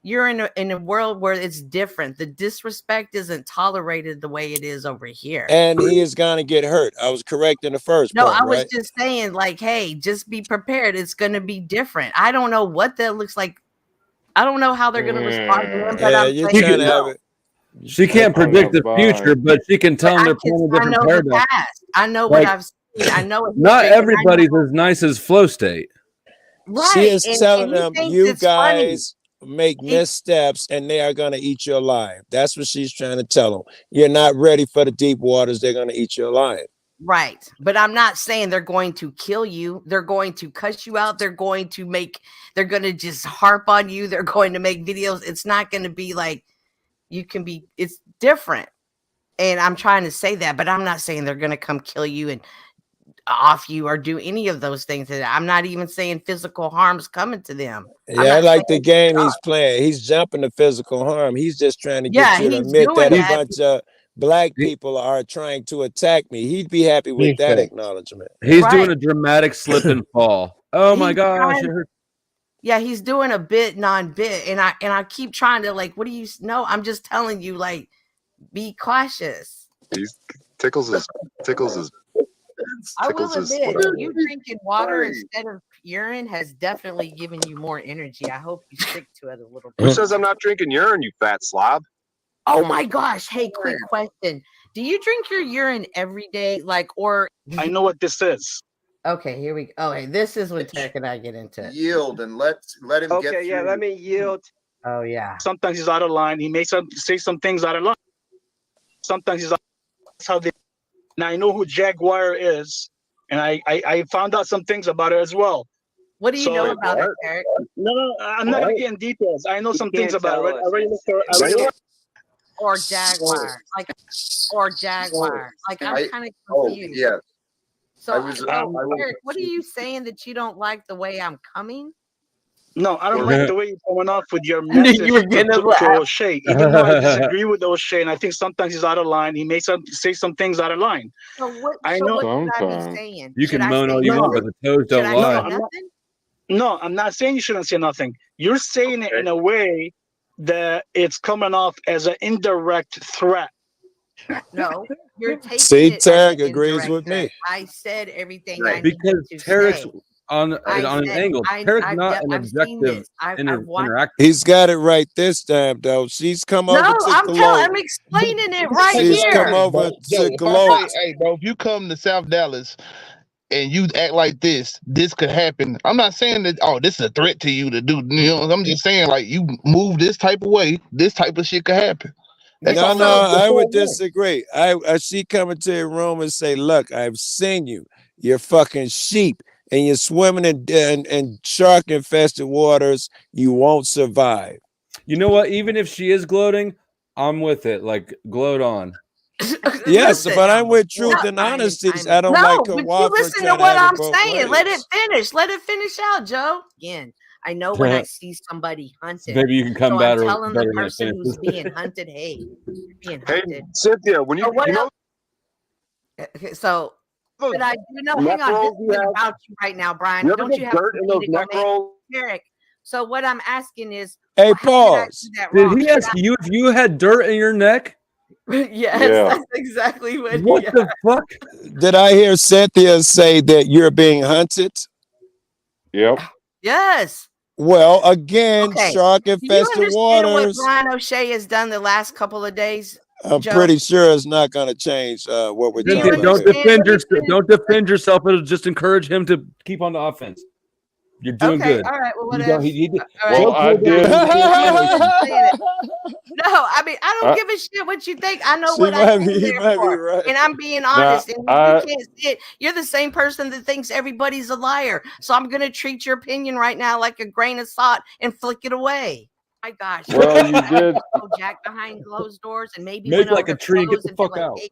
you're in a world where it's different. The disrespect isn't tolerated the way it is over here. And he is going to get hurt. I was correct in the first part, I was just saying, like, hey, just be prepared. It's going to be different. I don't know what that looks like I don't know how they're going to respond to him, but Yeah, I'm you're saying trying to have no. it. She can't predict the future, but she can tell them they're playing a I different know paradigm. the past. I know Like, what I've seen. I know what he's not drinking. everybody's as nice as Flow State. She Right. is And telling he them, thinks you it's funny. guys make missteps and they are going to eat you alive. That's what she's trying to tell them. You're not ready for the deep waters. They're going to eat you alive. Right. But I'm not saying they're going to kill you. They're going to cuss you out. They're going to just harp on you. They're going to make videos. It's not going to be like it's different. And I'm trying to say that, but I'm not saying they're going to come kill you and off you or do any of those things. I'm not even saying physical harm's coming to them. Yeah, I like the game he's playing. He's jumping to physical harm. He's just trying to get you to admit that a bunch of black people are trying to attack me. He'd be happy with that acknowledgement. He's doing a dramatic slip and fall. Oh my gosh. Yeah, he's doing a bit non-bit. And I keep trying to what do you know? I'm just telling you, be cautious. He's tickles his I will admit, you drinking water instead of urine has definitely given you more energy. I hope you stick to it a little bit. Who says I'm not drinking urine, you fat slob? Oh my gosh. Hey, quick question. Do you drink your urine every day? Or I know what this is. Okay, here we go. Oh, hey, this is when Tech and I get into it. Yield and let him get through. Okay, yeah, let me yield. Oh yeah. Sometimes he's out of line. He may say some things out of line. Sometimes he's out. That's how they. Now I know who Jaguar is, and I found out some things about her as well. What do you know about it, Eric? No, I'm not gonna get in details. I know some things about her. I already looked her. Or Jaguar, or Jaguar. I'm kind of confused. Yeah. So, Eric, what are you saying that you don't like the way I'm coming? No, I don't like the way you're coming off with your message You were gonna to O'Shea. Even though I disagree with O'Shea, and I think sometimes he's out of line. He may say some things out of line. So what know. should I be saying? You Should can I moan say all you want, nothing? but the toes don't Should I lie. say nothing? No, I'm not saying you shouldn't say nothing. You're saying it in a way that it's coming off as an indirect threat. No, you're taking See, it as an Tarek agrees indirect with me. threat. I said everything I Because needed to Tarek's say. on an angle. Tarek's not an I've seen objective this. I've watched. interaction. He's got it right this time, though. She's come over No, to gloat. I'm explaining it right She's here. come over Yo, to if gloat. hey, bro, if you come to South Dallas and you act like this could happen. I'm not saying that, this is a threat to you to do. I'm just saying, you move this type of way, this type of shit could happen. That's No, all I would disagree. She come into your room and say, "Look, I've seen you. You're fucking sheep, and you're swimming in shark infested waters. You won't survive." You know what? Even if she is gloating, I'm with it. Gloat on. Yes, but I'm with truth and honesty. I don't like her but you waffle listen to trying what have it I'm both saying. Let ways. it finish. Let it finish out, Joe. Again, I know when I see somebody hunted. Maybe you can come so better. I'm telling better the when it person who's finishes. being hunted, hey, you're being Hey, hunted. Cynthia, when you know. Okay, so, but I do know. Hang on, this is about you right now, Brian. You ever Don't get you have dirt in those neck rolls? Eric? So what I'm asking is, Hey, how did I pause. do that Did wrong? he ask you if you had dirt in your neck? Yes, that's exactly what. What the fuck? Did I hear Cynthia say that you're being hunted? Yep. Yes. Well, again, shark Do you infested understand waters. what Brian O'Shea has done the last couple of days? I'm Joe? pretty sure it's not going to change what we're Cynthia, doing. don't defend yourself. It'll just encourage him to keep on the offense. You're doing good. All right. Well, You whatever. don't- he did- Well, I did. No, I mean, I don't give a shit what you think. I know She what might I be- came he there might be for, right. and I'm being honest. And I- you can't see it. You're the same person that thinks everybody's a liar. So I'm gonna treat your opinion right now like a grain of salt and flick it away. My gosh. Well, you did. Go Jack behind closed doors and maybe Make went like over a tree and get clothes the and be fuck like, out. hey,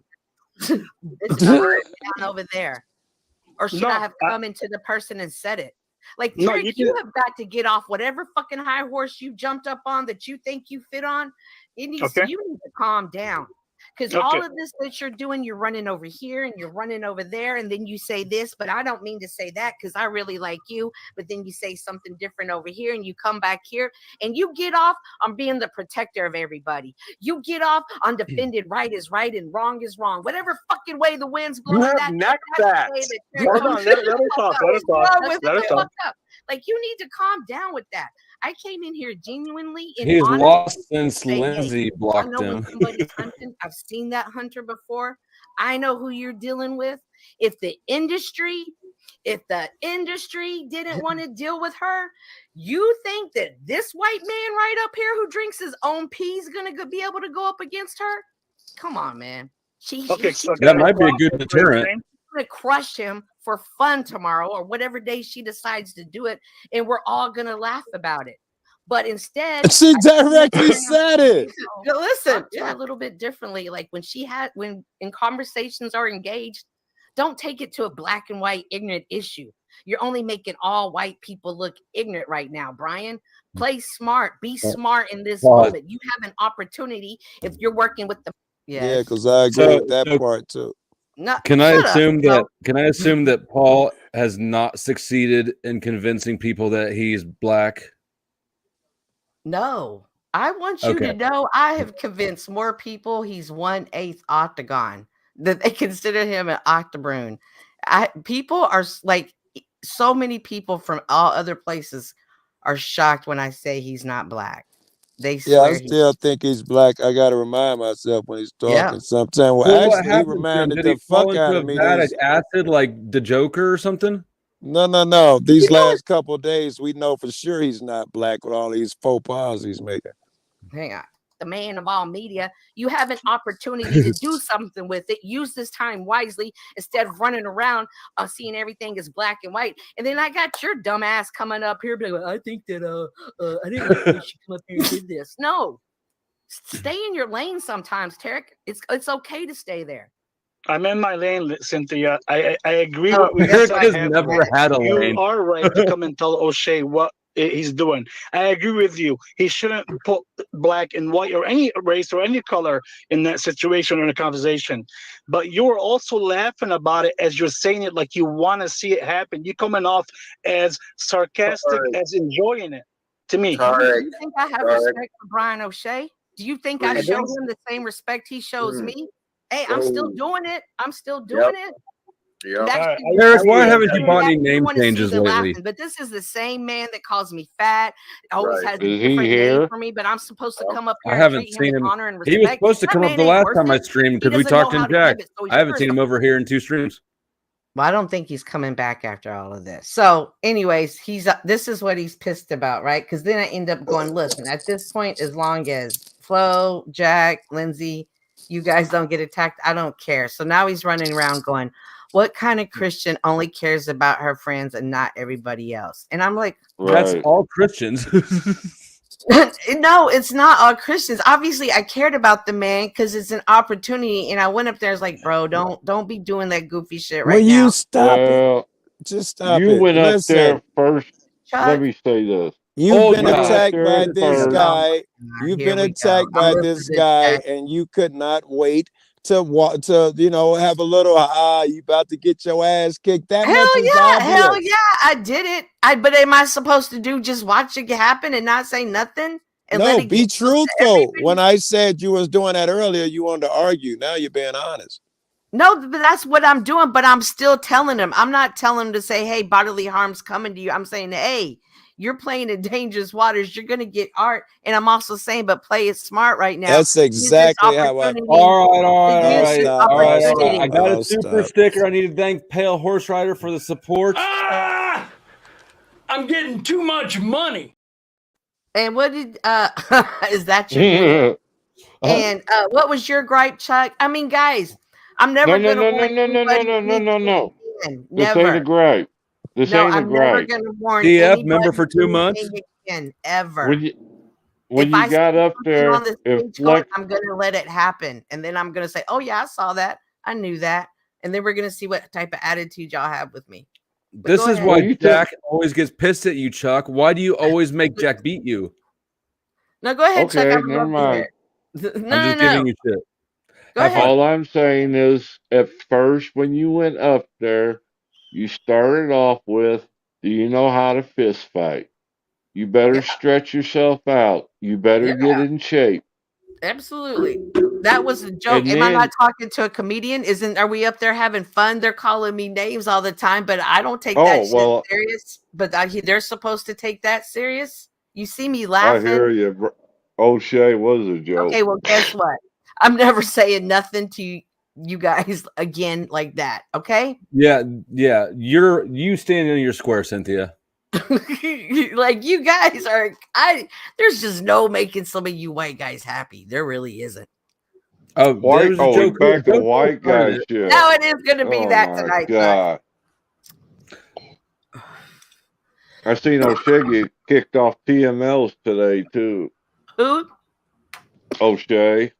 this is down over there. Or should I have come into the person and said it? Like, No, Trick, you have got to get off whatever fucking high horse you jumped up on that you think you fit on. You need to calm down. Because all of this that you're doing, you're running over here and you're running over there, and then you say this, but I don't mean to say that because I really like you. But then you say something different over here, and you come back here and you get off on being the protector of everybody. You get off on defended right is right and wrong is wrong. Whatever fucking way the wind's blowing, have that's neck the way bats. that Hold on, let her talk. Let her talk. Like, you need to calm down with that. I came in here genuinely and He's honestly lost since say, hey, Lindsay I blocked know when him. somebody's hunting. I've seen that hunter before. I know who you're dealing with. If the industry didn't want to deal with her, you think that this white man right up here who drinks his own pee is going to be able to go up against her? Come on, man. That might be a good deterrent. She's going to crush him for fun tomorrow or whatever day she decides to do it, and we're all going to laugh about it. But instead, she directly said it. Listen, a little bit differently. Like when in conversations are engaged, don't take it to a black and white ignorant issue. You're only making all white people look ignorant right now, Brian. Play smart. Be smart in this moment. You have an opportunity if you're working with the yeah, because I agree with that part too. No, Can I assume that Paul has not succeeded in convincing people that he's black? No, I want you to know I have convinced more people he's 1/8 octagon, that they consider him an octobroon. People are like, so many people from all other places are shocked when I say he's not black. They swear I still think he's black. I gotta remind myself when he's talking sometimes. Well, what actually, he happened to him? reminded Did the he fall fuck into out a of me. vat of acid like the Joker or something? No. These last couple of days, we know for sure he's not black with all these faux pas he's making. Hang on. The man of all media, you have an opportunity to do something with it. Use this time wisely instead of running around seeing everything as black and white. And then I got your dumb ass coming up here, like, I think that I didn't know you should come up here and do this. No, stay in your lane sometimes, Tarek. It's okay to stay there. I'm in my lane, Cynthia. I agree Oh, with Tarek has never had a lane. You are right to come and tell O'Shea what he's doing. I agree with you. He shouldn't put black and white or any race or any color in that situation or in a conversation. But you're also laughing about it as you're saying it like you want to see it happen. You're coming off as sarcastic, as enjoying it. To me, do you think I have respect for Brian O'Shea? Do you think I show him the same respect he shows me? Hey, I'm still doing it. I'm still doing it. Eric, why haven't you bought any name changes lately? But this is the same man that calls me fat. Always has a Is he different name here? for me, but I'm supposed to come up here I and haven't treat him seen with him. honor and respect. He was supposed to That come up man the ain't last worth time I it. streamed He because we doesn't know talked how in to give Jack. it, so he I haven't sure seen as him over here in 2 streams. Well, I don't think he's coming back after all of this. So, anyways, this is what he's pissed about, right? Because then I end up going, listen, at this point, as long as Flo, Jack, Lindsay, you guys don't get attacked, I don't care. So now he's running around going, what kind of Christian only cares about her friends and not everybody else? And I'm like, that's all Christians. No, it's not all Christians. Obviously, I cared about the man because it's an opportunity, and I went up there. I was like, "Bro, don't be doing that goofy shit right now." You stop it. Just stop you it. went up Listen, there first. Chuck, Let me say this. you've been You went up attacked there by this first. guy. You've Here been we go. attacked by this guy, and you could not wait to have a little you about to get your ass kicked. That much is obvious. Hell yeah, I did it. But am I supposed to just watch it happen and not say nothing? And No, be truthful. When I said you was doing that earlier, you wanted to argue. Now you're being honest. No, but that's what I'm doing. But I'm still telling him. I'm not telling him to say, "Hey, bodily harm's coming to you." I'm saying, "Hey, you're playing in dangerous waters. You're gonna get art." And I'm also saying, "But play it smart right now." That's exactly how I. All right. I got a super sticker. I need to thank Pale Horse Rider for the support. I'm getting too much money. And what did is that your and what was your gripe, Chuck? I mean, guys, I'm never gonna warn No. This Never. ain't a gripe. This ain't a I'm never gripe. gonna warn DF anybody member for 2 months. again, ever. When you got up there, on the stage going, I'm gonna let it happen, and then I'm gonna say, "Oh yeah, I saw that. I knew that," and then we're gonna see what type of attitude y'all have with me. But This is why Jack always gets pissed at you, Chuck. Why do you always make Jack beat you? No, go ahead, Chuck. I would never love mind. to hear it. I'm just giving you shit. Go ahead. All I'm saying is, at first, when you went up there, you started off with, "Do you know how to fist fight? You better stretch yourself out. You better get in shape." Absolutely. That was a joke. Am I not talking to a comedian? Are we up there having fun? They're calling me names all the time, but I don't take that shit serious. But they're supposed to take that serious. You see me I laughing. hear you. O'Shea was a joke. Okay, well, guess what? I'm never saying nothing to you guys again like that. Okay? Yeah. You stand in your square, Cynthia. Like you guys are. There's just no making some of you white guys happy. There really isn't. Oh, white. Oh, back to white guy shit. No, it is going to be that tonight. God. I seen O'Shea get kicked off TMLs today too. Who? O'Shea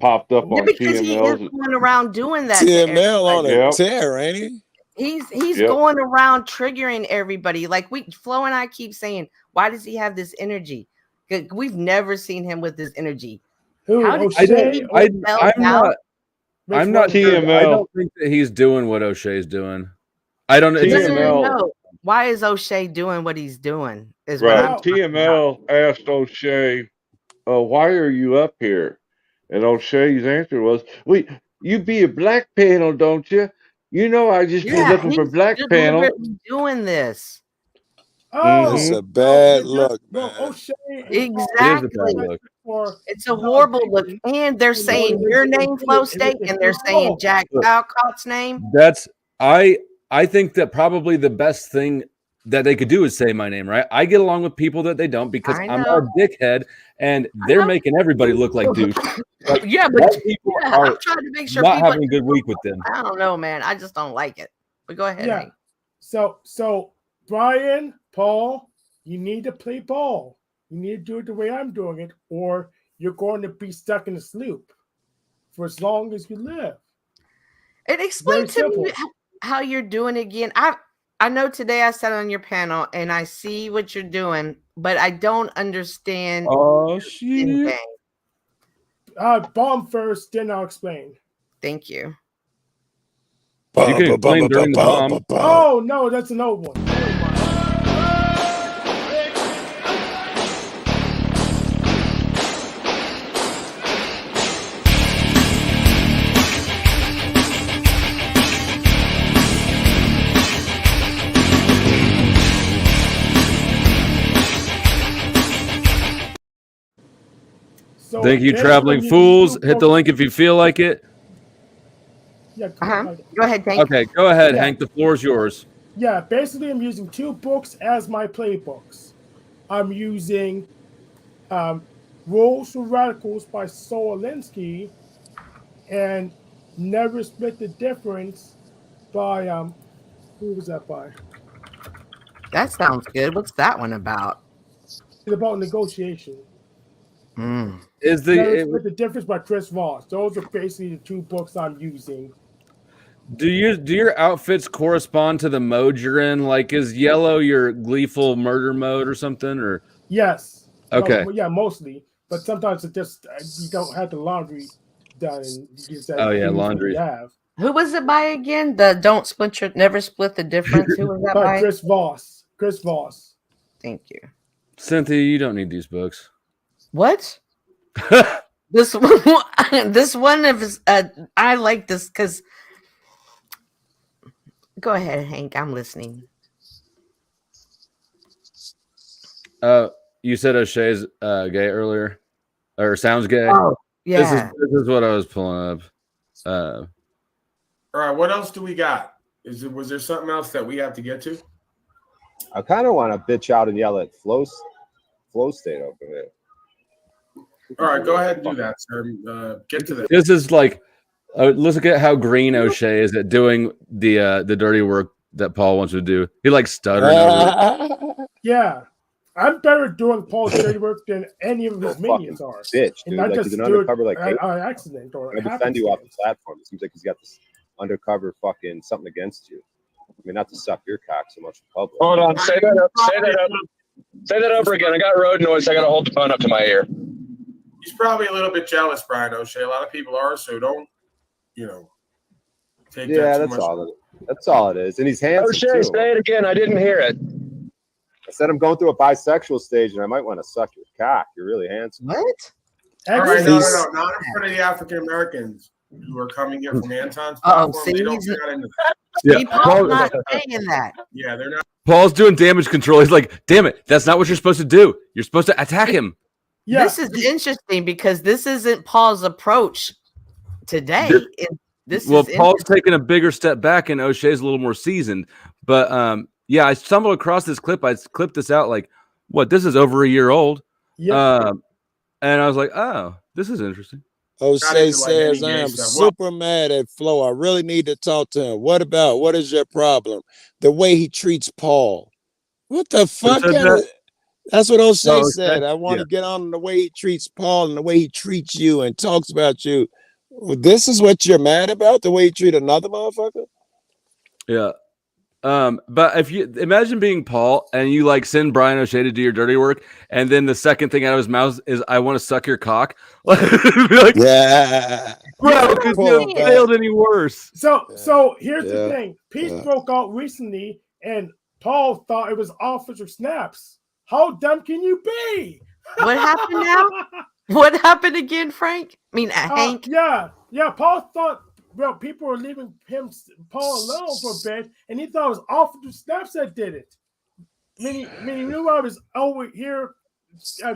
popped up Yeah, on because he is TMLs. going around doing that. TML on a tear, ain't he? He's going around triggering everybody. Like Flo and I keep saying, why does he have this energy? We've never seen him with this energy. How did I'm not TML. I don't think that he's doing what O'Shea's doing. I don't know. Why is O'Shea doing what he's doing? Is right. What TML asked O'Shea, why are you up here? And O'Shea's answer was, you be a black panel, don't you? You know, I just be looking for black panel. Doing this. Oh, it's a bad look, man. O'Shea exactly. It's a horrible look. And they're saying your name, flowstate, and they're saying Jack Alcott's name. That's I think that probably the best thing that they could do is say my name, right? I get along with people that they don't because I'm a dickhead, and they're making everybody look like douche. Like, but people I'm are trying to make sure not people having a good week with them. I don't know, man. I just don't like it. But go ahead. Yeah. So Brian, Paul, you need to play ball. You need to do it the way I'm doing it, or you're going to be stuck in a loop for as long as you live. And explain to me how you're doing again. I know today I sat on your panel and I see what you're doing, but I don't understand. Oh shit! Bomb first, then I'll explain. Thank you. You can explain during the bomb. Oh no, that's an old one. Thank you, traveling fools. Hit the link if you feel like it. Yeah, go ahead, Hank. Okay, go ahead, Hank. The floor is yours. Yeah, basically, I'm using 2 books as my playbooks. I'm using Rules for Radicals by Saul Alinsky and Never Split the Difference by who was that by? That sounds good. What's that one about? It's about negotiation. Is the difference by Chris Voss? Those are basically the 2 books I'm using. Do your outfits correspond to the mode you're in? Like, is yellow your gleeful murder mode or something? Or yes, okay, yeah, mostly. But sometimes it just you don't have the laundry done. And you just laundry. Who was it by again? The Never Split the Difference. Who was that by? Chris Voss. Chris Voss. Thank you, Cynthia. You don't need these books. What? This one is I like this because. Go ahead, Hank. I'm listening. You said O'Shea's gay earlier, or sounds gay. Oh, yeah. This is what I was pulling up. All right, what else do we got? Was there something else that we have to get to? I kind of want to bitch out and yell at flowstate over here. All right, go ahead and do that, sir. Get to this. This is like, let's look at how green O'Shea is at doing the dirty work that Paul wants to do. He like stuttering over it. Yeah, I'm better at doing Paul's dirty work than any of his minions are. Bitch, dude. And like he's an undercover like on accident or I defend you off the platform. It seems like he's got this undercover fucking something against you. I mean, not to suck your cock so much in public. Hold on, say that up. Say that over again. I got road noise. I got to hold the phone up to my ear. He's probably a little bit jealous, Brian O'Shea. A lot of people are, so don't, take that too that's much. That's all it is. And he's handsome O'Shea, too. say it again. I didn't hear it. I said I'm going through a bisexual stage, and I might want to suck your cock. You're really handsome. What? All right, no, not in front of the African Americans who are coming here from Anton's platform. They don't get into that. Yeah, See, Paul's not saying that. Yeah, they're not. Paul's doing damage control. He's like, damn it, that's not what you're supposed to do. You're supposed to attack him. Yeah. This is interesting because this isn't Paul's approach today. Paul's taking a bigger step back, and O'Shea's a little more seasoned. But yeah, I stumbled across this clip. I clipped this out like, what? This is over a year old. Yeah. And I was like, oh, this is interesting. O'Shea says, I am super mad at Flo. I really need to talk to him. What is your problem? The way he treats Paul. What the fuck? That's what O'Shea said. I want to get on the way he treats Paul and the way he treats you and talks about you. This is what you're mad about? The way he treat another motherfucker? Yeah. But if you imagine being Paul and you like send Brian O'Shea to do your dirty work, and then the second thing out of his mouth is, I want to suck your cock. Like, yeah. Bro, because you haven't failed any worse. So here's the thing. Peace broke out recently, and Paul thought it was Officer Snaps. How dumb can you be? What happened now? What happened again, Frank? I mean, Hank? Yeah. Paul thought, well, people were leaving Paul alone for a bit, and he thought it was Officer Snaps that did it. He knew I was over here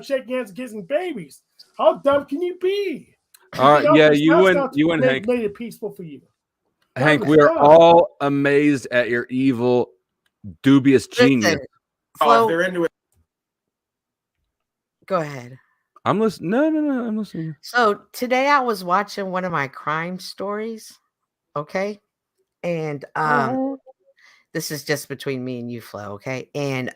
shaking hands and kissing babies. How dumb can you be? All right, yeah, you and Hank made it peaceful for you. Hank, we are all amazed at your evil, dubious genius. Oh, if they're into it. Go ahead. I'm listening. No, I'm listening. So today I was watching one of my crime stories. Okay. And this is just between me and you, Flo. Okay. And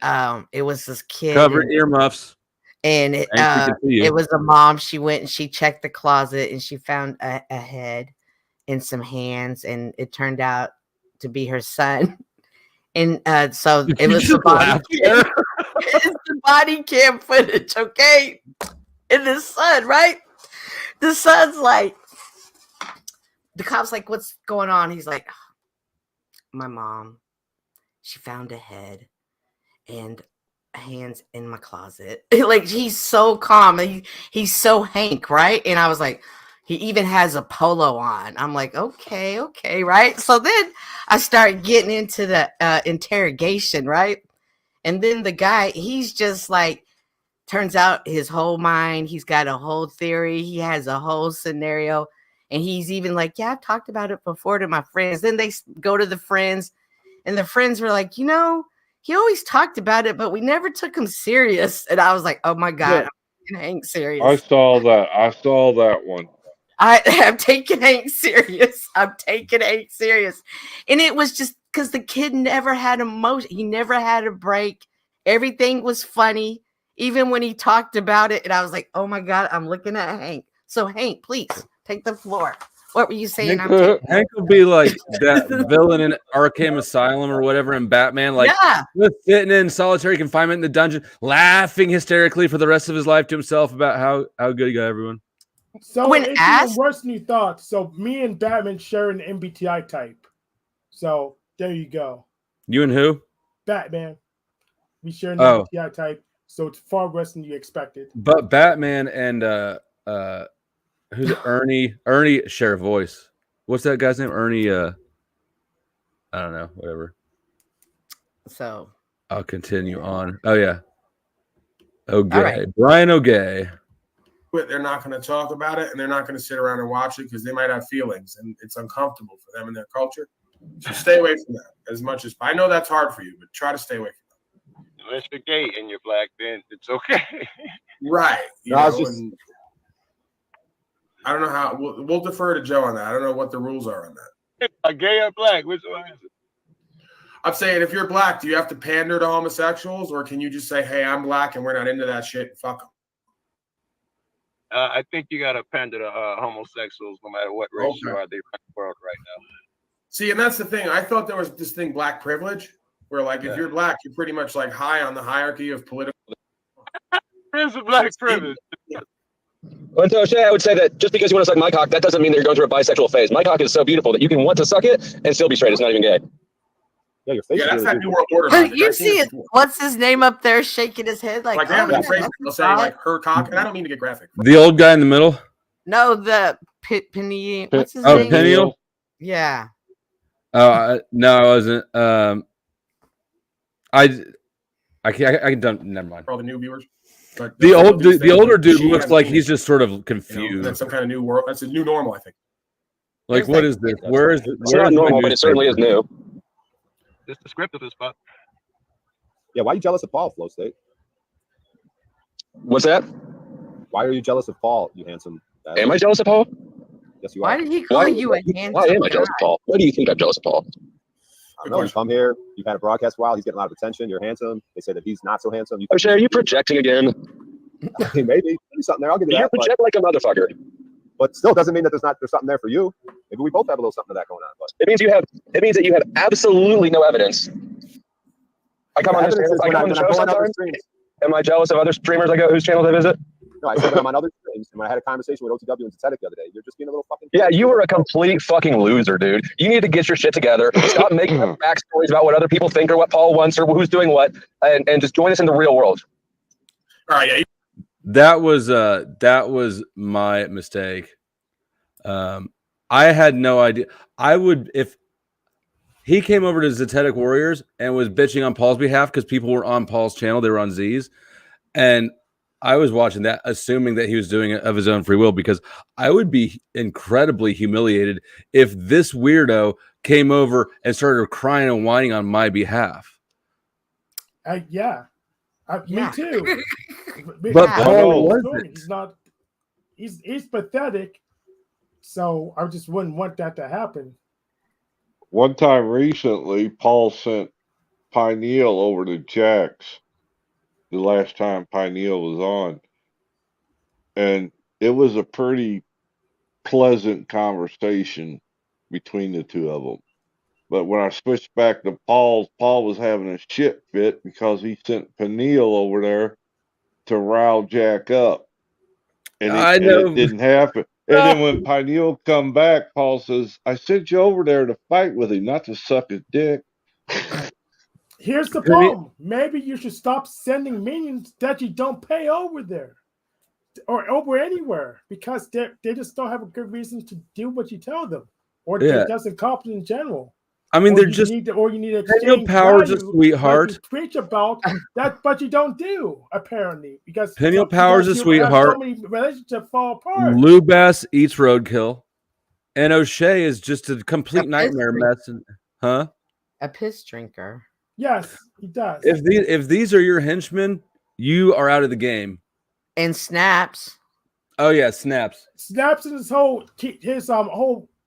it was this kid. Cover earmuffs. And it was a mom. She went and she checked the closet and she found a head and some hands, and it turned out to be her son. And so it was the body cam footage, okay? And the son, right? The son's like, the cop's like, what's going on? He's like, my mom, she found a head and hands in my closet. Like, he's so calm. He's so Hank, right? And I was like, he even has a polo on. I'm like, okay, right? So then I start getting into the interrogation, right? And then the guy, he's just like, turns out his whole mind, he's got a whole theory. He has a whole scenario. And he's even like, yeah, I've talked about it before to my friends. Then they go to the friends, and the friends were like, you know, he always talked about it, but we never took him serious. And I was like, oh my God, I'm Hank serious. I saw that one. I'm taking Hank serious. I'm taking Hank serious. And it was just because the kid never had emotion. He never had a break. Everything was funny, even when he talked about it. And I was like, oh my God, I'm looking at Hank. So Hank, please take the floor. What were you saying? Hank would be like that villain in Arkham Asylum or whatever in Batman, like just sitting in solitary confinement in the dungeon, laughing hysterically for the rest of his life to himself about how good he got everyone. So when it's even worse than you thought. So me and Batman share an MBTI type. So there you go. You and who? Batman. We share an MBTI type, so it's far worse than you expected. But Batman and who's it? Ernie share a voice. What's that guy's name? Ernie. I don't know. Whatever. So I'll continue on. Oh yeah. Okay, right. Brian O'Gay. They're not going to talk about it, and they're not going to sit around and watch it because they might have feelings, and it's uncomfortable for them in their culture. So stay away from that as much as I know that's hard for you, but try to stay away from that. Unless you're gay and you're black, then it's okay. Right. I don't know how. We'll defer to Joe on that. I don't know what the rules are on that. A gay or black? Which one is it? I'm saying, if you're black, do you have to pander to homosexuals, or can you just say, "Hey, I'm black and we're not into that shit"? Fuck them. I think you got to pander to homosexuals, no matter what race you are. They run the world right now. See, and that's the thing. I thought there was this thing, black privilege, where like if you're black, you're pretty much like high on the hierarchy of political. There's a black privilege. Well, so Shay, I would say that just because you want to suck my cock, that doesn't mean that you're going through a bisexual phase. My cock is so beautiful that you can want to suck it and still be straight. It's not even gay. Yeah, your face. Yeah, that's that New World Order. Hey, you see it? What's his name up there shaking his head like? They have a phrase they'll say like her cock, and I don't mean to get graphic. The old guy in the middle. No, the Penny. What's his name? Peniel. Yeah. No, I wasn't. I can done. Never mind. For all the new viewers. But The older dude she looks hasn't like seen he's it, just sort of you know, confused. and that's some kind of new world. That's a new normal, I think. Like, what is this? Where is It's not normal, but it certainly is new. It's descriptive as fuck. Yeah, why are you jealous of Paul, Flow State? What's that? Why are you jealous of Paul, you handsome bastard? Am I jealous of Paul? Yes, you Why are. did he call you a handsome Why am I jealous guy? of Paul? Why do you think I'm jealous of Paul? I don't know. You come here, you've had a broadcast for a while, he's getting a lot of attention, you're handsome. They say that he's not so handsome. O'Shea, are you projecting again? Maybe. Maybe something there, I'll give you You're that. projecting like a motherfucker. But still doesn't mean that there's something there for you. Maybe we both have a little something of that going on. But It means that you have absolutely no evidence. I come on this channel, I come on the show sometimes. Am I jealous of other streamers I go whose channels I visit? No, I said that I'm on other streams, and when I had a conversation with OTW and Zetetic the other day, you're just being a little fucking... Yeah, you were a complete fucking loser, dude. You need to get your shit together. Stop making up backstories about what other people think or what Paul wants or who's doing what, and just join us in the real world. All right, yeah. That was my mistake. I had no idea. I would, if he came over to Zetetic Warriors and was bitching on Paul's behalf because people were on Paul's channel, they were on Z's, and I was watching that, assuming that he was doing it of his own free will, because I would be incredibly humiliated if this weirdo came over and started crying and whining on my behalf. Yeah. Me too. But Paul wasn't. He's not. He's pathetic. So I just wouldn't want that to happen. One time recently, Paul sent Pineal over to Jack's. The last time Pineal was on, and it was a pretty pleasant conversation between the two of them. But when I switched back to Paul was having a shit fit because he sent Pineal over there to rile Jack up, and it didn't happen. And then when Pineal come back, Paul says, "I sent you over there to fight with him, not to suck his dick." Here's the problem. Maybe you should stop sending minions that you don't pay over there or over anywhere, because they just don't have a good reason to do what you tell them, or it doesn't accomplish in general. I mean, they're you just need to exchange Daniel Power's a sweetheart. Like you preach about that, but you don't do apparently, because Daniel Power's a sweetheart. So many relationships fall apart. Lou Bass eats roadkill, and O'Shea is just a complete nightmare mess. Huh? A piss drinker. Yes, he does. If these are your henchmen, you are out of the game. And Snaps. Oh yeah, Snaps. Snaps in his whole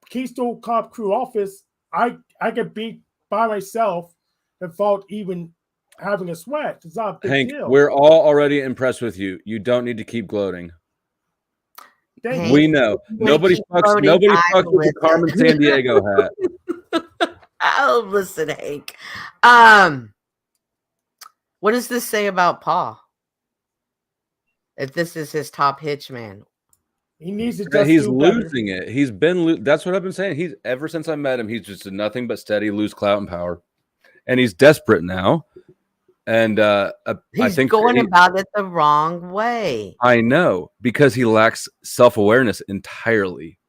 Keystone Cop crew office. I could beat by myself without even having a sweat. It's not a big Hank, deal. we're all already impressed with you. You don't need to keep gloating. We know. Nobody fucks with the Carmen San Diego hat. Oh, listen, Hank. What does this say about Paul? If this is his top hitchman, he needs to. He's losing it. He's been. That's what I've been saying. He's ever since I met him. He's just nothing but steady, lose clout and power, and he's desperate now. And I think going about it the wrong way. I know, because he lacks self-awareness entirely.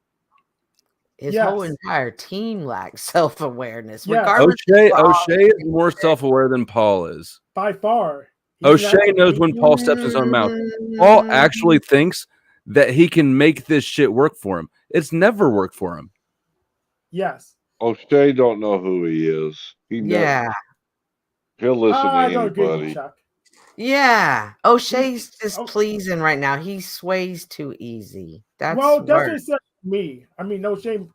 His whole entire team lacks self-awareness. Yeah. O'Shea is more self-aware than Paul is. By far. O'Shea knows when Paul steps in his own mouth. Paul actually thinks that he can make this shit work for him. It's never worked for him. Yes. O'Shea don't know who he is. He'll listen to anybody. Yeah. O'Shea's just pleasing right now. He sways too easy. That's what they said to me. I mean, no shame.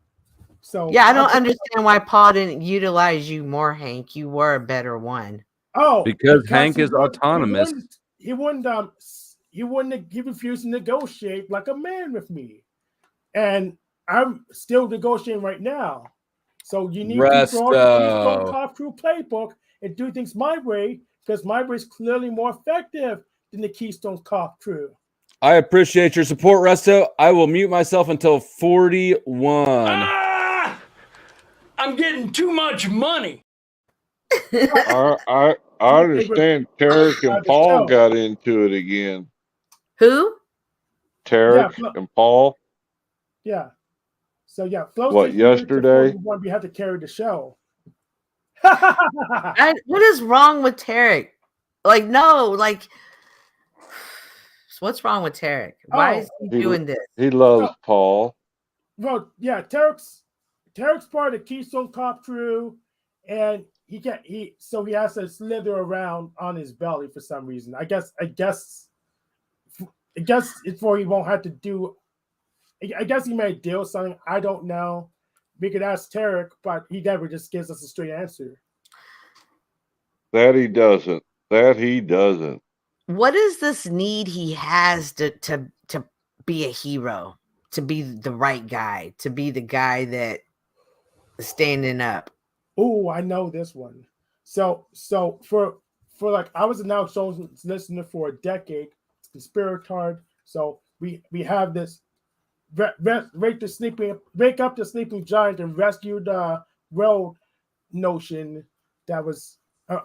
So yeah, I don't understand why Paul didn't utilize you more, Hank. You were a better one. Oh, because Hank is autonomous. He wouldn't he refused to negotiate like a man with me. And I'm still negotiating right now. So you need to throw the Cop Crew playbook and do things my way, because my way is clearly more effective than the Keystone Cop Crew. I appreciate your support, Resto. I will mute myself until 41. I'm getting too much money. I understand Tarek and Paul got into it again. Who? Tarek and Paul. Yeah. So yeah, Flow What, yesterday? we have to carry the show. What is wrong with Tarek? Like, no, like, what's wrong with Tarek? Why is he doing this? He loves Paul. Well, yeah, Tarek's part of the Keystone Cop crew, and he has to slither around on his belly for some reason. I guess it's for he won't have to do. I guess he may deal with something. I don't know. We could ask Tarek, but he never just gives us a straight answer. That he doesn't. What is this need he has to be a hero, to be the right guy, to be the guy that is standing up? Oh, I know this one. So for like, I was an Alex Jones listener for a decade, Conspiratard. So we have this wake up the sleeping giant and rescue the world notion that was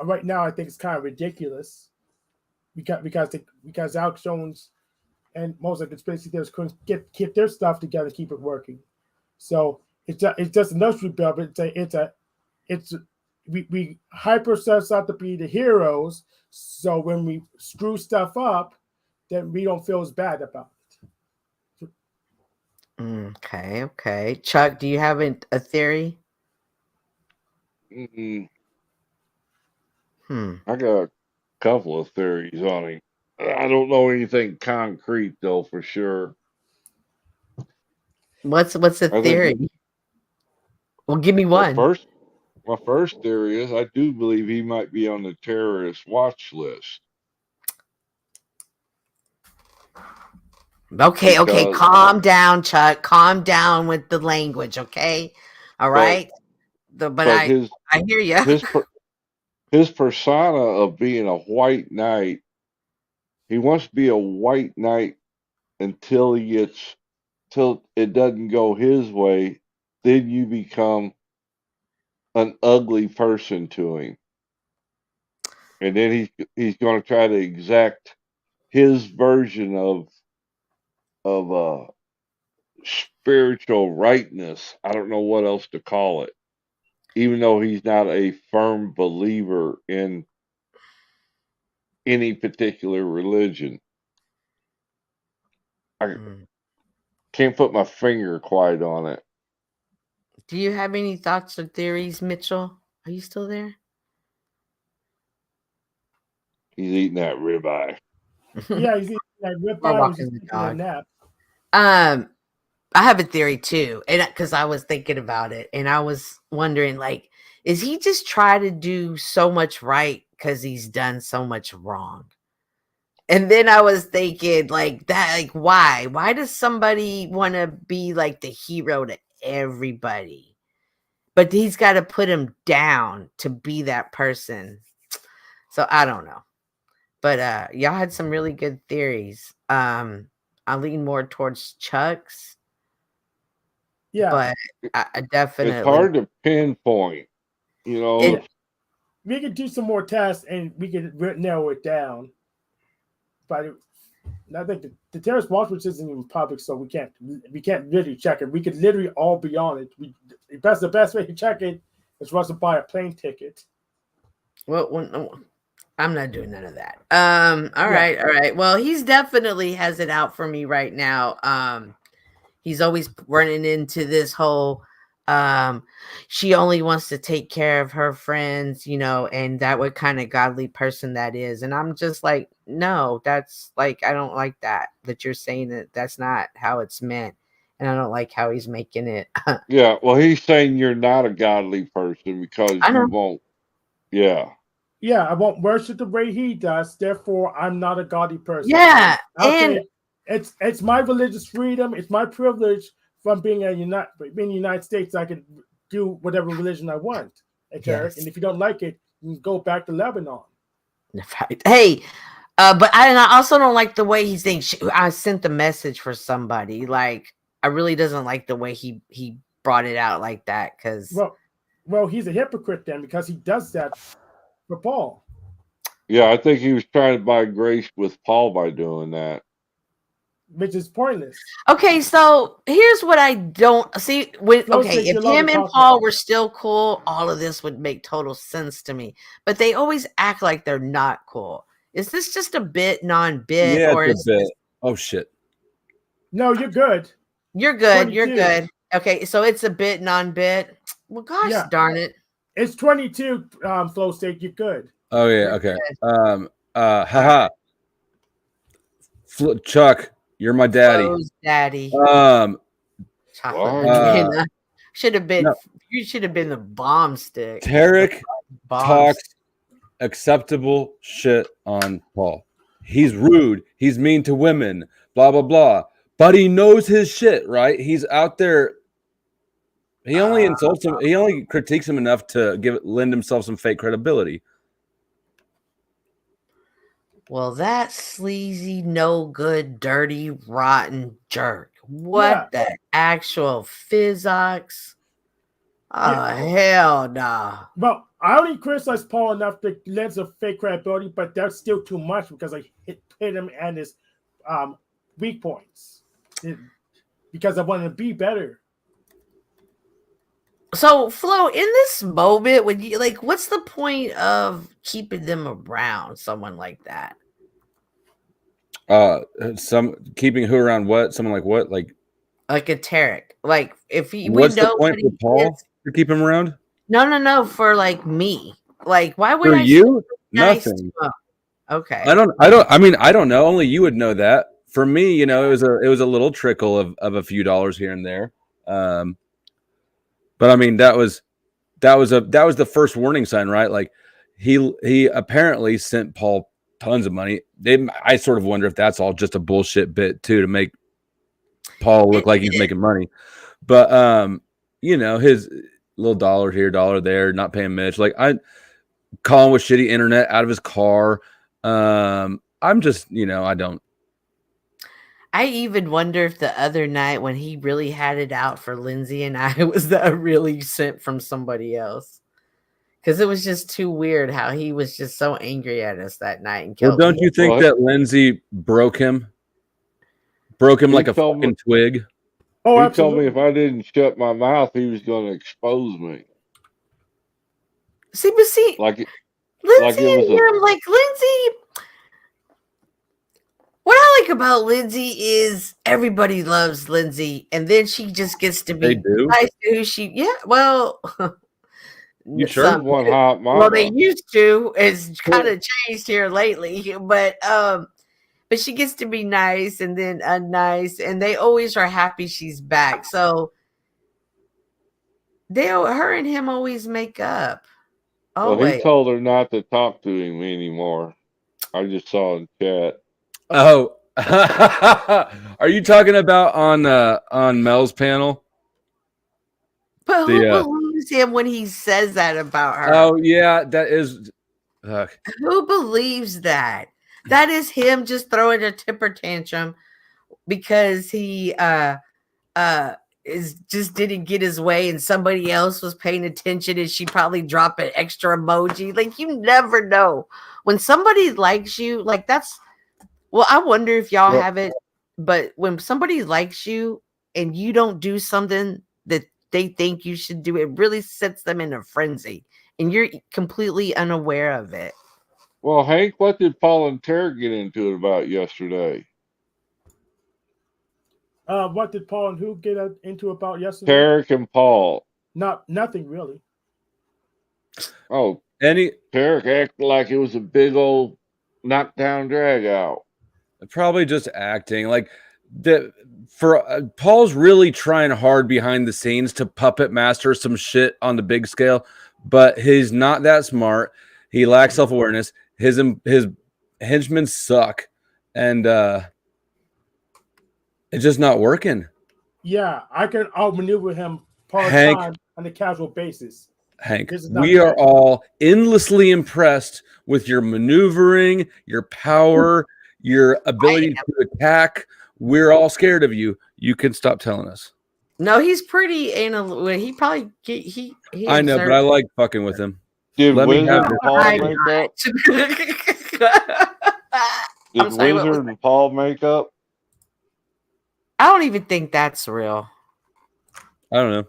right now I think it's kind of ridiculous because Alex Jones and most of the conspiracy theorists couldn't get their stuff together, keep it working. So it's just a nursery bill, but we hyper ourselves out to be the heroes. So when we screw stuff up, then we don't feel as bad about it. Okay. Chuck, do you have a theory? I got a couple of theories on him. I don't know anything concrete though, for sure. What's the theory? Well, give me one. My first theory is I do believe he might be on the terrorist watch list. Okay, calm down, Chuck. Calm down with the language, okay? All right. But I hear you. His persona of being a white knight, he wants to be a white knight until it doesn't go his way. Then you become an ugly person to him, and then he's going to try to exact his version of spiritual rightness. I don't know what else to call it, even though he's not a firm believer in any particular religion. I can't put my finger quite on it. Do you have any thoughts or theories, Mitchell? Are you still there? He's eating that ribeye. Yeah, he's eating that ribeye. Walking the dog. I have a theory too, and because I was thinking about it, and I was wondering, like, is he just trying to do so much right because he's done so much wrong? And then I was thinking, like, that, like, why? Why does somebody want to be like the hero to everybody? But he's got to put him down to be that person. So I don't know. But y'all had some really good theories. I lean more towards Chuck's. Yeah, but I definitely. It's hard to pinpoint, you know. We could do some more tests and we could narrow it down. But I think the terrorist watch list isn't even public, so we can't really check it. We could literally all be on it. The best way to check it is for us to buy a plane ticket. Well, I'm not doing none of that. All right. Well, he's definitely has it out for me right now. He's always running into this whole she only wants to take care of her friends, and that what kind of godly person that is. And I'm just like, no, that's like, I don't like that you're saying that's not how it's meant. And I don't like how he's making it. Yeah, well, he's saying you're not a godly person because you won't. Yeah. Yeah, I won't worship the way he does. Therefore, I'm not a godly person. Yeah, it's my religious freedom. It's my privilege from being in the United States. I can do whatever religion I want. Okay? Yes. And if you don't like it, you can go back to Lebanon. Right. Hey, but I also don't like the way he's saying. I sent the message for somebody. Like, I really doesn't like the way he brought it out like that. Because well, he's a hypocrite then because he does that for Paul. Yeah, I think he was trying to buy grace with Paul by doing that. which is pointless. Okay, so here's what I don't see. If him and Paul were still cool, all of this would make total sense to me. But they always act like they're not cool. Is this just a bit, non-bit, Yeah, or it's is a bit. this... Oh shit. No, you're good. You're good. 22. You're good. Okay, so it's a bit, non-bit. Well, gosh darn it. It's 22, Flow State. You're good. Oh yeah, okay. Haha. Chuck, you're my daddy. Flo's daddy. Should have been. You should have been the bomb stick. Tarek talks acceptable shit on Paul. He's rude. He's mean to women. Blah blah blah. But he knows his shit, right? He's out there. He only insults him. He only critiques him enough to lend himself some fake credibility. Well, that sleazy, no good, dirty, rotten jerk. What the actual physics? Oh, hell no. Well, I only criticize Paul enough to lend some fake credibility, but that's still too much because I hit him and his weak points. Because I want to be better. So, Flo, in this moment, when you what's the point of keeping them around someone like that? Keeping who around what? Someone like what? Like a Tarek. Like if he what's we know the point for Paul to keep him around? No. For me. Like, why would for I you? Nothing. Okay. I don't know. Only you would know that. For me, it was a little trickle of a few dollars here and there. But I mean, that was the first warning sign, right? Like he apparently sent Paul tons of money. I sort of wonder if that's all just a bullshit bit too, to make Paul look like he's making money. But his little dollar here, dollar there, not paying Mitch. Like I calling with shitty internet out of his car. I'm just, I don't. I even wonder if the other night when he really had it out for Lindsay and I was that really sent from somebody else. Because it was just too weird how he was just so angry at us that night. And well, don't you think that Lindsay broke him? Broke him like a fucking twig? Oh, he told me if I didn't shut my mouth, he was going to expose me. See, Lindsay Lindsay. What I like about Lindsay is everybody loves Lindsay, and then she just gets to be nice to who she. Yeah, well, you sure one hot mama. Well, they used to. It's kind of changed here lately, but she gets to be nice and then unnice, and they always are happy she's back. So her and him always make up. Well, he told her not to talk to him anymore. I just saw in chat. Oh, are you talking about on Mel's panel? But who believes him when he says that about her? Oh yeah, that is. Who believes that? That is him just throwing a temper tantrum because he didn't get his way and somebody else was paying attention and she probably dropped an extra emoji. Like, you never know when somebody likes you. Like, that's. Well, I wonder if y'all have it, but when somebody likes you and you don't do something that they think you should do, it really sets them in a frenzy and you're completely unaware of it. Well, Hank, what did Paul and Tarek get into it about yesterday? What did Paul and who get into about yesterday? Tarek and Paul. Nothing really. Oh, Tarek acted like it was a big old knockdown drag out. Probably just acting like Paul's really trying hard behind the scenes to puppet master some shit on the big scale, but he's not that smart. He lacks self-awareness. His henchmen suck, and it's just not working. Yeah, I can outmaneuver him part-time on a casual basis. Hank, we are all endlessly impressed with your maneuvering, your power, your ability to attack. We're all scared of you. You can stop telling us. No, he's pretty anal. He probably he I know, but I like fucking with him. Did Let me have Wizard Paul make up? Did Wizard and Paul make up? I don't even think that's real. I don't know.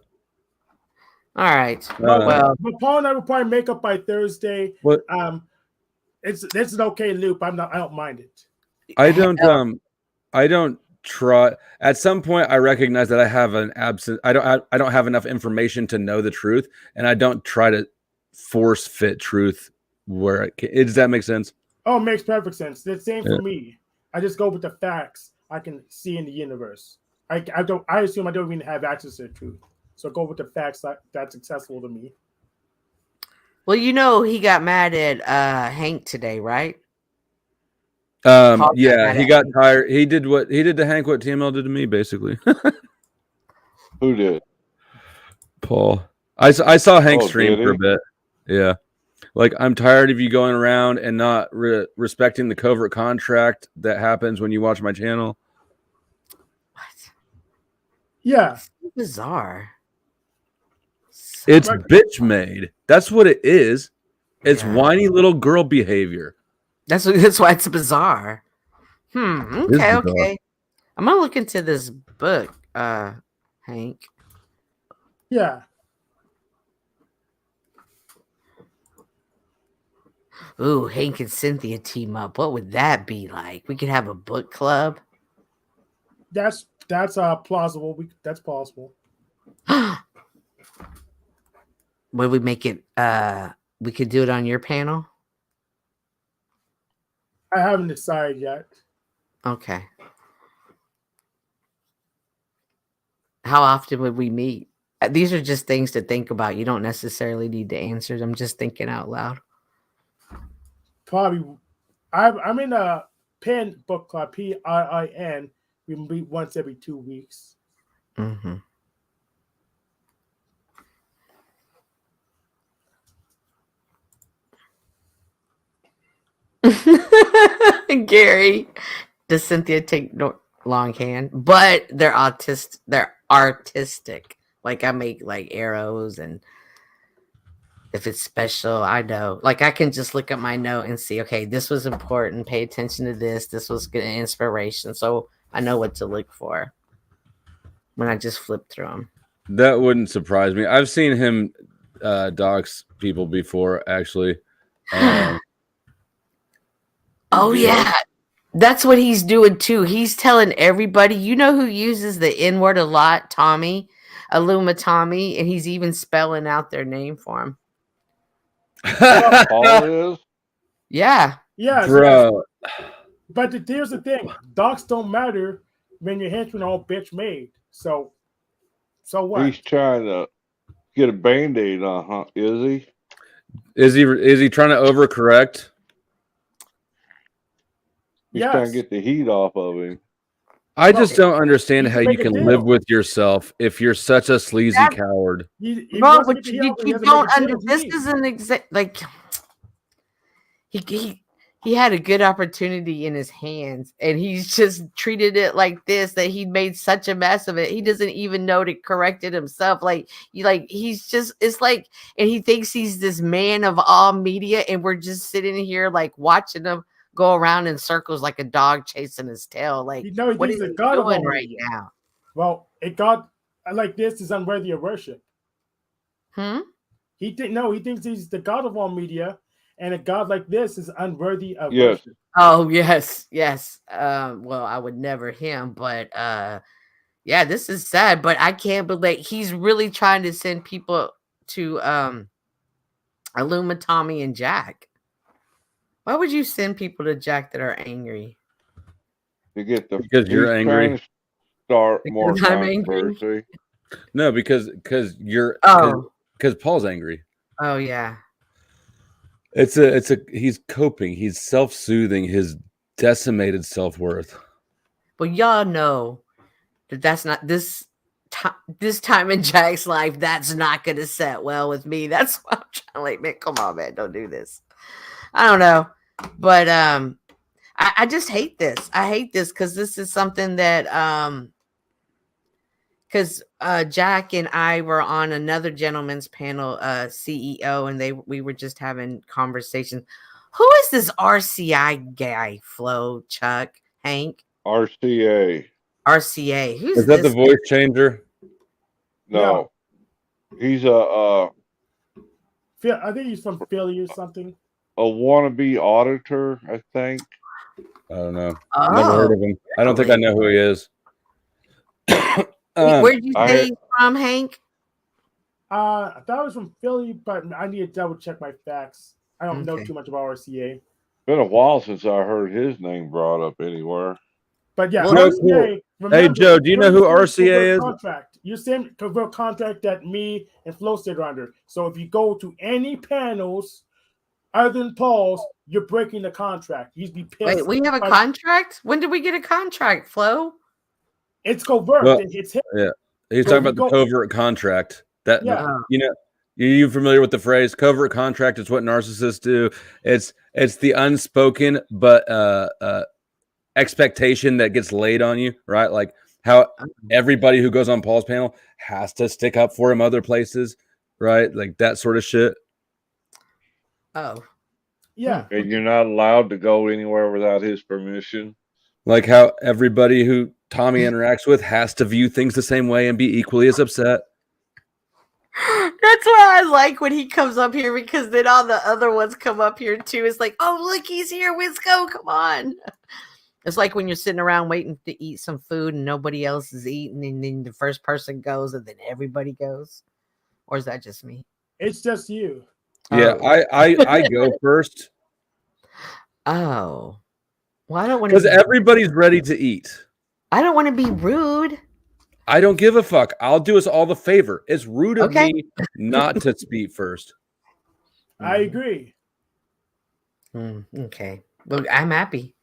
All right. But Paul and I will probably make up by Thursday. What? It's an okay loop. I don't mind it. I don't try. At some point, I recognize that I have an absence. I don't have enough information to know the truth, and I don't try to force fit truth where it can. Does that make sense? Oh, it makes perfect sense. The same for me. I just go with the facts I can see in the universe. I assume I don't even have access to the truth. So go with the facts that's accessible to me. Well, you know, he got mad at Hank today, right? Yeah, he got tired. He did to Hank what TML did to me, basically. Who did? Paul. I saw Hank stream did for he? a bit. Yeah. Like, I'm tired of you going around and not respecting the covert contract that happens when you watch my channel. Yeah. It's so bizarre. It's bitch made. That's what it is. It's whiny little girl behavior. That's why it's bizarre. Okay, bizarre. okay. I'm gonna look into this book, Hank. Yeah. Ooh, Hank and Cynthia team up. What would that be like? We could have a book club. That's plausible. That's possible. Would we make it? We could do it on your panel. I haven't decided yet. Okay. How often would we meet? These are just things to think about. You don't necessarily need to answer them. Just thinking out loud. Probably. I'm in a PIN book club, PIIN. We meet once every 2 weeks. Mm-hmm. Gary, does Cynthia take longhand? But they're artistic. Like, I make like arrows, and if it's special, I know. Like, I can just look at my note and see, okay, this was important. Pay attention to this. This was good inspiration. So I know what to look for when I just flip through them. That wouldn't surprise me. I've seen him dox people before, actually. Oh yeah, that's what he's doing too. He's telling everybody. You know who uses the N word a lot? Tommy, Illuma Tommy, and he's even spelling out their name for him. Paul is? Yeah. Yeah, bro. But here's the thing: docs don't matter when your henchmen are all bitch made. So what? He's trying to get a band-aid on, huh? Is he? Is he trying to overcorrect? He's trying to get the heat off of him. I just don't understand how you can live with yourself if you're such a sleazy coward. No, but you don't understand. This is an exact like he had a good opportunity in his hands, and he's just treated it like this, that he made such a mess of it. He doesn't even know to correct it himself. He's just, it's like, and he thinks he's this man of all media, and we're just sitting here like watching him go around in circles like a dog chasing his tail. Like, what is he doing right now? Well, a God like this is unworthy of worship. He thinks he's the God of all media, and a God like this is unworthy of worship. Oh, yes. Well, I would never him, but yeah, this is sad, but I can't believe he's really trying to send people to Illuma Tommy and Jack. Why would you send people to Jack that are angry? Because you're angry. Trying to start more controversy. No, because you're because Paul's angry. Oh yeah. He's coping. He's self-soothing his decimated self-worth. Well, y'all know that's not this time in Jack's life. That's not going to set well with me. That's why I'm trying to like, man, come on, man, don't do this. I don't know, but I just hate this. I hate this because this is something that because Jack and I were on another gentleman's panel, CEO, and we were just having conversations. Who is this RCI guy, Flo, Chuck, Hank? RCA. RCA. Who's Is that this? the voice changer? No. He's I think he's from Philly or something. a wannabe auditor, I think. I don't know. Never heard of him. I don't think I know who he is. Where'd you say he's from, Hank? I thought it was from Philly, but I need to double check my facts. I don't know too much about RCA. Been a while since I heard his name brought up anywhere. But yeah, Well, RCA, cool. remember, Hey, Joe, do you know who RCA is? Contract. You're same covert contract that me and flowstate are under. So if you go to any panels other than Paul's, you're breaking the contract. You'd be pissed. Wait, we have a contract? When did we get a contract, Flo? It's covert. Well, It's him. yeah, he's So talking we about the go- covert contract. That Yeah. you know, you familiar with the phrase covert contract? It's what narcissists do. It's the unspoken but expectation that gets laid on you, right? Like how everybody who goes on Paul's panel has to stick up for him other places, right? Like that sort of shit. Oh, yeah. And you're not allowed to go anywhere without his permission. Like how everybody who Tommy interacts with has to view things the same way and be equally as upset. that's why I like when he comes up here, because then all the other ones come up here too. It's like, oh, look, he's here. Wisco, come on. It's like when you're sitting around waiting to eat some food and nobody else is eating, and then the first person goes and then everybody goes. Or is that just me? It's just you. Yeah, I go first. Oh. Well, I don't want Because to. everybody's ready to eat. I don't want to be rude. I don't give a fuck. I'll do us all the favor. It's rude of me not to speak first. I agree. Okay. Well, I'm happy.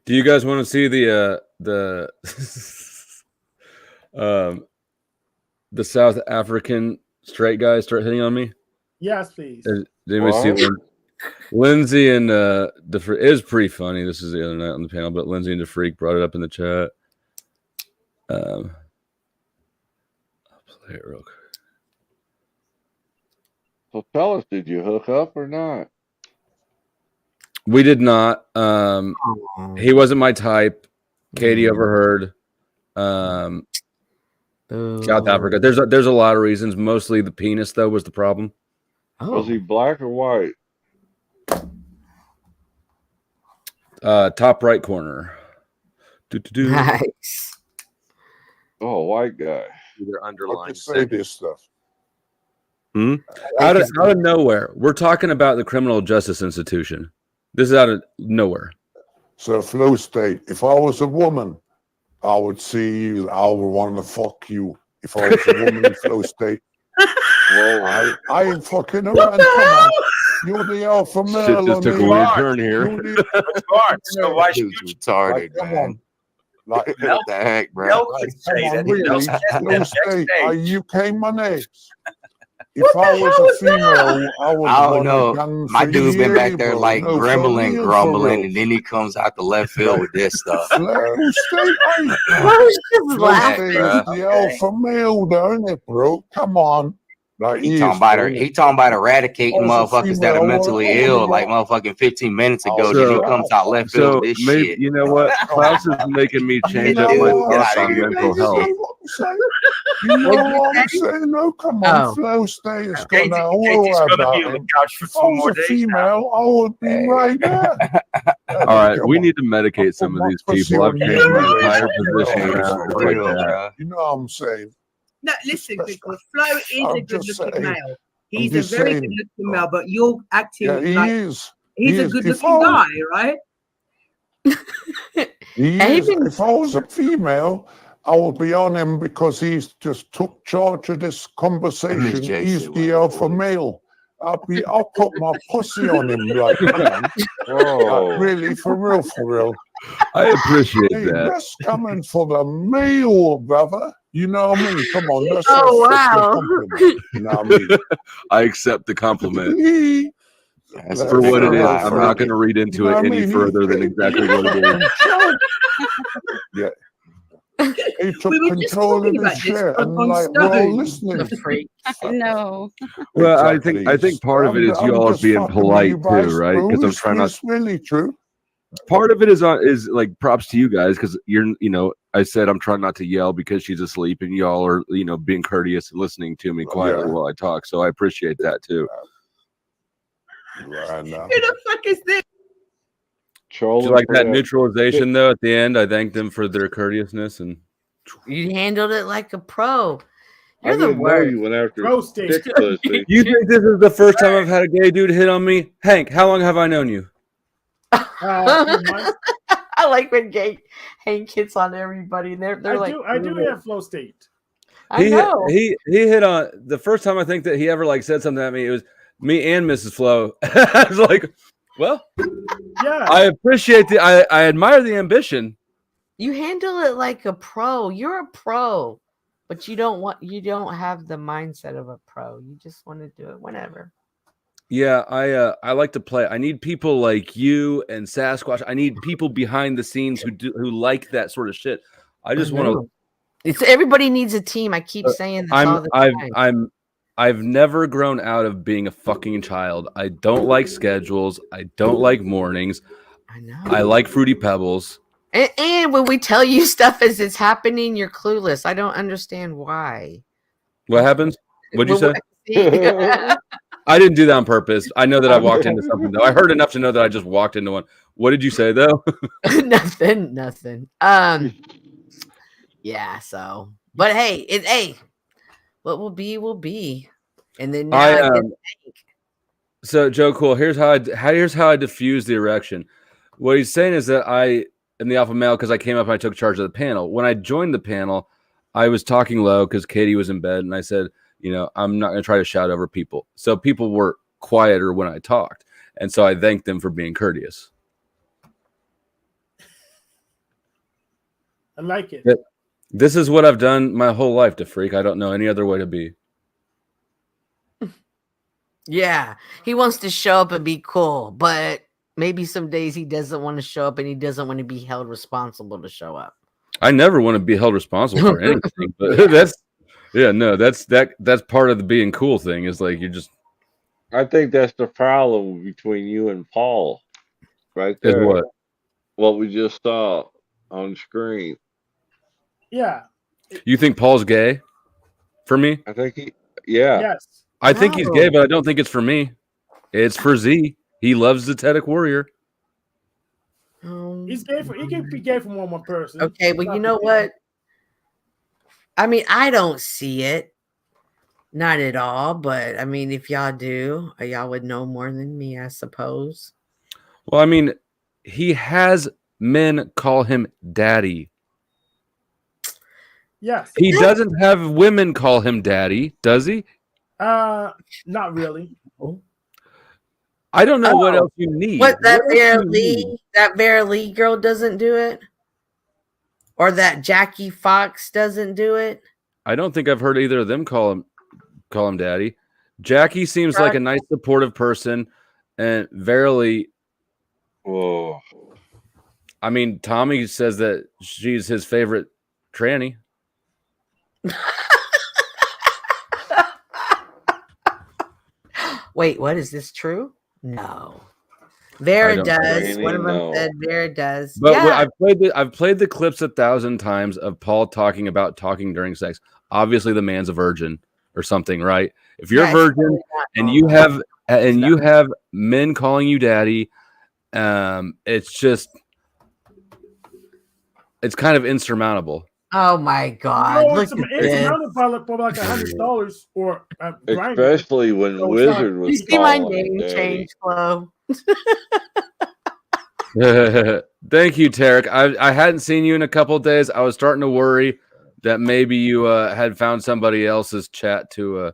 Do you guys want to see the South African straight guys start hitting on me? Yes, please. Did anybody see Lindsay and it was pretty funny. This is the other night on the panel, but Lindsay and DeFreak brought it up in the chat. I'll play it real quick. So tell us, did you hook up or not? We did not. He wasn't my type. Katie overheard. South Africa. There's a lot of reasons. Mostly the penis, though, was the problem. Was he black or white? Top right corner. Nice. Oh, white guy. Either underlying. Say this stuff. Out of nowhere. We're talking about the criminal justice institution. This is out of nowhere. So, flow state. If I was a woman, I would see you. I would want to fuck you. If I was a woman in flow state. Whoa, I ain't fucking around. Come on. You're the alpha male. Shit just took a weird turn here. So why should you retarded, come on. Like, what the heck, bro? You came my name. If I was a female, I would. I don't know. My dude's been back there like grumbling, and then he comes out the left field with this stuff. The alpha male, don't it, bro? Come on. Like, he talking about eradicating motherfuckers that are mentally ill, like motherfucking 15 minutes ago. Then he comes out left field with this shit. You know what? Klaus is making me change up my thoughts on mental health. You know what I'm saying? No, come on, flow state is going to worry about it. If I was a female, I would be right there. All right, we need to medicate some of these people. I've changed my entire position around. Like that. You know what I'm saying? No, listen, because Flo is a good-looking male. He's just a very saying. good-looking male, but you're acting Yeah, he like is. he's a good-looking guy, right? If I was a female, I would be on him because he's just took charge of this conversation. He's the alpha male. I'll put my pussy on him like like, really, for real. I appreciate that. That's coming for the male, brother. You know what I mean? Come on, that's wow. You know what I mean? I accept the compliment. For what it is, I'm not going to read into it any further than exactly what it is. Yeah. He took control of the shit, and like we're all listening. No. Well, I think part of it is you all are being polite too, right? Because I'm trying not. It's really true. part of it is like props to you guys because I said I'm trying not to yell because she's asleep and y'all are being courteous and listening to me quietly while I talk. So I appreciate that too. Right now. Who the fuck is this? Just like that neutralization though at the end, I thanked them for their courteousness and you handled it like a pro. You're the worst. You went after Roasting. You think this is the first time I've had a gay dude hit on me? Hank, how long have I known you? I like when Hank hits on everybody, and they're like, I do have flow state. I know. He hit on the first time I think that he ever like said something at me. It was me and Mrs. Flo. I was like, well, yeah. I appreciate I admire the ambition. You handle it like a pro. You're a pro, but you don't have the mindset of a pro. You just want to do it whenever. Yeah, I like to play. I need people like you and Sasquatch. I need people behind the scenes who like that sort of shit. I just want to. It's everybody needs a team. I keep saying this all the time. I've never grown out of being a fucking child. I don't like schedules. I don't like mornings. I know. I like Fruity Pebbles. And when we tell you stuff as it's happening, you're clueless. I don't understand why. What happens? What'd you say? I didn't do that on purpose. I know that I walked into something though. I heard enough to know that I just walked into one. What did you say though? Nothing. Yeah. So, but hey, what will be will be. And then now so Joe Cool. Here's how I diffuse the erection. What he's saying is that I am the alpha male because I came up and I took charge of the panel. When I joined the panel, I was talking low because Katie was in bed, and I said, I'm not going to try to shout over people. So people were quieter when I talked. And so I thanked them for being courteous. I like it. This is what I've done my whole life, to freak. I don't know any other way to be. Yeah. He wants to show up and be cool, but maybe some days he doesn't want to show up and he doesn't want to be held responsible to show up. I never want to be held responsible for anything, but that's part of the being cool thing is like, I think that's the problem between you and Paul right there. Is what we just saw on screen. Yeah. You think Paul's gay for me? I think yes. I think he's gay, but I don't think it's for me. It's for Z. He loves the Zetetic Warrior. He's gay he can be gay for more than one person. Okay, but you know what? I mean, I don't see it. Not at all, but I mean, if y'all do, y'all would know more than me, I suppose. Well, I mean, he has men call him daddy. Yes. He doesn't have women call him daddy, does he? Not really. I don't know what else you need. What that Vera Lee girl doesn't do it? Or that Jackie Fox doesn't do it? I don't think I've heard either of them call him daddy. Jackie seems like a nice, supportive person, and Verily. Whoa. I mean, Tommy says that she's his favorite tranny. Wait, what is this true? No. Vera does. One of them said Vera does. But I've played the clips 1,000 times of Paul talking about talking during sex. Obviously, the man's a virgin or something, right? If you're a virgin and you have men calling you daddy, it's kind of insurmountable. Oh my God! No, it's about like $100 or especially when Wizard was. You see my name change, Flo. Thank you, Tarek. I hadn't seen you in a couple of days. I was starting to worry that maybe you had found somebody else's chat to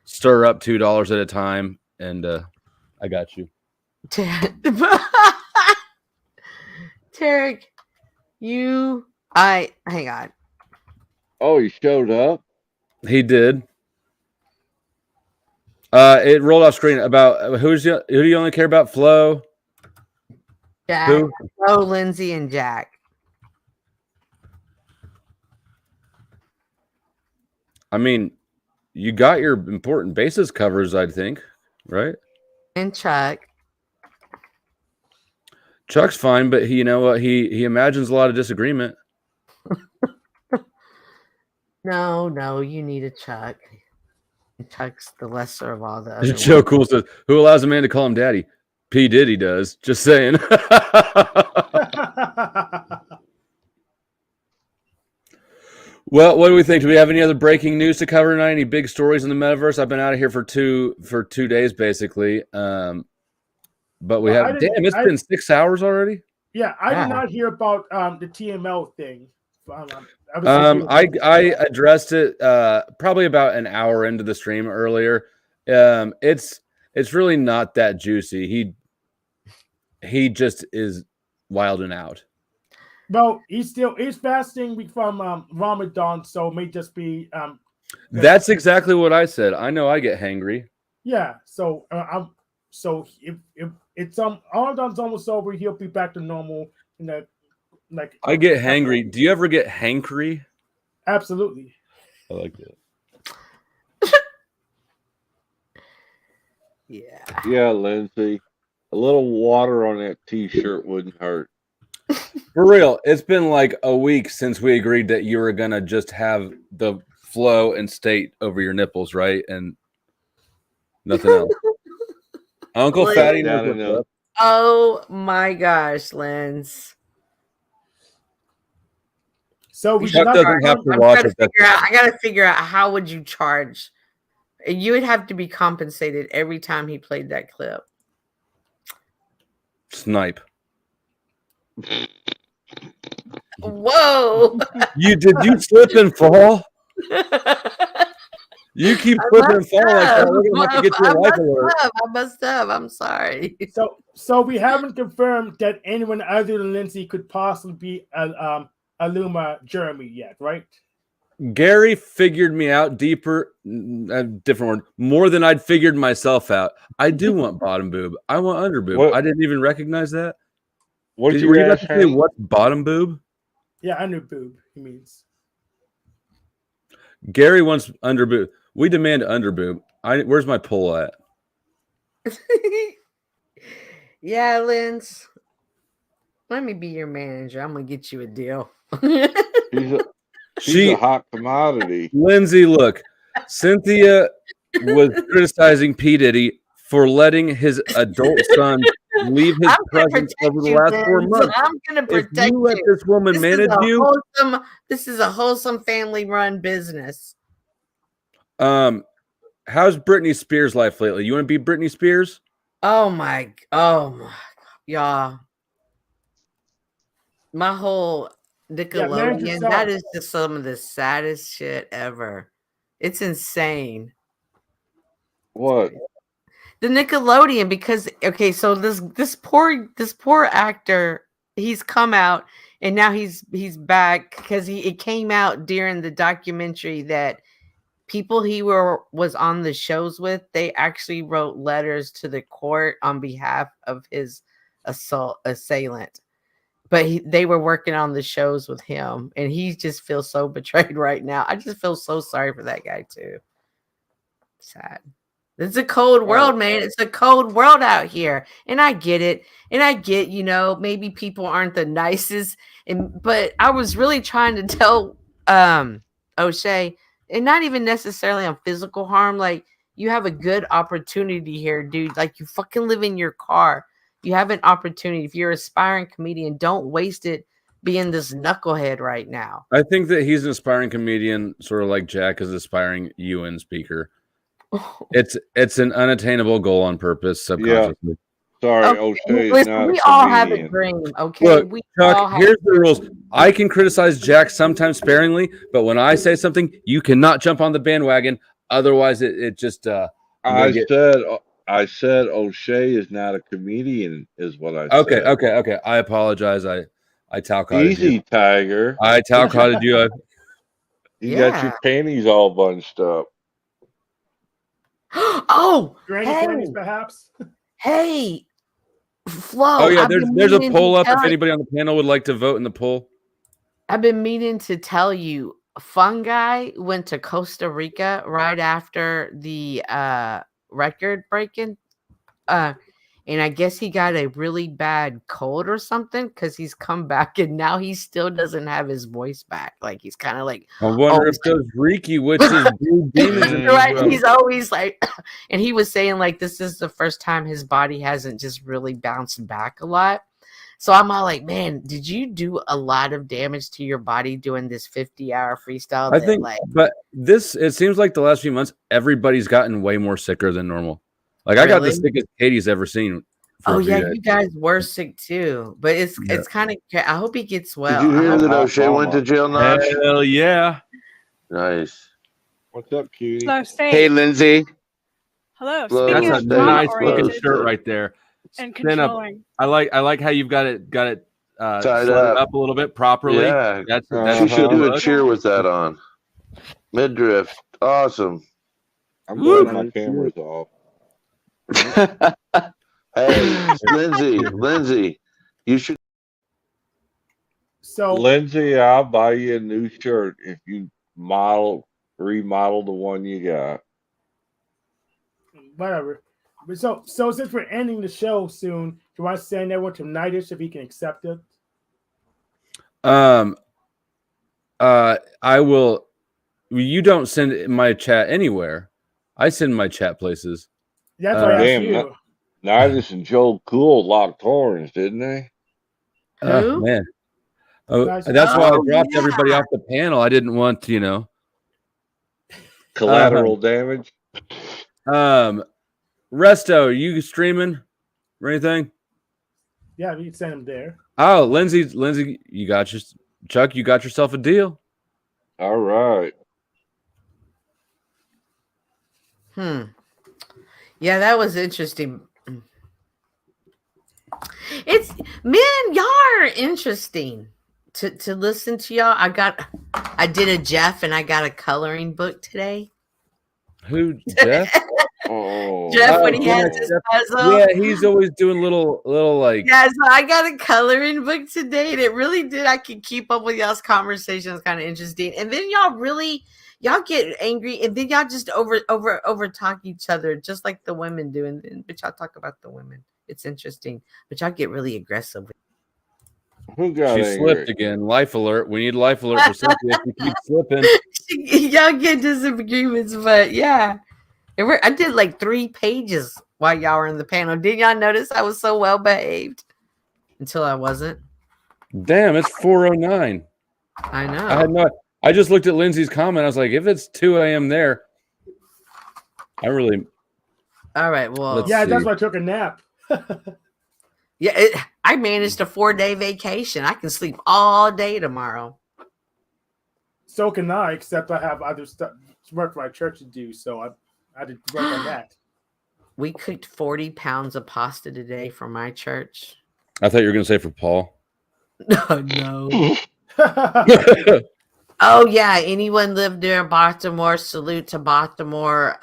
stir up $2 at a time, and I got you. Tarek, hang on. Oh, he showed up? He did. It rolled off screen about who do you only care about? Flo? Jack. Who? Flo, Lindsay, and Jack. I mean, you got your important bases covers, I think, right? And Chuck. Chuck's fine, but he, you know what? He imagines a lot of disagreement. No, you need a Chuck. Chuck's the lesser of all the other Joe ones. Cool says, "Who allows a man to call him daddy?" P. Diddy does. Just saying. Well, what do we think? Do we have any other breaking news to cover tonight? Any big stories in the metaverse? I've been out of here for two days basically. But we have. Damn, it's been 6 hours already. Yeah, I did not hear about the TML thing. I addressed it probably about an hour into the stream earlier. It's really not that juicy. He just is wilding out. Well, he's fasting from Ramadan, so it may just be. That's exactly what I said. I know I get hangry. Yeah, so if it's Ramadan's almost over, he'll be back to normal. I get hangry. Do you ever get hankry? Absolutely. I like that. Yeah, Lindsay. A little water on that t-shirt wouldn't hurt. For real, it's been like a week since we agreed that you were gonna just have the flow and state over your nipples, right? And nothing else. Uncle Fatty knows what's up. Oh my gosh, Lens. So we Chuck doesn't have to watch it. I gotta figure out how would you charge. You would have to be compensated every time he played that clip. Snipe. Whoa! Did you slip and fall? You keep slipping and falling like that. We're gonna have to get you a life alert. I must have. I'm sorry. So we haven't confirmed that anyone other than Lindsay could possibly be Aluma Jeremy yet, right? Gary figured me out deeper, different word, more than I'd figured myself out. I do want bottom boob. I want under boob. What? I didn't even recognize that. What Were you about to say what's bottom boob? Yeah, under boob, he means. Gary wants under boob. We demand under boob. Where's my pull at? Yeah, Linz. Let me be your manager. I'm gonna get you a deal. She's a hot commodity. Lindsay, look, Cynthia was criticizing P. Diddy for letting his adult son leave his presence over the last 4 months. I'm gonna protect if you. Let this woman manage you. This is a wholesome family-run business. How's Britney Spears' life lately? You want to be Britney Spears? Oh my, y'all. My whole Nickelodeon, that is just some of the saddest shit ever. It's insane. What? The Nickelodeon, because so this poor actor, he's come out and now he's back because it came out during the documentary that people he was on the shows with, they actually wrote letters to the court on behalf of his assailant. But they were working on the shows with him, and he just feels so betrayed right now. I just feel so sorry for that guy too. Sad. It's a cold world, man. It's a cold world out here, and I get it. And I get, maybe people aren't the nicest, but I was really trying to tell O'Shea, and not even necessarily on physical harm. Like, you have a good opportunity here, dude. Like, you fucking live in your car. You have an opportunity. If you're an aspiring comedian, don't waste it being this knucklehead right now. I think that he's an aspiring comedian, sort of like Jack is aspiring UN speaker. It's an unattainable goal on purpose, subconsciously. Yeah. Sorry, O'Shea. Listen, we all have a dream, okay? Look, Chuck, here's the rules. I can criticize Jack sometimes sparingly, but when I say something, you cannot jump on the bandwagon. Otherwise, it just. I said O'Shea is not a comedian, is what I said. Okay. I apologize. I talcotted Easy, you. Tiger. I talcotted you. You got your panties all bunched up. Oh, Granny panties, perhaps. Hey, Flo. Oh yeah, there's a poll up if anybody on the panel would like to vote in the poll. I've been meaning to tell you, Fungi went to Costa Rica right after the record breaking, and I guess he got a really bad cold or something because he's come back and now he still doesn't have his voice back. Like he's kind of like, I wonder if those Reiki witches blue demons in right. He's always like, and he was saying like this is the first time his body hasn't just really bounced back a lot. So I'm all like, man, did you do a lot of damage to your body doing this 50-hour freestyle? I think, but it seems like the last few months, everybody's gotten way more sicker than normal. Like I got the Really? sickest Katie's ever seen. Oh yeah, you guys were sick too, but it's kind of. I hope he gets well. Did you I hear hope- that O'Shea went to jail, Notch? Hell yeah. Nice. What's up, cutie? Flowstate. Hey, Lindsay. Hello. Flow Speaking That's of a nice looking trauma-oriented shirt right there. and Stand up. controlling. I like how you've got it Tied slid up. a little bit properly. Yeah. That's She should do a look. cheer with that on. Midriff. Awesome. I'm glad my camera's off. Hey, Lindsay, you should. So Lindsay, I'll buy you a new shirt if you remodel the one you got. whatever. But so since we're ending the show soon, do you want to send everyone to Nightish if he can accept it? I will. You don't send my chat anywhere. I send my chat places. That's why I asked you. Nidus and Joe Cool locked horns, didn't they? Man. Oh, that's why I dropped everybody off the panel. I didn't want, collateral damage. Resto, you streaming or anything? Yeah, we can send him there. Oh, Lindsay, you got Chuck, you got yourself a deal. All right. Yeah, that was interesting. It's y'all are interesting to listen to y'all. I did a Jeff and I got a coloring book today. Who, Jeff? Jeff, when he has his puzzle. Yeah, he's always doing little like. Yeah, so I got a coloring book today, and it really did. I could keep up with y'all's conversations, kind of interesting. And then y'all get angry, and then y'all just over talk each other, just like the women do. And then, but y'all talk about the women. It's interesting, but y'all get really aggressive. Who got She angry? slipped again. Life alert. We need life alert for Cynthia if you keep slipping. Y'all get disagreements, but yeah. I did like 3 pages while y'all were in the panel. Did y'all notice I was so well behaved? Until I wasn't. Damn, it's 4:09. I know. I just looked at Lindsay's comment. I was like, if it's 2 a.m. there, I really. All right. Well, that's why I took a nap. Yeah, I managed a 4-day vacation. I can sleep all day tomorrow. So can I, except I have other stuff work for my church to do. So I had to work on that. We cooked 40 pounds of pasta today for my church. I thought you were going to say for Paul. No. Oh yeah, anyone live near Baltimore? Salute to Baltimore.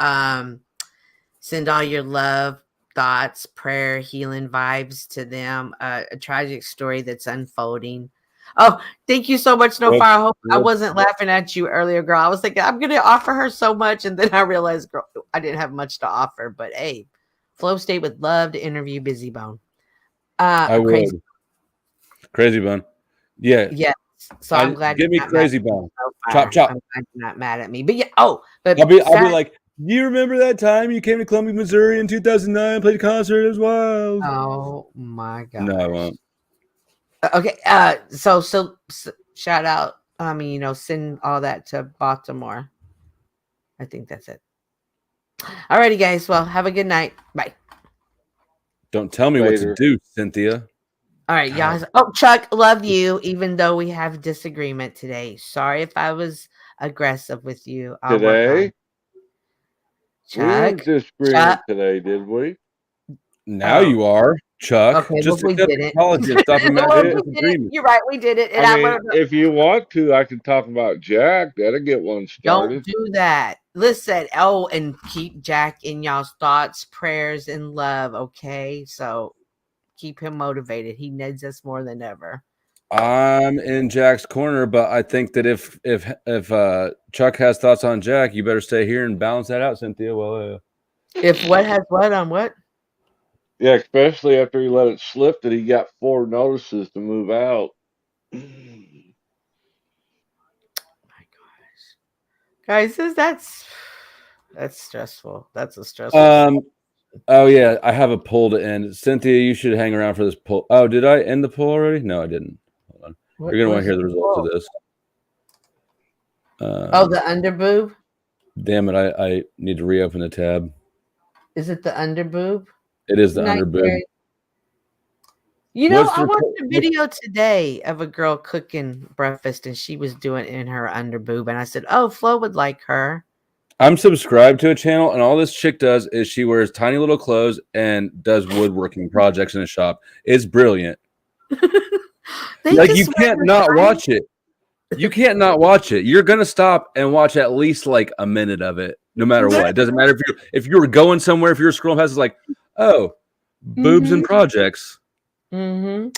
Send all your love, thoughts, prayer, healing vibes to them. A tragic story that's unfolding. Oh, thank you so much, No Fire. I hope I wasn't laughing at you earlier, girl. I was thinking I'm gonna offer her so much, and then I realized, girl, I didn't have much to offer. But hey, Flow State would love to interview Busy Bone. I would. Crazy Bone. Yeah. Yes. So I'm glad. Give me Crazy Bone. Chop chop. I'm glad you're not mad at me. But yeah. Oh, but I'll be like, do you remember that time you came to Columbia, Missouri in 2009, played a concert as well? Oh my god. No, I won't. Okay. So shout out. Send all that to Baltimore. I think that's it. Alrighty, guys. Well, have a good night. Bye. Don't tell me what to do, Cynthia. All right, y'all. Oh, Chuck, love you, even though we have disagreement today. Sorry if I was aggressive with you. Today? Chuck, we didn't disagree today, did we? Now you are, Chuck. Okay, just we accept didn't. apology. Stop him You're right, we did it. And I mean, if you want to, I can talk about Jack. That'll get one started. Don't do that. Listen, and keep Jack in y'all's thoughts, prayers, and love, okay? So keep him motivated. He needs us more than ever. I'm in Jack's corner, but I think that if Chuck has thoughts on Jack, you better stay here and balance that out, Cynthia. Well, if what has what on what? Yeah, especially after he let it slip that he got 4 notices to move out. Guys, that's stressful. That's a stressful. Oh yeah, I have a poll to end. Cynthia, you should hang around for this poll. Oh, did I end the poll already? No, I didn't. Hold on. You're gonna want to hear the results of this. The underboob. Damn it! I need to reopen the tab. Is it the underboob? It is the underboob. You know, I watched a video today of a girl cooking breakfast, and she was doing it in her underboob, and I said, "Oh, Flo would like her." I'm subscribed to a channel, and all this chick does is she wears tiny little clothes and does woodworking projects in a shop. It's brilliant. Like you can't not watch it. You can't not watch it. You're gonna stop and watch at least like a minute of it, no matter what. It doesn't matter if you were going somewhere. If you're scrolling past, it's like, oh, boobs and projects. Mm-hmm.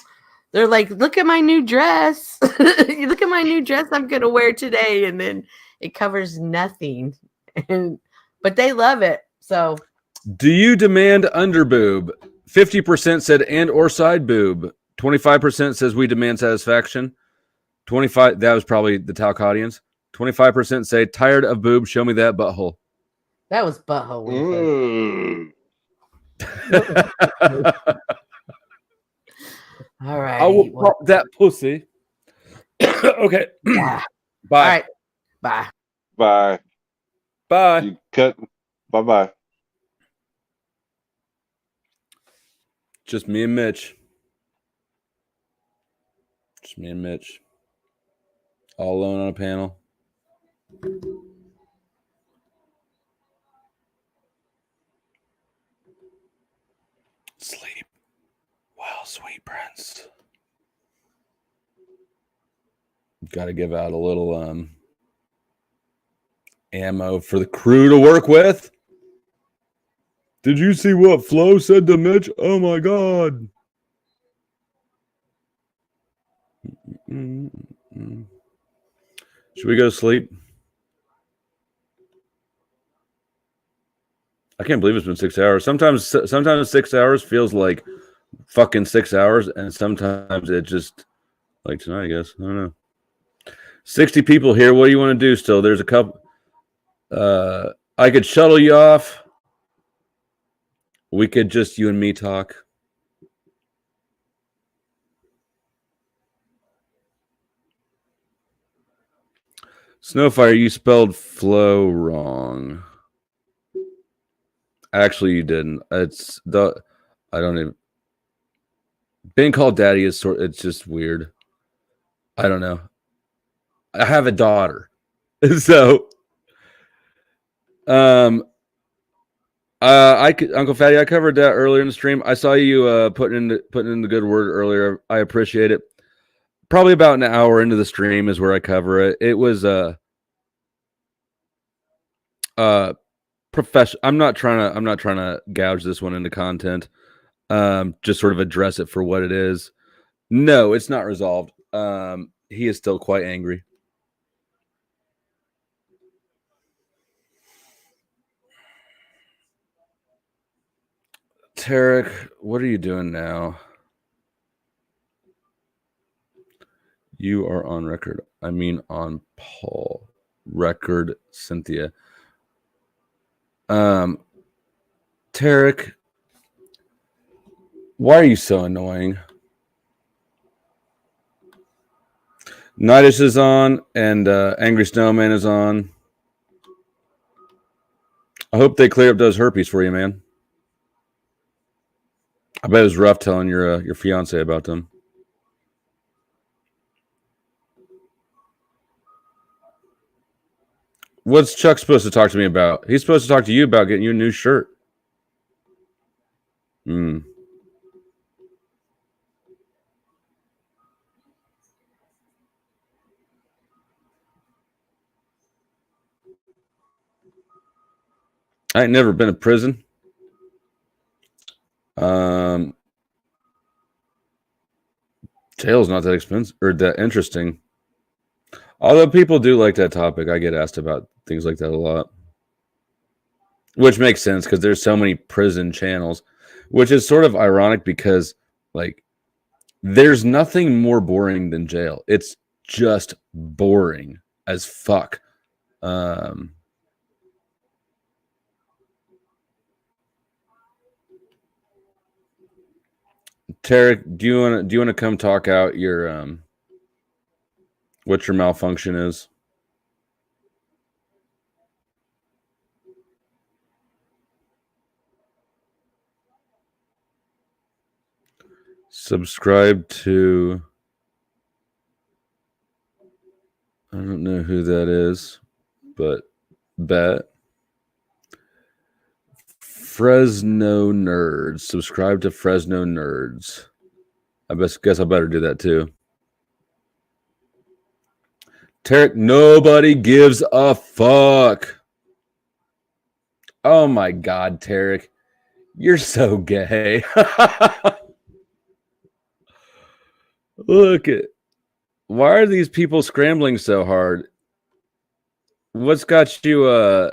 They're like, look at my new dress. Look at my new dress I'm gonna wear today, and then it covers nothing. But they love it. So, do you demand underboob? 50% said and or side boob. 25% says we demand satisfaction. 25. That was probably the talc audience. 25% say tired of boob. Show me that butthole. That was butthole. All right. I will pop that pussy. Okay. Yeah. Bye. All right. Bye. Bye. Bye. You cut. Bye. Just me and Mitch. Just me and Mitch. All alone on a panel. Sleep well, sweet prince. Got to give out a little ammo for the crew to work with. Did you see what Flo said to Mitch? Oh my God. Should we go to sleep? I can't believe it's been 6 hours. Sometimes 6 hours feels like fucking 6 hours, and sometimes it just like tonight, I guess. I don't know. 60 people here. What do you want to do still? There's a couple. I could shuttle you off. We could just you and me talk. Snowfire, you spelled flow wrong. Actually, you didn't. It's the I don't even. Being called daddy is it's just weird. I don't know. I have a daughter, so Uncle Fatty, I covered that earlier in the stream. I saw you putting in the good word earlier. I appreciate it. Probably about an hour into the stream is where I cover it. It was professional. I'm not trying to gouge this one into content. Just sort of address it for what it is. No, it's not resolved. He is still quite angry. Tarek, what are you doing now? You are on record. I mean on Paul. Record, Cynthia. Tarek, why are you so annoying? Nightish is on, and Angry Snowman is on. I hope they clear up those herpes for you, man. I bet it was rough telling your fiance about them. What's Chuck supposed to talk to me about? He's supposed to talk to you about getting you a new shirt. I ain't never been to prison. Jail's not that expensive or that interesting. Although people do like that topic. I get asked about things like that a lot. Which makes sense because there's so many prison channels. which is sort of ironic because like there's nothing more boring than jail. It's just boring as fuck. Tarek, do you want to come talk out your what your malfunction is? Subscribe to, I don't know who that is, but bet. Fresno Nerds. Subscribe to Fresno Nerds. I guess I better do that too. Tarek, nobody gives a fuck. Oh my God, Tarek. You're so gay. Look at, why are these people scrambling so hard? What's got your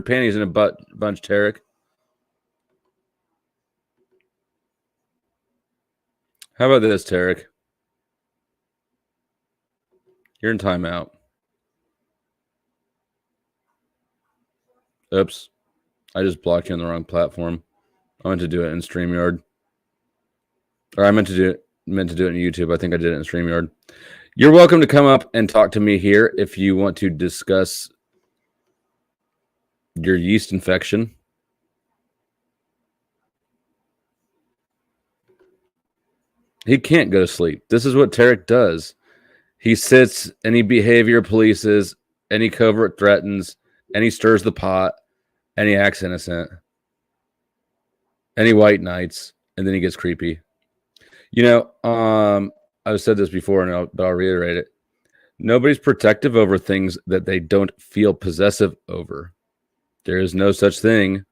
panties in a bunch, Tarek? How about this, Tarek? You're in timeout. Oops. I just blocked you on the wrong platform. I meant to do it in StreamYard. Or I meant to do it in YouTube. I think I did it in StreamYard. You're welcome to come up and talk to me here if you want to discuss your yeast infection. He can't go to sleep. This is what Tarek does. He sits and he behavior polices and he covert threatens and he stirs the pot and he acts innocent and he white knights and then he gets creepy. You know, I've said this before, but I'll reiterate it. Nobody's protective over things that they don't feel possessive over. There is no such thing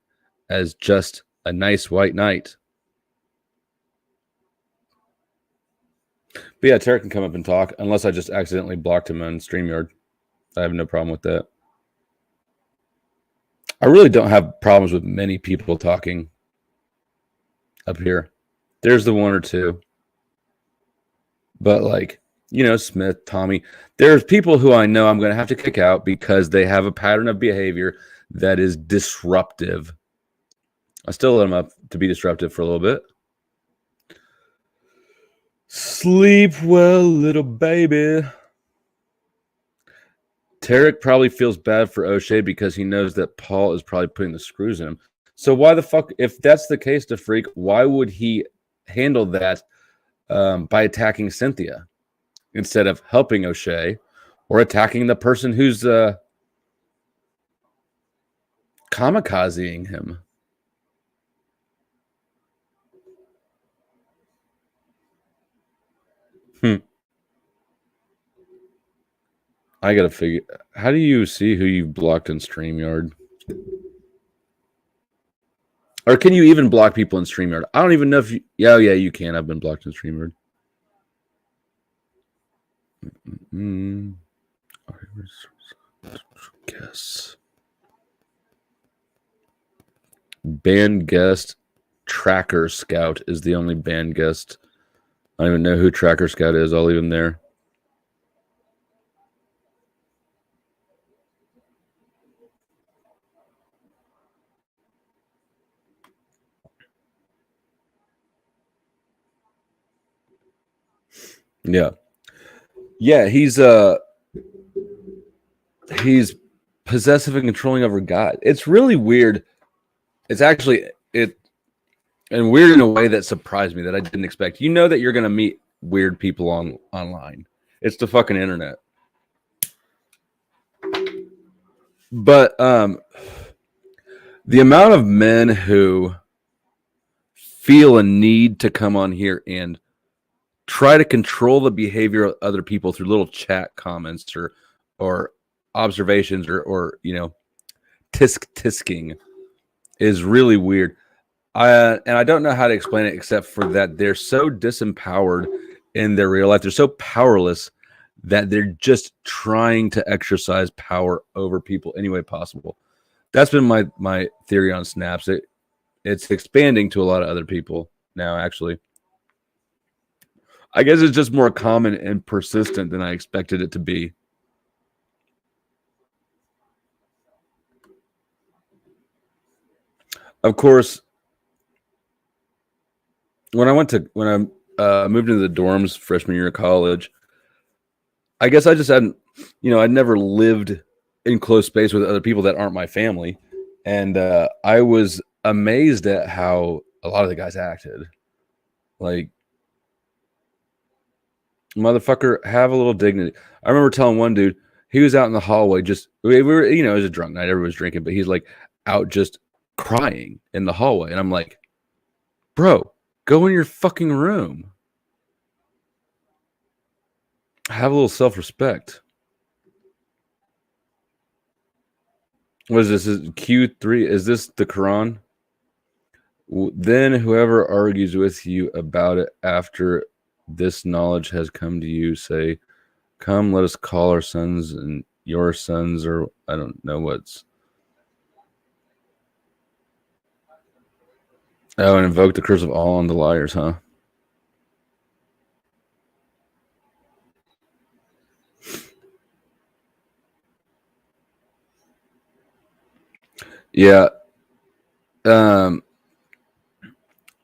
as just a nice white knight. But yeah, Tarek can come up and talk, unless I just accidentally blocked him on StreamYard. I have no problem with that. I really don't have problems with many people talking up here. There's the one or two. But like, you know, Smith, Tommy, there's people who I know I'm going to have to kick out because they have a pattern of behavior that is disruptive. I still let them up to be disruptive for a little bit. Sleep well, little baby. Tarek probably feels bad for O'Shea because he knows that Paul is probably putting the screws in him. So why the fuck, if that's the case, to freak, why would he handle that by attacking Cynthia instead of helping O'Shea or attacking the person who's kamikazeing him? I gotta figure. How do you see who you've blocked in StreamYard? Or can you even block people in StreamYard? I don't even know if you... Yeah, you can. I've been blocked in StreamYard. Guess. Band guest Tracker Scout is the only band guest. I don't even know who Tracker Scout is. I'll leave him there. Yeah, he's possessive and controlling over God. It's really weird. It's actually and weird in a way that surprised me that I didn't expect. You know that you're gonna meet weird people online. It's the fucking internet. But the amount of men who feel a need to come on here and try to control the behavior of other people through little chat comments or observations or you know, tisking is really weird. And I don't know how to explain it except for that they're so disempowered in their real life. They're so powerless that they're just trying to exercise power over people any way possible. That's been my theory on snaps. it's expanding to a lot of other people now, actually. I guess it's just more common and persistent than I expected it to be. Of course, when I moved into the dorms freshman year of college, I guess I just hadn't, I'd never lived in close space with other people that aren't my family. And I was amazed at how a lot of the guys acted. Like, motherfucker, have a little dignity. I remember telling one dude, he was out in the hallway, we were, it was a drunk night, everyone was drinking, but he's like out just crying in the hallway. And I'm like, bro, go in your fucking room. Have a little self-respect. What is this? Is Q3? Is this the Quran? Then whoever argues with you about it after this knowledge has come to you, say, come, let us call our sons and your sons, or I don't know what's. Oh, and invoke the curse of all on the liars, huh? Yeah.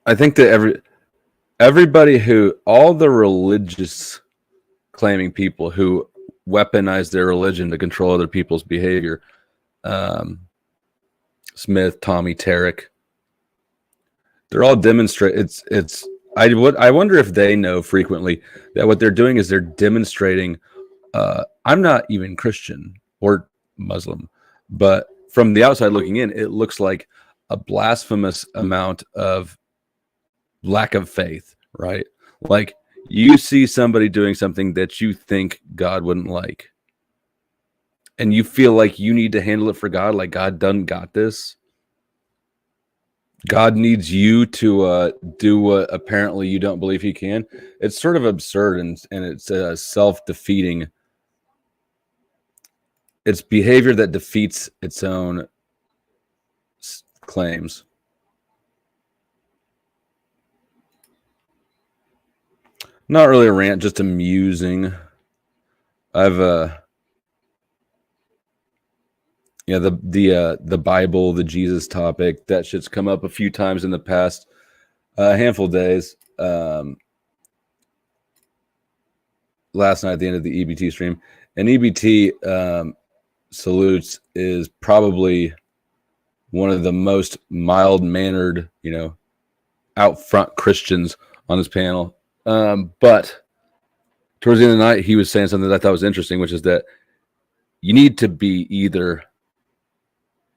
I think that all the religious claiming people who weaponize their religion to control other people's behavior, Smith, Tommy, Tarek, they're all I wonder if they know frequently that what they're doing is they're demonstrating, I'm not even Christian or Muslim, but from the outside looking in, it looks like a blasphemous amount of lack of faith, right? Like, you see somebody doing something that you think God wouldn't like, and you feel like you need to handle it for God, like God done got this. God needs you to do what apparently you don't believe he can. It's sort of absurd, and it's self-defeating. It's behavior that defeats its own claims. Not really a rant, just amusing. The Bible, the Jesus topic, that shit's come up a few times in the past handful of days. Last night at the end of the EBT stream, and EBT salutes is probably one of the most mild-mannered, out front Christians on this panel. But towards the end of the night, he was saying something that I thought was interesting, which is that you need to be either,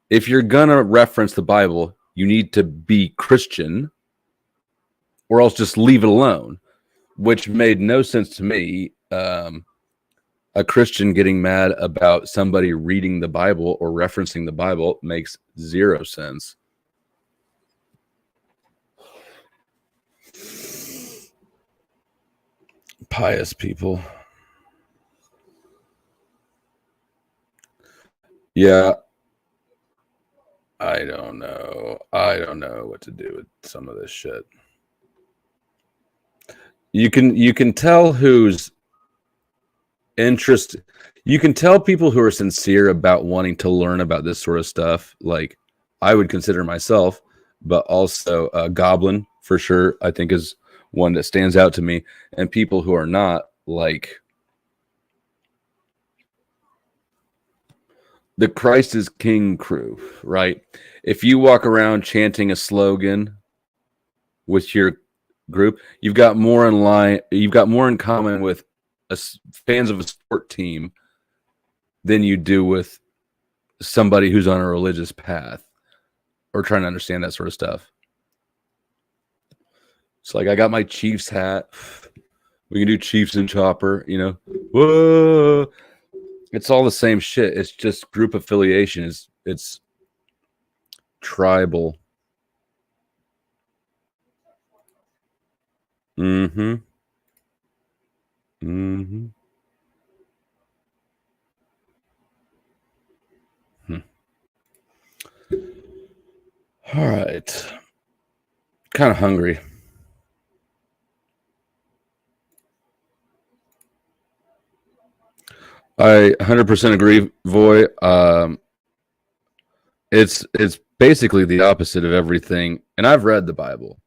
if you're gonna reference the Bible, you need to be Christian, or else just leave it alone, which made no sense to me. A Christian getting mad about somebody reading the Bible or referencing the Bible makes zero sense. Pious people. Yeah. I don't know. I don't know what to do with some of this shit. You can tell who's interested. You can tell people who are sincere about wanting to learn about this sort of stuff. Like, I would consider myself, but also Goblin for sure, I think, is one that stands out to me. And people who are not, like the Christ is King crew, right? If you walk around chanting a slogan with your group, you've got more in common with fans of a sport team than you do with somebody who's on a religious path or trying to understand that sort of stuff. It's like, I got my Chiefs hat. We can do Chiefs and Chopper, Whoa. It's all the same shit. It's just group affiliation. It's tribal. Mm-hmm. Mm-hmm. All right. Kind of hungry. I 100% agree, Voy. It's basically the opposite of everything, and I've read the Bible.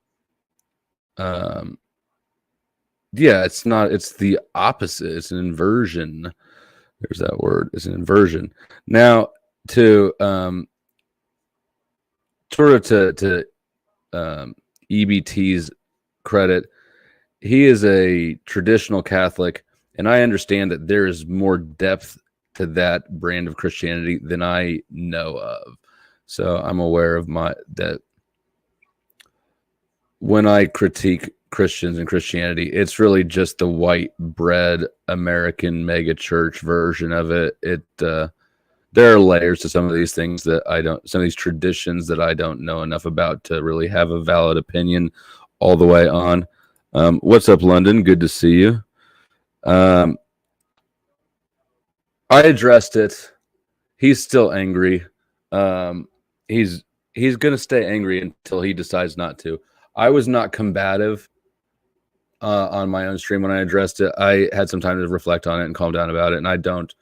Yeah, it's not. It's the opposite. It's an inversion. There's that word. It's an inversion. Now, to sort of to EBT's credit, he is a traditional Catholic, and I understand that there is more depth to that brand of Christianity than I know of. So I'm aware of that when I critique Christians and Christianity, it's really just the white bread American mega church version of it. There are layers to some of these things that some of these traditions that I don't know enough about to really have a valid opinion all the way on. What's up, London? Good to see you. I addressed it. He's still angry. He's going to stay angry until he decides not to. I was not combative on my own stream when I addressed it. I had some time to reflect on it and calm down about it, and I don't.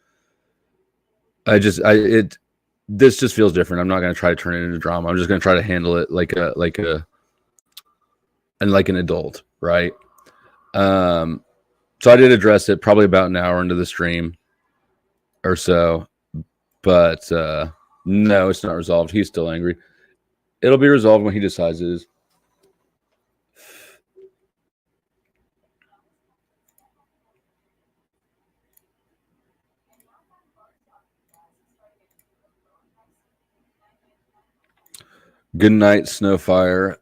This just feels different. I'm not going to try to turn it into drama. I'm just going to try to handle it like an adult, right? So I did address it probably about an hour into the stream or so, but no, it's not resolved. He's still angry. It'll be resolved when he decides it is. Good night, Snowfire.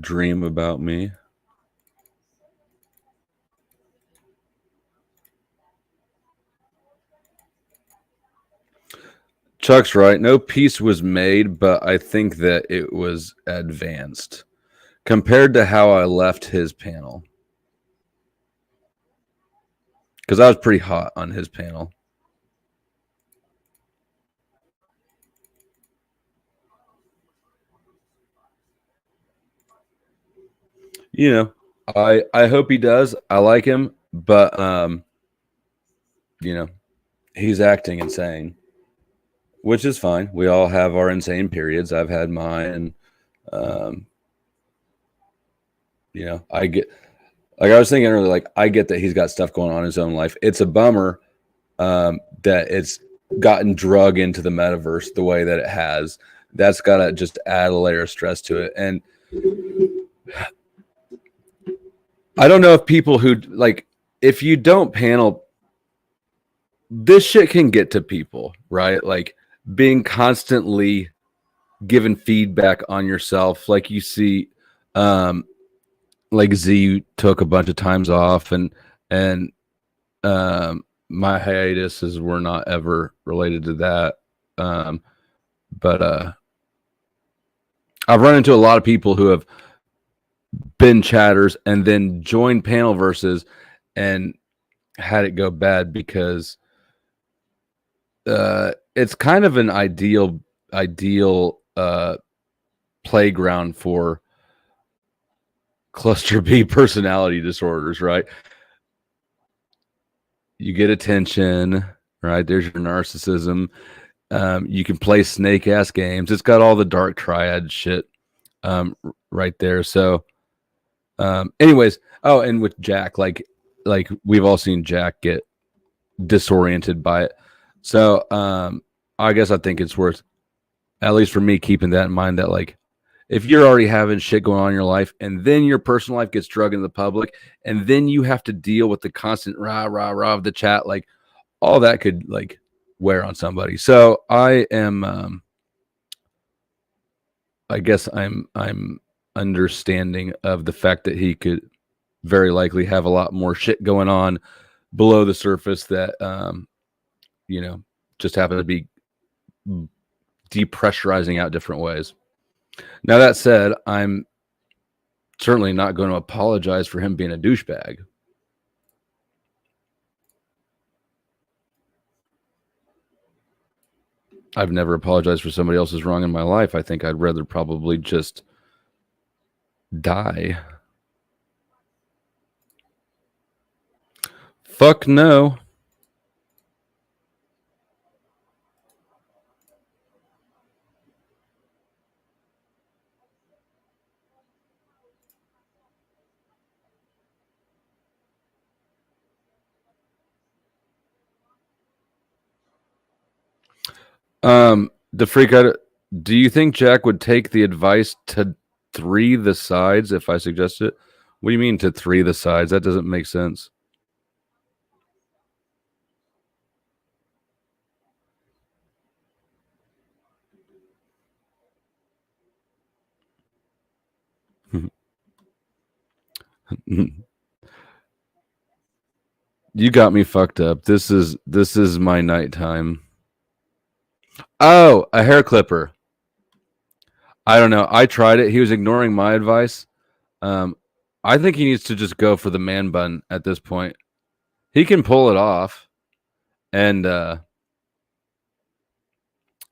Dream about me. Chuck's right. No peace was made, but I think that it was advanced compared to how I left his panel. Because I was pretty hot on his panel. You know, I hope he does. I like him, but you know, he's acting insane, which is fine. We all have our insane periods. I've had mine, and you know, I get, like I was thinking earlier, like I get that he's got stuff going on in his own life. It's a bummer that it's gotten drug into the metaverse the way that it has. That's got to just add a layer of stress to it. And I don't know if people who like, if you don't panel, this shit can get to people, right? Like being constantly given feedback on yourself. Like you see, like Z took a bunch of times off and my hiatuses were not ever related to that. But I've run into a lot of people who have been chatters and then joined panel versus and had it go bad because it's kind of an ideal playground for cluster B personality disorders, right? You get attention, right? There's your narcissism. You can play snake ass games. It's got all the dark triad shit right there. So anyways, oh, and with Jack, like we've all seen Jack get disoriented by it. So I guess I think it's worth, at least for me, keeping that in mind, that like if you're already having shit going on in your life and then your personal life gets drug into the public and then you have to deal with the constant rah of the chat, like all that could like wear on somebody. So I am I guess I'm understanding of the fact that he could very likely have a lot more shit going on below the surface that you know, just happen to be depressurizing out different ways. Now that said, I'm certainly not going to apologize for him being a douchebag. I've never apologized for somebody else's wrong in my life. I think I'd rather probably just Die. Fuck no. The freak out. Do you think Jack would take the advice to 3 the sides if I suggest it? What do you mean to 3 the sides? That doesn't make sense. You got me fucked up. This is my nighttime. Oh, a hair clipper. I don't know. I tried it. He was ignoring my advice. I think he needs to just go for the man bun at this point. He can pull it off. And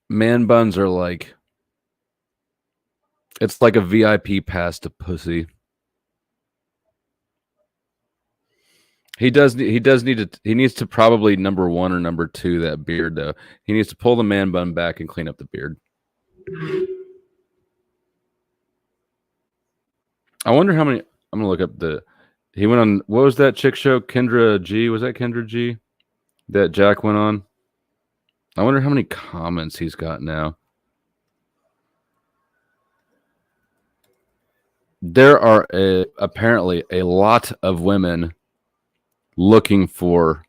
man buns are like, it's like a VIP pass to pussy. He needs to probably number 1 or number 2 that beard though. He needs to pull the man bun back and clean up the beard. I wonder how many. I'm gonna look up the. He went on. What was that chick show? Kendra G. Was that Kendra G? That Jack went on. I wonder how many comments he's got now. There are apparently a lot of women looking for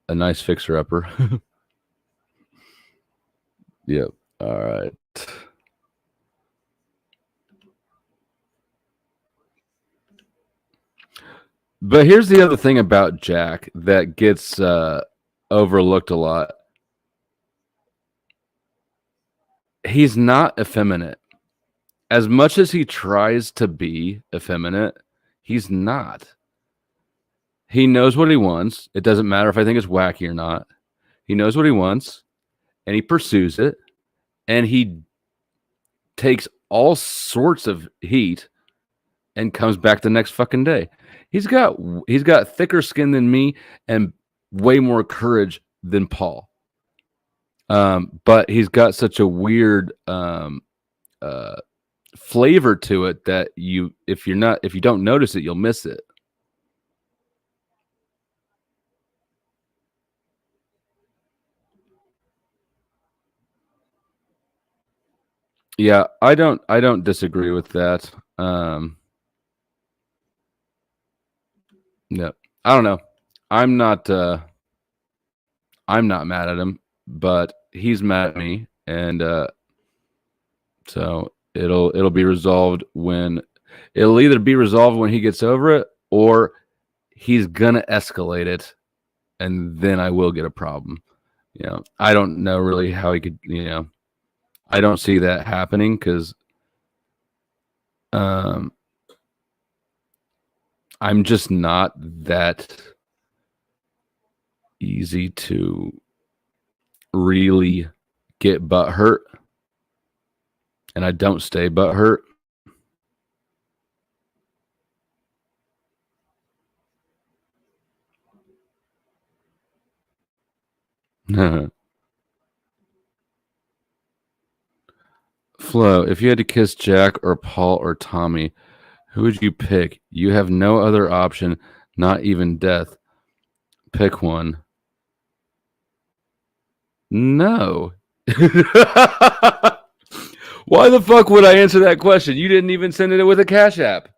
a nice fixer-upper. Yep. All right. But here's the other thing about Jack that gets overlooked a lot. He's not effeminate. As much as he tries to be effeminate, he's not. He knows what he wants. It doesn't matter if I think it's wacky or not. He knows what he wants, and he pursues it, and he takes all sorts of heat and comes back the next fucking day. He's got thicker skin than me and way more courage than Paul. But he's got such a weird flavor to it that if you don't notice it, you'll miss it. Yeah, I don't disagree with that. No, I don't know. I'm not mad at him, but he's mad at me, and so it'll be resolved when it'll either be resolved when he gets over it, or he's gonna escalate it, and then I will get a problem. You know, I don't know really how he could. You know, I don't see that happening because I'm just not that easy to really get butt hurt, and I don't stay butt hurt. Flo, if you had to kiss Jack or Paul or Tommy, who would you pick? You have no other option, not even death. Pick one. No. Why the fuck would I answer that question? You didn't even send it with a Cash App.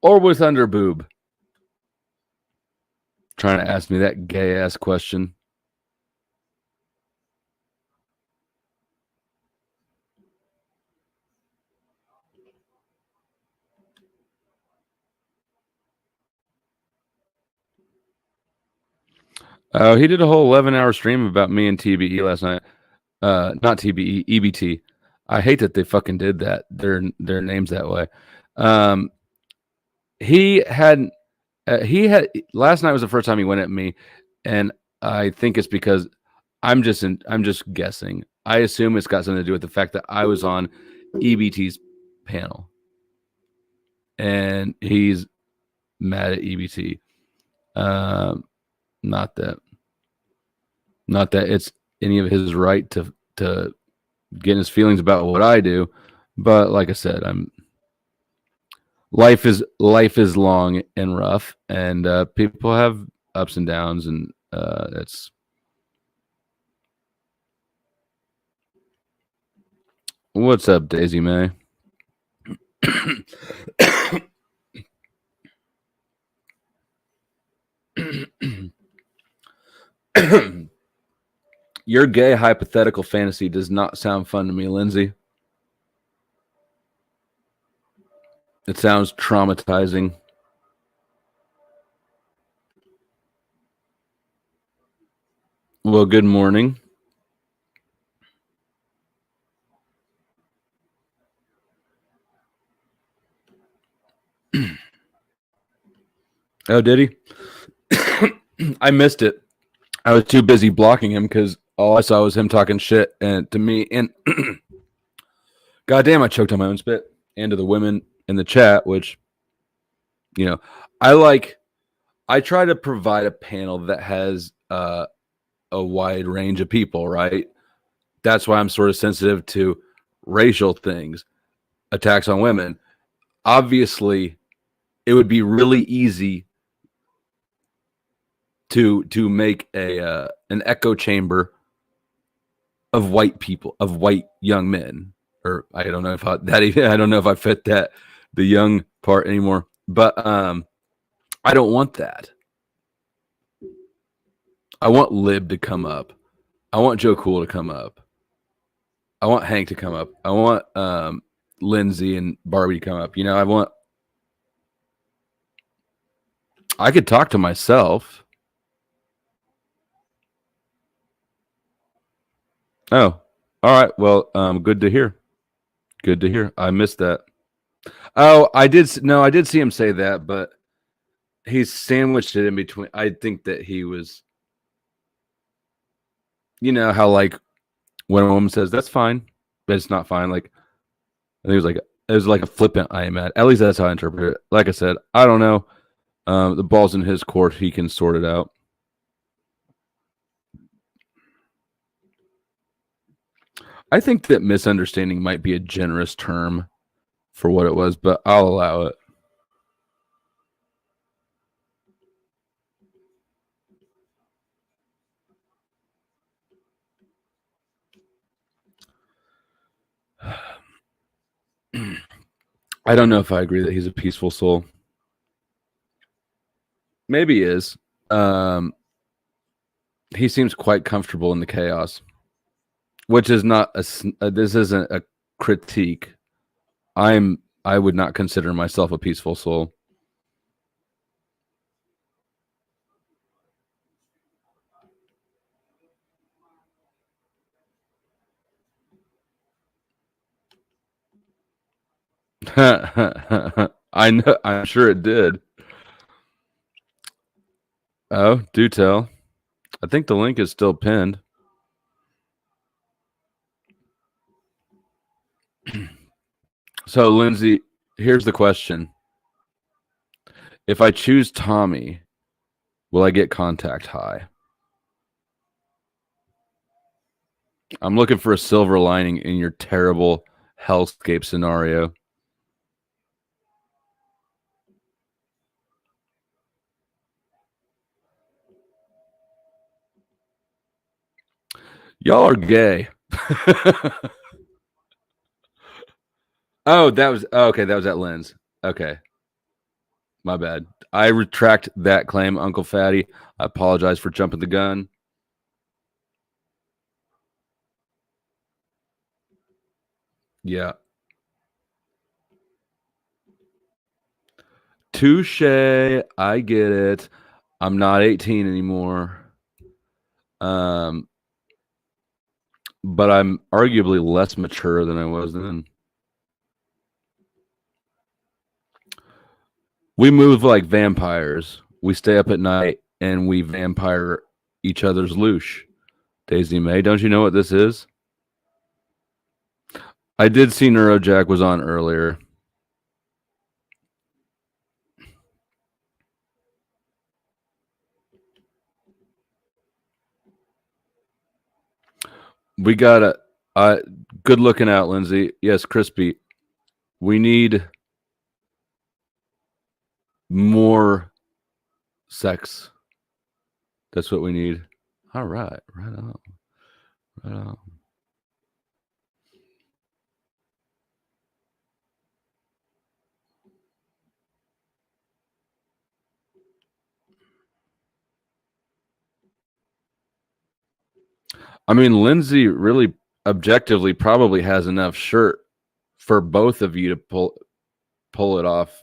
Or with Underboob. Trying to ask me that gay ass question. Oh, he did a whole 11-hour stream about me and TBE last night. Not TBE, EBT. I hate that they fucking did that. Their names that way. He had last night was the first time he went at me, and I think it's because I'm just guessing. I assume it's got something to do with the fact that I was on EBT's panel. and he's mad at EBT. Not that it's any of his right to get his feelings about what I do, but like I said, life is long and rough, and people have ups and downs, and it's what's up, Daisy May. Your gay hypothetical fantasy does not sound fun to me, Lindsay. It sounds traumatizing. Well, good morning. Oh, did he? I missed it. I was too busy blocking him because all I saw was him talking shit and to me. And goddamn, I choked on my own spit. And to the women in the chat, which, you know, I try to provide a panel that has a wide range of people, right? That's why I'm sort of sensitive to racial things, attacks on women. Obviously, it would be really easy to make an echo chamber of white people, of white young men, or I don't know if I don't know if I fit the young part anymore, but I don't want that. I want Lib to come up. I want Joe Cool to come up. I want Hank to come up. I want Lindsay and Barbie to come up. You know, I could talk to myself. Oh, all right. Well, good to hear. Good to hear. I missed that. Oh, I did. No, I did see him say that, but he sandwiched it in between. I think that he was, you know, how like when a woman says that's fine, but it's not fine. Like, I think it was like a flippant I am at. At least that's how I interpret it. Like I said, I don't know. The ball's in his court. He can sort it out. I think that misunderstanding might be a generous term for what it was, but I'll allow it. I don't know if I agree that he's a peaceful soul. Maybe he is. He seems quite comfortable in the chaos, which is not this isn't a critique. I would not consider myself a peaceful soul. I know. I'm sure it did. Oh, do tell. I think the link is still pinned. So, Lindsay, here's the question. If I choose Tommy, will I get contact high? I'm looking for a silver lining in your terrible hellscape scenario. Y'all are gay. Oh, that was okay. That was at Lynn's. Okay. My bad. I retract that claim, Uncle Fatty. I apologize for jumping the gun. Yeah. Touche. I get it. I'm not 18 anymore. But I'm arguably less mature than I was then. We move like vampires. We stay up at night and we vampire each other's loosh. Daisy May, don't you know what this is? I did see Neurojack was on earlier. We got a good looking out, Lindsay. Yes, crispy. We need more sex. That's what we need. All right, right on, right on. I mean, Lindsay really objectively probably has enough shirt for both of you to pull it off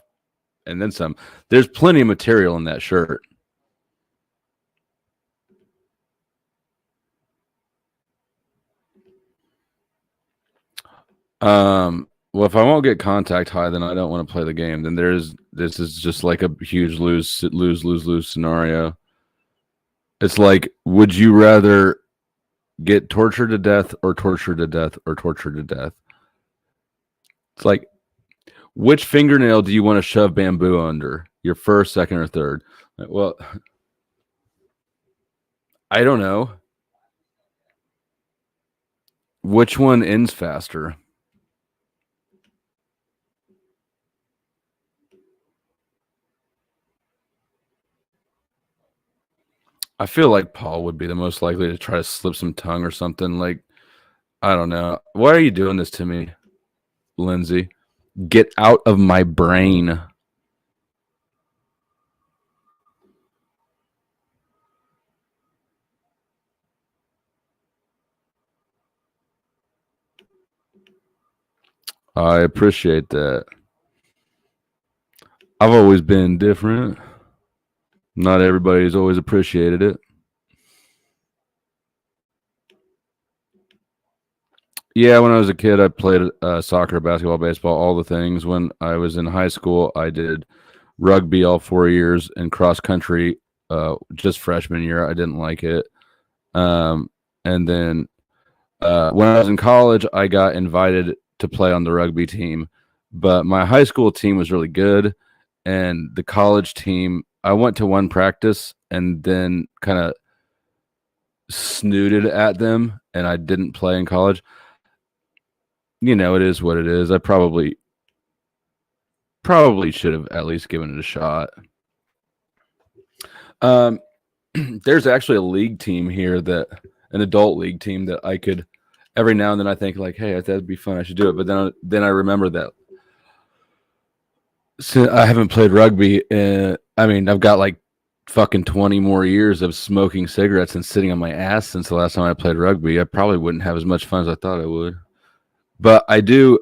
and then some. There's plenty of material in that shirt. Well, if I won't get contact high, then I don't want to play the game. Then this is just like a huge lose scenario. It's like, would you rather get tortured to death or tortured to death or tortured to death? It's like, which fingernail do you want to shove bamboo under? Your first, second, or third? Well, I don't know. Which one ends faster? I feel like Paul would be the most likely to try to slip some tongue or something. Like, I don't know. Why are you doing this to me, Lindsay? Get out of my brain. I appreciate that. I've always been different. Not everybody's always appreciated it. Yeah, when I was a kid, I played soccer, basketball, baseball, all the things. When I was in high school, I did rugby all 4 years and cross country just freshman year. I didn't like it. And then when I was in college, I got invited to play on the rugby team. But my high school team was really good. And the college team, I went to one practice and then kind of snooted at them, and I didn't play in college. You know, it is what it is. I probably should have at least given it a shot. There's actually a league team here, an adult league team that I could every now and then I think like, hey, that'd be fun. I should do it. But then I remember that I haven't played rugby. I mean, I've got like fucking 20 more years of smoking cigarettes and sitting on my ass since the last time I played rugby. I probably wouldn't have as much fun as I thought I would. But I do.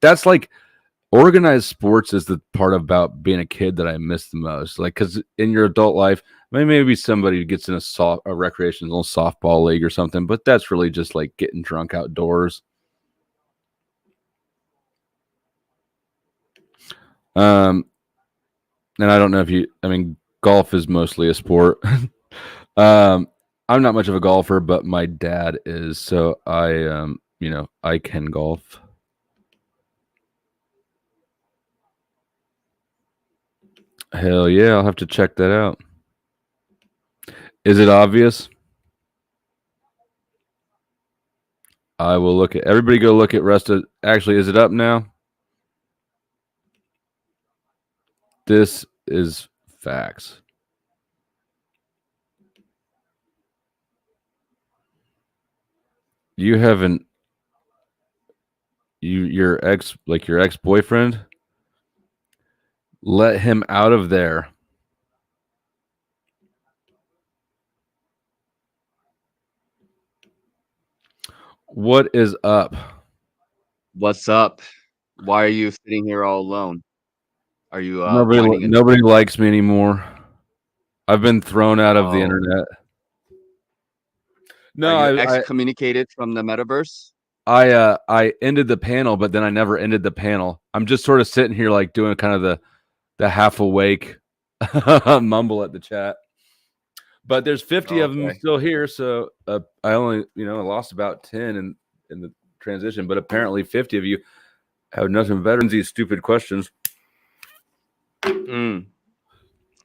That's like organized sports is the part about being a kid that I miss the most. Like, because in your adult life, maybe somebody gets in a recreational softball league or something, but that's really just like getting drunk outdoors. And I don't know if I mean, golf is mostly a sport. I'm not much of a golfer, but my dad is, so I can golf. Hell yeah, I'll have to check that out. Is it obvious? I will look at everybody. Go look at rest of. Actually, is it up now? This is facts. You haven't. Your ex-boyfriend. Let him out of there. What is up? What's up? Why are you sitting here all alone? Are you nobody likes me anymore. I've been thrown out of the internet. No, are you excommunicated from the metaverse? I ended the panel, but then I never ended the panel. I'm just sort of sitting here like doing kind of the half awake mumble at the chat. But there's 50 of them still here, so I only lost about 10 in the transition. But apparently 50 of you have nothing better than these stupid questions. Mm.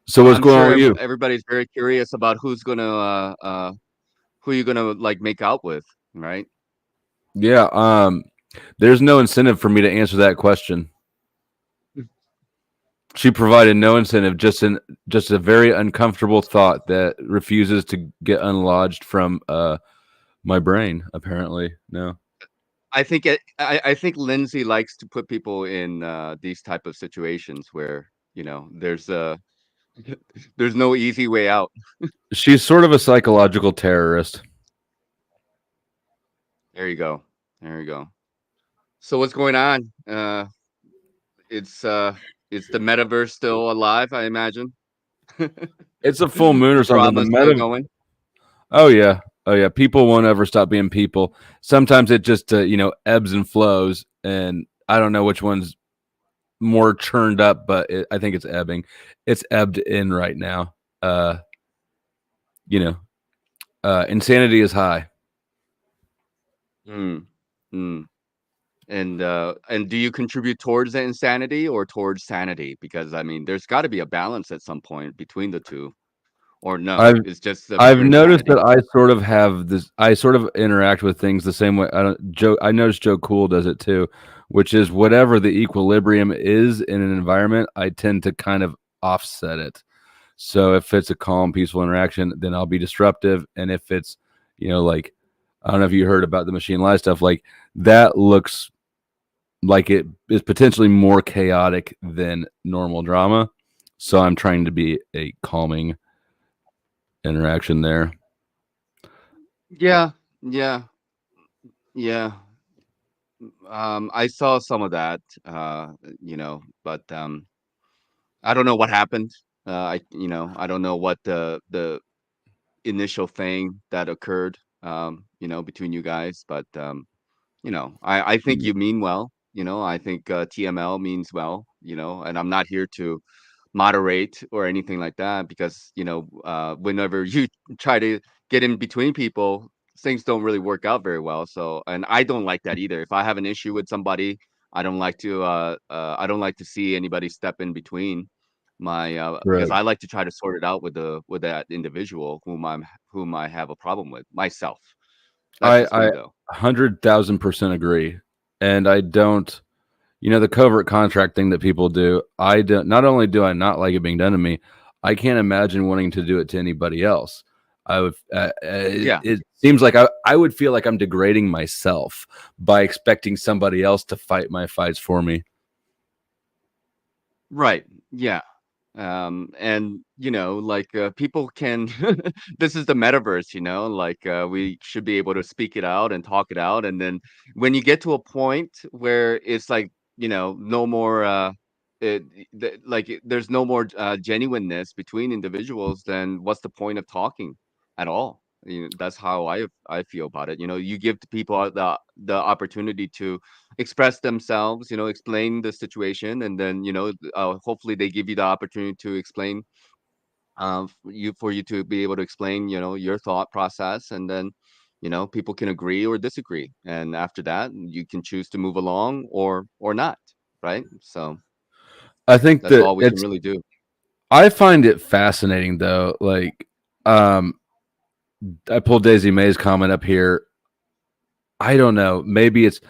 So what's going on with you? Everybody's very curious about who you're gonna like make out with, right? Yeah. There's no incentive for me to answer that question. She provided no incentive, just a very uncomfortable thought that refuses to get unlodged from my brain. Apparently, no. I think I think Lindsay likes to put people in these type of situations where there's there's no easy way out. She's sort of a psychological terrorist. There you go. There you go. So what's going on? It's the metaverse still alive, I imagine. It's a full moon or something. Drama's still going. Oh yeah. People won't ever stop being people. Sometimes it just ebbs and flows, and I don't know which one's more churned up, but I think it's ebbing. It's ebbed in right now. Insanity is high. And do you contribute towards the insanity or towards sanity? Because I mean, there's got to be a balance at some point between the two, or no? It's just I've noticed that I sort of have this. I sort of interact with things the same way. I noticed Joe Cool does it too, which is whatever the equilibrium is in an environment, I tend to kind of offset it. So if it's a calm, peaceful interaction, then I'll be disruptive, and if it's like, I don't know if you heard about the machine lie stuff, like that looks like it is potentially more chaotic than normal drama. So I'm trying to be a calming interaction there. Yeah. I saw some of that, but I don't know what happened. I don't know what the initial thing that occurred, between you guys, but I think you mean well. I think TML means well. And I'm not here to moderate or anything like that, because whenever you try to get in between people, things don't really work out very well. So, and I don't like that either. If I have an issue with somebody, I don't like to see anybody step in between my because I like to try to sort it out with that individual whom I have a problem with myself. That's I 100,000% agree. And I don't, the covert contract thing that people do, I don't, not only do I not like it being done to me, I can't imagine wanting to do it to anybody else. I would, it seems like I would feel like I'm degrading myself by expecting somebody else to fight my fights for me. Right. Yeah. And people can this is the metaverse, we should be able to speak it out and talk it out, and then when you get to a point where it's like no more there's no more genuineness between individuals, then what's the point of talking at all? That's how I feel about it. You give the people the opportunity to express themselves, explain the situation, and then hopefully they give you the opportunity to explain for you to be able to explain your thought process, and then people can agree or disagree, and after that you can choose to move along or not, right? So I think that's all we can really do. I find it fascinating though, like I pulled Daisy May's comment up here. I don't know, maybe it's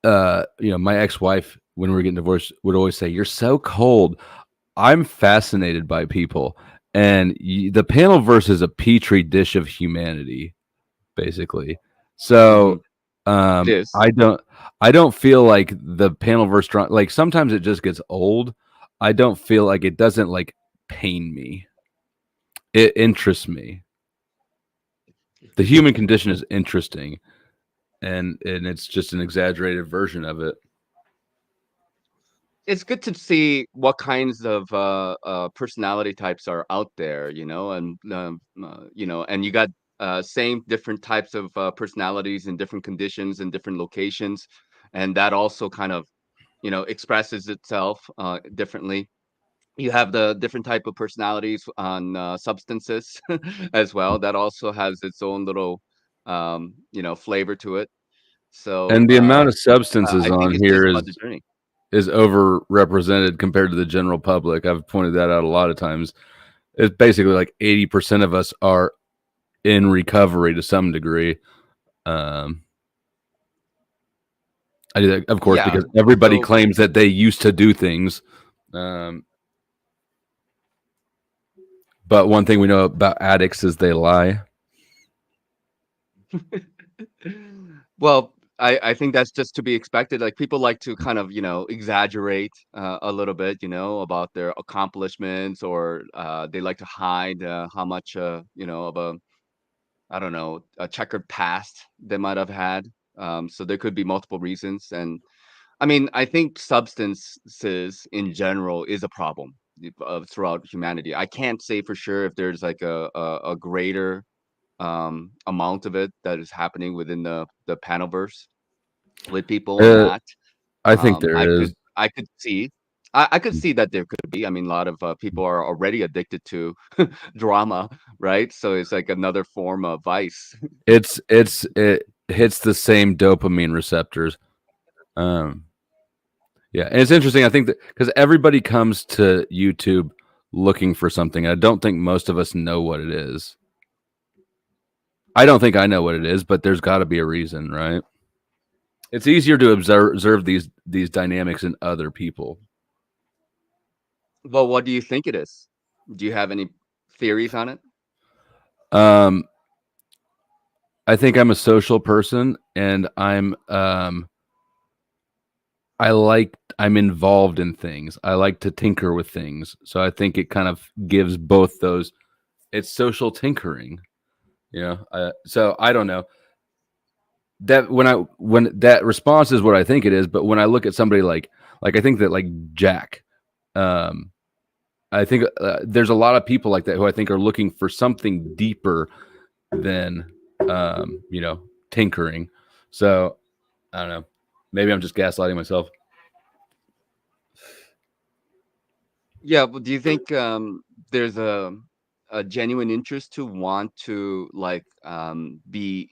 my ex-wife, when we were getting divorced, would always say, "You're so cold." I'm fascinated by people, and the panel versus a petri dish of humanity, basically. So I don't feel like the panel versus like sometimes it just gets old. I don't feel like it doesn't like pain me. It interests me. The human condition is interesting, and it's just an exaggerated version of it. It's good to see what kinds of personality types are out there, and and you got same different types of personalities in different conditions and different locations, and that also kind of expresses itself differently. You have the different type of personalities on substances as well. That also has its own little flavor to it. So And the amount of substances I think on it's here just about the journey. is overrepresented compared to the general public. I've pointed that out a lot of times. It's basically like 80% of us are in recovery to some degree. I do that, of course, Yeah, because everybody so claims that they used to do things. But one thing we know about addicts is they lie. well, I think that's just to be expected. Like people like to kind of, exaggerate a little bit, about their accomplishments, or they like to hide how much, of a, I don't know, a checkered past they might have had. So there could be multiple reasons. And I mean, I think substances in general is a problem throughout humanity. I can't say for sure if there's like a greater amount of it that is happening within the Panoverse with people or not. I think there is. I could see. I could see that there could be. I mean, a lot of people are already addicted to drama, right? So it's like another form of vice. It hits the same dopamine receptors. Yeah, and it's interesting. I think that because everybody comes to YouTube looking for something, I don't think most of us know what it is. I don't think I know what it is, but there's got to be a reason, right? It's easier to observe these dynamics in other people. Well, what do you think it is? Do you have any theories on it? I think I'm a social person, and I'm involved in things. I like to tinker with things. So I think it kind of gives both those. It's social tinkering, so I don't know that when that response is what I think it is. But when I look at somebody like I think that like Jack, I think there's a lot of people like that who I think are looking for something deeper than, tinkering. So I don't know. Maybe I'm just gaslighting myself. Yeah, but do you think there's a genuine interest to want to be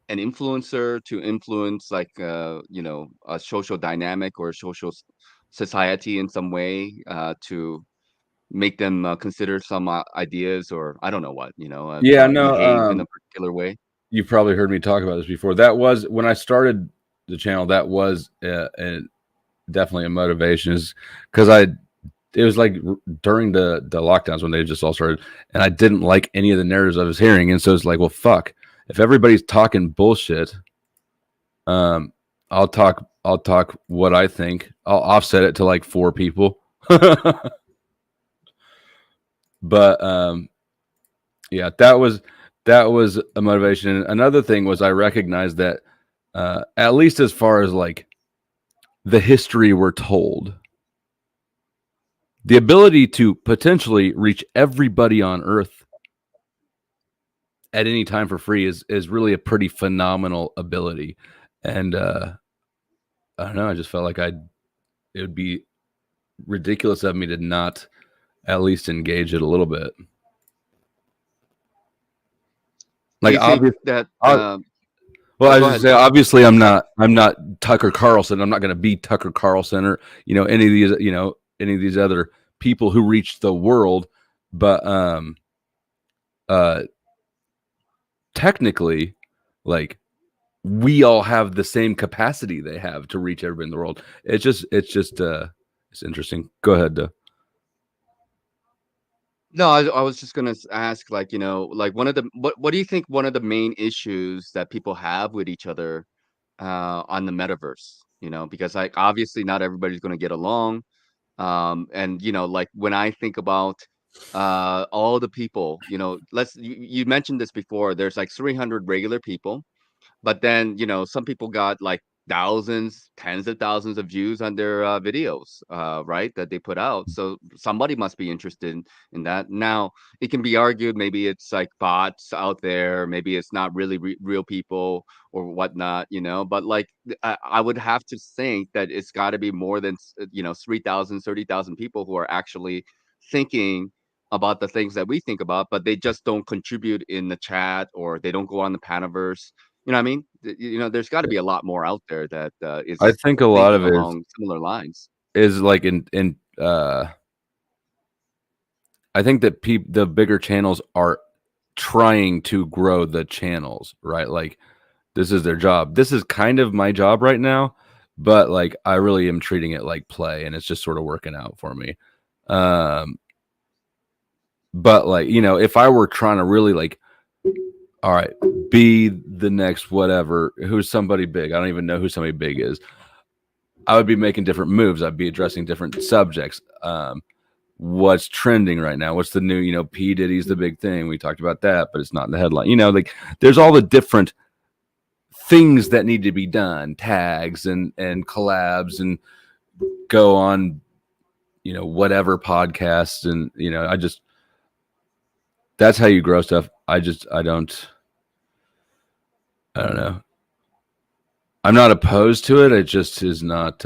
an influencer, to influence a social dynamic or a social society in some way, to make them consider some ideas, or I don't know what, behave in a particular way? You've probably heard me talk about this before. That was when I started the channel. That was definitely a motivation, is because it was like during the lockdowns when they just all started, and I didn't like any of the narratives I was hearing, and so it's like, well, fuck, if everybody's talking bullshit, I'll talk what I think. I'll offset it to like 4 people. But yeah, that was a motivation. And another thing was I recognized that at least as far as like the history we're told, the ability to potentially reach everybody on Earth at any time for free is really a pretty phenomenal ability. And I don't know, I just felt like it would be ridiculous of me to not at least engage it a little bit. Like well, I was just say, obviously I'm not Tucker Carlson. I'm not going to be Tucker Carlson or any of these other people who reach the world, but technically, like, we all have the same capacity they have to reach everybody in the world. It's interesting. Go ahead, No, I was just gonna ask, like, one of the what do you think one of the main issues that people have with each other on the metaverse? Because like obviously not everybody's gonna get along. And like when I think about all the people, you mentioned this before, there's like 300 regular people, but then some people got like thousands, tens of thousands of views on their videos, right, that they put out. So somebody must be interested in that. Now it can be argued maybe it's like bots out there, maybe it's not really real people or whatnot, but like I would have to think that it's got to be more than 3,000, 30,000 people who are actually thinking about the things that we think about, but they just don't contribute in the chat, or they don't go on the Panaverse. You know what I mean? There's got to be a lot more out there that is. I think a lot of it along similar lines is like I think that the bigger channels are trying to grow the channels, right? Like this is their job. This is kind of my job right now, but like I really am treating it like play, and it's just sort of working out for me. But like, you know, if I were trying to really like, all right, be the next whatever, who's somebody big, I don't even know who somebody big is, I would be making different moves. I'd be addressing different subjects. What's trending right now? What's the new, you know, P. Diddy's the big thing. We talked about that, but it's not in the headline. You know, like there's all the different things that need to be done, tags and collabs, and go on, you know, whatever podcasts. And, you know, that's how you grow stuff. I don't know. I'm not opposed to it. It just is not.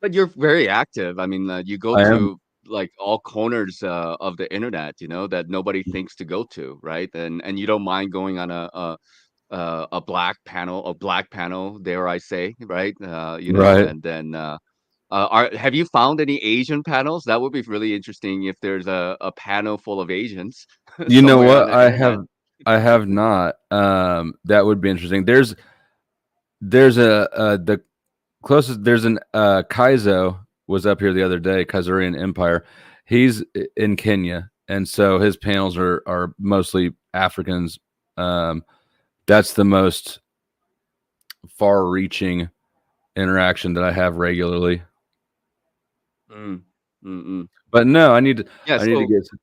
But you're very active. I mean, you go to like all corners of the internet, you know, that nobody thinks to go to, right? And you don't mind going on a black panel, dare I say, right? You know, Right. and then have you found any Asian panels? That would be really interesting if there's a panel full of Asians You know somewhere on what? the internet. I have not. That would be interesting. There's the closest. There's an Kaizo was up here the other day. Kaizourian Empire. He's in Kenya, and so his panels are mostly Africans. That's the most far-reaching interaction that I have regularly. But no, I need to. Yeah, I need to get some,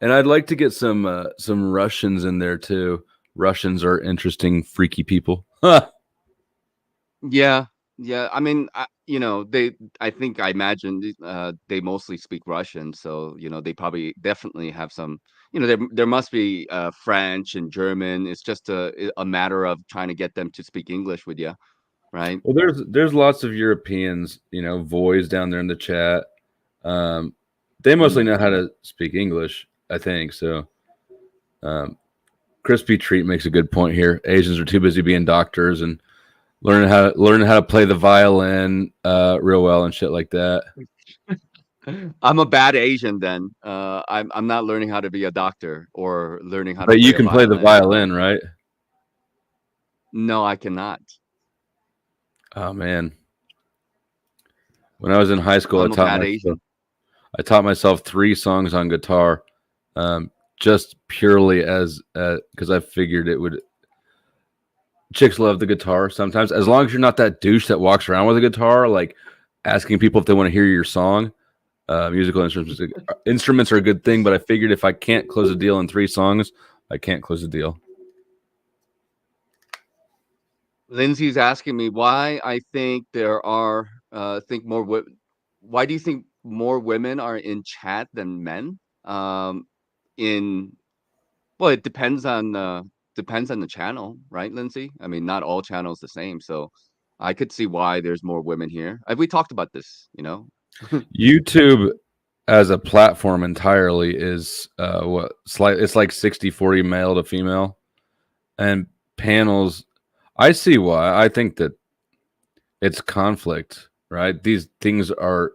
and I'd like to get some Russians in there too. Russians are interesting, freaky people. Yeah, yeah. I mean, you know, I imagine they mostly speak Russian, so you know, they probably definitely have some. You know, there must be French and German. It's just a matter of trying to get them to speak English with you, right? Well, there's lots of Europeans, you know, voice down there in the chat. They mostly know how to speak English, I think. So, Crispy Treat makes a good point here. Asians are too busy being doctors and learning how to play the violin real well and shit like that. I'm a bad Asian then. I'm not learning how to be a doctor or learning how to But you play can play the violin, right? No, I cannot. Oh man. When I was in high school, I'm a bad Asian. I taught myself 3 songs on guitar, just purely as because I figured it would. Chicks love the guitar sometimes, as long as you're not that douche that walks around with a guitar, like asking people if they want to hear your song. Musical instruments are a good thing, but I figured if I can't close a deal in 3 songs, I can't close a deal. Lindsay's asking me why I think there are why do you think more women are in chat than men? Well, it depends on the channel, right, Lindsay? I mean, not all channels the same, so I could see why there's more women here. We talked about this, you know. YouTube as a platform entirely is it's like 60-40 male to female, and panels. I see why. I think that it's conflict, right? These things are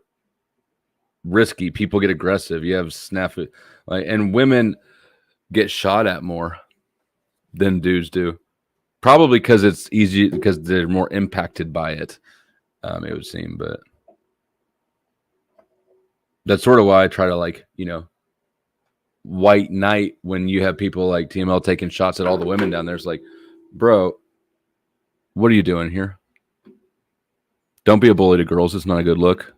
risky. People get aggressive. You have snafu, and women get shot at more than dudes do. Probably because it's easy, because they're more impacted by it. It would seem, but that's sort of why I try to, like, you know, white knight when you have people like TML taking shots at all the women down there. It's like, bro, what are you doing here? Don't be a bully to girls. It's not a good look.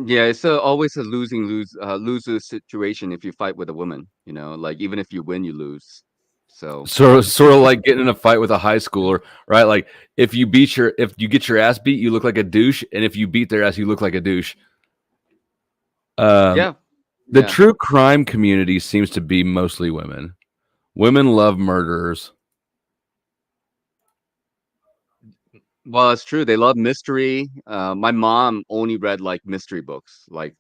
Yeah, it's always a loser situation if you fight with a woman. You know, like even if you win, you lose. So sort of like getting in a fight with a high schooler, right? Like if you get your ass beat, you look like a douche, and if you beat their ass, you look like a douche. The true crime community seems to be mostly women. Women love murderers. Well, it's true. They love mystery. My mom only read like mystery books. Like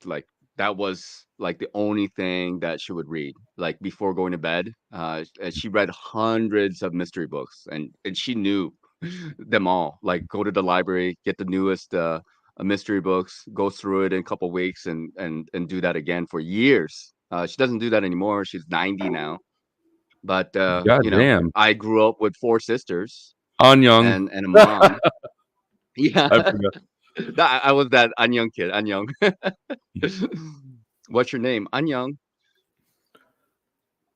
that was like the only thing that she would read, like before going to bed. And she read hundreds of mystery books, and she knew them all. Like go to the library, get the newest mystery books, go through it in a couple weeks, and do that again for years. She doesn't do that anymore. She's 90 now. But you know, I grew up with 4 sisters. Anyang. and a mom. Yeah, I forgot. I was that Anyang kid. Anyang. What's your name? Anyang.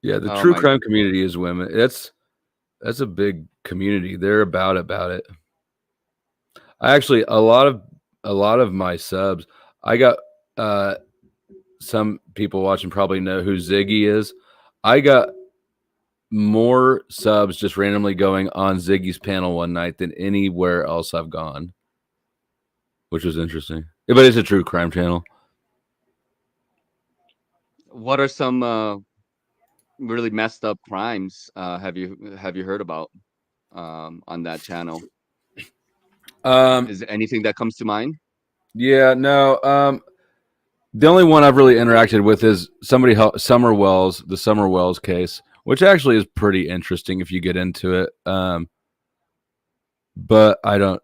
Yeah, the Oh true my. crime community is women. That's a big community. They're about it. I actually a lot of my subs. I got some people watching probably know who Ziggy is. I got more subs just randomly going on Ziggy's panel one night than anywhere else I've gone, which was interesting. Yeah, but it's a true crime channel. What are some really messed up crimes have you heard about on that channel? Is there anything that comes to mind? Yeah, no. The only one I've really interacted with is somebody Summer Wells, the Summer Wells case, which actually is pretty interesting if you get into it. But I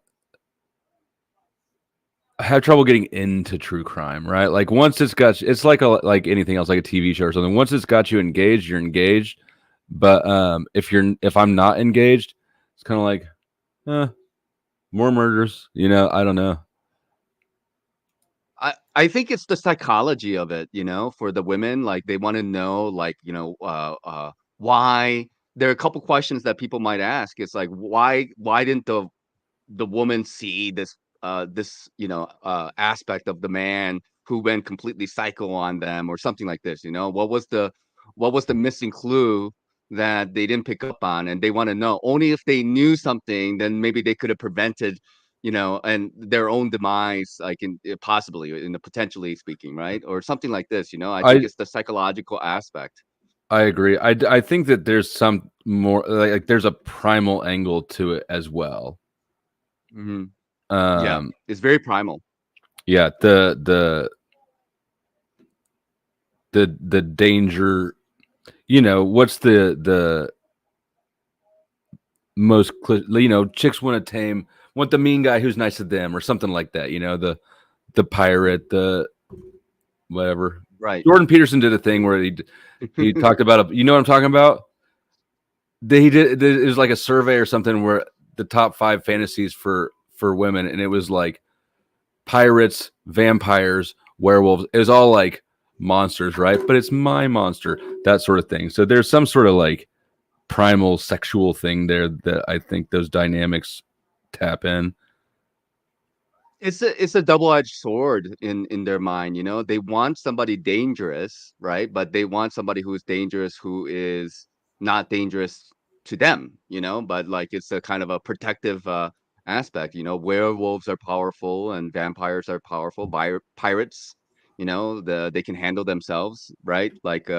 have trouble getting into true crime, right? Like once it's like anything else, like a TV show or something. Once it's got you engaged, you're engaged. But if I'm not engaged, it's kind of like, more murders. I don't know. I think it's the psychology of it, for the women. Like they want to know, like, why. There are a couple questions that people might ask. It's like, why didn't the woman see this aspect of the man who went completely psycho on them or something like this? What was the missing clue that they didn't pick up on? And they want to know. Only if they knew something, then maybe they could have prevented and their own demise, like possibly in the potentially speaking, right? Or something like this, I think it's the psychological aspect. I agree. I think that there's some more like there's a primal angle to it as well. Mm-hmm. Yeah, it's very primal. Yeah, the danger, what's the most chicks want the mean guy who's nice to them or something like that, the pirate, the whatever. Right. Jordan Peterson did a thing where he talked about what I'm talking about? It was like a survey or something where the top 5 fantasies for women, and it was like pirates, vampires, werewolves. It was all like monsters, right? But it's my monster, that sort of thing. So there's some sort of like primal sexual thing there that I think those dynamics tap in. It's a double-edged sword in their mind. They want somebody dangerous, right? But they want somebody who is dangerous who is not dangerous to them, but like it's a kind of a protective aspect. Werewolves are powerful and vampires are powerful. Pirates, they can handle themselves, right? Like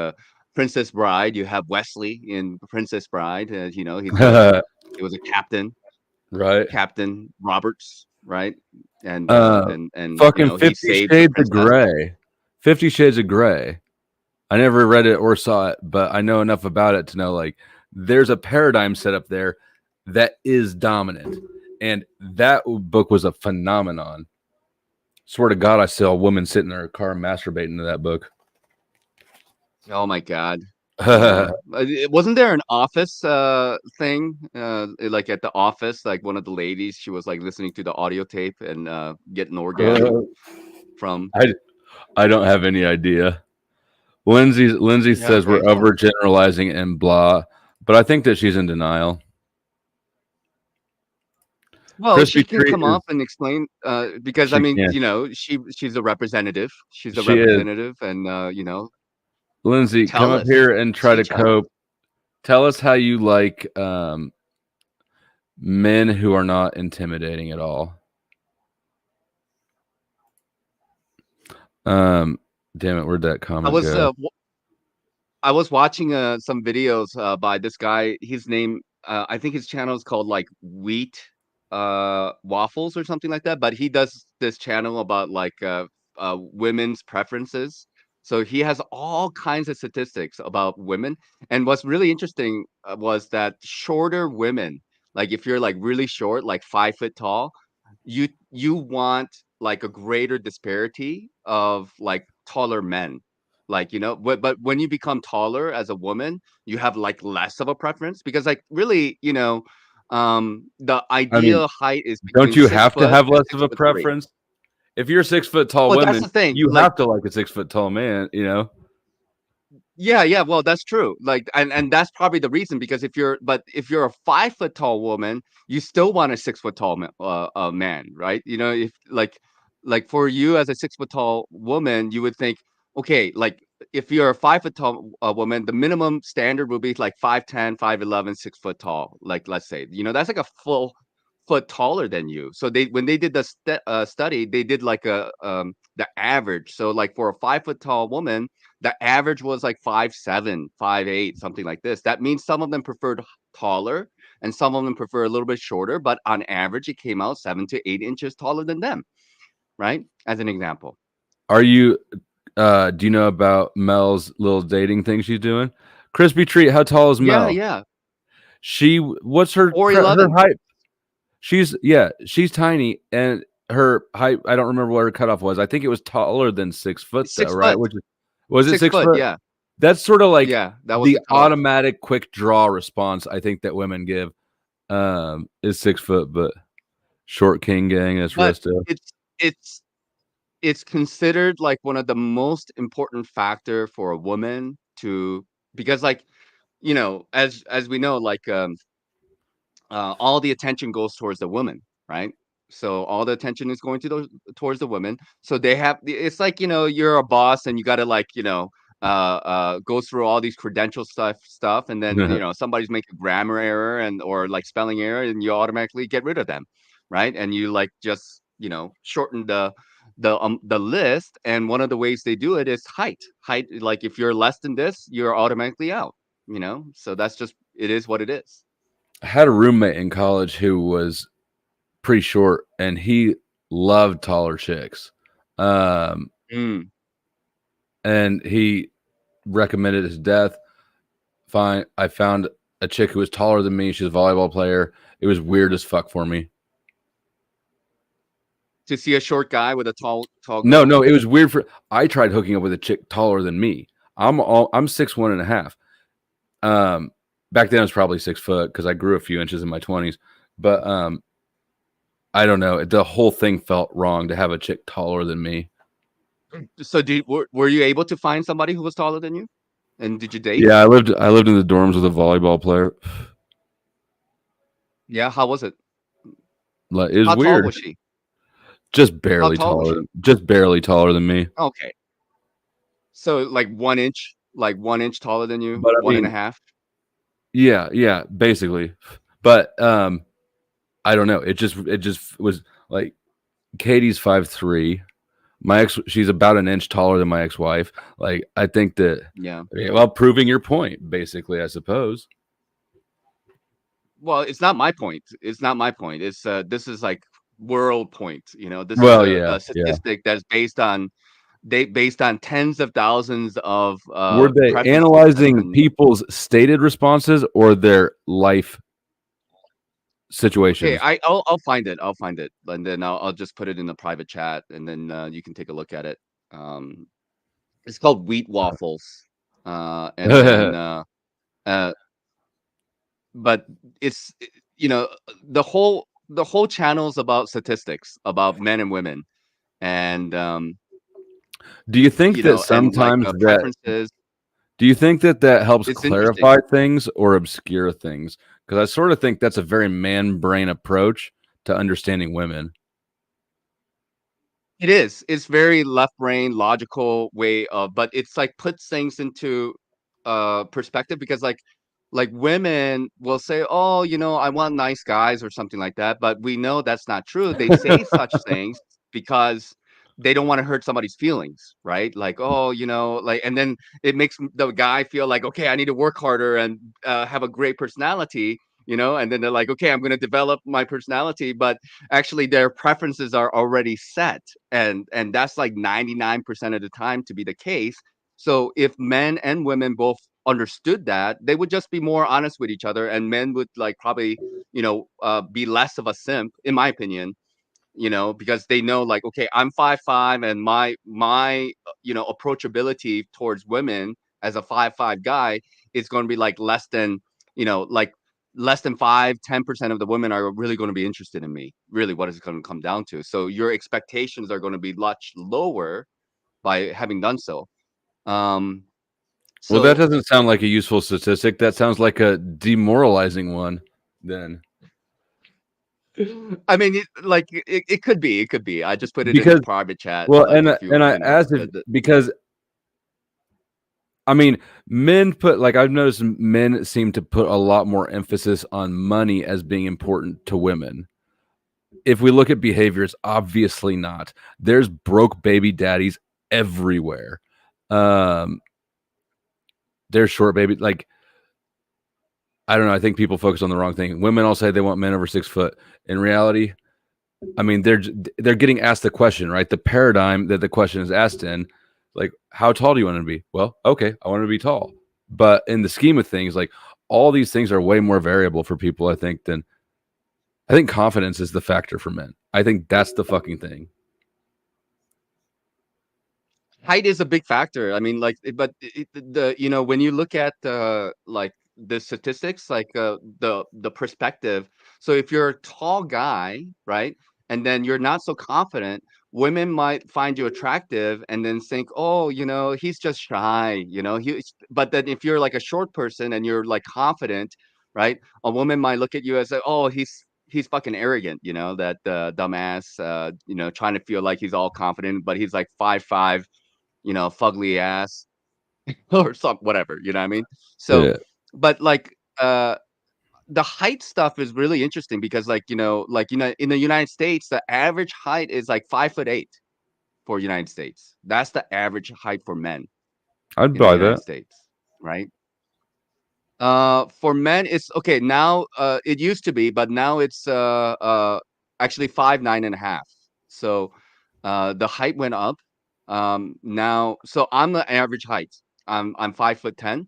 Princess Bride, you have Wesley in Princess Bride. He was a captain, right? Captain Roberts, right? And fucking 50 he Shades of Grey. 50 Shades of Grey. I never read it or saw it, but I know enough about it to know like there's a paradigm set up there that is dominant. And that book was a phenomenon. Swear to God, I saw a woman sitting in her car masturbating to that book. Oh my God. Wasn't there an Office thing like at the office, like one of the ladies, she was like listening to the audio tape and getting orgasm from I don't have any idea. Lindsay says we're overgeneralizing and blah, but I think that she's in denial. Well, she can come up and explain because I mean, she's a representative. She's a representative, and Lindsay, come up here and try to cope. Tell us how you like men who are not intimidating at all. Damn it, where'd that comment go? I was watching some videos by this guy. His name, I think his channel is called like Wheat Waffles or something like that. But he does this channel about like women's preferences. So he has all kinds of statistics about women. And what's really interesting was that shorter women, like if you're like really short, like 5 foot tall, you want like a greater disparity of like taller men. Like, but when you become taller as a woman, you have like less of a preference because like really, The ideal height is don't between you 6 have to foot have and less of a 6'3". preference? If you're 6 foot tall Well, that's women, the thing. you Like, have to like a 6 foot tall man, you know? yeah, well, that's true. Like, and that's probably the reason, because if you're a 5 foot tall woman, you still want a 6 foot tall man, right? You know, if like for you as a 6 foot tall woman, you would think, okay, like if you're a 5 foot tall woman, the minimum standard would be like 5'10", 5'11", 6 foot tall. Like, let's say, you know, that's like a full foot taller than you. So when they did the study, they did like the average. So like for a 5 foot tall woman, the average was like 5'7", 5'8", something like this. That means some of them preferred taller and some of them prefer a little bit shorter, but on average, it came out 7 to 8 inches taller than them, right? As an example. Are you, do you know about Mel's little dating thing she's doing? Crispy Treat, how tall is Mel? Yeah. What's her 4'11". height? She's tiny, and her height, I don't remember what her cutoff was. I think it was taller than 6 foot, though, right? Was it 6 foot? Yeah. That's sort of like that was the automatic quick draw response I think that women give is 6 foot, but short king gang is resto. It's considered like one of the most important factor for a woman because like, you know, as we know, like all the attention goes towards the woman, right? So all the attention is going towards the women. So it's like, you know, you're a boss and you got to like, you know, go through all these credential stuff, and then you know somebody's making a grammar error or like spelling error, and you automatically get rid of them, right? And you like just, you know, shorten the list. And one of the ways they do it is height. Like if you're less than this, you're automatically out, you know. So that's just, it is what it is. I had a roommate in college who was pretty short, and he loved taller chicks. And he recommended his death. Fine. I found a chick who was taller than me. She's a volleyball player. It was weird as fuck for me to see a short guy with a tall girl. No, it was weird I tried hooking up with a chick taller than me. I'm 6'1.5". Back then I was probably 6 foot because I grew a few inches in my 20s. But I don't know. The whole thing felt wrong to have a chick taller than me. So were you able to find somebody who was taller than you? And did you date? Yeah, I lived in the dorms with a volleyball player. Yeah, how was it? Like, it was how weird. Tall was she? Just barely taller. Just barely taller than me. Okay. So like 1 inch, taller than you, but 1.5. Yeah, basically. But I don't know. It just was like Katie's 5'3". My ex, she's about an inch taller than my ex-wife. Like, I think that, well, proving your point, basically, I suppose. Well, it's not my point. It's this is like world point. You know, this is a statistic that's based on tens of thousands of were they analyzing people's stated responses or their life situations? Okay, I'll find it. And then I'll just put it in the private chat, and then you can take a look at it. It's called Wheat Waffles. And then but it's, you know, the whole channel is about statistics about men and women. And do you think that sometimes preferences, do you think that helps clarify things or obscure things? Because I sort of think that's a very man brain approach to understanding women. It is. It's very left brain, logical way of, but it's like puts things into perspective, because like women will say, oh, you know, I want nice guys or something like that, but we know that's not true. They say such things because they don't want to hurt somebody's feelings, right? Like, oh, you know, like, and then it makes the guy feel like, okay, I need to work harder and have a great personality, you know, and then they're like, okay, I'm going to develop my personality, but actually their preferences are already set. And that's like 99% of the time to be the case. So if men and women both understood that, they would just be more honest with each other, and men would like probably, you know, be less of a simp, in my opinion, you know, because they know like, okay, I'm 5'5", and my you know, approachability towards women as a 5'5" guy is going to be like less than, you know, like less than 5-10% of the women are really going to be interested in me. Really, what is it going to come down to? So your expectations are going to be much lower by having done so. Well, that doesn't sound like a useful statistic. That sounds like a demoralizing one. Then, I mean, it could be. It could be. I just put it in because, the private chat. well, Like, and if you, and I you know, asked if because I mean, men put like I've noticed men seem to put a lot more emphasis on money as being important to women. If we look at behaviors, obviously not. There's broke baby daddies everywhere. There's short baby, like I don't know. I think people focus on the wrong thing. Women all say they want men over 6 foot. In reality, I mean, they're getting asked the question, right? The paradigm that the question is asked in, like, how tall do you want to be? Well, okay, I want to be tall. But in the scheme of things, like all these things are way more variable for people, I think, than I think confidence is the factor for men. I think that's the fucking thing. Height is a big factor. I mean, like, but when you look at like the statistics, like the perspective. So if you're a tall guy, right, and then you're not so confident, women might find you attractive and then think, oh, he's just shy, But then if you're like a short person and you're like confident, right, a woman might look at you as, oh, he's fucking arrogant, that dumbass, trying to feel like he's all confident, but he's like 5'5", fugly ass or whatever, you know what I mean? So, Yeah. but like, the height stuff is really interesting because in the United States, the average height is like 5'8" for United States. That's the average height for men I'd in the buy United that. States, right? For men, it's okay now. It used to be, but now it's actually 5'9.5". So, the height went up. Now, so I'm the average height. I'm 5'10".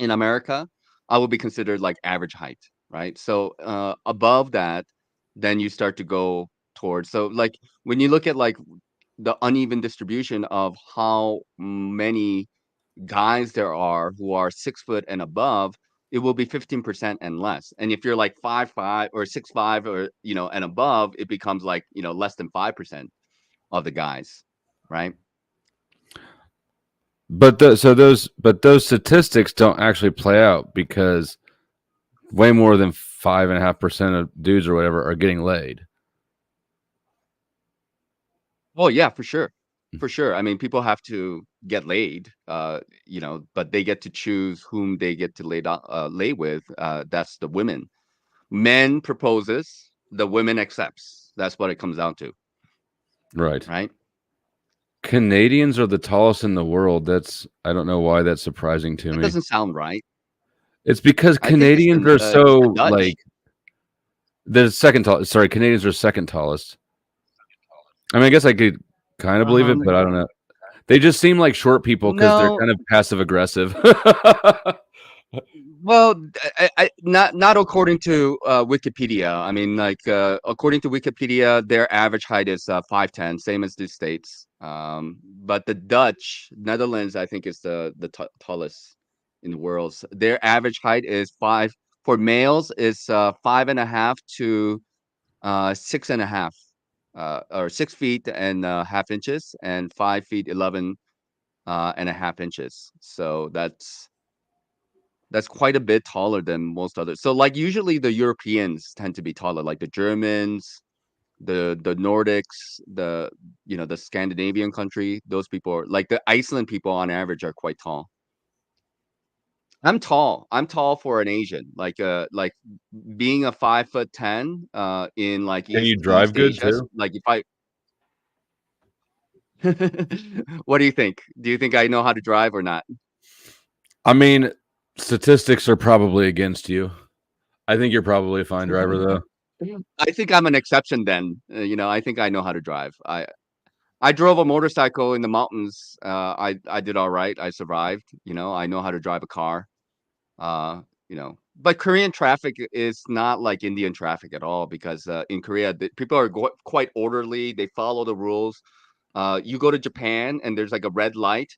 In America, I would be considered like average height, right? So, above that, then you start to go towards. So, like when you look at like the uneven distribution of how many guys there are who are 6 foot and above, it will be 15% and less. And if you're like 5'5" or 6'5" or and above, it becomes like less than 5% of the guys, right? But those statistics don't actually play out because way more than 5.5% of dudes or whatever are getting laid. Oh yeah, for sure. For sure. I mean, people have to get laid, but they get to choose whom they get to lay with. That's the women. Men proposes, the women accepts. That's what it comes down to. Right. Right. Canadians are the tallest in the world. I don't know why that's surprising to That me. doesn't sound right. It's because I think it's Canadians are it's so the Dutch. like the second tallest. Sorry, Canadians are second tallest. I mean, I guess I could kind of believe it, but I don't know. They just seem like short people because they're No. kind of passive aggressive. Well, not according to Wikipedia. I mean, like according to Wikipedia, their average height is 5'10", same as the States. But the Dutch, Netherlands, I think is the tallest in the world. So their average height is for males is 5.5 to 6.5, or 6 feet and half inches, and 5 feet 11 and a half inches. So that's quite a bit taller than most others. So like usually the Europeans tend to be taller, like the Germans, the Nordics, the Scandinavian country. Those people are like the Iceland people on average are quite tall. I'm tall. I'm tall for an Asian. Like being a 5'10" in like Can you East drive good Asia. too? Like if I what do you think? Do you think I know how to drive or not? I mean, statistics are probably against you. I think you're probably a fine driver, though. I think I'm an exception then. I think I know how to drive. I drove a motorcycle in the mountains. I did all right. I survived. I know how to drive a car. But Korean traffic is not like Indian traffic at all because in Korea, people are quite orderly. They follow the rules. You go to Japan and there's like a red light.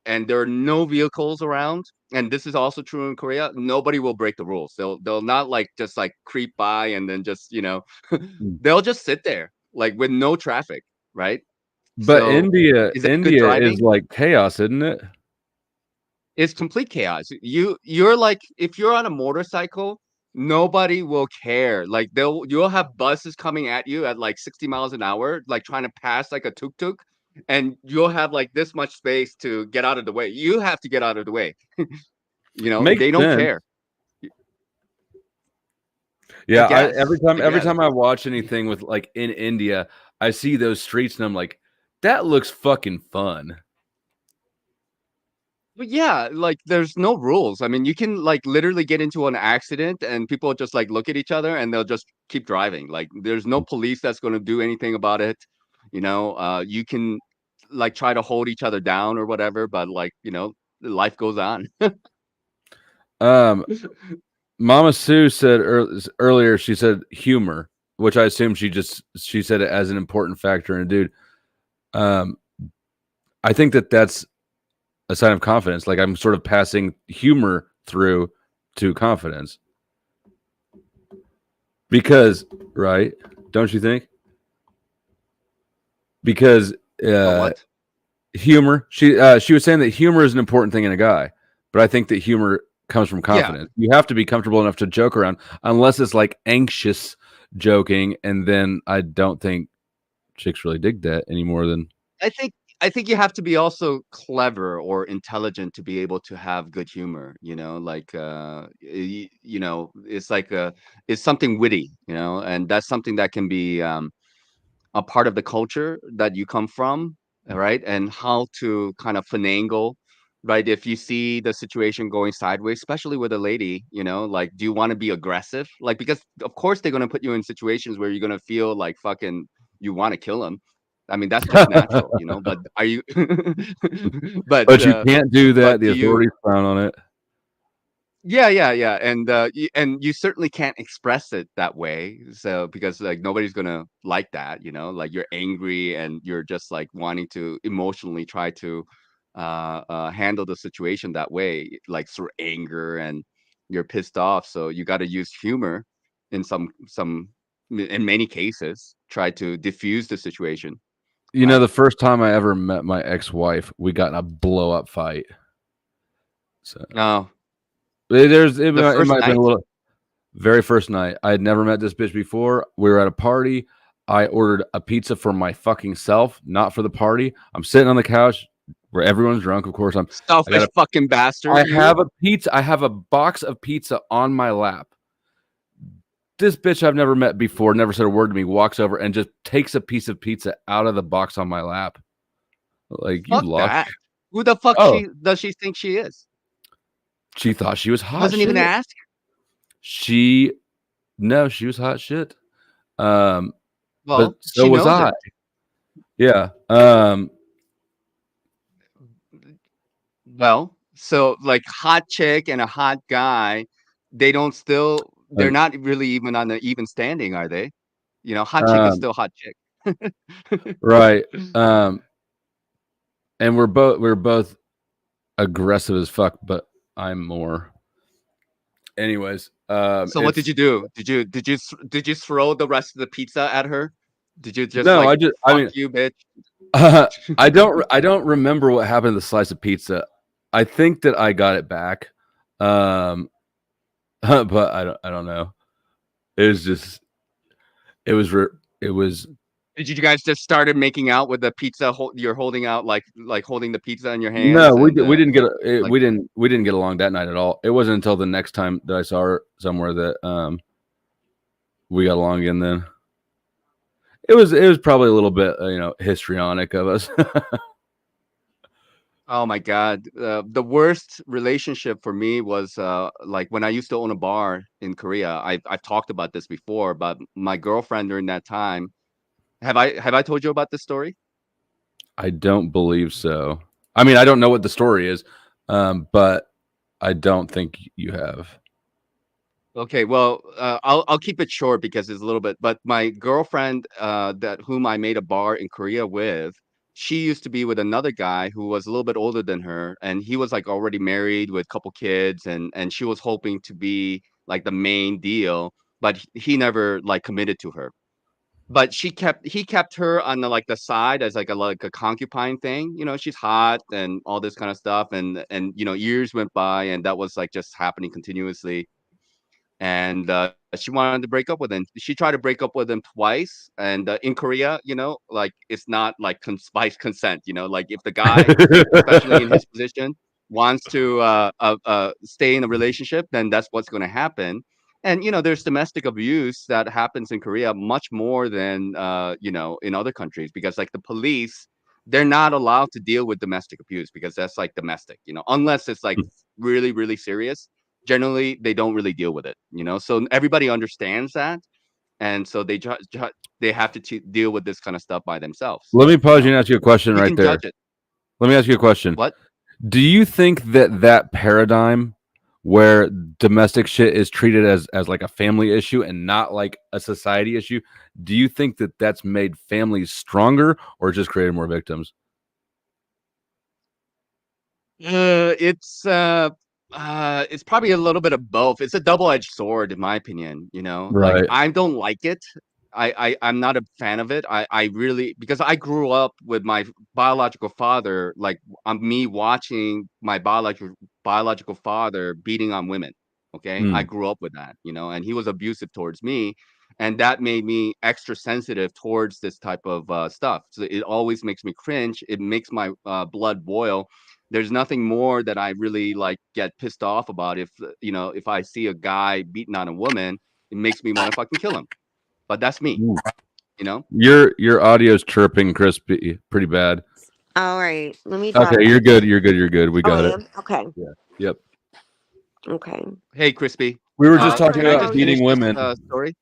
and there are no vehicles around, and this is also true in Korea, nobody will break the rules. They'll not like just like creep by and then just, you know, they'll just sit there like with no traffic, right? But So India is that good is driving? like chaos, isn't it? It's complete chaos. You're like, if you're on a motorcycle, nobody will care. Like you'll have buses coming at you at like 60 miles an hour, like trying to pass like a tuk-tuk, and you'll have like this much space to get out of the way. You have to get out of the way. You know, Makes they don't sense. care. Yeah, guess, every I guess. time I watch anything with like in India, I see those streets and I'm like, that looks fucking fun. But yeah, like there's no rules. I mean, you can like literally get into an accident and people just like look at each other and they'll just keep driving. Like there's no police that's going to do anything about it. You know, you can like try to hold each other down or whatever, but like, you know, life goes on. Mama Sue said earlier, she said humor, which I assume she said it as an important factor in a dude. I think that's a sign of confidence. Like I'm sort of passing humor through to confidence. Because, right? Don't you think? Because humor. She was saying that humor is an important thing in a guy, but I think that humor comes from confidence. You have to be comfortable enough to joke around, unless it's like anxious joking, and then I don't think chicks really dig that any more than I think you have to be also clever or intelligent to be able to have good humor, you know, like you know, it's like it's something witty, you know, and that's something that can be a part of the culture that you come from, right? And how to kind of finagle, right? If you see the situation going sideways, especially with a lady, you know, like, do you want to be aggressive? Like, because of course they're going to put you in situations where you're going to feel like fucking you want to kill them. I mean, that's just natural, you know, but are you, but you can't do that. but The do you, authorities frown on it. yeah, and you certainly can't express it that way. So because like nobody's gonna like that, you know, like you're angry and you're just like wanting to emotionally try to handle the situation that way, like through anger and you're pissed off. So you got to use humor in in many cases, try to diffuse the situation. You know, the first time I ever met my ex-wife, we got in a blow-up fight. So no. It might have been a little very first night. I had never met this bitch before. We were at a party. I ordered a pizza for my fucking self, not for the party. I'm sitting on the couch where everyone's drunk. Of course, selfish fucking bastard. I have a pizza. I have a box of pizza on my lap. This bitch I've never met before, never said a word to me, walks over and just takes a piece of pizza out of the box on my lap. Like, you lost. That. Who the fuck does she think she is? She thought she was hot. Doesn't even ask. No, she was hot shit. Well, but so was I. Yeah. Well, so like hot chick and a hot guy, they're not really even on the even standing, are they? You know, hot chick is still hot chick. Right. And we're both aggressive as fuck, but I'm more. Anyways, so what did you do? Did you throw the rest of the pizza at her? Did you just no? Like, I mean, you bitch. I don't remember what happened to the slice of pizza. I think that I got it back, but I don't know. It was. Did you guys just started making out with the pizza? You're holding out like holding the pizza in your hands. No, we didn't get we didn't get along that night at all. It wasn't until the next time that I saw her somewhere that we got along again. Then it was probably a little bit histrionic of us. Oh my God. The worst relationship for me was like when I used to own a bar in Korea. I've talked about this before, but my girlfriend during that time. Have I told you about this story? I don't believe so. I mean, I don't know what the story is, but I don't think you have. Okay, well, I'll keep it short because it's a little bit. But my girlfriend, whom I made a bar in Korea with, she used to be with another guy who was a little bit older than her, and he was like already married with a couple kids, and she was hoping to be like the main deal, but he never like committed to her. But he kept her on the side as like a concubine thing. She's hot and all this kind of stuff, and years went by, and that was like just happening continuously. And she wanted to break up with him. She tried to break up with him twice, and in Korea, like it's not like by consent. Like if the guy, especially in his position, wants to stay in a relationship, then that's what's going to happen. And there's domestic abuse that happens in Korea much more than in other countries, because like the police, they're not allowed to deal with domestic abuse because that's like domestic, unless it's like really, really serious. Generally, they don't really deal with it, so everybody understands that, and so they have to deal with this kind of stuff by themselves. Let me pause you and ask you a question You right can there. judge it. Let me ask you a question. What? Do you think that paradigm where domestic shit is treated as like a family issue and not like a society issue, do you think that that's made families stronger or just created more victims? It's probably a little bit of both. It's a double-edged sword, in my opinion. Like Right. I don't like it. I'm not a fan of it. I really, because I grew up with my biological father, like me watching my biological father beating on women. Okay, I grew up with that, and he was abusive towards me, and that made me extra sensitive towards this type of stuff. So it always makes me cringe. It makes my blood boil. There's nothing more that I really like get pissed off about. If I see a guy beating on a woman, it makes me want to fucking kill him. But that's me. Your audio's chirping, Crispy, pretty bad. All right, let me drop Okay, that. you're good. You're good. You're good. We Oh, got I it. am? Okay. Yeah. Yep. Okay. Hey, Crispy. We were just Hi, talking Frank. How about are beating you? women. Story.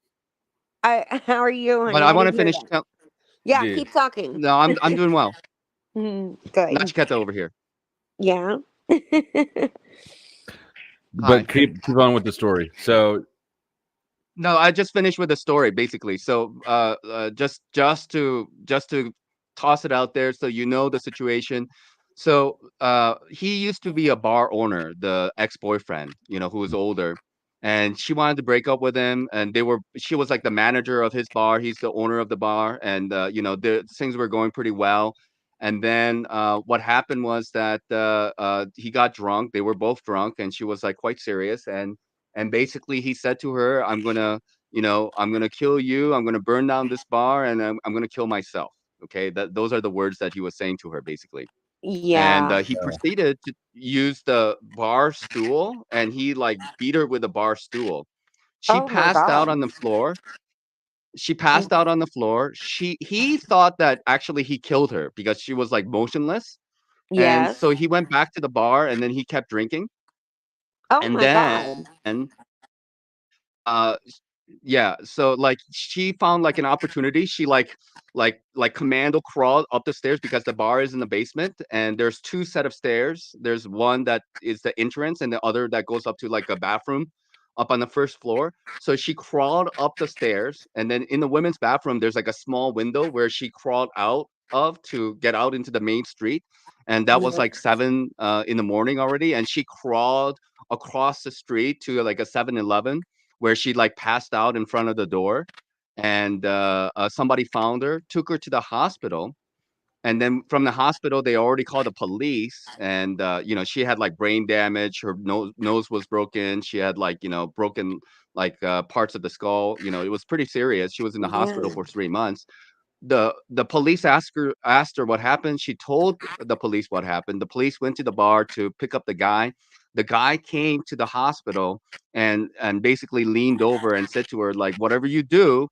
How are you, honey? But I want to didn't hear finish. that. Yeah, Dude. keep talking. No, I'm doing well. Good. Nachiketa over here. Yeah. But keep on with the story. So No, I just finished with the story basically. So just to toss it out there so the situation. So he used to be a bar owner, the ex-boyfriend, who was older, and she wanted to break up with him, and she was like the manager of his bar, he's the owner of the bar, and the things were going pretty well. And then what happened was that he got drunk. They were both drunk, and she was like quite serious, and basically he said to her, I'm gonna kill you, I'm gonna burn down this bar, and I'm gonna kill myself. Okay, those are the words that he was saying to her basically. And Yeah. he proceeded to use the bar stool, and he like beat her with the bar stool. She Oh my passed out God. on the floor. He thought that actually he killed her because she was like motionless. And Yes. so he went back to the bar, and then he kept drinking. Oh And my God. then uh yeah, so like she found like an opportunity. She like commando crawled up the stairs because the bar is in the basement, and there's two set of stairs. There's one that is the entrance, and the other that goes up to like a bathroom up on the first floor. So she crawled up the stairs, and then in the women's bathroom there's like a small window where she crawled out of to get out into the main street. And that was Yeah. like 7 in the morning already, and she crawled across the street to like a 7-Eleven, where she like passed out in front of the door, and somebody found her, took her to the hospital, and then from the hospital they already called the police. And she had like brain damage, her nose was broken, she had like broken like parts of the skull. It was pretty serious. She was in the hospital Yeah. for 3 months. The police asked her what happened. She told the police what happened. The police went to the bar to pick up the guy. The guy came to the hospital and basically leaned over and said to her, like, whatever you do,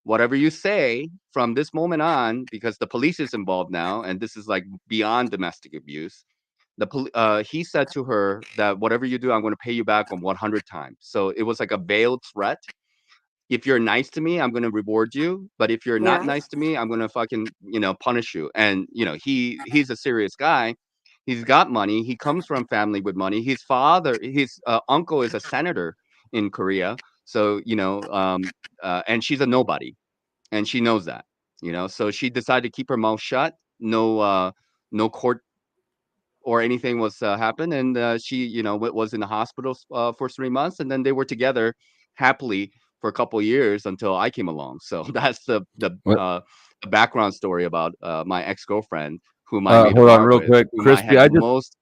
whatever you say from this moment on, because the police is involved now, and this is like beyond domestic abuse. He said to her that whatever you do, I'm going to pay you back on 100 times. So it was like a veiled threat. If you're nice to me, I'm gonna reward you. But if you're not Yes. nice to me, I'm gonna fucking, punish you. And he's a serious guy. He's got money. He comes from family with money. His uncle is a senator in Korea. So, and she's a nobody, and she knows that. So she decided to keep her mouth shut. no court or anything was happened, and she, was in the hospital for 3 months, and then they were together happily for a couple years until I came along. So that's the background story about my ex-girlfriend, whom I made a Hold on, bar real with, quick, whom I Crispy. had the most.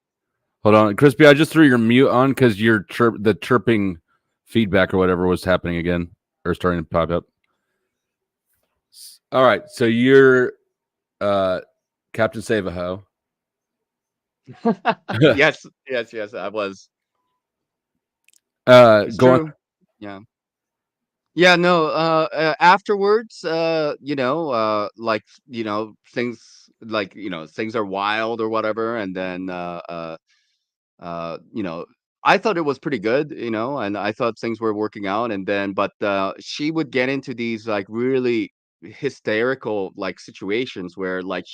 Hold on, Crispy. I just threw your mute on because the chirping feedback or whatever was happening again or starting to pop up. All right, so you're Captain Save-A-Ho. yes, I was. It's Going. true. Yeah, no. Afterwards, things are wild or whatever, and then I thought it was pretty good, and I thought things were working out, and then but she would get into these like really hysterical like situations where like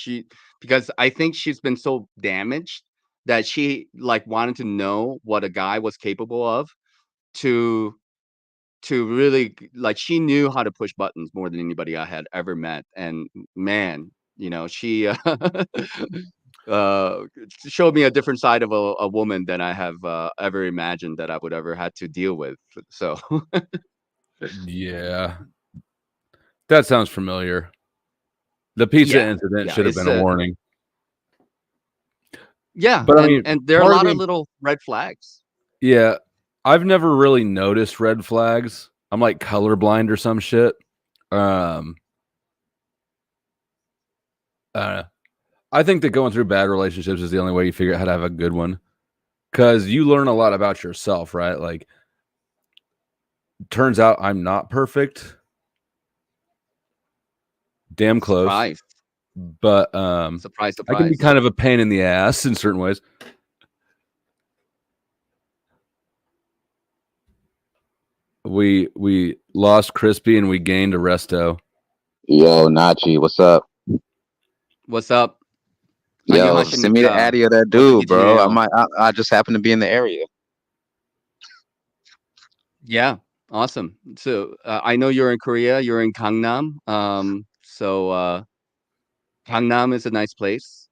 because I think she's been so damaged that she like wanted to know what a guy was capable of to really like she knew how to push buttons more than anybody I had ever met, and man, she uh, showed me a different side of a woman than I have ever imagined that I would ever had to deal with. So yeah, that sounds familiar. The pizza incident should have been a warning. Yeah, but and there are a lot of little red flags. Yeah, I've never really noticed red flags. I'm like colorblind or some shit. I don't know. I think that going through bad relationships is the only way you figure out how to have a good one, because you learn a lot about yourself, right? Like, turns out I'm not perfect. Damn close. Surprise. But surprise. I can be kind of a pain in the ass in certain ways. We lost Crispy and we gained Arresto. Yo, Nachi, what's up? What's up? Yo, send me the addy of that dude, bro. I just happen to be in the area. Yeah, awesome. So I know you're in Korea. You're in Gangnam. So Gangnam is a nice place.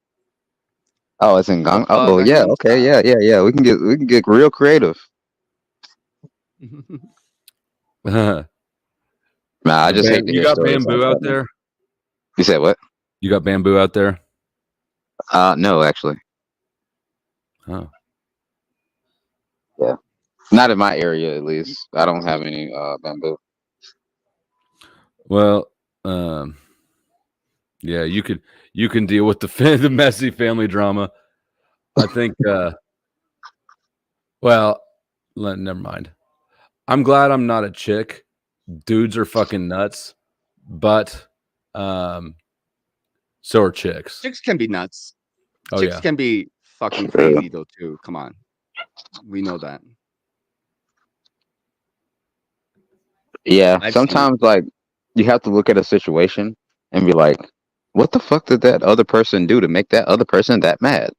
Oh, it's in Gang. Oh, yeah. Okay, yeah. We can get real creative. Nah, I just hate to you hear got stories bamboo like out that, there? You said what? You got bamboo out there? No, actually. Oh. Yeah. Not in my area, at least. I don't have any bamboo. Well, yeah, you can deal with the messy family drama. I think. Well, never mind. I'm glad I'm not a chick. Dudes are fucking nuts, but so are chicks. Chicks can be nuts. Oh, Chicks yeah. can be fucking crazy though too. Come on, we know that. Yeah, I've seen sometimes like you have to look at a situation and be like, what the fuck did that other person do to make that other person that mad?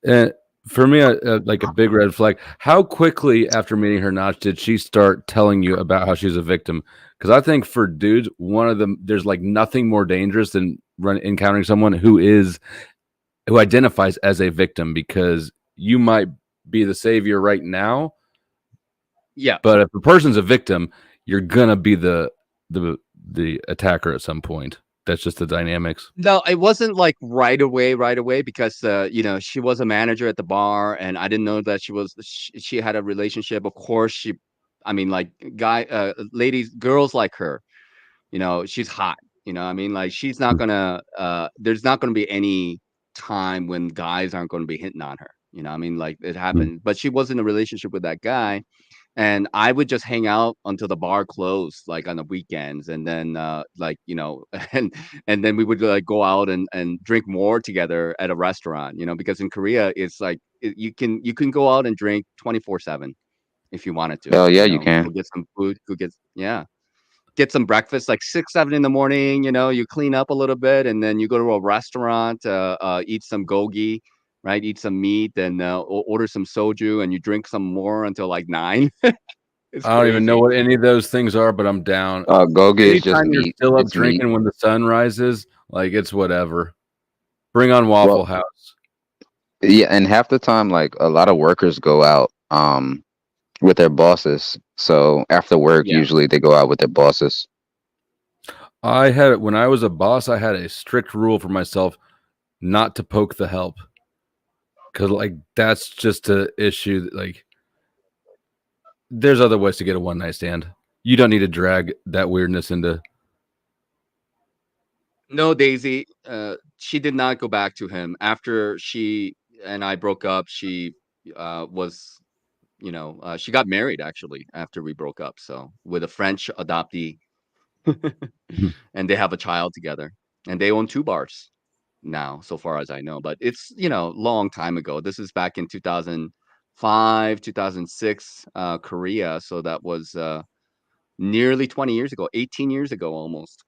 And for me, like a big red flag. How quickly after meeting her, Notch, did she start telling you about how she's a victim? Because I think for dudes, there's like nothing more dangerous than encountering someone who identifies as a victim, because you might be the savior right now. Yeah. But if a person's a victim, you're gonna be the attacker at some point. That's just the dynamics. No, it wasn't like right away because she was a manager at the bar, and I didn't know that she had a relationship. Of course, ladies, girls like her, she's hot. I mean, like she's not gonna. There's not gonna be any time when guys aren't going to be hitting on her. I mean, like it happened, but she was in a relationship with that guy. And I would just hang out until the bar closed, like on the weekends, and then and then we would like go out and drink more together at a restaurant, because in Korea it's like you can go out and drink 24/7 if you wanted to. Oh yeah, you can. Go get some food, get some breakfast like 6-7 in the morning. You clean up a little bit, and then you go to a restaurant, eat some gogi. Right, eat some meat and order some soju, and you drink some more until like 9. I don't even know what any of those things are, but I'm down. Gogi is just Anytime you're meat. still up It's meat. drinking when the sun rises, like it's whatever. Bring on Waffle House. Yeah, and half the time, like a lot of workers go out with their bosses. So after work, usually they go out with their bosses. When I was a boss, I had a strict rule for myself not to poke the help. Cause like that's just an issue that, like, there's other ways to get a one night stand. You don't need to drag that weirdness into. No, Daisy, she did not go back to him after she and I broke up. She was, she got married actually after we broke up. So with a French adoptee, and they have a child together, and they own 2 bars now, so far as I know. But it's long time ago. This is back in 2005, 2006, Korea. So that was nearly 20 years ago, 18 years ago almost.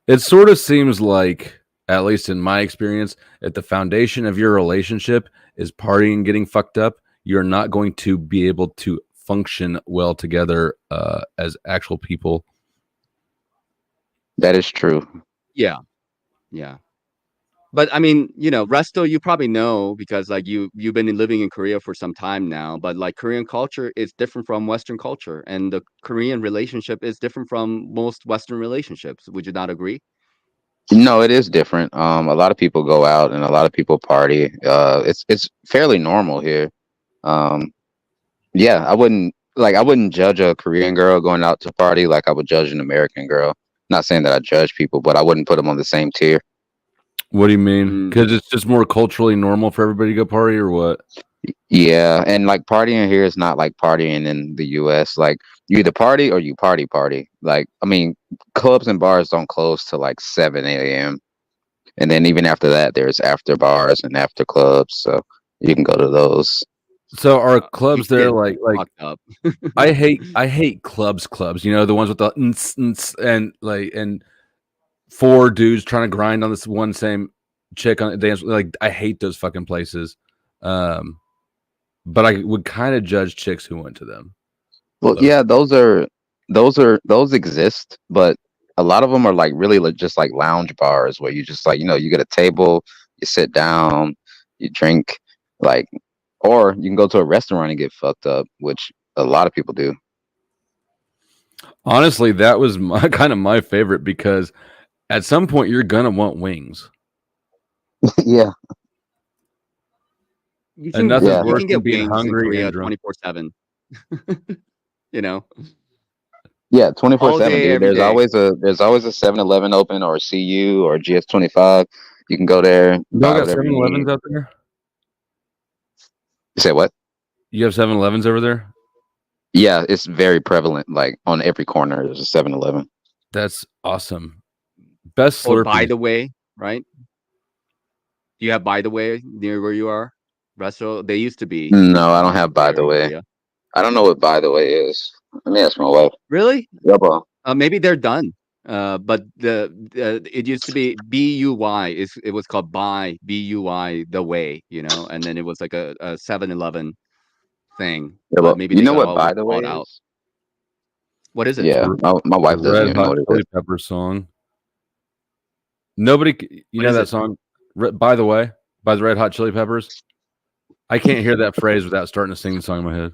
It sort of seems like, at least in my experience, if the foundation of your relationship is partying and getting fucked up, you're not going to be able to function well together as actual people. That is true. Yeah. But I mean, Resto, you probably know because like you've been living in Korea for some time now. But like Korean culture is different from Western culture, and the Korean relationship is different from most Western relationships. Would you not agree? No, it is different. A lot of people go out and a lot of people party. It's fairly normal here. Yeah, I wouldn't judge a Korean girl going out to party like I would judge an American girl. Not saying that I judge people, but I wouldn't put them on the same tier. What do you mean? Because it's just more culturally normal for everybody to go party, or what? Yeah, and like partying here is not like partying in the US. Like you either party or you party. Like, I mean, clubs and bars don't close till like 7 a.m. And then even after that, there's after bars and after clubs. So you can go to those. So are clubs there like up. I hate clubs, the ones with the and like and 4 dudes trying to grind on this one same chick on dance. Like I hate those fucking places. But I would kind of judge chicks who went to them. Well, yeah, those exist, but a lot of them are like really just like lounge bars where you just like, you get a table, you sit down, you drink, like, or you can go to a restaurant and get fucked up, which a lot of people do. Honestly, that was my favorite because at some point you're gonna want wings. Yeah. And nothing's worse can get than being wings in hungry Korea and drunk. 24/7. Yeah, All 24/7, day, dude. every There's day. always a 7-Eleven open or a CU or GS25. You can go there, Y'all buy got whatever you need. 7-Elevens out there? You say what? You have 7-Elevens over there? Yeah, it's very prevalent. Like on every corner, there's a 7-Eleven. That's awesome. Best Or Slurpees. By the Way, right? Do you have By the Way near where you are? Resto? They used to be. No, I don't have By the Way. Korea. I don't know what By the Way is. Let me ask my wife. Really? Yeah, bro. Maybe they're done. But it used to be BUY. It was called Buy BUY the Way, and then it was like a 7-Eleven thing. Yeah, But but maybe you they know got what all By the Way bought out. is? What is it? Yeah, my wife doesn't Red even know Hot what it Chili is. Peppers song. Nobody, know is that it? song? By the Way, by the Red Hot Chili Peppers. I can't hear that phrase without starting to sing the song in my head.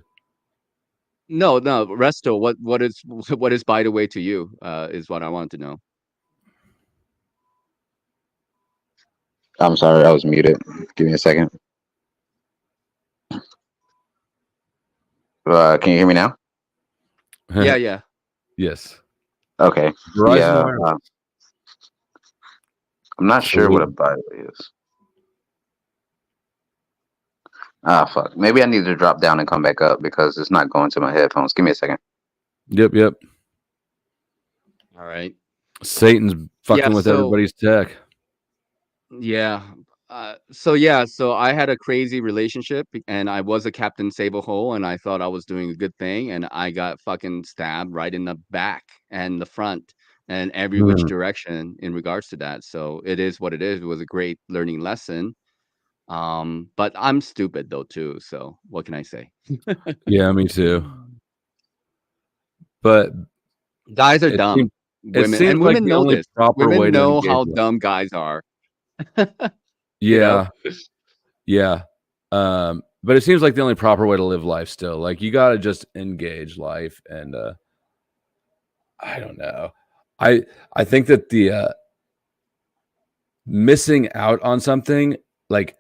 No, Resto. What is By the Way to you? Is what I want to know. I'm sorry, I was muted. Give me a second. Can you hear me now? Yeah. Yes. Okay. Verizon Yeah. Wireless. I'm not sure what a By the Way is. Ah, fuck. Maybe I need to drop down and come back up because it's not going to my headphones. Give me a second. Yep. All right. Satan's fucking with so- everybody's tech. Yeah. So I had a crazy relationship and I was a Captain Save-A-Hole and I thought I was doing a good thing and I got fucking stabbed right in the back and the front and every which direction in regards to that. So it is what it is. It was a great learning lesson. But I'm stupid though too. So what can I say? Yeah, me too. but guys are dumb. It seems like women the know only this. proper way Women to know engage how life. dumb guys are. Yeah. Yeah. But it seems like the only proper way to live life still. Like you gotta just engage life, and I don't know. I think that the missing out on something, like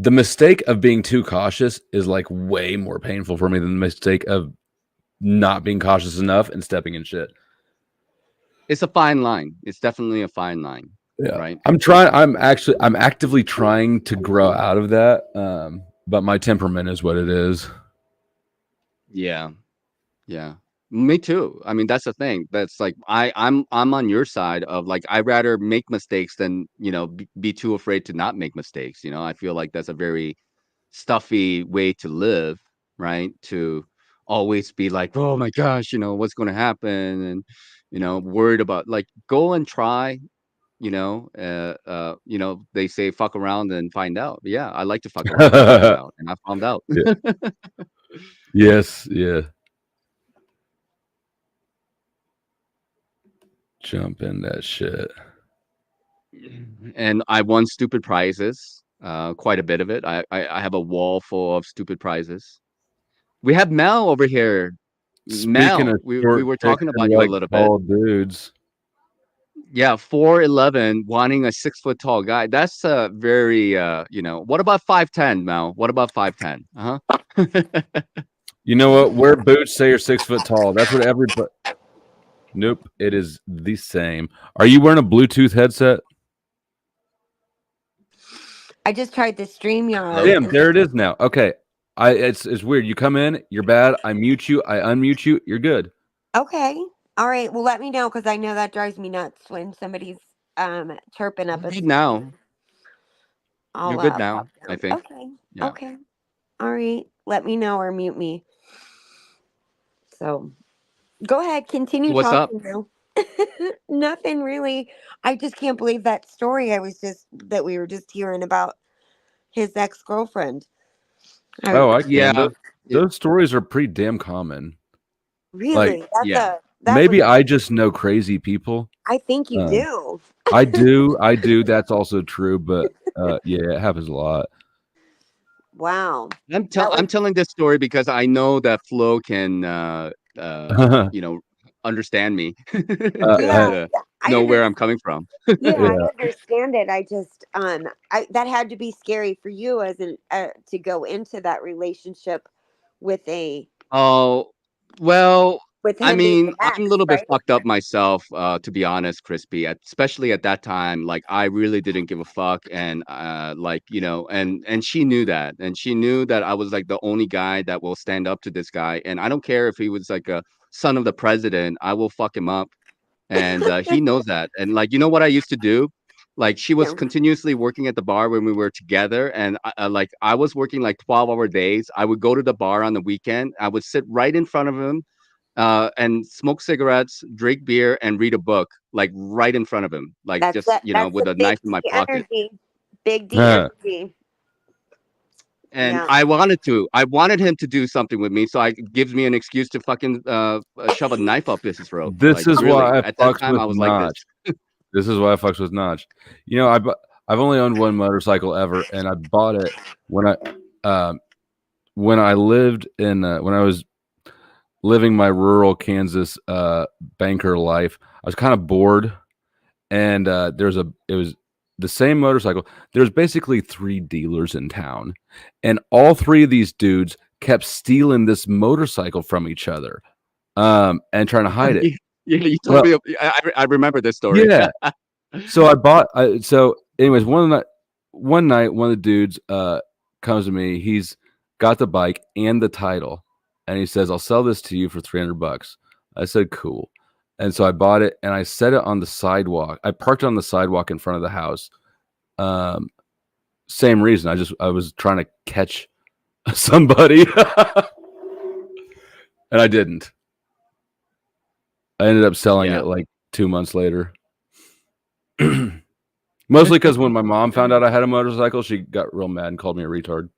the mistake of being too cautious is like way more painful for me than the mistake of not being cautious enough and stepping in shit. It's a fine line. It's definitely a fine line. Yeah. Right. I'm actively trying to grow out of that. But my temperament is what it is. Yeah. Yeah. Me too. I mean, that's the thing. That's like I'm on your side of like I'd rather make mistakes than, be too afraid to not make mistakes. I feel like that's a very stuffy way to live, right? To always be like, oh my gosh, what's going to happen, and worried about like go and try. They say fuck around and find out. Yeah, I like to fuck around and find out, and I found out. Yeah. Yes, yeah. Jump in that shit. And I won stupid prizes, quite a bit of it. I have a wall full of stupid prizes. We have Mel over here. Speaking Mel, of we short were dicks talking about and you a like little bit. tall dudes. Yeah, 4'11", wanting a 6 foot tall guy. That's very what about 5'10", Mel? What about 5'10"? You know what? Wear boots, say you're 6 foot tall. That's what everybody. Nope, it is the same. Are you wearing a Bluetooth headset? I just tried the StreamYard. Damn, there it is now. Okay. It's weird. You come in, you're bad. I mute you, I unmute you, you're good. Okay. All right. Well, let me know because I know that drives me nuts when somebody's chirping up. Good now. I'll, You're good now, I think. Okay. Yeah. Okay. All right. Let me know or mute me. So go ahead. Continue What's up? talking now. Nothing really. I just can't believe that story that we were just hearing about his ex-girlfriend. Oh, I can. Yeah. Those stories are pretty damn common. Really? Like, That's maybe what I just know crazy people. I think you do. I do. That's also true, but yeah, it happens a lot. Wow. I'm telling this story because I know that Flo can understand me. Know where I'm coming from. Yeah, I understand it. I just that had to be scary for you as to go into that relationship with a Oh, well, with I him being mean, an I'm a ex, little bit right? fucked up myself, to be honest, Crispy. Especially at that time, like I really didn't give a fuck, and and she knew that, and she knew that I was like the only guy that will stand up to this guy, and I don't care if he was like a son of the president, I will fuck him up, and he knows that, and like what I used to do. Like she was continuously working at the bar when we were together, and I was working like 12-hour days. I would go to the bar on the weekend. I would sit right in front of him, and smoke cigarettes, drink beer, and read a book, like right in front of him, like That's just that's with the a big knife in my D pocket. energy. Big D energy. And Yeah. I wanted him to do something with me, so it gives me an excuse to fucking shove a knife up his throat. This Like is really, why I at that fucks time, with I was like this. Notch. This is why I fucks with Notch. I've only owned one motorcycle ever, and I bought it when I lived in when I was living my rural Kansas banker life. I was kind of bored, and it was the same motorcycle. There's basically 3 dealers in town, and all 3 of these dudes kept stealing this motorcycle from each other, and trying to hide it. You told me. I remember this story. Yeah. So anyways, one night, one of the dudes comes to me. He's got the bike and the title, and he says, "I'll sell this to you for $300." I said, "Cool." And so I bought it, and I set it on the sidewalk. I parked it on the sidewalk in front of the house. Same reason. I was trying to catch somebody, and I didn't. I ended up selling it like 2 months later. Mostly because when my mom found out I had a motorcycle, she got real mad and called me a retard.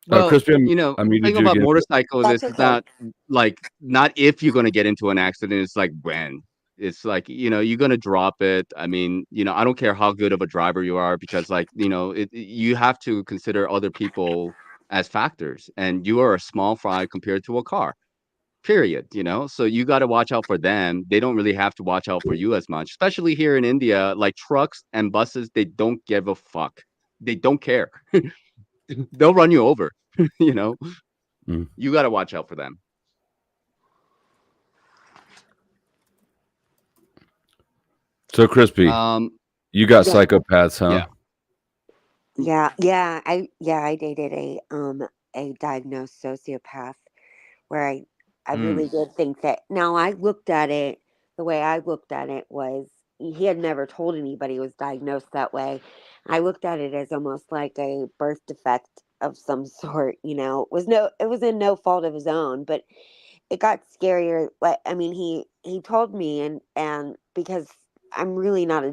Well, Crispy, you know, I muted thing you about again. motorcycles That's is okay. not if you're gonna get into an accident, it's like when. It's like, you're gonna drop it. I mean, I don't care how good of a driver you are because you have to consider other people as factors, and you are a small fry compared to a car. Period. So you got to watch out for them. They don't really have to watch out for you as much, especially here in India. Like trucks and buses, they don't give a fuck. They don't care. They'll run you over. You got to watch out for them. So Crispy, you got Yeah. psychopaths, huh? Yeah. I dated a diagnosed sociopath where I really did think that. Now I looked at it, the way I looked at it was he had never told anybody he was diagnosed that way. I looked at it as almost like a birth defect of some sort. It was in no fault of his own, but it got scarier. Like, I mean, he told me, and because I'm really not a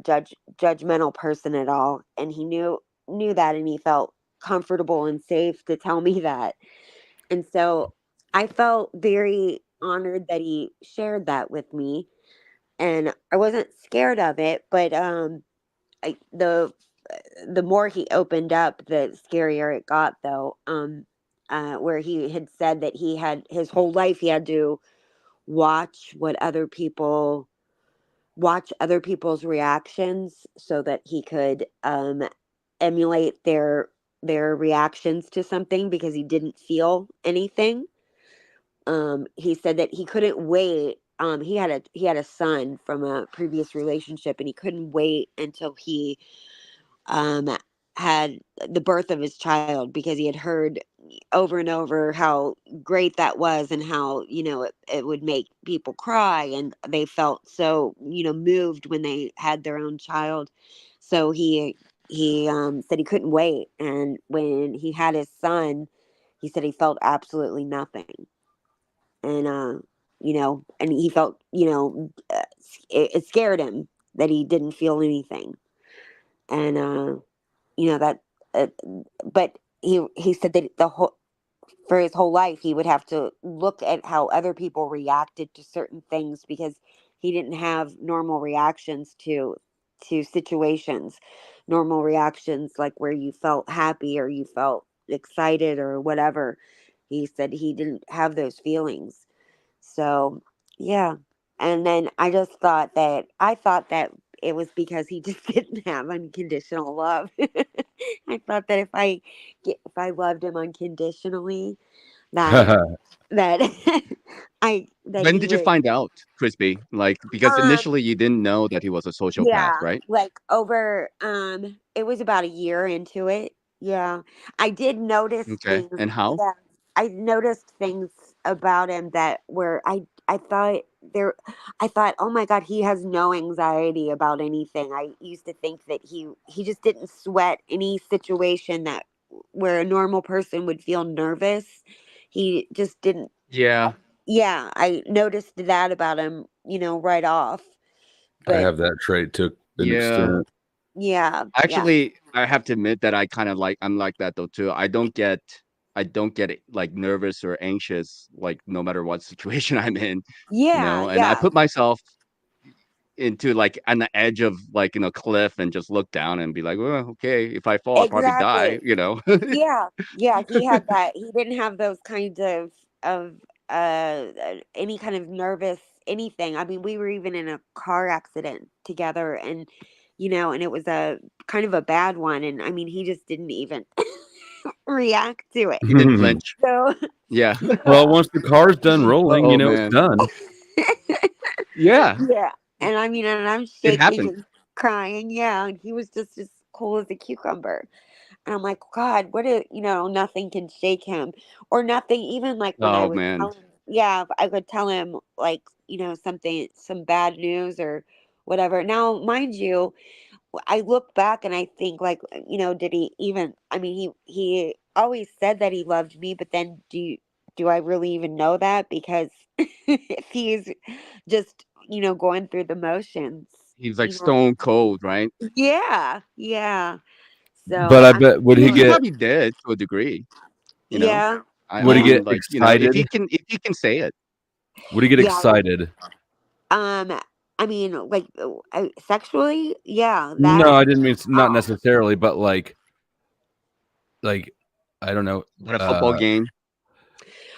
judgmental person at all, and he knew that, and he felt comfortable and safe to tell me that. And so I felt very honored that he shared that with me, and I wasn't scared of it, but the more he opened up, the scarier it got, though. Where he had said that he had his whole life he had to watch other people's reactions so that he could emulate their reactions to something because he didn't feel anything. He said that he couldn't wait. He had a son from a previous relationship, and he couldn't wait until he um, had the birth of his child because he had heard over and over how great that was and how it would make people cry, and they felt so moved when they had their own child. So he said he couldn't wait, and when he had his son, he said he felt absolutely nothing. And and he felt it scared him that he didn't feel anything. And that uh, but he said that the whole for his whole life he would have to look at how other people reacted to certain things because he didn't have normal reactions to situations, normal reactions like where you felt happy or you felt excited or whatever. He said he didn't have those feelings. So, yeah. And then I thought that it was because he just didn't have unconditional love. I thought that if I loved him unconditionally, that that that When he did you would. find out, Crispy? Like, because um initially you didn't know that he was a sociopath, Yeah, right? like over it was about a year into it. Yeah. I did notice Okay. things. And how? Yeah. I noticed things about him that were I thought there I thought, "Oh my God, he has no anxiety about anything." I used to think that he just didn't sweat any situation that where a normal person would feel nervous. He just didn't. Yeah. Yeah, I noticed that about him, right off. I But have that trait to an Yeah. extent. yeah, yeah. Actually, I have to admit that I'm like that though too. I don't get like nervous or anxious like no matter what situation I'm in, Yeah, and I yeah. put myself into like on the edge of like cliff and just look down and be like, well, okay, if I fall, I'll probably Exactly. die. Yeah, yeah, he had that. He didn't have those kinds of any kind of nervous anything. I mean, we were even in a car accident together, and and it was a kind of a bad one, and I mean, he just didn't even react to it. He didn't flinch. So, Yeah. Well, once the car's done rolling, Oh it's man. done. Yeah. yeah. And I mean, and I'm It shaking happened. and crying, yeah, and he was just as cool as a cucumber. And I'm like, God, nothing can shake him or nothing. Even like when I Oh would man. tell him, yeah, I would tell him like, some bad news or whatever. Now, mind you, I look back and I think like, did he even, I mean, he always said that he loved me, but then do I really even know that? Because if he's just, going through the motions, He's like stone cold, right? yeah, yeah. But So I I'm bet would he He get probably did to a degree. You know, Yeah. Would he mean, get like, you know, excited? if he can say it. Would he get Yeah. excited? I mean, like sexually, yeah, No, that. I didn't mean not Oh, necessarily, but like I don't know. At a football game.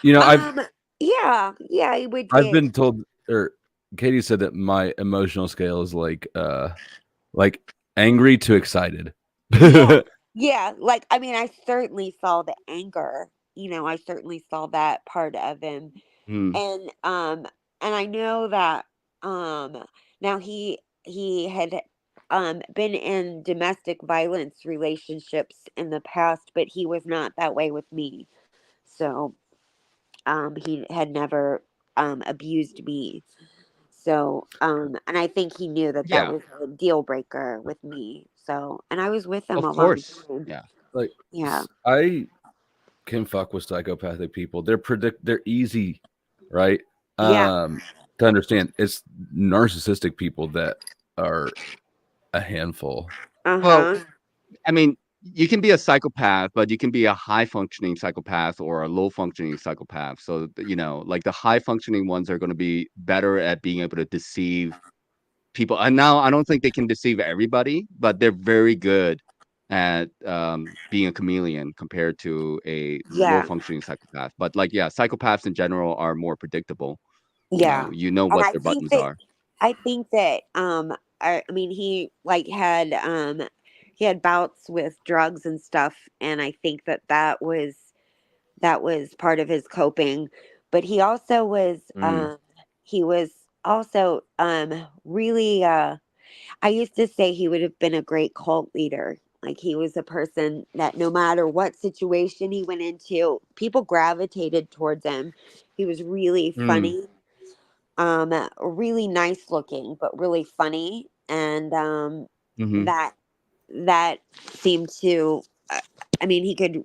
You know, yeah, he would I've get. been told, or Katie said that my emotional scale is like angry to excited. Yeah, like I mean, I certainly saw the anger. You know, I certainly saw that part of him, Hmm. and I know that now he had been in domestic violence relationships in the past, but he was not that way with me. So he had never abused me. So and I think he knew that that Yeah. was a deal breaker with me. So and I was with him Of a long course. time. Yeah. Like Yeah. I can fuck with psychopathic people. They're easy, right? Yeah. To understand. It's narcissistic people that are a handful. Well, Uh-huh. I mean, you can be a psychopath, but you can be a high functioning psychopath or a low functioning psychopath. So, you know, like the high functioning ones are going to be better at being able to deceive people. And now I don't think they can deceive everybody, but they're very good at being a chameleon compared to a low Yeah. functioning psychopath. But like, yeah, psychopaths in general are more predictable. Yeah. You know And what their buttons are. I think that I mean he like had he had bouts with drugs and stuff, and I think that that was part of his coping, but he also was Mm. he was also really I used to say he would have been a great cult leader. Like he was a person that no matter what situation he went into, people gravitated towards him. He was really Mm. funny, really nice looking, but really funny, and Hmm. that seemed to. I mean, he could.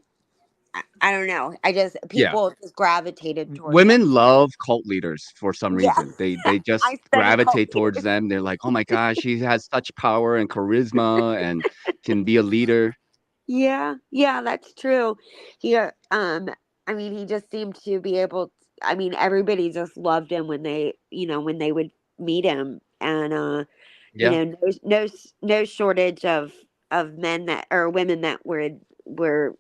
I don't know. I just Yeah. people just gravitated towards him. Women love cult leaders for some Yeah, reason. They just I study cult gravitate towards leaders. them. They're like, "Oh my gosh, he has such power and charisma and can be a leader." Yeah, yeah, that's true. He, I mean, he just seemed to be able. I mean, everybody just loved him when they, when they would meet him, and Yeah. no shortage of men that or women that were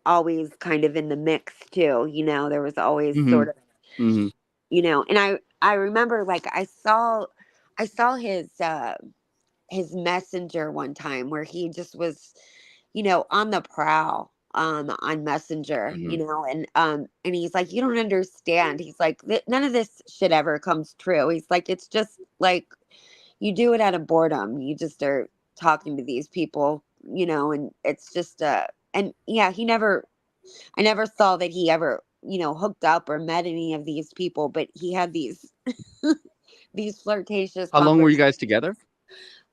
always kind of in the mix too. There was always Mhm. sort of, Mhm. and I remember like I saw his messenger one time where he just was on the prowl on Messenger, Mhm. and he's like, you don't understand. He's like, none of this shit ever comes true. He's like, it's just like you do it out of boredom. You just are talking to these people, and it's just and yeah, I never saw that he ever, hooked up or met any of these people, but he had these these flirtatious How long were you conversations, guys together?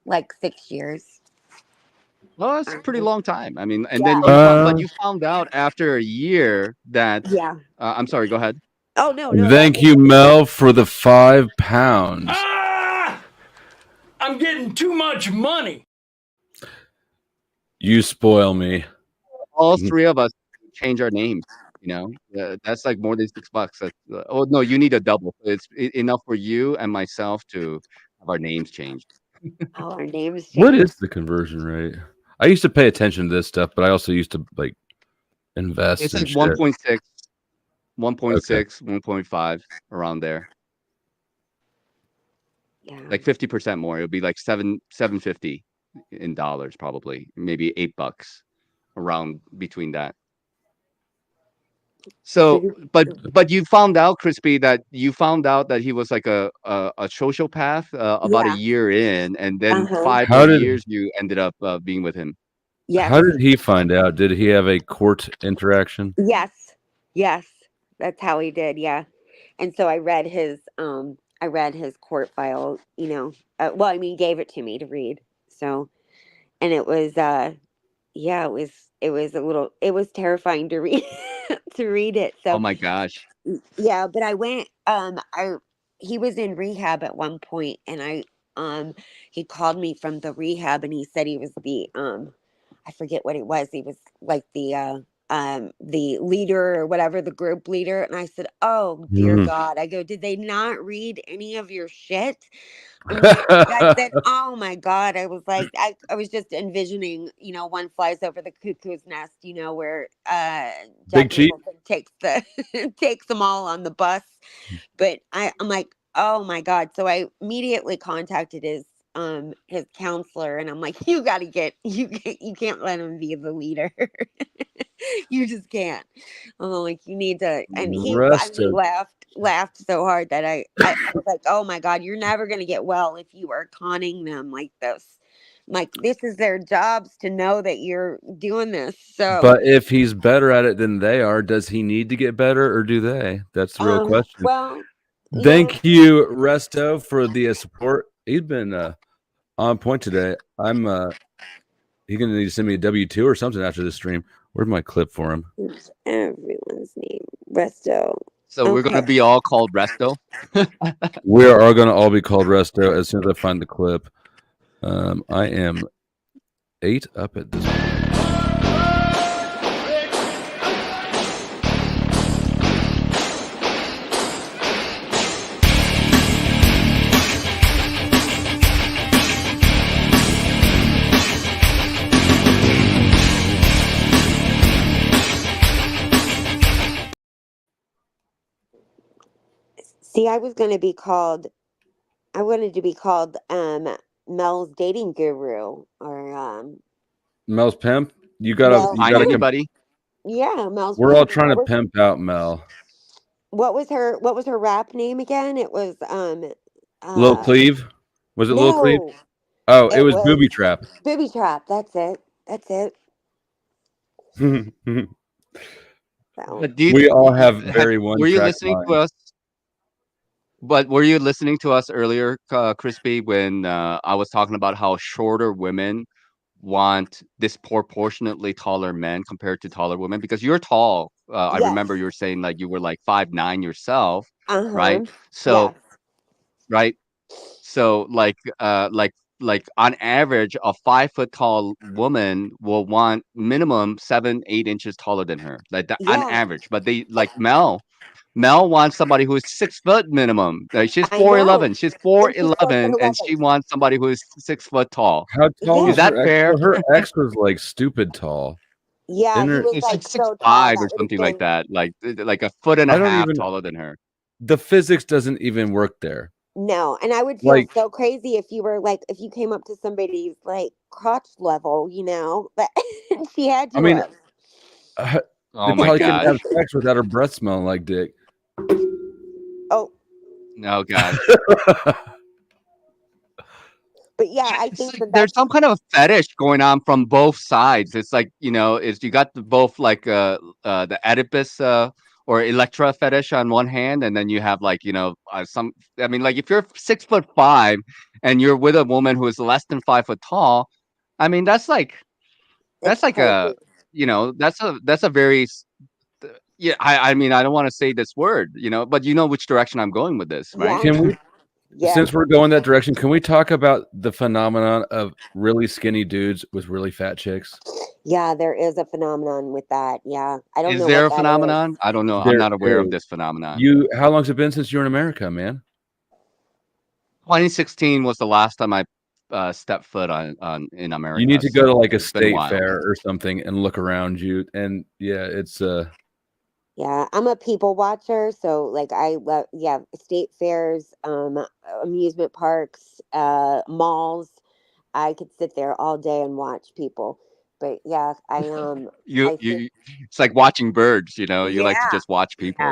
like 6 years. Well, that's a pretty long time. I mean, and then Yeah. you found out after a year that Yeah. I'm sorry, go ahead. Oh no, that Thank was you, Mel, for the £5. Ah! I'm getting too much money. You spoil me. All three of us change our names. That's like more than $6. That's, oh no, you need a double. It's enough for you and myself to have our names changed. all our names What changed. is the conversion rate? I used to pay attention to this stuff, but I also used to like invest It's in like shit. 1.6, 1.6, Okay. 1.5 around there. Yeah. Like 50% more. It would be like 750 in dollars, probably maybe $8 around between that. So, but you found out, Crispy, that he was like a sociopath about a Yeah. year in, and then Uh-huh. 5 How more did years you ended up being with him. Yes. How did he find out? Did he have a court interaction? Yes. Yes. That's how he did. Yeah. And so I read his court file, well, I mean, he gave it to me to read. So, and it was yeah, it was terrifying to read to read it. Oh So, my gosh. yeah, but I went he was in rehab at one point, and he called me from the rehab, and he said he was the I forget what it was. He was like the the leader or whatever, the group leader. And I said, oh, dear God. I go, did they not read any of your shit? I said, oh my God. I was like, I was just envisioning, one flies over the cuckoo's nest, where Big Jack Chief. Nicholson takes them all on the bus. But I'm like, oh my God. So I immediately contacted his counselor, and I'm like, you can't let him be the leader. You just can't. Like, you need to. And he finally laughed so hard that I was like, oh my God, you're never gonna get well if you are conning them like this. Like, this is their jobs to know that you're doing this. So, but if he's better at it than they are, does he need to get better, or do they? That's the real question. Well, thank you, Resto, for the support. He's been on point today. He's gonna need to send me a W-2 or something after this stream. Where's my clip for him? Everyone's name, Resto. So we're gonna be all called Resto. We are gonna all be called Resto as soon as I find the clip. I am 8 up at this point. See, I wanted to be called Mel's dating guru, or Mel's pimp. You gotta your buddy. Yeah, Mel's We're all pimp. trying to pimp out Mel. What was her rap name again? It was Lil Cleve? Was it Lil Cleve? no, Oh, it was Booby Trap. Booby Trap. That's it. But we all have very one. Were you listening to us? But were you listening to us earlier, Crispy, when I was talking about how shorter women want disproportionately taller men compared to taller women? Because you're tall. I remember you were saying like you were like 5'9" yourself, right? So, right. So like on average, a 5-foot tall woman will want minimum 7-8 inches taller than her, like that on average. But they like Mel wants somebody who is 6 foot minimum. She's 4'11". She's 4'11", and she wants somebody who is 6 foot tall. How tall is that her fair? Her ex was like stupid tall. Yeah, he was it's like so 6'5" tall, or something like that, like a foot and a half taller than her. The physics doesn't even work there. No, and I would feel so crazy if you came up to somebody's like crotch level, but she had you. I mean, up. Oh my god! God! Have sex without her breath smelling like dick. Oh. No, God. But yeah, I think there's some kind of fetish going on from both sides. It's like, is you got both like the Oedipus or Electra fetish on one hand, and then you have like, some. I mean, like if you're 6'5" and you're with a woman who is less than 5 foot tall, I mean that's like that's a very I mean, I don't want to say this word, but you know which direction I'm going with this, right? Can we, since we're going that direction, can we talk about the phenomenon of really skinny dudes with really fat chicks? Yeah, there is a phenomenon with that. Yeah, I don't know. Is there a phenomenon? I don't know. I'm not aware of this phenomenon. How long's it been since you're in America, man? 2016 was the last time I stepped foot in America. You need to go to like a state fair or something and look around you. And yeah, it's Yeah, I'm a people watcher, so like I love state fairs, amusement parks, malls. I could sit there all day and watch people. But yeah, it's like watching birds, you like to just watch people,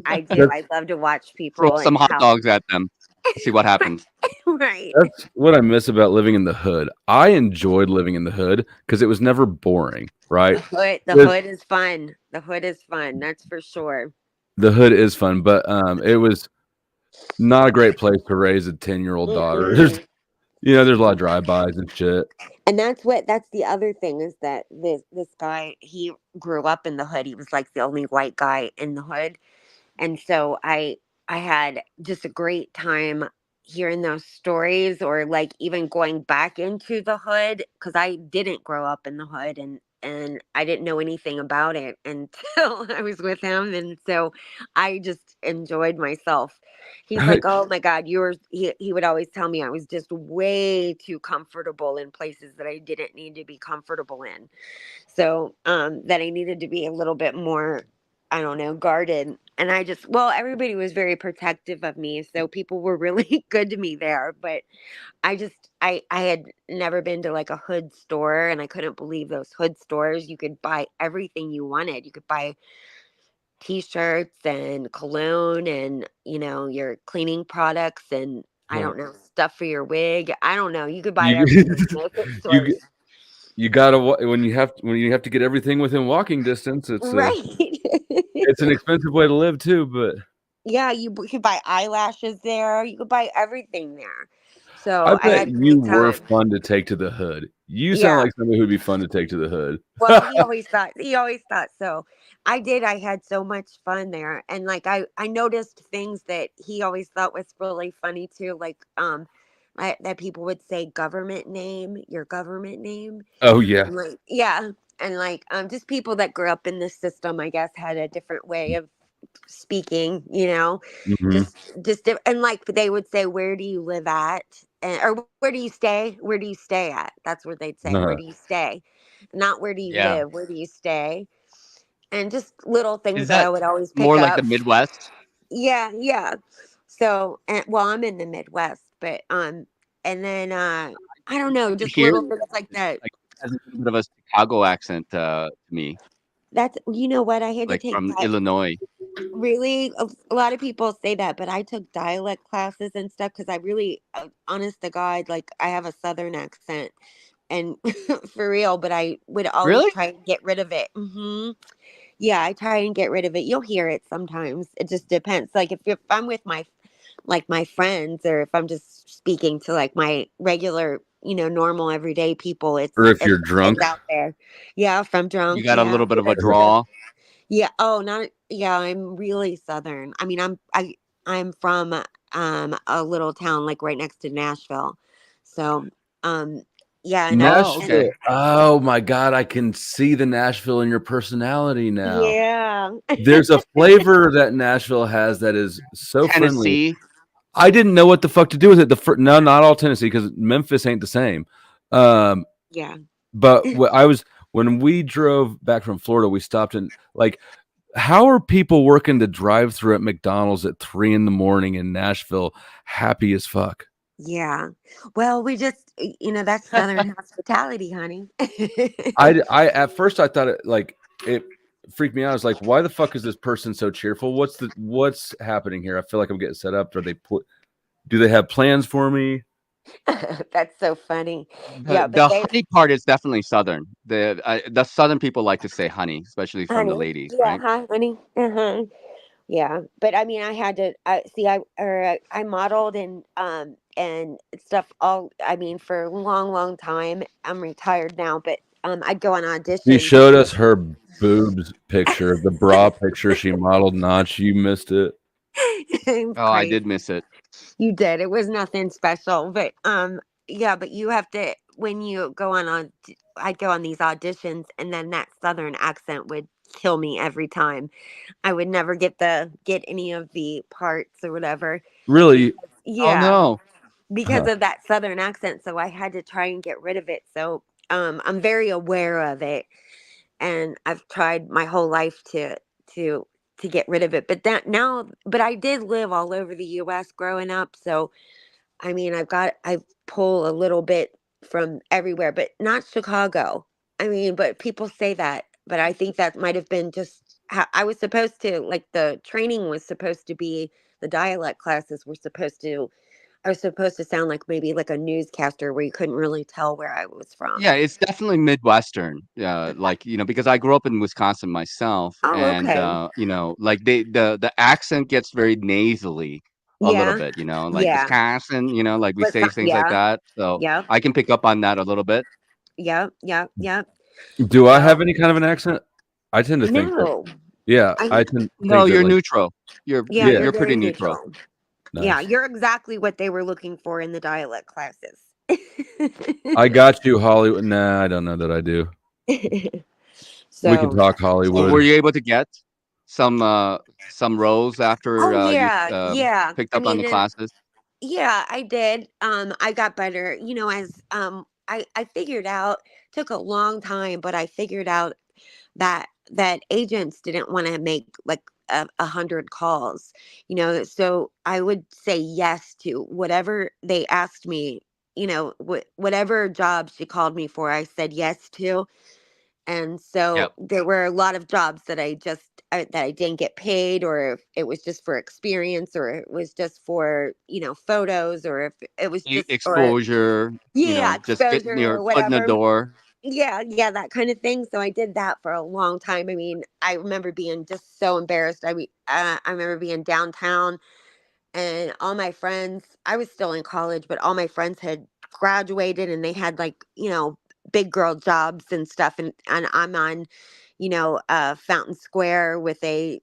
I do. I love to watch people. Throw some hot dogs at them. See what happens. Right. That's what I miss about living in the hood. I enjoyed living in the hood because it was never boring, right? The hood is fun. The hood is fun. That's for sure. The hood is fun, but it was not a great place to raise a 10-year-old daughter. There's a lot of drive-bys and shit. And that's the other thing is that this guy, he grew up in the hood. He was like the only white guy in the hood. And so I had just a great time hearing those stories, or like even going back into the hood, because I didn't grow up in the hood, and I didn't know anything about it until I was with him, and so I just enjoyed myself. He's like, "Oh my God, he would always tell me I was just way too comfortable in places that I didn't need to be comfortable in. So that I needed to be a little bit more, I don't know, guarded. And everybody was very protective of me. So people were really good to me there. But I had never been to like a hood store, and I couldn't believe those hood stores. You could buy everything you wanted. You could buy t-shirts and cologne and, your cleaning products and I don't know, stuff for your wig. I don't know. You could buy everything in those hood stores. You gotta when you have to get everything within walking distance. It's right. It's an expensive way to live too, but yeah, you could buy eyelashes there. You could buy everything there. I So I bet had a you great were time. fun to take to the hood. You sound Yeah. like somebody who'd be fun to take to the hood. Well, he always thought so. I had so much fun there. And like I noticed things that he always thought was really funny too, like that people would say your government name. Oh yeah. And like yeah. And like just people that grew up in this system, I guess, had a different way of speaking, Mhm. and like they would say, where do you live at, or where do you stay at, that's what they'd say, where do you stay, not where do you Yeah. live, where do you stay, and just little things Is that I that would always pick more like up. the Midwest? Yeah. So I'm in the Midwest, but and then I don't know, just Here, little things like that. like, has a little bit of a Chicago accent to me, That's what I had to like take. from Illinois. Really, a lot of people say that, but I took dialect classes and stuff because I really, honest to God, like I have a Southern accent, and for real. But I would always Really? try and get rid of it. Yeah, I try and get rid of it. You'll hear it sometimes. It just depends. Like if I'm with my friends, or if I'm just speaking to like my regular, normal everyday people, Or if it's you're drunk. out there. Yeah, if I'm You drunk, got a yeah. little bit of a draw. Yeah. Oh, not yeah. I'm really Southern. I mean, I'm from a little town like right next to Nashville. So yeah, and Oh, okay. Nashville. Oh my God, I can see the Nashville in your personality now. yeah. There's a flavor that Nashville has that is so friendly. Tennessee. I didn't know what the fuck to do with it. No, not all Tennessee, because Memphis ain't the same. Yeah. But when we drove back from Florida, we stopped in like, how are people working the drive-through at McDonald's at 3 a.m. in Nashville, happy as fuck? Yeah. Well, we just that's Southern hospitality, honey. I at first I thought it freaked me out. I was like, why the fuck is this person so cheerful? What's happening here? I feel like I'm getting set up. Do they have plans for me? That's so funny. The honey part is definitely Southern. The Southern people like to say honey, especially from the honey. ladies, Yeah, right? hi, honey. Yeah, but I mean, I had to I modeled and stuff for a long time. I'm retired now, but I'd go on She auditions. showed us her boobs picture, the bra picture she modeled. Notch, you missed it. It's Oh, I crazy. did miss it. You did. It was nothing special, but yeah, but you have to when you go I'd go on these auditions, and then that Southern accent would kill me every time. I would never get any of the parts or whatever. Really? Oh Yeah, no. because of that Southern accent, so I had to try and get rid of it. So I'm very aware of it, and I've tried my whole life to get rid of it. But I did live all over the US growing up, so I mean, I pull a little bit from everywhere, but not Chicago. I mean, but people say that, but I think that might have been just how I was supposed to, like the training was supposed to be, the dialect classes were supposed to, I was supposed to sound like maybe like a newscaster where you couldn't really tell where I was from. Yeah, it's definitely Midwestern. Like, because I grew up in Wisconsin myself, Oh, and okay. like the accent gets very nasally a little Yeah. bit, like Yeah. Wisconsin, like we say things like Yeah. that. So Yep. I can pick up on that a little bit. Yep. Do I have any kind of an accent? I tend to think that. No. Yeah, I tend to No, think that, you're like, neutral. You're Yeah, you're pretty very neutral. neutral. Yeah, nice. you're exactly what they were looking for in the dialect classes. I got you, Hollywood. Nah, I don't know that I do. We can So talk So Hollywood. were you able to get some roles after oh you yeah. picked I up on mean the classes? yeah, I did. I got better, as I figured out, took a long time, but I figured out that agents didn't want to make like 100 calls, so I would say yes to whatever they asked me, whatever job she called me for, I said yes to. And so Yep. there were a lot of jobs that that I didn't get paid, or if it was just for experience, or it was just for, photos, or if it was just, or Exposure, yeah, just getting exposure your or foot in the whatever. door. Yeah, that kind of thing. So I did that for a long time. I mean, I remember being just so embarrassed. I remember being downtown, and all my friends, I was still in college, but all my friends had graduated and they had like, big girl jobs and stuff. And I'm on, Fountain Square with a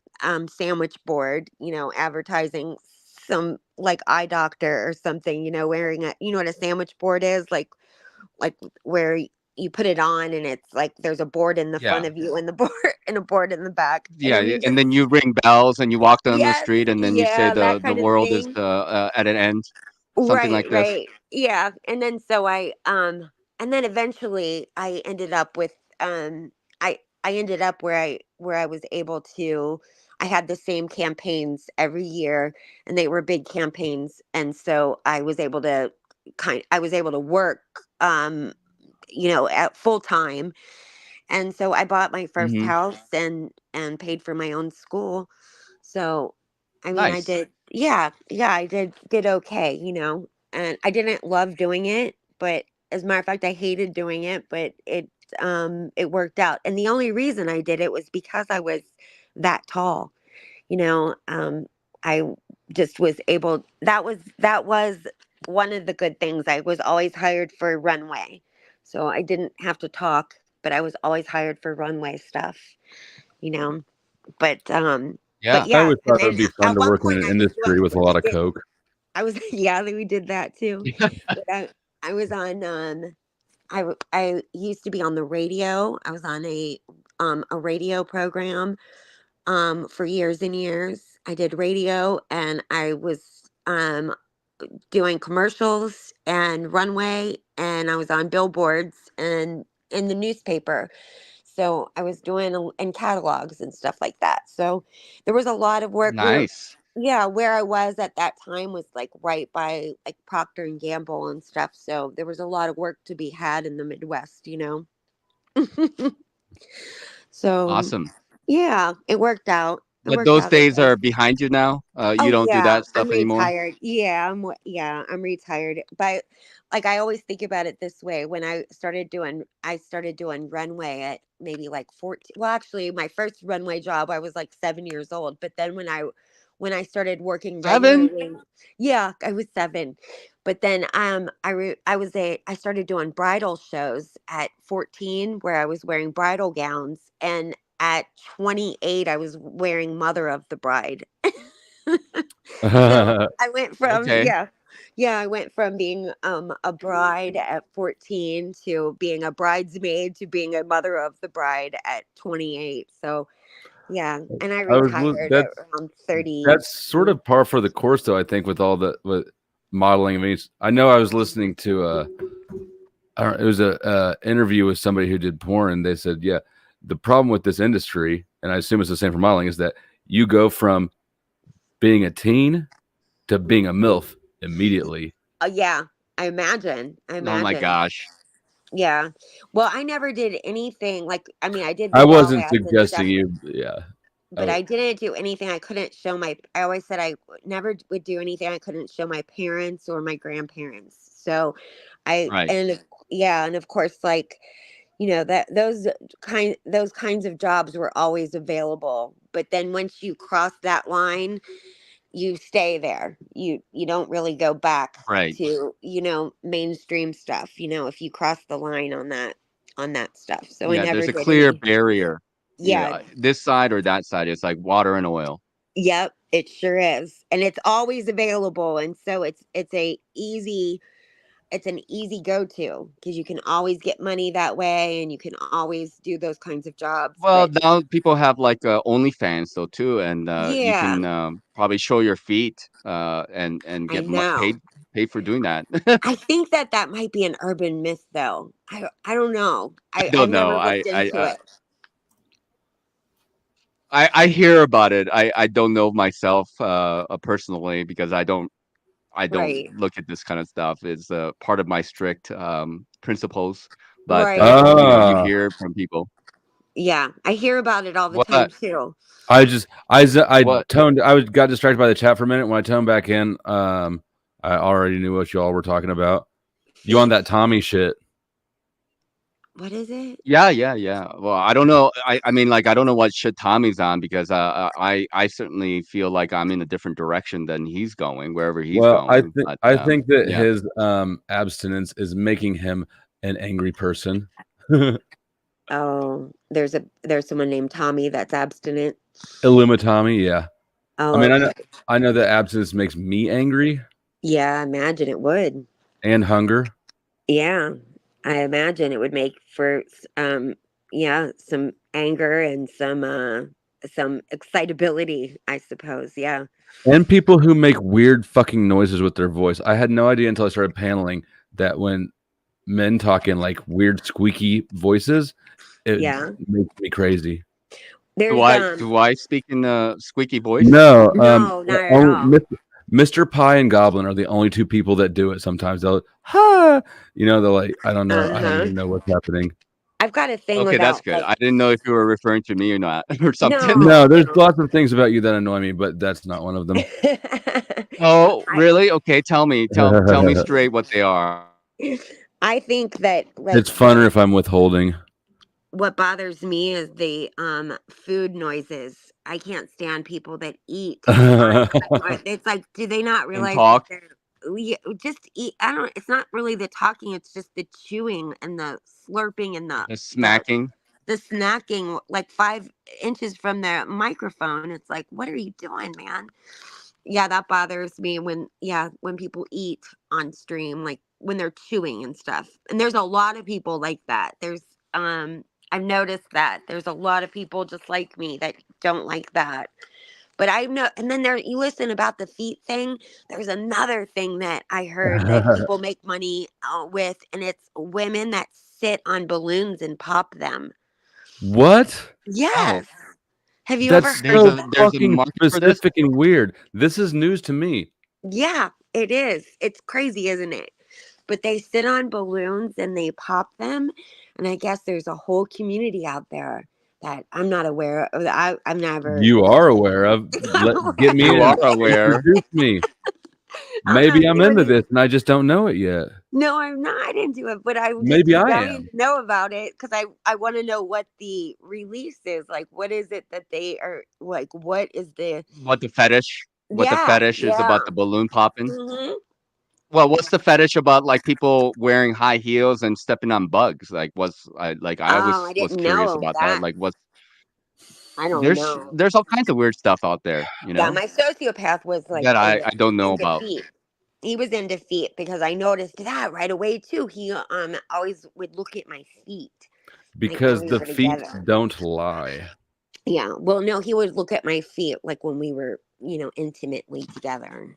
sandwich board, advertising some like eye doctor or something, wearing what a sandwich board is, like where you put it on and it's like there's a board in the front Yeah. of you and the board and a board in the back. And I Yeah, mean, and just then you ring bells and you walk down the yes, street and then you say yeah, that the kind of world is thing. at an end, something Right, like this. right. Yeah. And then and then eventually I ended up with I ended up where I was able to, I had the same campaigns every year, and they were big campaigns, and so I was able to work at full time. And so I bought my first Hmm. house and paid for my own school. So, I mean, I Nice. did, yeah, I did okay, and I didn't love doing it, but as a matter of fact, I hated doing it, but it worked out. And the only reason I did it was because I was that tall, you know. I just was able. That was one of the good things. I was always hired for runway, so I didn't have to talk, but I was always hired for runway stuff, you know. But Yeah. I yeah, always and thought it then would be fun at to one work in point an I was doing. industry with a lot I of did. coke. I was yeah, we did that too. But I was on. I used to be on the radio. I was on a radio program for years and years. I did radio, and I was doing commercials and runway, and I was on billboards and in the newspaper. So I was doing in catalogs and stuff like that. So there was a lot of work. Nice. Yeah, where I was at that time was like right by like Procter and Gamble and stuff. So there was a lot of work to be had in the Midwest, So Awesome. yeah, it worked out. It But worked those out days okay. are behind you now. You Oh don't do yeah, that I'm stuff anymore. retired. Yeah, I'm retired. But like I always think about it this way. When I started doing runway at maybe like 14. Well, actually, my first runway job I was like 7 years old. But then when I started working 7? regularly, yeah, I was 7. But then I started doing bridal shows at 14, where I was wearing bridal gowns, and at 28 I was wearing Mother of the Bride. So I went from Okay. I went from being a bride at 14 to being a bridesmaid to being a mother of the bride at 28. So yeah, and I retired at around 30. That's sort of par for the course, though. I think with all the with modeling. I mean, I know I was listening to it was a interview with somebody who did porn, and they said, yeah, the problem with this industry, and I assume it's the same for modeling, is that you go from being a teen to being a MILF immediately. Yeah, I imagine. Oh my gosh. Yeah. Well, I never did anything like, I mean, I did the I wall wasn't ads and suggesting stuff, you, yeah. but I didn't do anything I couldn't show I always said I never would do anything I couldn't show my parents or my grandparents. So Right. and of course, like, that those kinds of jobs were always available. But then once you cross that line, you stay there. You don't really go back Right. to, mainstream stuff, if you cross the line on that stuff. So I Yeah, never there's a did clear any. barrier. Yeah. This side or that side. It's like water and oil. Yep, it sure is. And it's always available. And so it's a easy it's an easy go-to because you can always get money that way, and you can always do those kinds of jobs. Well, But now people have like OnlyFans though too, and you yeah, can probably show your feet and I get know. paid for doing that. I think that might be an urban myth, though. I don't know. I I've don't know. never looked into it. I hear about it. I don't know myself personally because I don't Right. look at this kind of stuff. It's part of my strict principles. But Right. you know, you hear from people. Yeah, I hear about it all the time What? too. I What? got distracted by the chat for a minute. When I toned back in, I already knew what y'all were talking about. You on that Tommy shit? What is it? Yeah. Well, I don't know. I mean, like, I don't know what shit Tommy's on because I certainly feel like I'm in a different direction than he's going, wherever he's Well, going. But, I think that yeah. his abstinence is making him an angry person. Oh, there's someone named Tommy that's abstinent. Illumitami, yeah. Oh, I mean, okay. I know that abstinence makes me angry Yeah, I imagine it would. and hunger. Yeah, I imagine it would make for some anger and some excitability, I suppose. Yeah. And people who make weird fucking noises with their voice. I had no idea until I started paneling that when men talk in like weird squeaky voices, it makes me crazy. There's Do I speak in squeaky voice? No, not at all. Mr. Pie and Goblin are the only two people that do it. Sometimes they'll, they're like, I don't know, I don't even know what's happening. I've got a thing Okay, about that's good. I didn't know if you were referring to me or not, or something. No, there's lots of things about you that annoy me, but that's not one of them. Oh, really? Okay, tell me straight what they are. I think that It's funner if I'm withholding. what bothers me is the food noises. I can't stand people that eat. It's like, do they not realize talk? that just eat? I don't. It's not really the talking. It's just the chewing and the slurping and the smacking. The snacking, like 5 inches from the microphone. It's like, what are you doing, man? Yeah, that bothers me when people eat on stream, like when they're chewing and stuff. And there's a lot of people like that. I've noticed that there's a lot of people just like me that don't like that. But I know, and then you listen about the feet thing. There's another thing that I heard that people make money with, and it's women that sit on balloons and pop them. What? Yes. Have you That's ever heard of that? fucking specific and weird. This is news to me. Yeah, it is. It's crazy, isn't it? But they sit on balloons and they pop them. And I guess there's a whole community out there that I'm not aware of. I've never. You are aware of. Get me You in. are aware. Introduce me. Maybe I'm into this and I just don't know it yet. No, I'm not into it, but I'm Maybe I dying am. to know about it because I want to know what the release is. Like, what is it that they are like? What is the What the fetish? What the fetish is about the balloon popping? Mm-hmm. Well, what's the fetish about like people wearing high heels and stepping on bugs? Like, I always I was didn't curious know about that. that. Like, what's I don't know. there's all kinds of weird stuff out there, you know, Yeah, my sociopath was like that I don't know into about. feet. He was into feet because I noticed that right away too. He always would look at my feet. Because like, the feet don't lie. Yeah. Well, no, he would look at my feet like when we were, intimately together.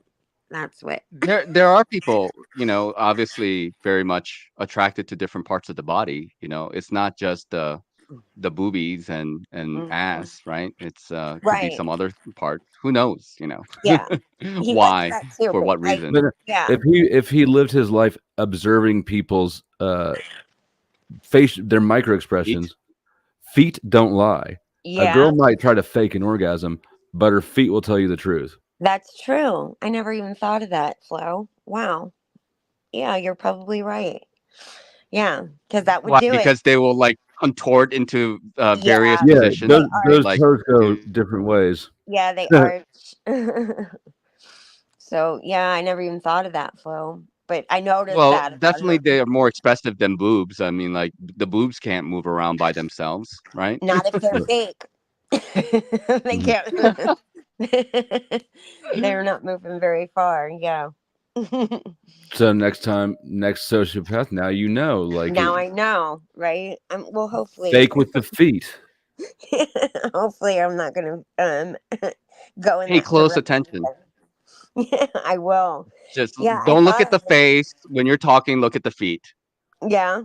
That's what. There are people, you know, obviously very much attracted to different parts of the body. You know, it's not just the boobies and ass, right? It's could be Right. some other part. Who knows? You know, Yeah. He why, likes that too, for but what reason? But yeah. if he lived his life observing people's their micro expressions, feet don't lie. Yeah. A girl might try to fake an orgasm, but her feet will tell you the truth. That's true. I never even thought of that, Flo. Wow. Yeah, you're probably right. Yeah, because that would Why? do it. Because they will like contort into various positions. Those like toes go different ways. Yeah, they arch. So yeah, I never even thought of that, Flo. But I noticed well, that. definitely they are more expressive than boobs. I mean, like the boobs can't move around by themselves, right? Not if they're fake. They can't. They're not moving very far. Yeah. So next sociopath, now you know. Like Now I know, right? Well, hopefully, fake with the feet. hopefully, I'm not gonna go in Pay that close direction. attention. Yeah, I will. Just Yeah, I don't look thought at the face when you're talking. Look at the feet. Yeah.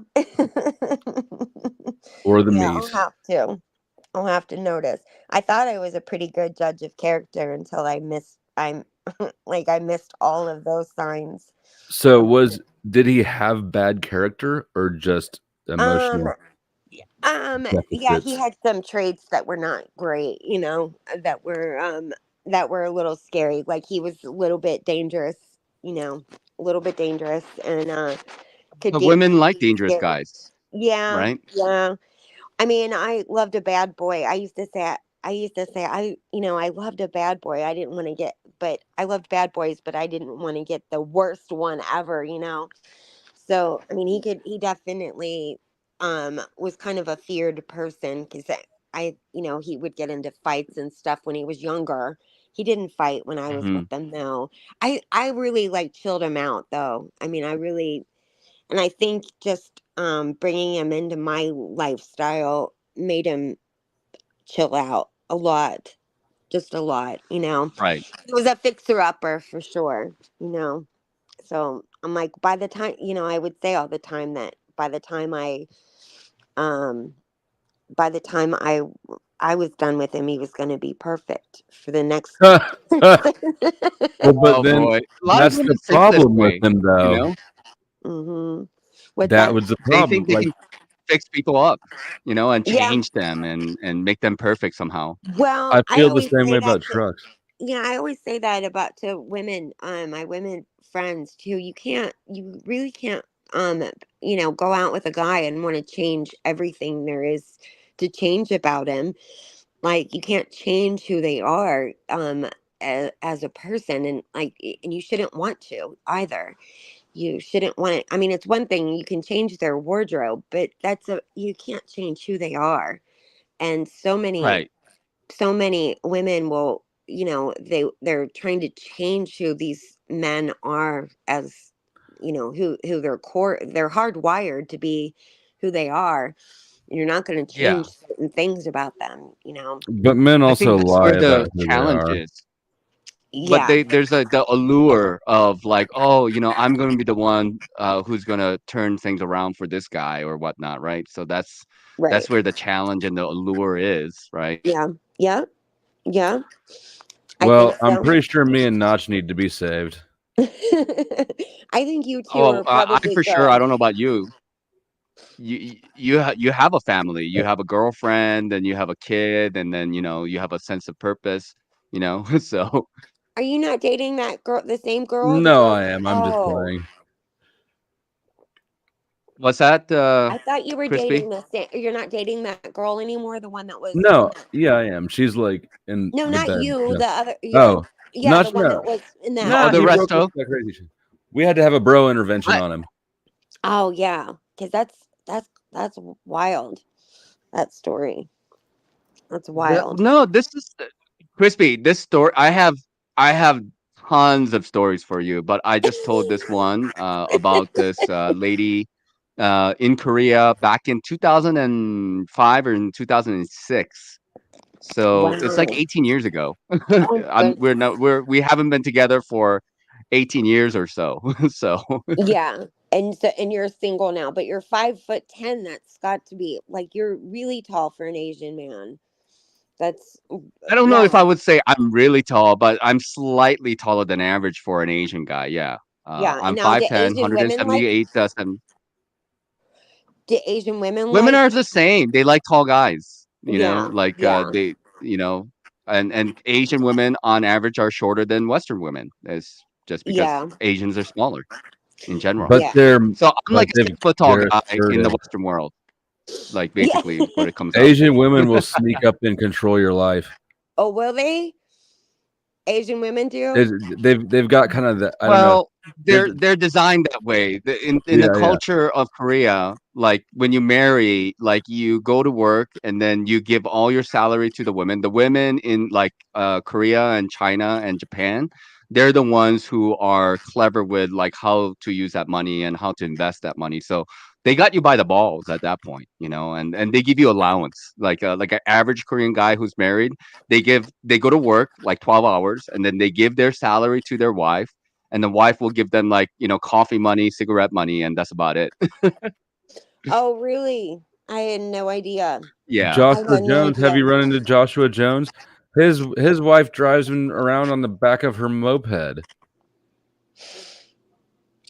Or the Yeah, meat. I'll have to. I'll have to notice. I thought I was a pretty good judge of character until I missed. I missed all of those signs. So did he have bad character or just Um, emotional yeah, he deficits? had some traits that were not great, that were a little scary. Like he was a little bit dangerous, a little bit dangerous and could But get women like really dangerous scary. guys, Yeah, right? yeah. I mean, I loved a bad boy. I loved a bad boy. I didn't want to get, but I loved bad boys, but I didn't want to get the worst one ever. So, I mean, he definitely, was kind of a feared person because he would get into fights and stuff when he was younger. He didn't fight when I was Hmm. with them, though. I really like chilled him out, though. I mean, and I think just bringing him into my lifestyle made him chill out a lot, just a lot. Right. He was a fixer upper for sure. So I'm like, by the time I would say all the time that um, by the time I was done with him, he was going to be perfect for the next. Well, but Oh then boy, a lot of that's women the think this problem with way. him, though. Mm-hmm. What's That that? was the They problem. think they Like, can fix people up, and Yeah. change them and make them perfect somehow. Well, I I feel the always same way say that about trucks. I always say that to women, my women friends too. You really can't, go out with a guy and want to change everything there is to change about him. Like you can't change who they are, as a person, and and you shouldn't want to either. You shouldn't want it. I mean, it's one thing you can change their wardrobe, but you can't change who they are. And Right. so many women will, they're trying to change who these men are, as who they're hardwired to be who they are. You're not going to Yeah. change certain things about them. But men I think also that's where lie the about who they challenge are. is. But Yeah, there's the allure of like, oh, I'm going to be the one who's going to turn things around for this guy or whatnot, right? So that's right. where the challenge and the allure is, right? Yeah, yeah, yeah. I think Well, I'm so. pretty sure me and Notch need to be saved. I think you two Oh, are I probably for sure. I good. don't know about you. You have a family, you have a girlfriend, and you have a kid, and then you have a sense of purpose. So Are you not dating that girl, the same girl, the No, girl? I am. I'm just Oh, playing. what's that, I thought you were Crispy? dating the same. You're not dating that girl anymore. The one that was in No, that. yeah, I am. She's like in No, the not bed. you. No. The other. Yeah, Oh, yeah, the Notch, one that no. was in that Oh, Nah, the he house. broke up resto. like crazy shit. We had to have a bro intervention I on him. Oh yeah, because that's wild. That story. That's wild. no, this is Crispy. This story, I have tons of stories for you, but I just told this one about this lady in Korea back in 2005 or in 2006. So it's like Wow. 18 years ago. Oh goodness. We haven't been together for 18 years or so. So Yeah. And you're single now, but you're 5'10". That's got to be like you're really tall for an Asian man. That's I don't know if yeah, I would say I'm really tall, but I'm slightly taller than average for an Asian guy. Yeah. yeah. And I'm now 5'10", 178. do Asian women Women like are the same. They like tall guys, yeah, like yeah, you know, and Asian women on average are shorter than Western women. It's just because yeah, Asians are smaller in general. But yeah. they're So I'm but like a 6 foot tall they're guy in the assertive. Western world, like Yeah. basically what it comes up. Asian women will sneak up and control your life. Oh, will they? Asian women do? They've got kind of the I don't know. Well, There's they're designed that way. In the yeah, yeah. culture of Korea, like when you marry, like you go to work and then you give all your salary to the women. The women in like Korea and China and Japan, they're the ones who are clever with like how to use that money and how to invest that money. So they got you by the balls at that point, and they give you allowance. Like an average Korean guy who's married, they go to work like 12 hours, and then they give their salary to their wife, and the wife will give them like, coffee money, cigarette money, and that's about it. Oh, really? I had no idea. Yeah. I Joshua had no Jones. Have idea. you run into Joshua Jones? His wife drives him around on the back of her moped.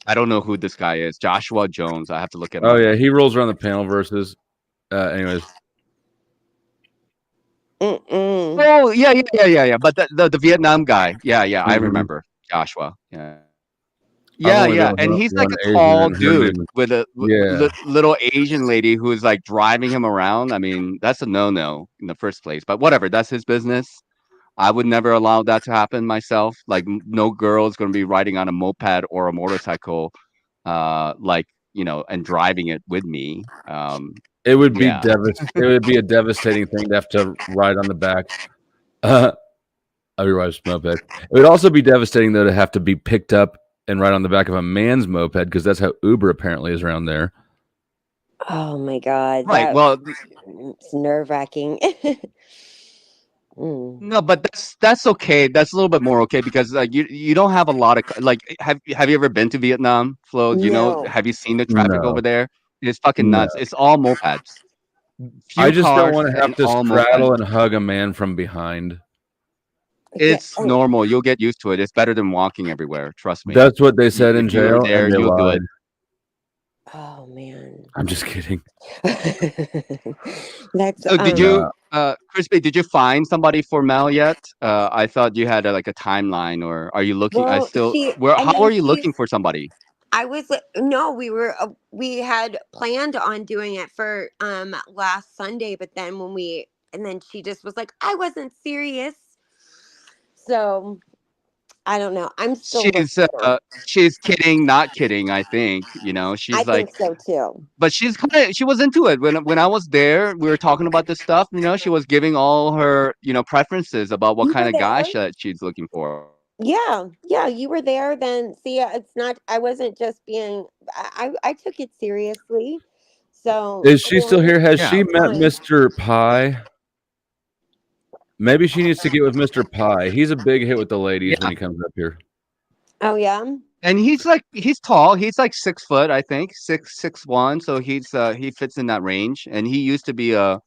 I don't know who this guy is. Joshua Jones. I have to look him Oh up. yeah, he rolls around the panel versus. Anyways. Oh yeah. But the Vietnam guy. Yeah. I remember Joshua. Yeah. Yeah. And he's like one a Asian, tall and her dude name is with a little Asian lady who's like driving him around. I mean, that's a no-no in the first place. But whatever, that's his business. I would never allow that to happen myself. Like, no girl is going to be riding on a moped or a motorcycle, and driving it with me. It would be Yeah. It would be a devastating thing to have to ride on the back of your wife's moped. It would also be devastating though to have to be picked up and ride on the back of a man's moped, because that's how Uber apparently is around there. Oh my God. Right. Well, It's nerve-wracking. no, but that's okay. That's a little bit more okay because like you don't have a lot of like have you ever been to Vietnam, Flo? No. Have you seen the traffic over No. there? It's fucking No. nuts. It's all mopeds. I Few just don't cars want to have and to all straddle mopeds. and hug a man from behind. It's normal. You'll get used to it. It's better than walking everywhere. Trust me. That's what they said in If you were jail, there, and they you'll do lied. it. Oh man. I'm just kidding. That's So did you, Crispy? Did you find somebody for Mel yet? I thought you had like a timeline, or are you looking? Well, How are you looking for somebody? I was no, we had planned on doing it for last Sunday, but then then she just was like, I wasn't serious. So I don't know. I'm still She's kidding, not kidding. I think I she's like, think so too. but she was into it when I was there. We were talking about this stuff. She was giving all her preferences about what You kind were of guy there? she's looking for. Yeah, you were there then. See, it's not, I wasn't just being, I took it seriously. So, Is she still here? Has Yeah. she met Mr. Pie? Maybe she needs to get with Mr. Pie. He's a big hit with the ladies when he comes up here. Oh yeah. And he's tall. He's like 6 foot, I think, 6'1". So he fits in that range. And he used to be a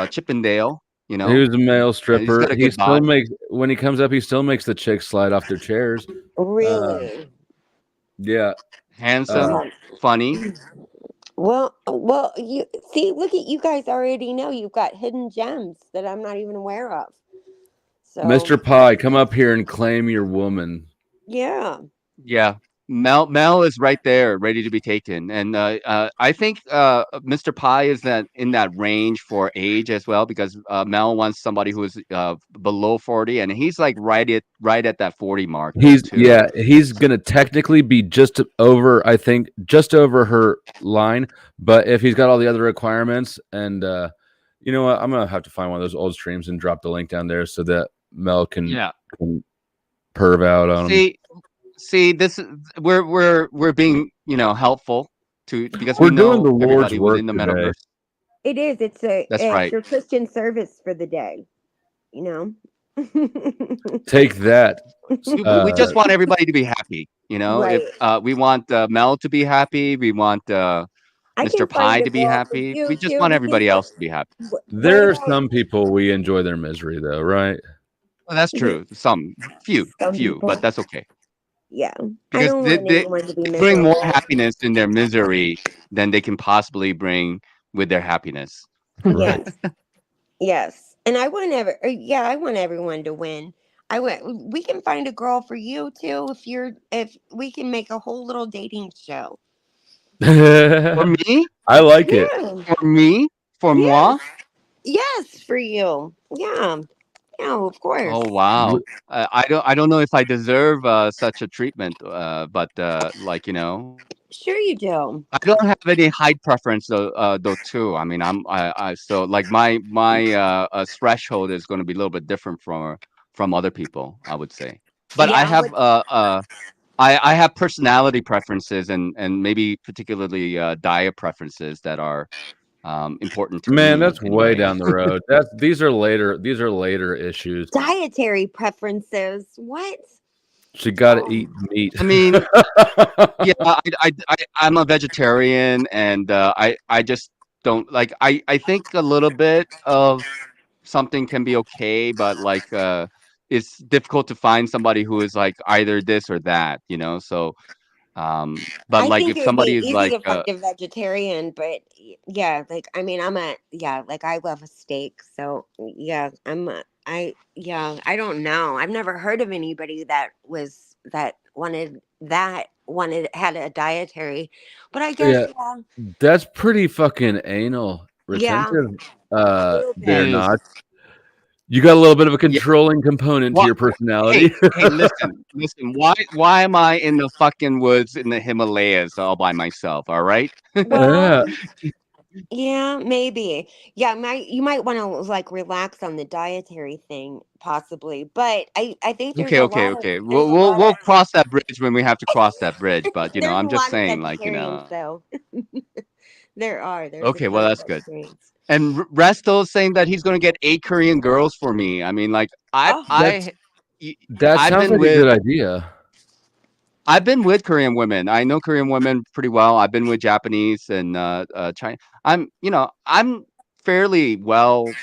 Chippendale. He was a male He's stripper. got a He good still bod. makes when he comes up. He still makes the chicks slide off their chairs. Really? Yeah. Handsome, funny. Well, you see, look at you guys already know you've got hidden gems that I'm not even aware of. So, Mr. Pie, come up here and claim your woman. yeah. Yeah. Mel is right there, ready to be taken, and I think Mr. Pie is in that range for age as well, because Mel wants somebody who is below 40, and he's like right at that 40 mark. He's gonna technically be just over, I think, just over her line. But if he's got all the other requirements, and you know what, I'm gonna have to find one of those old streams and drop the link down there so that Mel can perv out on him. See, this is we're being helpful because We're we doing know the Lord's everybody work within the today. metaverse. It is. It's That's right. your Christian service for the day. Take that. We just want everybody to be happy. Right. If we want Mel to be happy, we want I Mr. can Pie find a to be girl for happy. you We just too, want because everybody else to be happy. There are some people we enjoy their misery, though, right? Well, that's true. Few, people. but that's okay. Yeah. I Because don't want anyone to be they bring more miserable. happiness in their misery than they can possibly bring with their happiness. Yes. Yes. And I want I want everyone to win. We can find a girl for you too if we can make a whole little dating show. For me? I like it. For me? For moi? Yes, for you. Yeah. Yeah, of course. Oh wow! I don't know if I deserve such a treatment, but Sure you do. I don't have any height preference though too. I mean, so like my threshold is going to be a little bit different from other people, I would say. But I Yeah, have I have personality preferences and maybe particularly diet preferences that are important to Man, me that's in way ways. down the road. These are later issues. dietary preferences. What? She got to Oh. eat meat. I mean, yeah, I'm a vegetarian, and I just don't like. I think a little bit of something can be okay, but like it's difficult to find somebody who is like either this or that, you know. So, but I like think if it would be somebody is easy like, to find a vegetarian, but yeah, like I mean, like I love a steak, so yeah, I don't know. I've never heard of anybody that wanted had a dietary, but I guess Yeah, that's pretty fucking anal yeah, retentive. a little it There bit. is. not. You got a little bit of a Yeah. controlling component to What? your Hey, personality. hey, listen. Why am I in the fucking woods in the Himalayas all by myself? All right. Yeah. Well, yeah, maybe. Yeah, you might want to like relax on the dietary thing possibly. But I think Okay, okay, okay. there's a We'll lot of cross that bridge when we have to cross that bridge. But you know, there's a I'm just lot of saying, like, you vegetarians know. though. There's a Okay, well, ton of that's good. vegetarians. And Resto is saying that he's gonna get 8 Korean girls for me. I mean, like, Oh, That's y- that I've sounds been like a with good idea. I've been with Korean women. I know Korean women pretty well. I've been with Japanese and China. I'm fairly well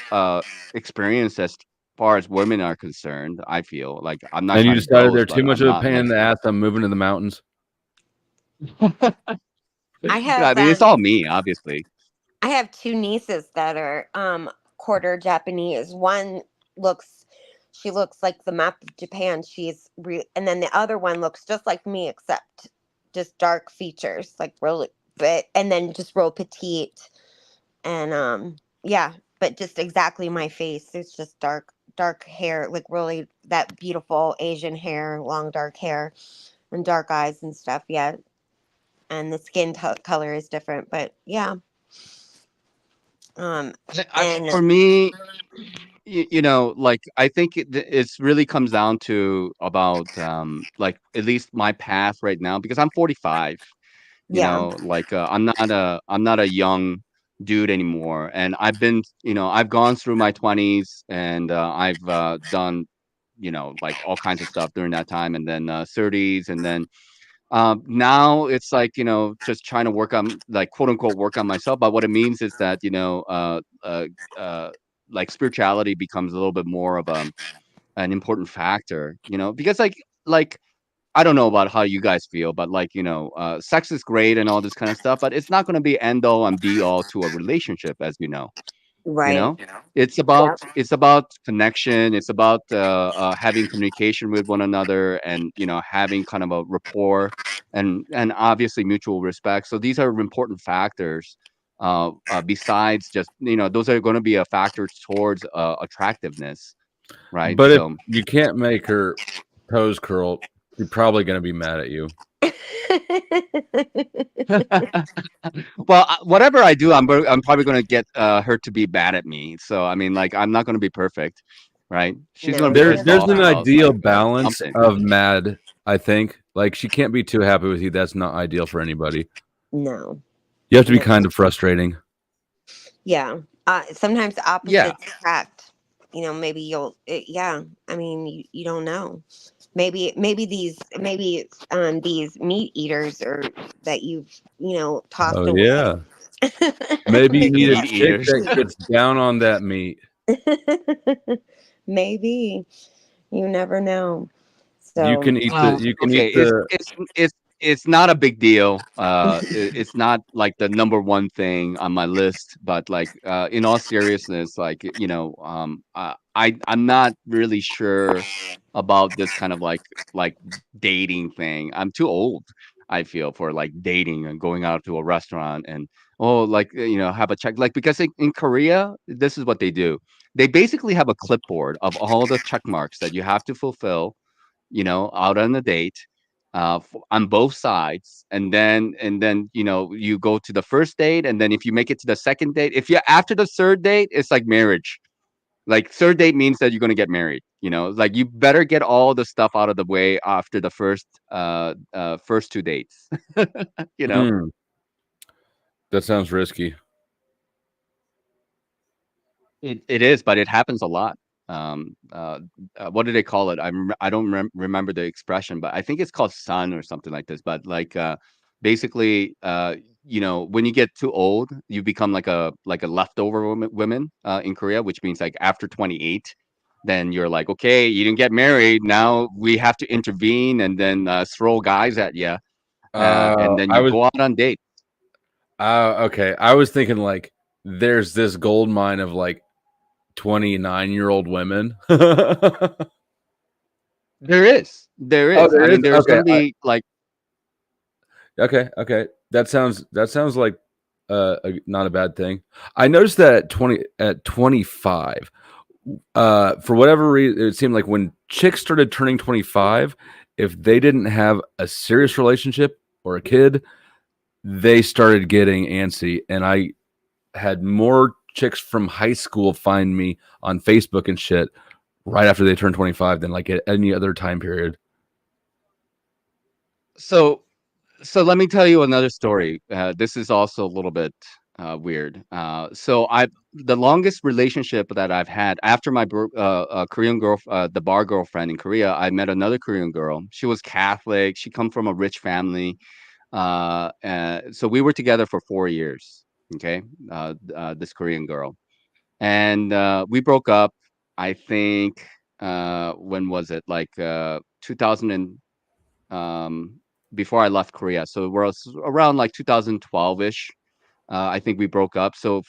experienced as far as women are concerned. I feel like I'm not And you trying to decided they're boast, too but much I'm of a not pain like. in the ass. I'm moving to the mountains. I I have mean, it's all me, obviously. I have two nieces that are quarter Japanese. Looks she looks like the map of Japan. And then the other one looks just like me except just dark features, like really but and then just real petite and yeah, but just exactly my face. It's just dark hair, like really that beautiful Asian hair, long dark hair and dark eyes and stuff. Yeah. And the skin color is different, but yeah. And For me, like I think it's really comes down to about like at least my path right now because I'm 45. yeah, Like I'm not a young dude anymore, and I've gone through my 20s, and I've done like all kinds of stuff during that time, and then 30s, and then now it's like just trying to work on like quote unquote work on myself. But what it means is that like spirituality becomes a little bit more of an important factor, because like I don't know about how you guys feel, but like, sex is great and all this kind of stuff, but it's not going to be end all and be all to a relationship, as you know. You right. know, it's about connection. It's about having communication with one another, and having kind of a rapport, and obviously mutual respect. So these are important factors. Besides just those are going to be a factor towards attractiveness, right? But if So you can't make her toes curl, she's probably going to be mad at you. well, whatever I do, I'm probably going to get her to be bad at me. So I mean, like, I'm not going to be perfect, right? She's going No, to be you're pissed gonna be There's off an fine. about ideal like balance something. of mad, I think. Like she can't be too happy with you. That's not ideal for anybody. No. You have to be No. kind of frustrating. Yeah. Sometimes Yeah. opposites attract. Maybe yeah. I mean, you don't know. Maybe these meat eaters or that you've tossed Oh away. yeah. Maybe you Maybe need a Meat that's chick eaters. that gets down on that meat. maybe you never know. You So can eat the. Well, You can okay, eat the. it's not a big deal. It's not like the number one thing on my list, but like in all seriousness, like I'm not really sure about this kind of like dating thing. I'm too old, I feel, for like dating and going out to a restaurant and like have a check like because in Korea, this is what they do. They basically have a clipboard of all the check marks that you have to fulfill out on a date on both sides, and then you go to the first date, and then if you make it to the second date, if you're after the third date, it's like marriage. Like third date means that you're gonna get married. Like you better get all the stuff out of the way after the first 2 dates. Mm, that sounds risky. It is, but it happens a lot. What do they call it? I don't remember the expression, but I think it's called sun or something like this. But like basically, when you get too old, you become like a leftover women in Korea, which means like after 28, then you're like, okay, you didn't get married. Now we have to intervene and then throw guys at you, and then you go out on dates. Okay. I was thinking like there's this gold mine of like 29-year-old women. There is. There Oh, is. there I mean, is? there's Okay. gonna be like Okay. That sounds like not a bad thing. I noticed that at 25, for whatever reason, it seemed like when chicks started turning 25, if they didn't have a serious relationship or a kid, they started getting antsy. And I had more chicks from high school find me on Facebook and shit right after they turned 25 than like at any other time period. so let me tell you another story. This is also a little bit weird. So the longest relationship that I've had after my Korean girl, the bar girlfriend in Korea, I met another Korean girl. She was Catholic. She come from a rich family. So we were together for 4 years. Okay, this Korean girl, and we broke up. I think when was it? Like 2000 and before I left Korea. So it was around like 2012-ish. I think we broke up. So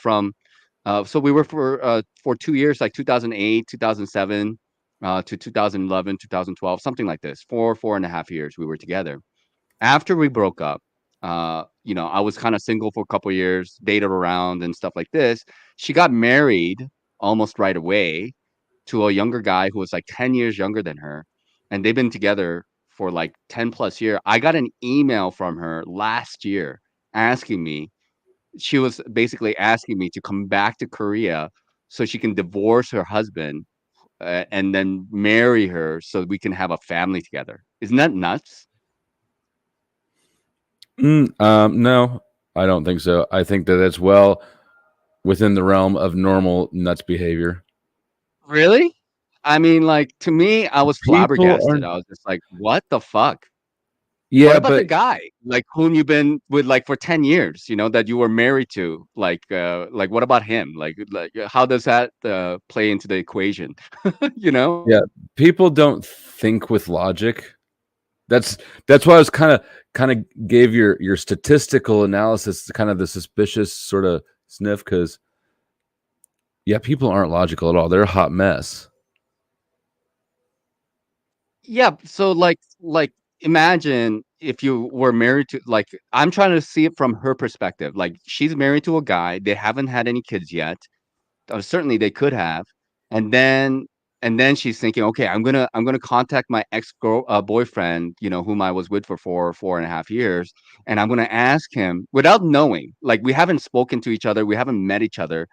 we were for 2 years, like 2008, 2007 to 2011, 2012, something like this. 4.5 years we were together. After we broke up, I was kind of single for a couple years, dated around and stuff like this. She got married almost right away to a younger guy who was like 10 years younger than her, and they've been together for like 10 plus year. I got an email from her last year asking me, she was basically asking me to come back to Korea so she can divorce her husband, and then marry her so we can have a family together. Isn't that nuts? No, I don't think so. I think that it's well within the realm of normal nuts behavior. Really? I mean, like, to me, I was People flabbergasted. are, I was just like, "What the fuck?" What yeah, about the but guy, like, whom you've been with, like, for 10 years, that you were married to? Like, what about him? Like, how does that play into the equation? You know? yeah, people don't think with logic. That's why I was kind of gave your statistical analysis to kind of the suspicious sort of sniff, because yeah, people aren't logical at all. They're a hot mess. Yeah, so, like, imagine if you were married to, like, I'm trying to see it from her perspective. Like, she's married to a guy, they haven't had any kids yet. Certainly they could have, and then she's thinking, okay, I'm gonna contact my boyfriend, whom I was with for 4.5 years, and I'm gonna ask him without knowing, like we haven't spoken to each other, we haven't met each other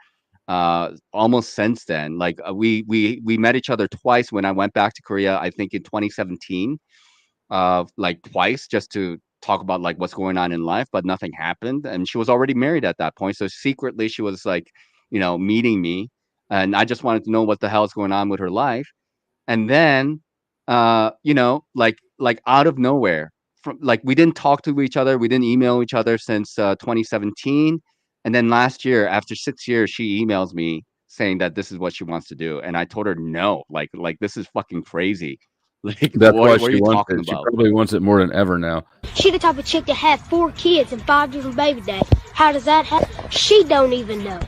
almost since then. Like we met each other twice when I went back to Korea, I think in 2017, like twice, just to talk about like what's going on in life, but nothing happened. And she was already married at that point. So secretly she was like, meeting me. And I just wanted to know what the hell is going on with her life. And then, like out of nowhere, from like we didn't talk to each other, we didn't email each other since 2017. And then last year, after 6 years, she emails me saying that this is what she wants to do. And I told her no, like this is fucking crazy. Like, That's why what are she you wants talking it. She about? probably wants it more than ever now. She the type of chick to have 4 kids and 5 different baby dads. How does that happen? She don't even know.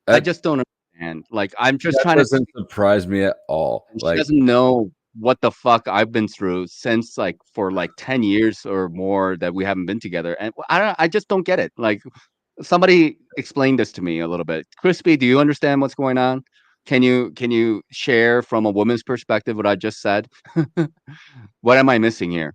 I just don't understand. Like, I'm just That trying to. doesn't surprise me at all. And she Like, doesn't know what the fuck I've been through since like for like 10 years or more that we haven't been together. And I just don't get it. Like, somebody explain this to me a little bit. Crispy, do you understand what's going on? Can you share from a woman's perspective what I just said? What am I missing here?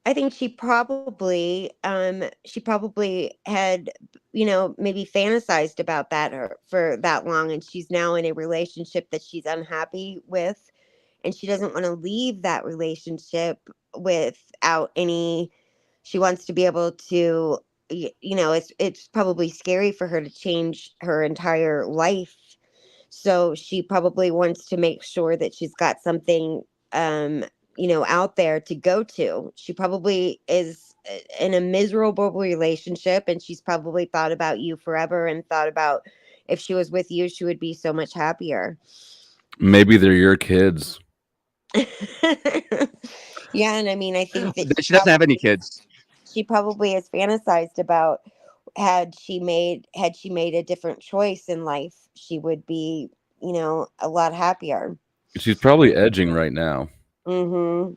I think she probably had, maybe fantasized about that for that long, and she's now in a relationship that she's unhappy with, and she doesn't want to leave that relationship without any. She wants to be able to, it's probably scary for her to change her entire life, so she probably wants to make sure that she's got something, out there to go to. She probably is in a miserable relationship, and she's probably thought about you forever and thought about if she was with you, she would be so much happier. Maybe they're your kids. Yeah, and I mean, I think that She doesn't have any kids. she probably has fantasized about had she made a different choice in life, she would be, a lot happier. She's probably edging right now. Mm-hmm.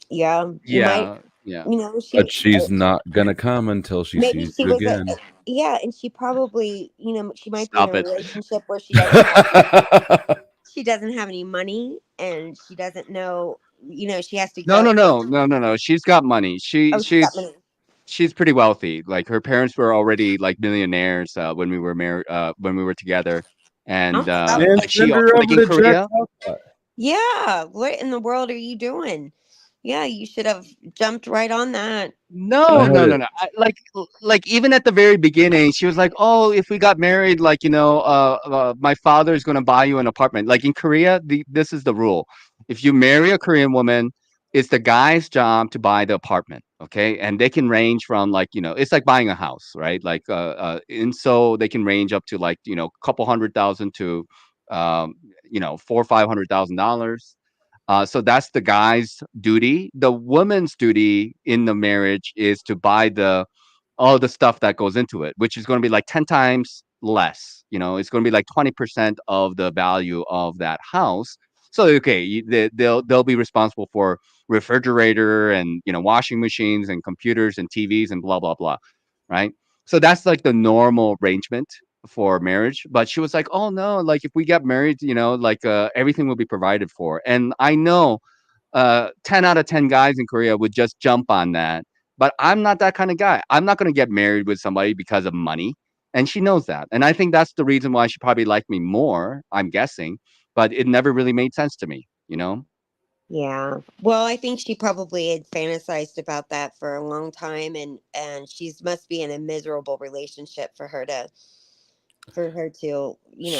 Yeah. You might. Yeah. But she's not gonna come until she Maybe sees she you was again. yeah, and she probably, she might be in Stop a it. relationship where she doesn't have any money, and she doesn't know, she has to go. No. She's got money. Oh, she's got money. She's pretty wealthy. Like her parents were already like millionaires when we were married, when we were together, and Man, like send her like over in to Jack Korea. Talk. Yeah, what in the world are you doing? Yeah, you should have jumped right on that. No. Like even at the very beginning, she was like, "Oh, if we got married, like my father's gonna buy you an apartment." Like in Korea, this is the rule: if you marry a Korean woman, it's the guy's job to buy the apartment. Okay, and they can range from like it's like buying a house, right? Like in Seoul, they can range up to like a couple $100,000 to $400,000-500,000. So that's the guy's duty. The woman's duty in the marriage is to buy all the stuff that goes into it, which is going to be like 10 times less. It's going to be like 20% of the value of that house. So okay, they'll be responsible for refrigerator and washing machines and computers and TVs and blah blah blah, right? So that's like the normal arrangement for marriage. But she was like, "Oh no, like if we get married, like everything will be provided for." And I know 10 out of 10 guys in Korea would just jump on that. But I'm not that kind of guy. I'm not going to get married with somebody because of money. And she knows that. And I think that's the reason why she probably liked me more, I'm guessing. But it never really made sense to me, Yeah. Well, I think she probably had fantasized about that for a long time, and she's must be in a miserable relationship for her to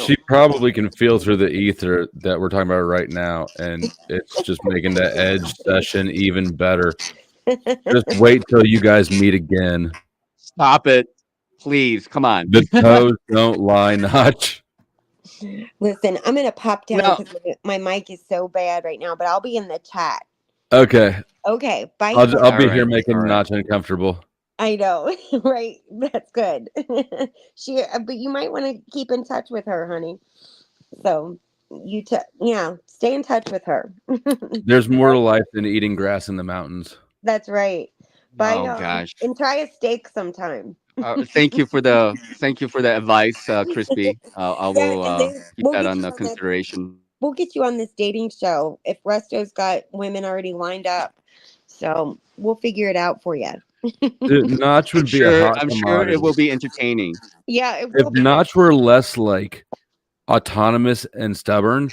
She probably can feel through the ether that we're talking about right now, and it's just making the edge session even better. Just wait till you guys meet again. Stop it. Please, come on. The toes don't lie, Notch. Listen, I'm gonna pop down No. because my mic is so bad right now, but I'll be in the chat. Okay. Okay, bye. I'll be here right, making all right. Notch uncomfortable. I know, right? That's good. But you might want to keep in touch with her, honey. So stay in touch with her. There's more to life than eating grass in the mountains. That's right. Bye, Oh gosh. and try a steak sometime. Thank you for the advice, Crispy. I will and then keep that on the consideration. We'll get you on this dating show if Resto's got women already lined up. So we'll figure it out for you. Notch would be a hot I'm sure commodity. it will be entertaining. Yeah, it If will be. Notch were less like autonomous and stubborn,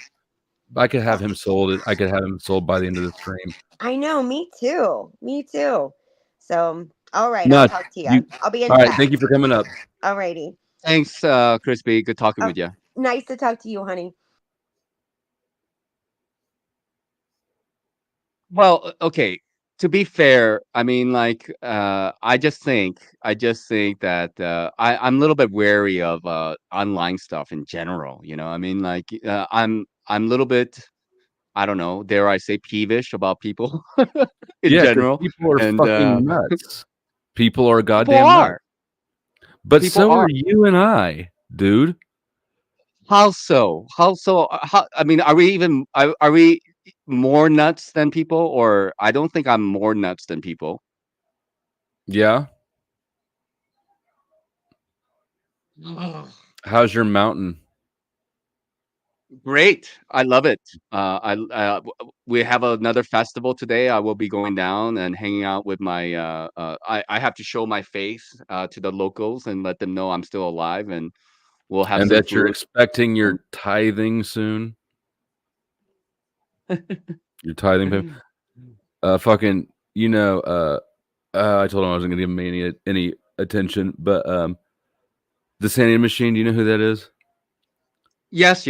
I could have him sold. I could have him sold by the end of the stream. I know, me too. So, all right, Notch, I'll talk to you. I'll be in all right, chat. thank you for coming up. All righty. Thanks, Crispy. Good talking with you. Nice to talk to you, honey. Well, okay. To be fair, I mean, like, I just think that I'm a little bit wary of online stuff in general. I mean, like, I'm a little bit, I don't know, dare I say, peevish about people in general. People are And fucking nuts. People are people goddamn are. nuts. But People so are. are you and I, dude. How so? I mean, are we more nuts than people, or I don't think I'm more nuts than people. Yeah. How's your mountain? Great. I love it. We have another festival today. I will be going down and hanging out with my I have to show my face to the locals and let them know I'm still alive, and we'll have And some that you're food. expecting your tithing soon. Your tithing payment. Fucking, I told him I wasn't gonna give him any attention, but the Sanity Machine, do you know who that is? Yes.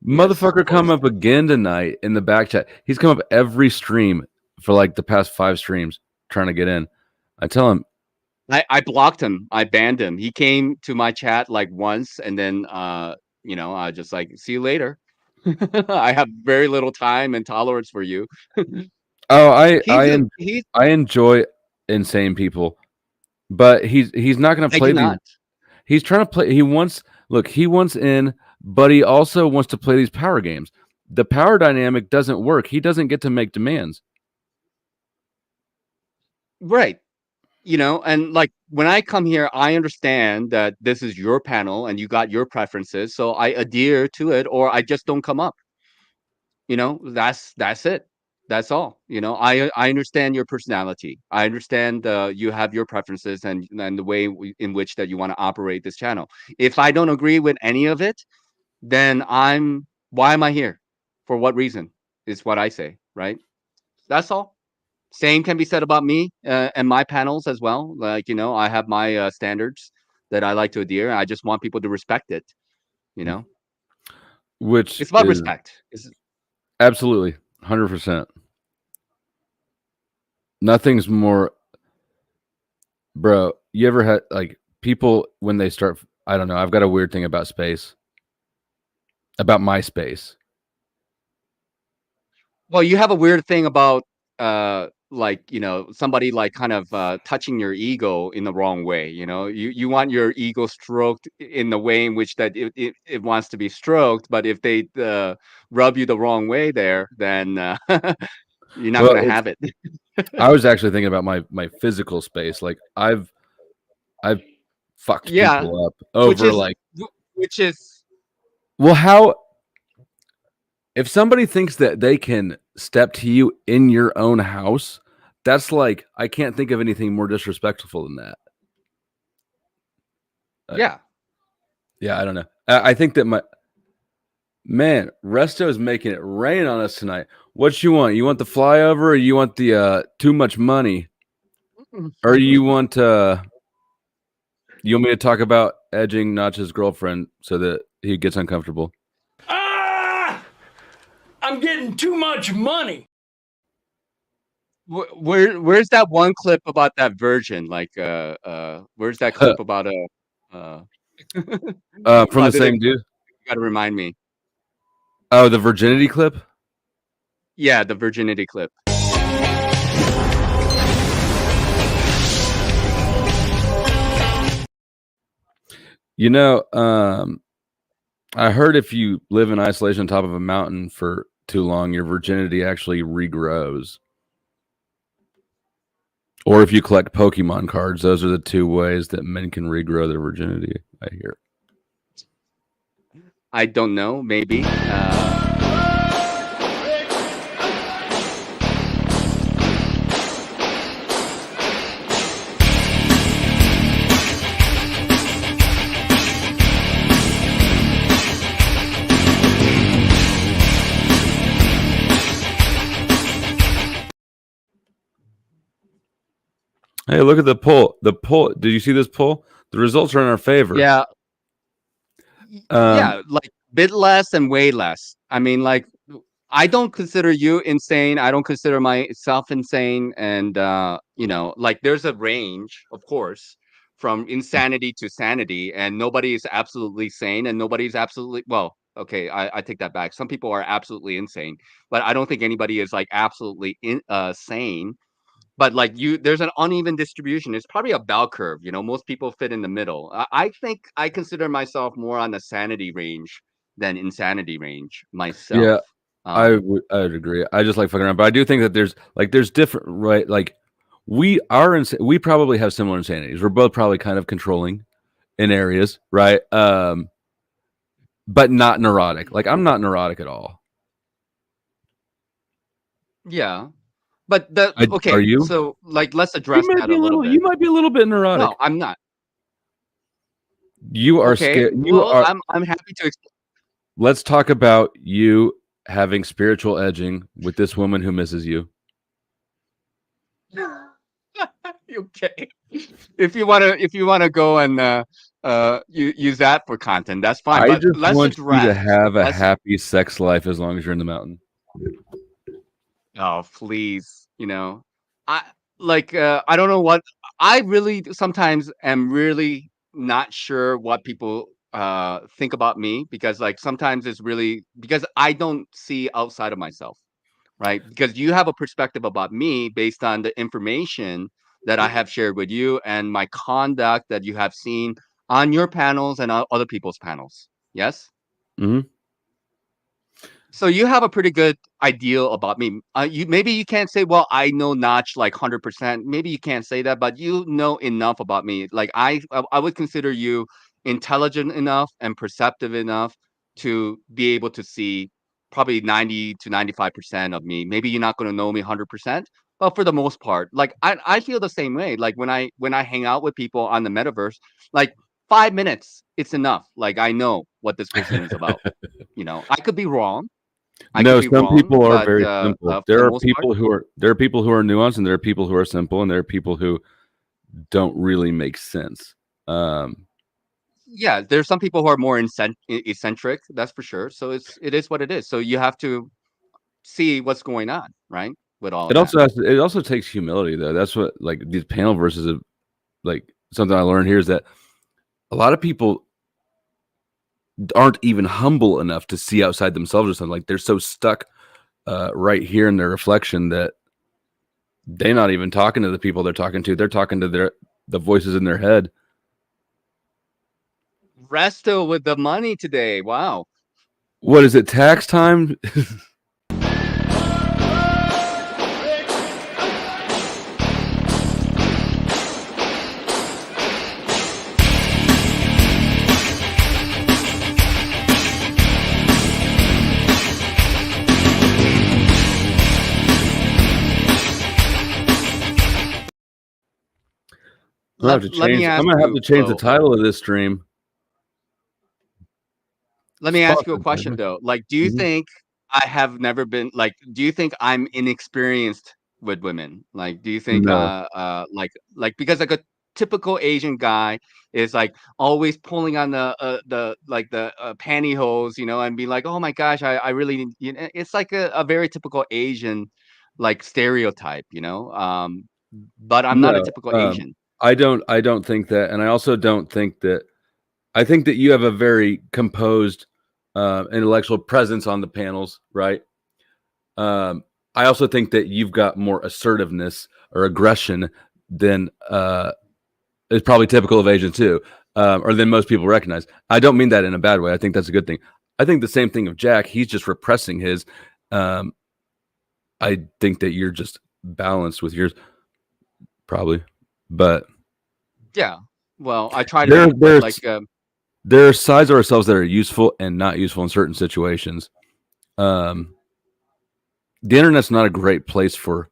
Motherfucker come up again tonight in the back chat. He's come up every stream for like the past 5 streams trying to get in. I tell him, I blocked him. I banned him. He came to my chat like once, and then I just like, see you later. I have very little time and tolerance for you. oh, I enjoy insane people, but he's not going to play these. He's trying to play. He wants in, but he also wants to play these power games. The power dynamic doesn't work. He doesn't get to make demands. Right. And like when I come here, I understand that this is your panel and you got your preferences, so I adhere to it, or I just don't come up. That's it. That's all. I understand your personality. I understand you have your preferences and the way in which that you want to operate this channel. If I don't agree with any of it, then why am I here? For what reason? Is what I say, right? That's all. Same can be said about me and my panels as well. Like, I have my standards that I like to adhere. I just want people to respect it, Which it's about respect. Absolutely. 100%. Nothing's more, bro. You ever had like people when they start, I don't know. I've got a weird thing about space, about my space. Well, you have a weird thing about somebody like kind of touching your ego in the wrong way. You want your ego stroked in the way in which that it wants to be stroked, but if they rub you the wrong way there, then you're not going to have it. I was actually thinking about my physical space. Like I've fucked people up over which is well, how if somebody thinks that they can step to you in your own house, that's like, I can't think of anything more disrespectful than that. Yeah, I don't know. I think that Resto is making it rain on us tonight. What you want? You want the flyover, or you want the too much money, or you want me to talk about edging Notch's girlfriend so that he gets uncomfortable? I'm getting too much money. Where's that one clip about that virgin? Like, where's that clip about from the same dude? You gotta remind me. Oh, the virginity clip? Yeah, the virginity clip. I heard if you live in isolation on top of a mountain for too long, your virginity actually regrows. Or if you collect Pokemon cards, those are the 2 ways that men can regrow their virginity, I hear. I don't know, maybe. Hey, look at the poll. The poll. Did you see this poll? The results are in our favor. Yeah. Like bit less and way less. I mean, like, I don't consider you insane. I don't consider myself insane. And, like there's a range, of course, from insanity to sanity, and nobody is absolutely sane and nobody's absolutely, well, okay, I take that back. Some people are absolutely insane, but I don't think anybody is like absolutely sane. But like there's an uneven distribution. It's probably a bell curve. Most people fit in the middle. I think I consider myself more on the sanity range than insanity range myself. Yeah, I would agree. I just like fucking around, but I do think that there's different, right? Like we probably have similar insanities. We're both probably kind of controlling in areas, right? but not neurotic. Like I'm not neurotic at all. Yeah. But Are okay, you? so like let's address You might that be a little bit. You might be a little bit neurotic. No, I'm not. You are Okay, scared. well, I'm happy to. Let's talk about you having spiritual edging with this woman who misses you. Okay. If you wanna go and use that for content, that's fine. I But just let's want you to address. have a Let's. happy sex life as long as you're in the mountain. Oh, please, I I don't know what I really sometimes am really not sure what people think about me because like sometimes it's really because I don't see outside of myself, right? Because you have a perspective about me based on the information that I have shared with you and my conduct that you have seen on your panels and on other people's panels. Yes? Mm-hmm. So you have a pretty good idea about me. You maybe you can't say, well, I know Notch like 100%. Maybe you can't say that, but you know enough about me. Like I would consider you intelligent enough and perceptive enough to be able to see probably 90 to 95% of me. Maybe you're not going to know me 100%, but for the most part, like I feel the same way. Like when I hang out with people on the metaverse, like 5 minutes, it's enough. Like I know what this person is about. I could be wrong. I could No, be some wrong, people are but very simple. for the There are most part, people who are nuanced, and there are people who are simple, and there are people who don't really make sense. yeah, there's some people who are more eccentric. That's for sure. So it is what it is. So you have to see what's going on, right? With all of that. It also takes humility, though. That's what like these panel versus like something I learned here is that a lot of people aren't even humble enough to see outside themselves or something. Like they're so stuck right here in their reflection that they're not even talking to the people they're talking to. They're talking to the voices in their head. Resto with the money today. Wow. What is it? Tax time? I'm gonna have to change the title of this stream. Let me ask you a question though. Like, do you think I have never been like? Do you think I'm inexperienced with women? Like, do you think No. like because like a typical Asian guy is like always pulling on the pantyhose, and be like, oh my gosh, I really need, it's like a very typical Asian like stereotype, but I'm not a No, typical Asian. I don't think that, and I also don't think that. I think that you have a very composed, intellectual presence on the panels, right? I also think that you've got more assertiveness or aggression than is probably typical of Asians too, or than most people recognize. I don't mean that in a bad way. I think that's a good thing. I think the same thing of Jack. He's just repressing his. I think that you're just balanced with yours, probably, but yeah. Well, I try to be, but like. There are sides of ourselves that are useful and not useful in certain situations. The internet's not a great place for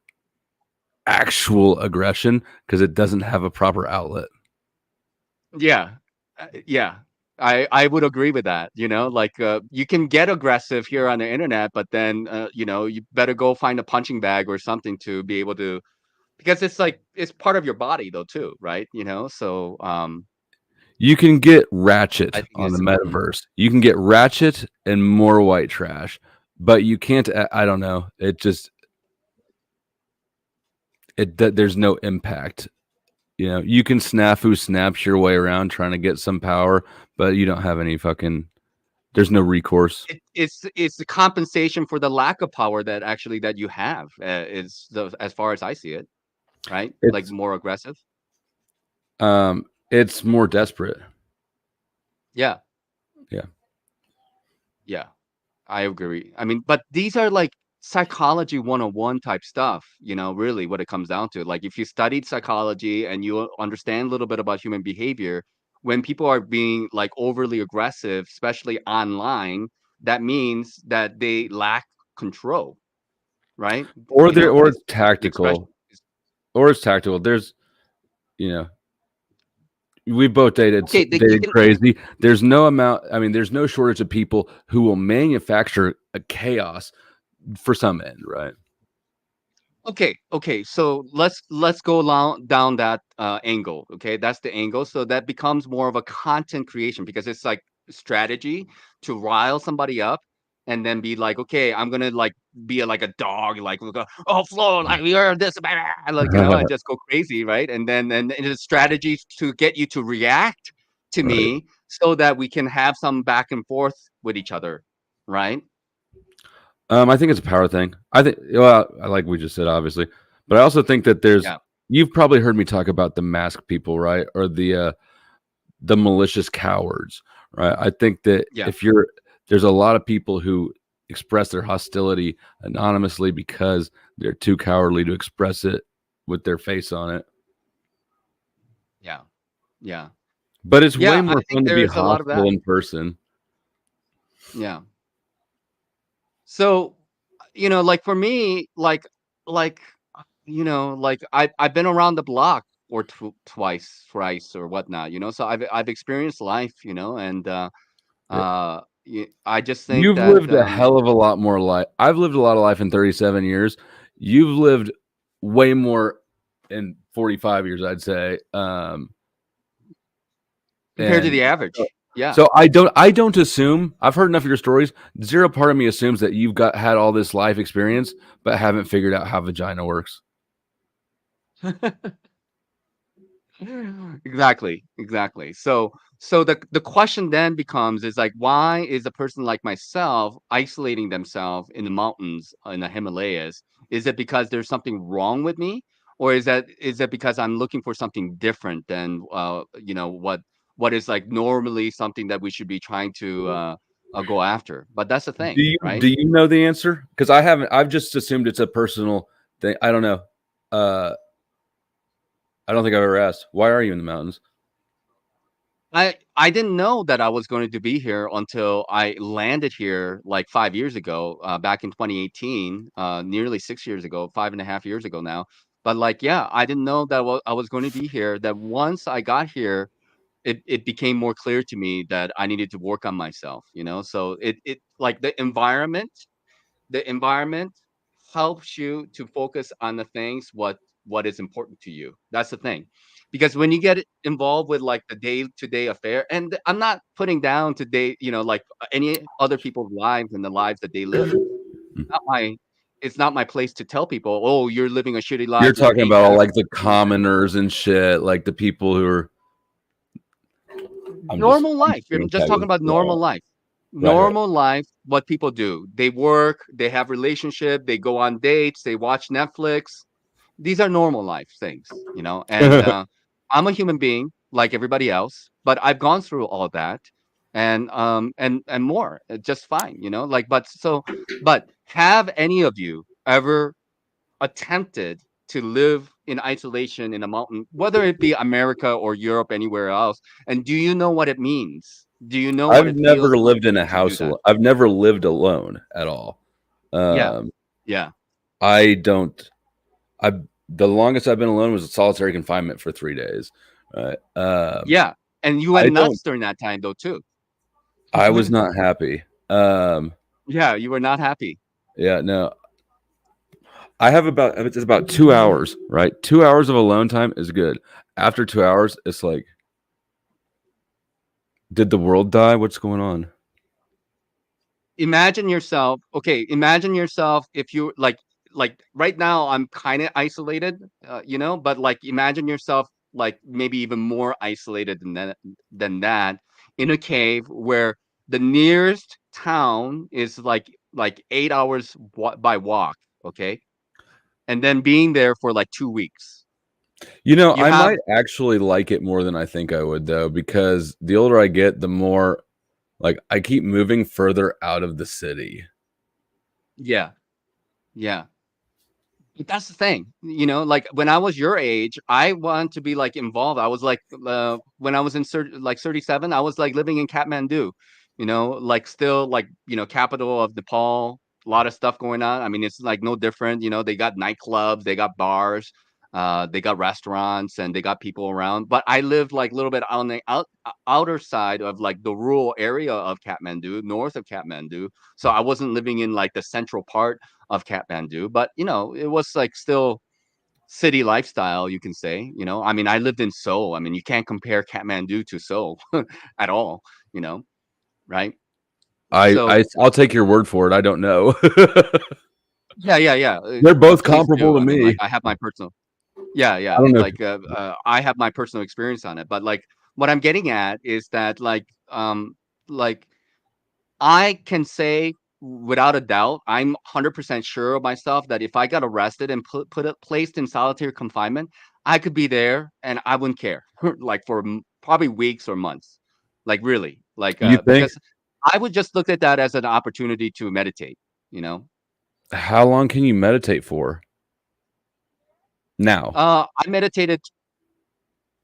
actual aggression because it doesn't have a proper outlet. Yeah. Yeah. I would agree with that. Like you can get aggressive here on the internet, but then you better go find a punching bag or something to be able to, because it's like it's part of your body though too, right? So you can get ratchet on the metaverse. You can get ratchet and more white trash, but you can't. I don't know. It just there's no impact. You can snaps your way around trying to get some power, but you don't have any fucking. There's no recourse. It's the compensation for the lack of power that you have. Is as far as I see it, right? Like more aggressive. It's more desperate. Yeah. Yeah. Yeah. I agree. I mean, but these are like psychology 101 type stuff, really what it comes down to. Like if you studied psychology and you understand a little bit about human behavior, when people are being like overly aggressive, especially online, that means that they lack control, right? Or As it's the expression tactical. Or it's tactical. There's, we both dated crazy. There's no amount. I mean, there's no shortage of people who will manufacture a chaos for some end, right? Okay. So let's go down that angle. Okay, that's the angle. So that becomes more of a content creation because it's like strategy to rile somebody up, and then be like, okay, I'm gonna like be like a dog, like we'll go, oh, Flo, like we heard this, like and just go crazy, right? And then and it's strategies to get you to react to me, so that we can have some back and forth with each other, right? I think it's a power thing. I think, well, like we just said, obviously, but I also think that you've probably heard me talk about the masked people, right? Or the malicious cowards, right? I think that there's a lot of people who express their hostility anonymously because they're too cowardly to express it with their face on it. Yeah. But it's way more fun to be hostile in person. Yeah. So, like for me, like I've been around the block or twice, thrice, or whatnot, so I've experienced life, and I just think You've that lived a hell of a lot more life. I've lived a lot of life in 37 years. You've lived way more in 45 years, I'd say. Compared to the average. Yeah. So I don't assume, I've heard enough of your stories. Zero part of me assumes that you've had all this life experience, but haven't figured out how vagina works. Exactly. So the question then becomes is like, why is a person like myself isolating themselves in the mountains in the Himalayas? Is it because there's something wrong with me, or is that because I'm looking for something different than what is like normally something that we should be trying to go after? But that's the thing, right? Do you know the answer? Because I haven't. I've just assumed it's a personal thing. I don't know. I don't think I've ever asked. Why are you in the mountains? I didn't know that I was going to be here until I landed here like 5 years ago, back in 2018, nearly 6 years ago, 5.5 years ago now. But like, yeah, I didn't know that I was going to be here. That once I got here, it became more clear to me that I needed to work on myself. So it like the environment helps you to focus on the things what is important to you. That's the thing, because when you get involved with like the day-to-day affair, and I'm not putting down today, like any other people's lives and the lives that they live. It's not my place to tell people, oh, you're living a shitty life. You're talking about all like the commoners and shit, like the people who are normal life. You're just talking about normal life. Normal life, what people do. They work, they have relationship, they go on dates, they watch Netflix. These are normal life things, and I'm a human being like everybody else, but I've gone through all of that and more, just fine, but have any of you ever attempted to live in isolation in a mountain, whether it be America or Europe, anywhere else? And do you know what it means? Do you know what I've it never feels lived in a to do house that? alone. I've never lived alone at all. Yeah. I don't. The longest I've been alone was solitary confinement for 3 days. Yeah, and you went nuts during that time though too. I was not happy. Yeah, you were not happy. Yeah, no. I have it's about 2 hours, right? 2 hours of alone time is good. After 2 hours, it's like, did the world die? What's going on? Imagine yourself if you like right now I'm kind of isolated, but like imagine yourself like maybe even more isolated than that in a cave where the nearest town is like 8 hours by walk, okay? And then being there for like 2 weeks. I might actually like it more than I think I would, though, because the older I get, the more like I keep moving further out of the city. Yeah. That's the thing, you know, like when I was your age, I wanted to be like involved. I was like, when I was in like 37, I was like living in Kathmandu, you know, like still like, you know, capital of Nepal, a lot of stuff going on. I mean, it's like no different, you know, they got nightclubs, they got bars, they got restaurants and they got people around. But I lived like a little bit on the outer side of like the rural area of Kathmandu, north of Kathmandu. So I wasn't living in like the central part of Kathmandu, but you know, it was like still city lifestyle, you can say. You know, I mean, I lived in Seoul. I mean, you can't compare Kathmandu to Seoul at all. You know, right? I'll take your word for it. I don't know. Yeah. They're both Please comparable do. to I mean, me. like I have my personal. Yeah. I don't know. Like I have my personal experience on it, but like what I'm getting at is that like I can say without a doubt, I'm 100% sure of myself that if I got arrested and placed in solitary confinement, I could be there and I wouldn't care, like for probably weeks or months, like really, like You think? because I would just look at that as an opportunity to meditate. You know, how long can you meditate for? Now, I meditated.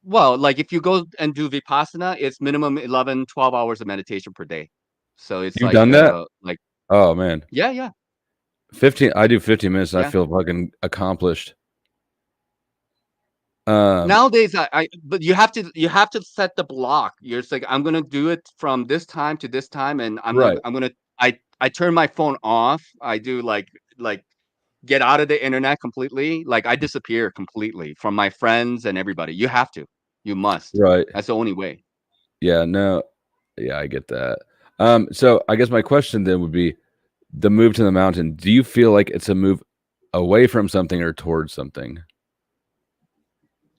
Well, like if you go and do Vipassana, it's minimum 11, 12 hours of meditation per day. So it's you've done that? like, Oh man. yeah. 15. I do 15 minutes. And I Yeah. feel fucking accomplished. Nowadays, but you have to set the block. You're just like, I'm gonna do it from this time to this time, and Right. I turn my phone off. I do like get out of the internet completely. Like I disappear completely from my friends and everybody. You have to. You must. Right. That's the only way. Yeah. No. Yeah, I get that. So I guess my question then would be the move to the mountain. Do you feel like it's a move away from something or towards something?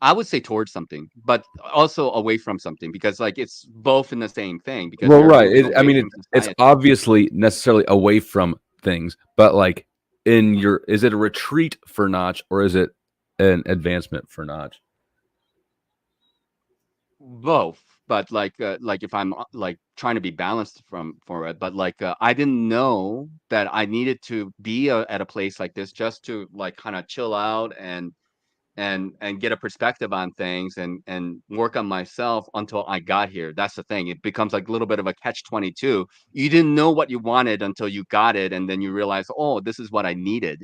I would say towards something, but also away from something because like it's both in the same thing. Because Well, you're right. moving I away mean, from it's society. obviously necessarily away from things, but like is it a retreat for Notch or is it an advancement for Notch? Both, but like if I'm like trying to be balanced for it, but like I didn't know that I needed to be at a place like this just to like kind of chill out and get a perspective on things and work on myself until I got here. That's the thing. It becomes like a little bit of a catch-22. You didn't know what you wanted until you got it, and then you realize, oh, this is what I needed.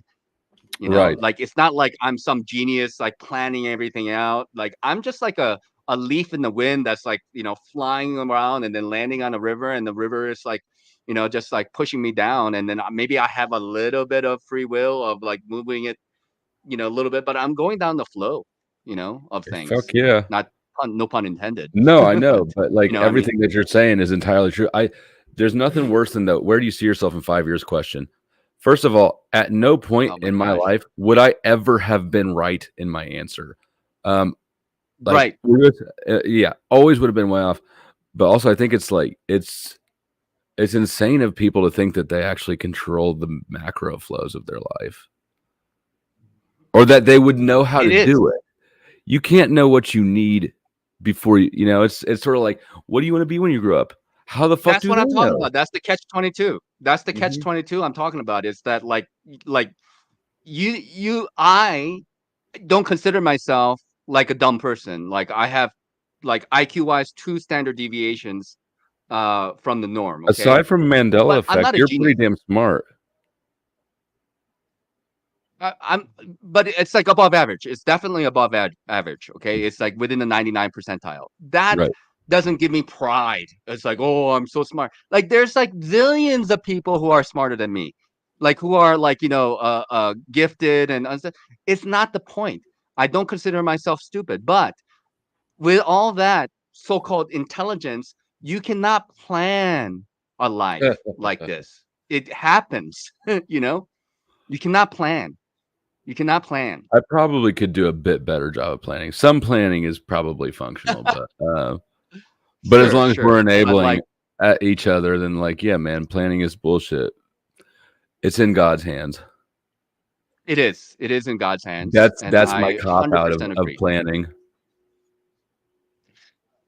You know, Right. like it's not like I'm some genius like planning everything out. Like I'm just like a leaf in the wind that's like, you know, flying around and then landing on a river, and the river is like, you know, just like pushing me down, and then maybe I have a little bit of free will of like moving it, you know, a little bit, but I'm going down the flow, you know, of things. Fuck yeah. No pun intended. No, I know, but like You know what I mean? everything that you're saying is entirely true. There's nothing worse than the where do you see yourself in 5 years question. First of all, at no point in my life would I ever have been right in my answer. Right. Yeah, always would have been way off. But also I think it's like it's insane of people to think that they actually control the macro flows of their life. Or that they would know how to do it. You can't know what you need before you know, it's sort of like, what do you want to be when you grow up? How the fuck That's what I'm they talking know? about. That's the catch-22. That's the catch-22 I'm talking about. Is that like I don't consider myself like a dumb person. Like I have like IQ-wise 2 standard deviations from the norm. Okay. Aside from Mandela But I'm effect, not a you're genius. pretty damn smart. But it's like above average. It's definitely above average. Okay, it's like within the 99 percentile. That doesn't give me pride. It's like, oh, I'm so smart. Like there's like zillions of people who are smarter than me, like who are like, you know, gifted and it's not the point. I don't consider myself stupid, but with all that so-called intelligence, you cannot plan a life like this. It happens. You know, you cannot plan. You cannot plan. I probably could do a bit better job of planning. Some planning is probably functional, but as long as we're enabling at each other, then like, yeah, man, planning is bullshit. It's in God's hands. It is. It is in God's hands. That's my cop out of planning.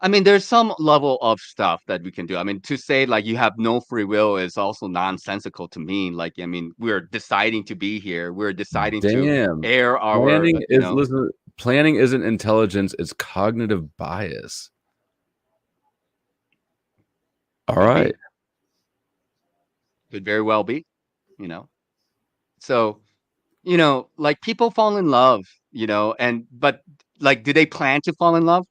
I mean, there's some level of stuff that we can do. I mean, to say like you have no free will is also nonsensical to me. Like, I mean, we're deciding to be here. We're deciding to Damn. air our, Planning you is know. listen. Planning isn't intelligence. It's cognitive bias. All right. Could very well be, you know. So, you know, like people fall in love, you know, but like, do they plan to fall in love?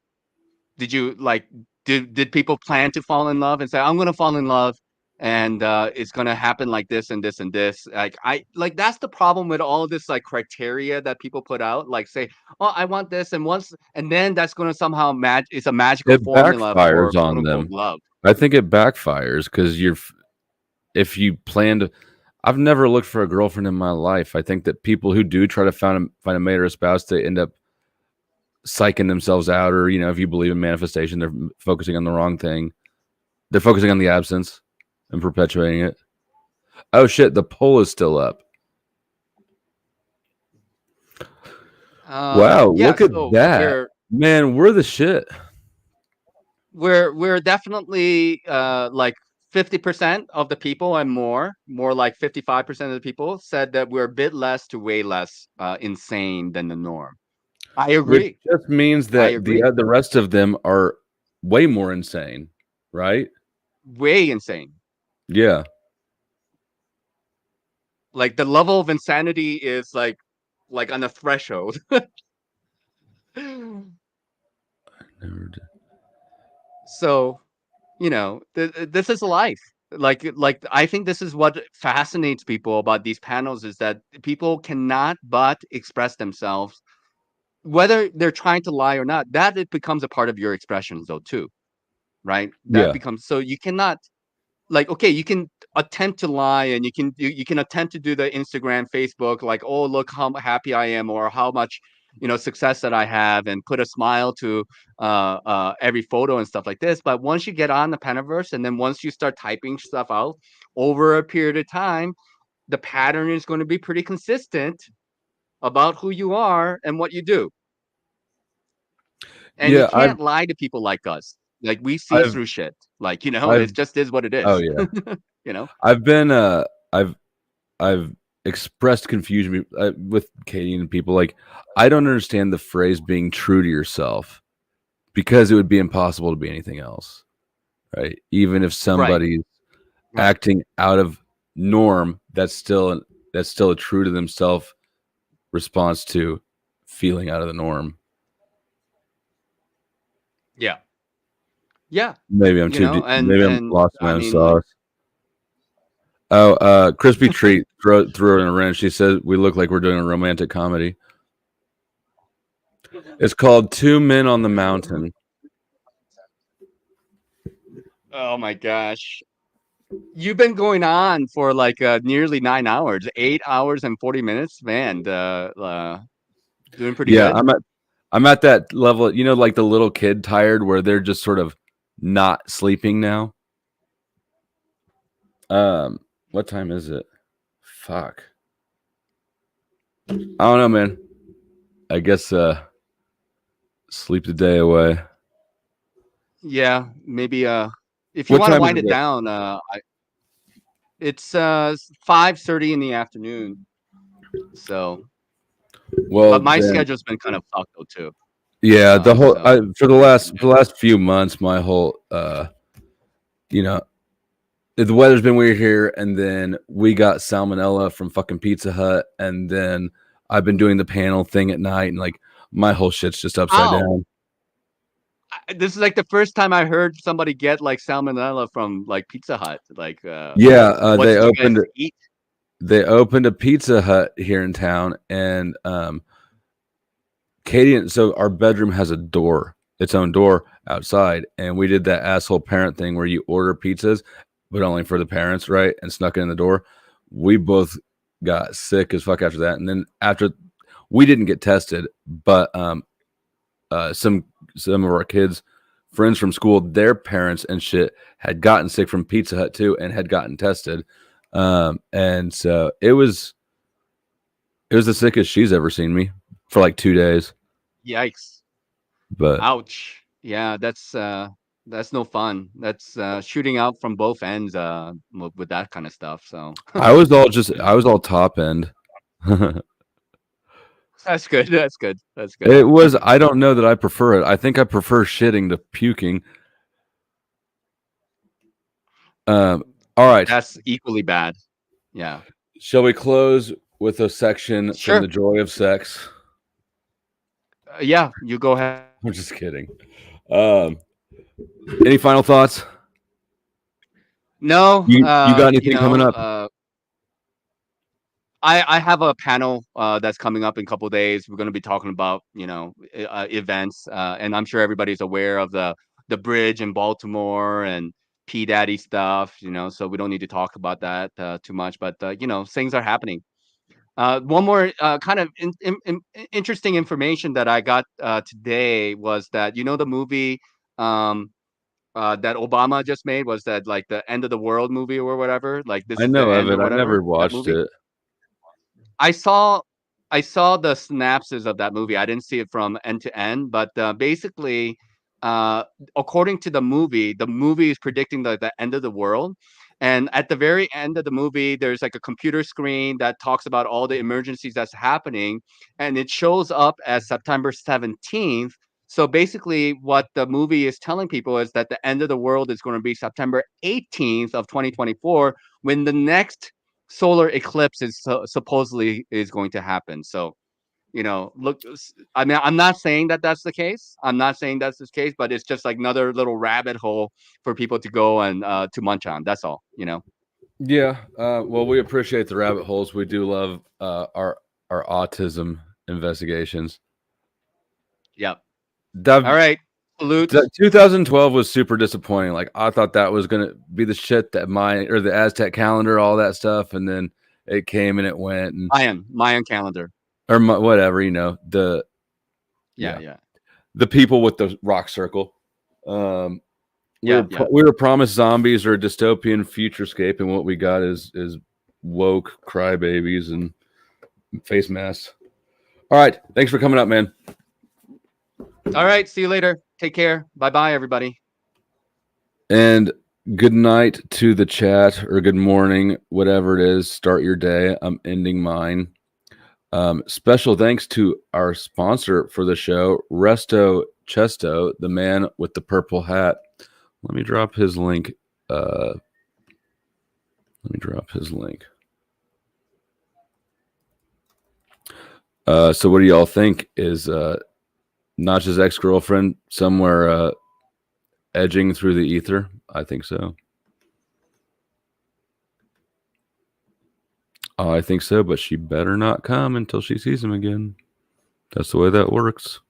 Did you like did people plan to fall in love and say, I'm gonna fall in love and it's gonna happen like this and this and this? Like that's the problem with all this like criteria that people put out, like say, oh, I want this, and then that's gonna somehow it's a magical It formula for backfires quote on unquote them. love. I think it backfires because if you plan to. I've never looked for a girlfriend in my life. I think that people who do try to find a mate or a spouse, they end up psyching themselves out, or if you believe in manifestation, they're focusing on the wrong thing. They're focusing on the absence and perpetuating it. Oh shit, the poll is still up. Wow, Yeah, look at so that. Man, we're the shit. We're definitely like 50% of the people and more like 55% of the people said that we're a bit less to way less insane than the norm. I agree. Which just means that the rest of them are way more insane, right? Way insane. Yeah. Like the level of insanity is like on a threshold. So, this is life. Like I think this is what fascinates people about these panels is that people cannot but express themselves, whether they're trying to lie or not. That it becomes a part of your expressions though too, right? That Yeah. becomes, so you cannot, like, okay, you can attempt to lie and you can attempt to do the Instagram, Facebook, like, oh, look how happy I am or how much success that I have, and put a smile to every photo and stuff like this. But once you get on the Panaverse and then once you start typing stuff out over a period of time, the pattern is going to be pretty consistent about who you are and what you do. And you can't lie to people like us. Like we see through shit. Like, it just is what it is. Oh yeah. I've been I've expressed confusion with Katie and people. Like, I don't understand the phrase being true to yourself, because it would be impossible to be anything else, right? Even if somebody's acting out of norm, that's still a true to themselves response to feeling out of the norm. Yeah. Maybe I'm too deep. Maybe I'm lost in my own sauce. Oh, Crispy Treat threw her in a wrench. She says we look like we're doing a romantic comedy. It's called Two Men on the Mountain. Oh my gosh. You've been going on for like nearly 9 hours, 8 hours and 40 minutes, man. Doing pretty good. I'm at that level, like the little kid tired where they're just sort of not sleeping now. What time is it? Fuck. I don't know, man. I guess sleep the day away. Yeah, maybe if you want to wind it down, it's 5:30 in the afternoon. So but my schedule's been kind of fucked though too. Yeah, the whole for the last few months, my whole the weather's been weird here, and then we got salmonella from fucking Pizza Hut, and then I've been doing the panel thing at night, and like my whole shit's just upside down. This is like the first time I heard somebody get like salmonella from like Pizza Hut. Like they opened a Pizza Hut here in town, and Katie, so our bedroom has its own door outside, and we did that asshole parent thing where you order pizzas, but only for the parents, right? And snuck it in the door. We both got sick as fuck after that, and then after we didn't get tested, but some of our kids, friends from school, their parents and shit had gotten sick from Pizza Hut too, and had gotten tested, and so it was the sickest she's ever seen me for like 2 days. Yikes! But ouch! Yeah, that's no fun. That's shooting out from both ends with that kind of stuff. So I was all top end. that's good. That's good. That's good. It was. I don't know that I prefer it. I think I prefer shitting to puking. All right. That's equally bad. Yeah. Shall we close with a section Sure. from the joy of sex? Yeah, you go ahead. I'm just kidding. Any final thoughts? No. You got anything coming up? I have a panel that's coming up in a couple of days. We're going to be talking about events, and I'm sure everybody's aware of the bridge in Baltimore and P Daddy stuff. So we don't need to talk about that too much. But things are happening. One more kind of interesting information that I got today was that the movie that Obama just made was that like the End of the World movie or whatever. Like this I is the know of end or it. I whatever. never That watched movie. it. I saw the synapses of that movie. I didn't see it from end to end, but basically, according to the movie is predicting the end of the world. And at the very end of the movie, there's like a computer screen that talks about all the emergencies that's happening, and it shows up as September 17th. So basically, what the movie is telling people is that the end of the world is going to be September 18th of 2024, when the next solar eclipse is supposedly is going to happen. So, look, I mean, I'm not saying that that's the case. I'm not saying that's the case, but it's just like another little rabbit hole for people to go and to munch on. That's all. Yeah. Well, we appreciate the rabbit holes. We do love our autism investigations. Yep. All right. Salute. 2012 was super disappointing. Like I thought that was gonna be the shit that the Aztec calendar, all that stuff, and then it came and it went. And Mayan calendar. Or whatever, the people with the rock circle. We were promised zombies or a dystopian futurescape, and what we got is woke crybabies and face masks. All right, thanks for coming up, man. All right, see you later. Take care. Bye, everybody. And good night to the chat, or good morning, whatever it is. Start your day. I'm ending mine. Special thanks to our sponsor for the show, Resto Chesto, the man with the purple hat. Let me drop his link. So what do y'all think? Is Notch's ex-girlfriend somewhere edging through the ether? I think so. I think so, but she better not come until she sees him again. That's the way that works.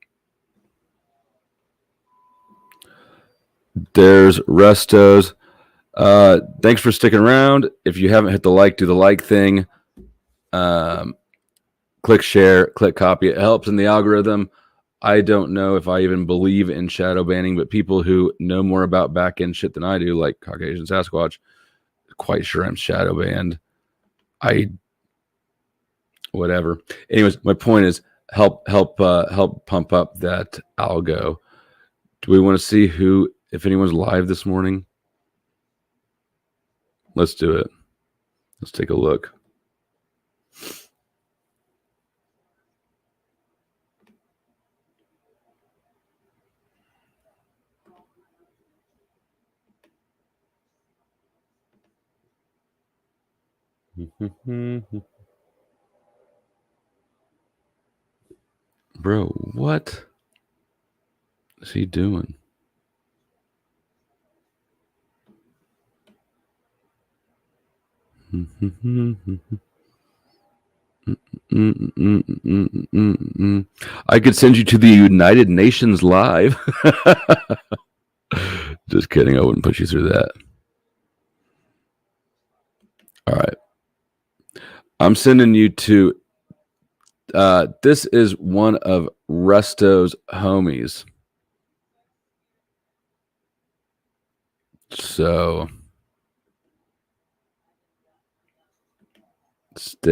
There's Restos. Thanks for sticking around. If you haven't hit the like, do the like thing. Click share, click copy. It helps in the algorithm. I don't know if I even believe in shadow banning, but people who know more about back end shit than I do, like Caucasian Sasquatch, quite sure I'm shadow banned. Whatever. Anyways, my point is help pump up that algo. Do we want to see if anyone's live this morning? Let's do it. Let's take a look. Bro, what is he doing? I could send you to the United Nations live. Just kidding. I wouldn't put you through that. All right. I'm sending you to this is one of Resto's homies. So stay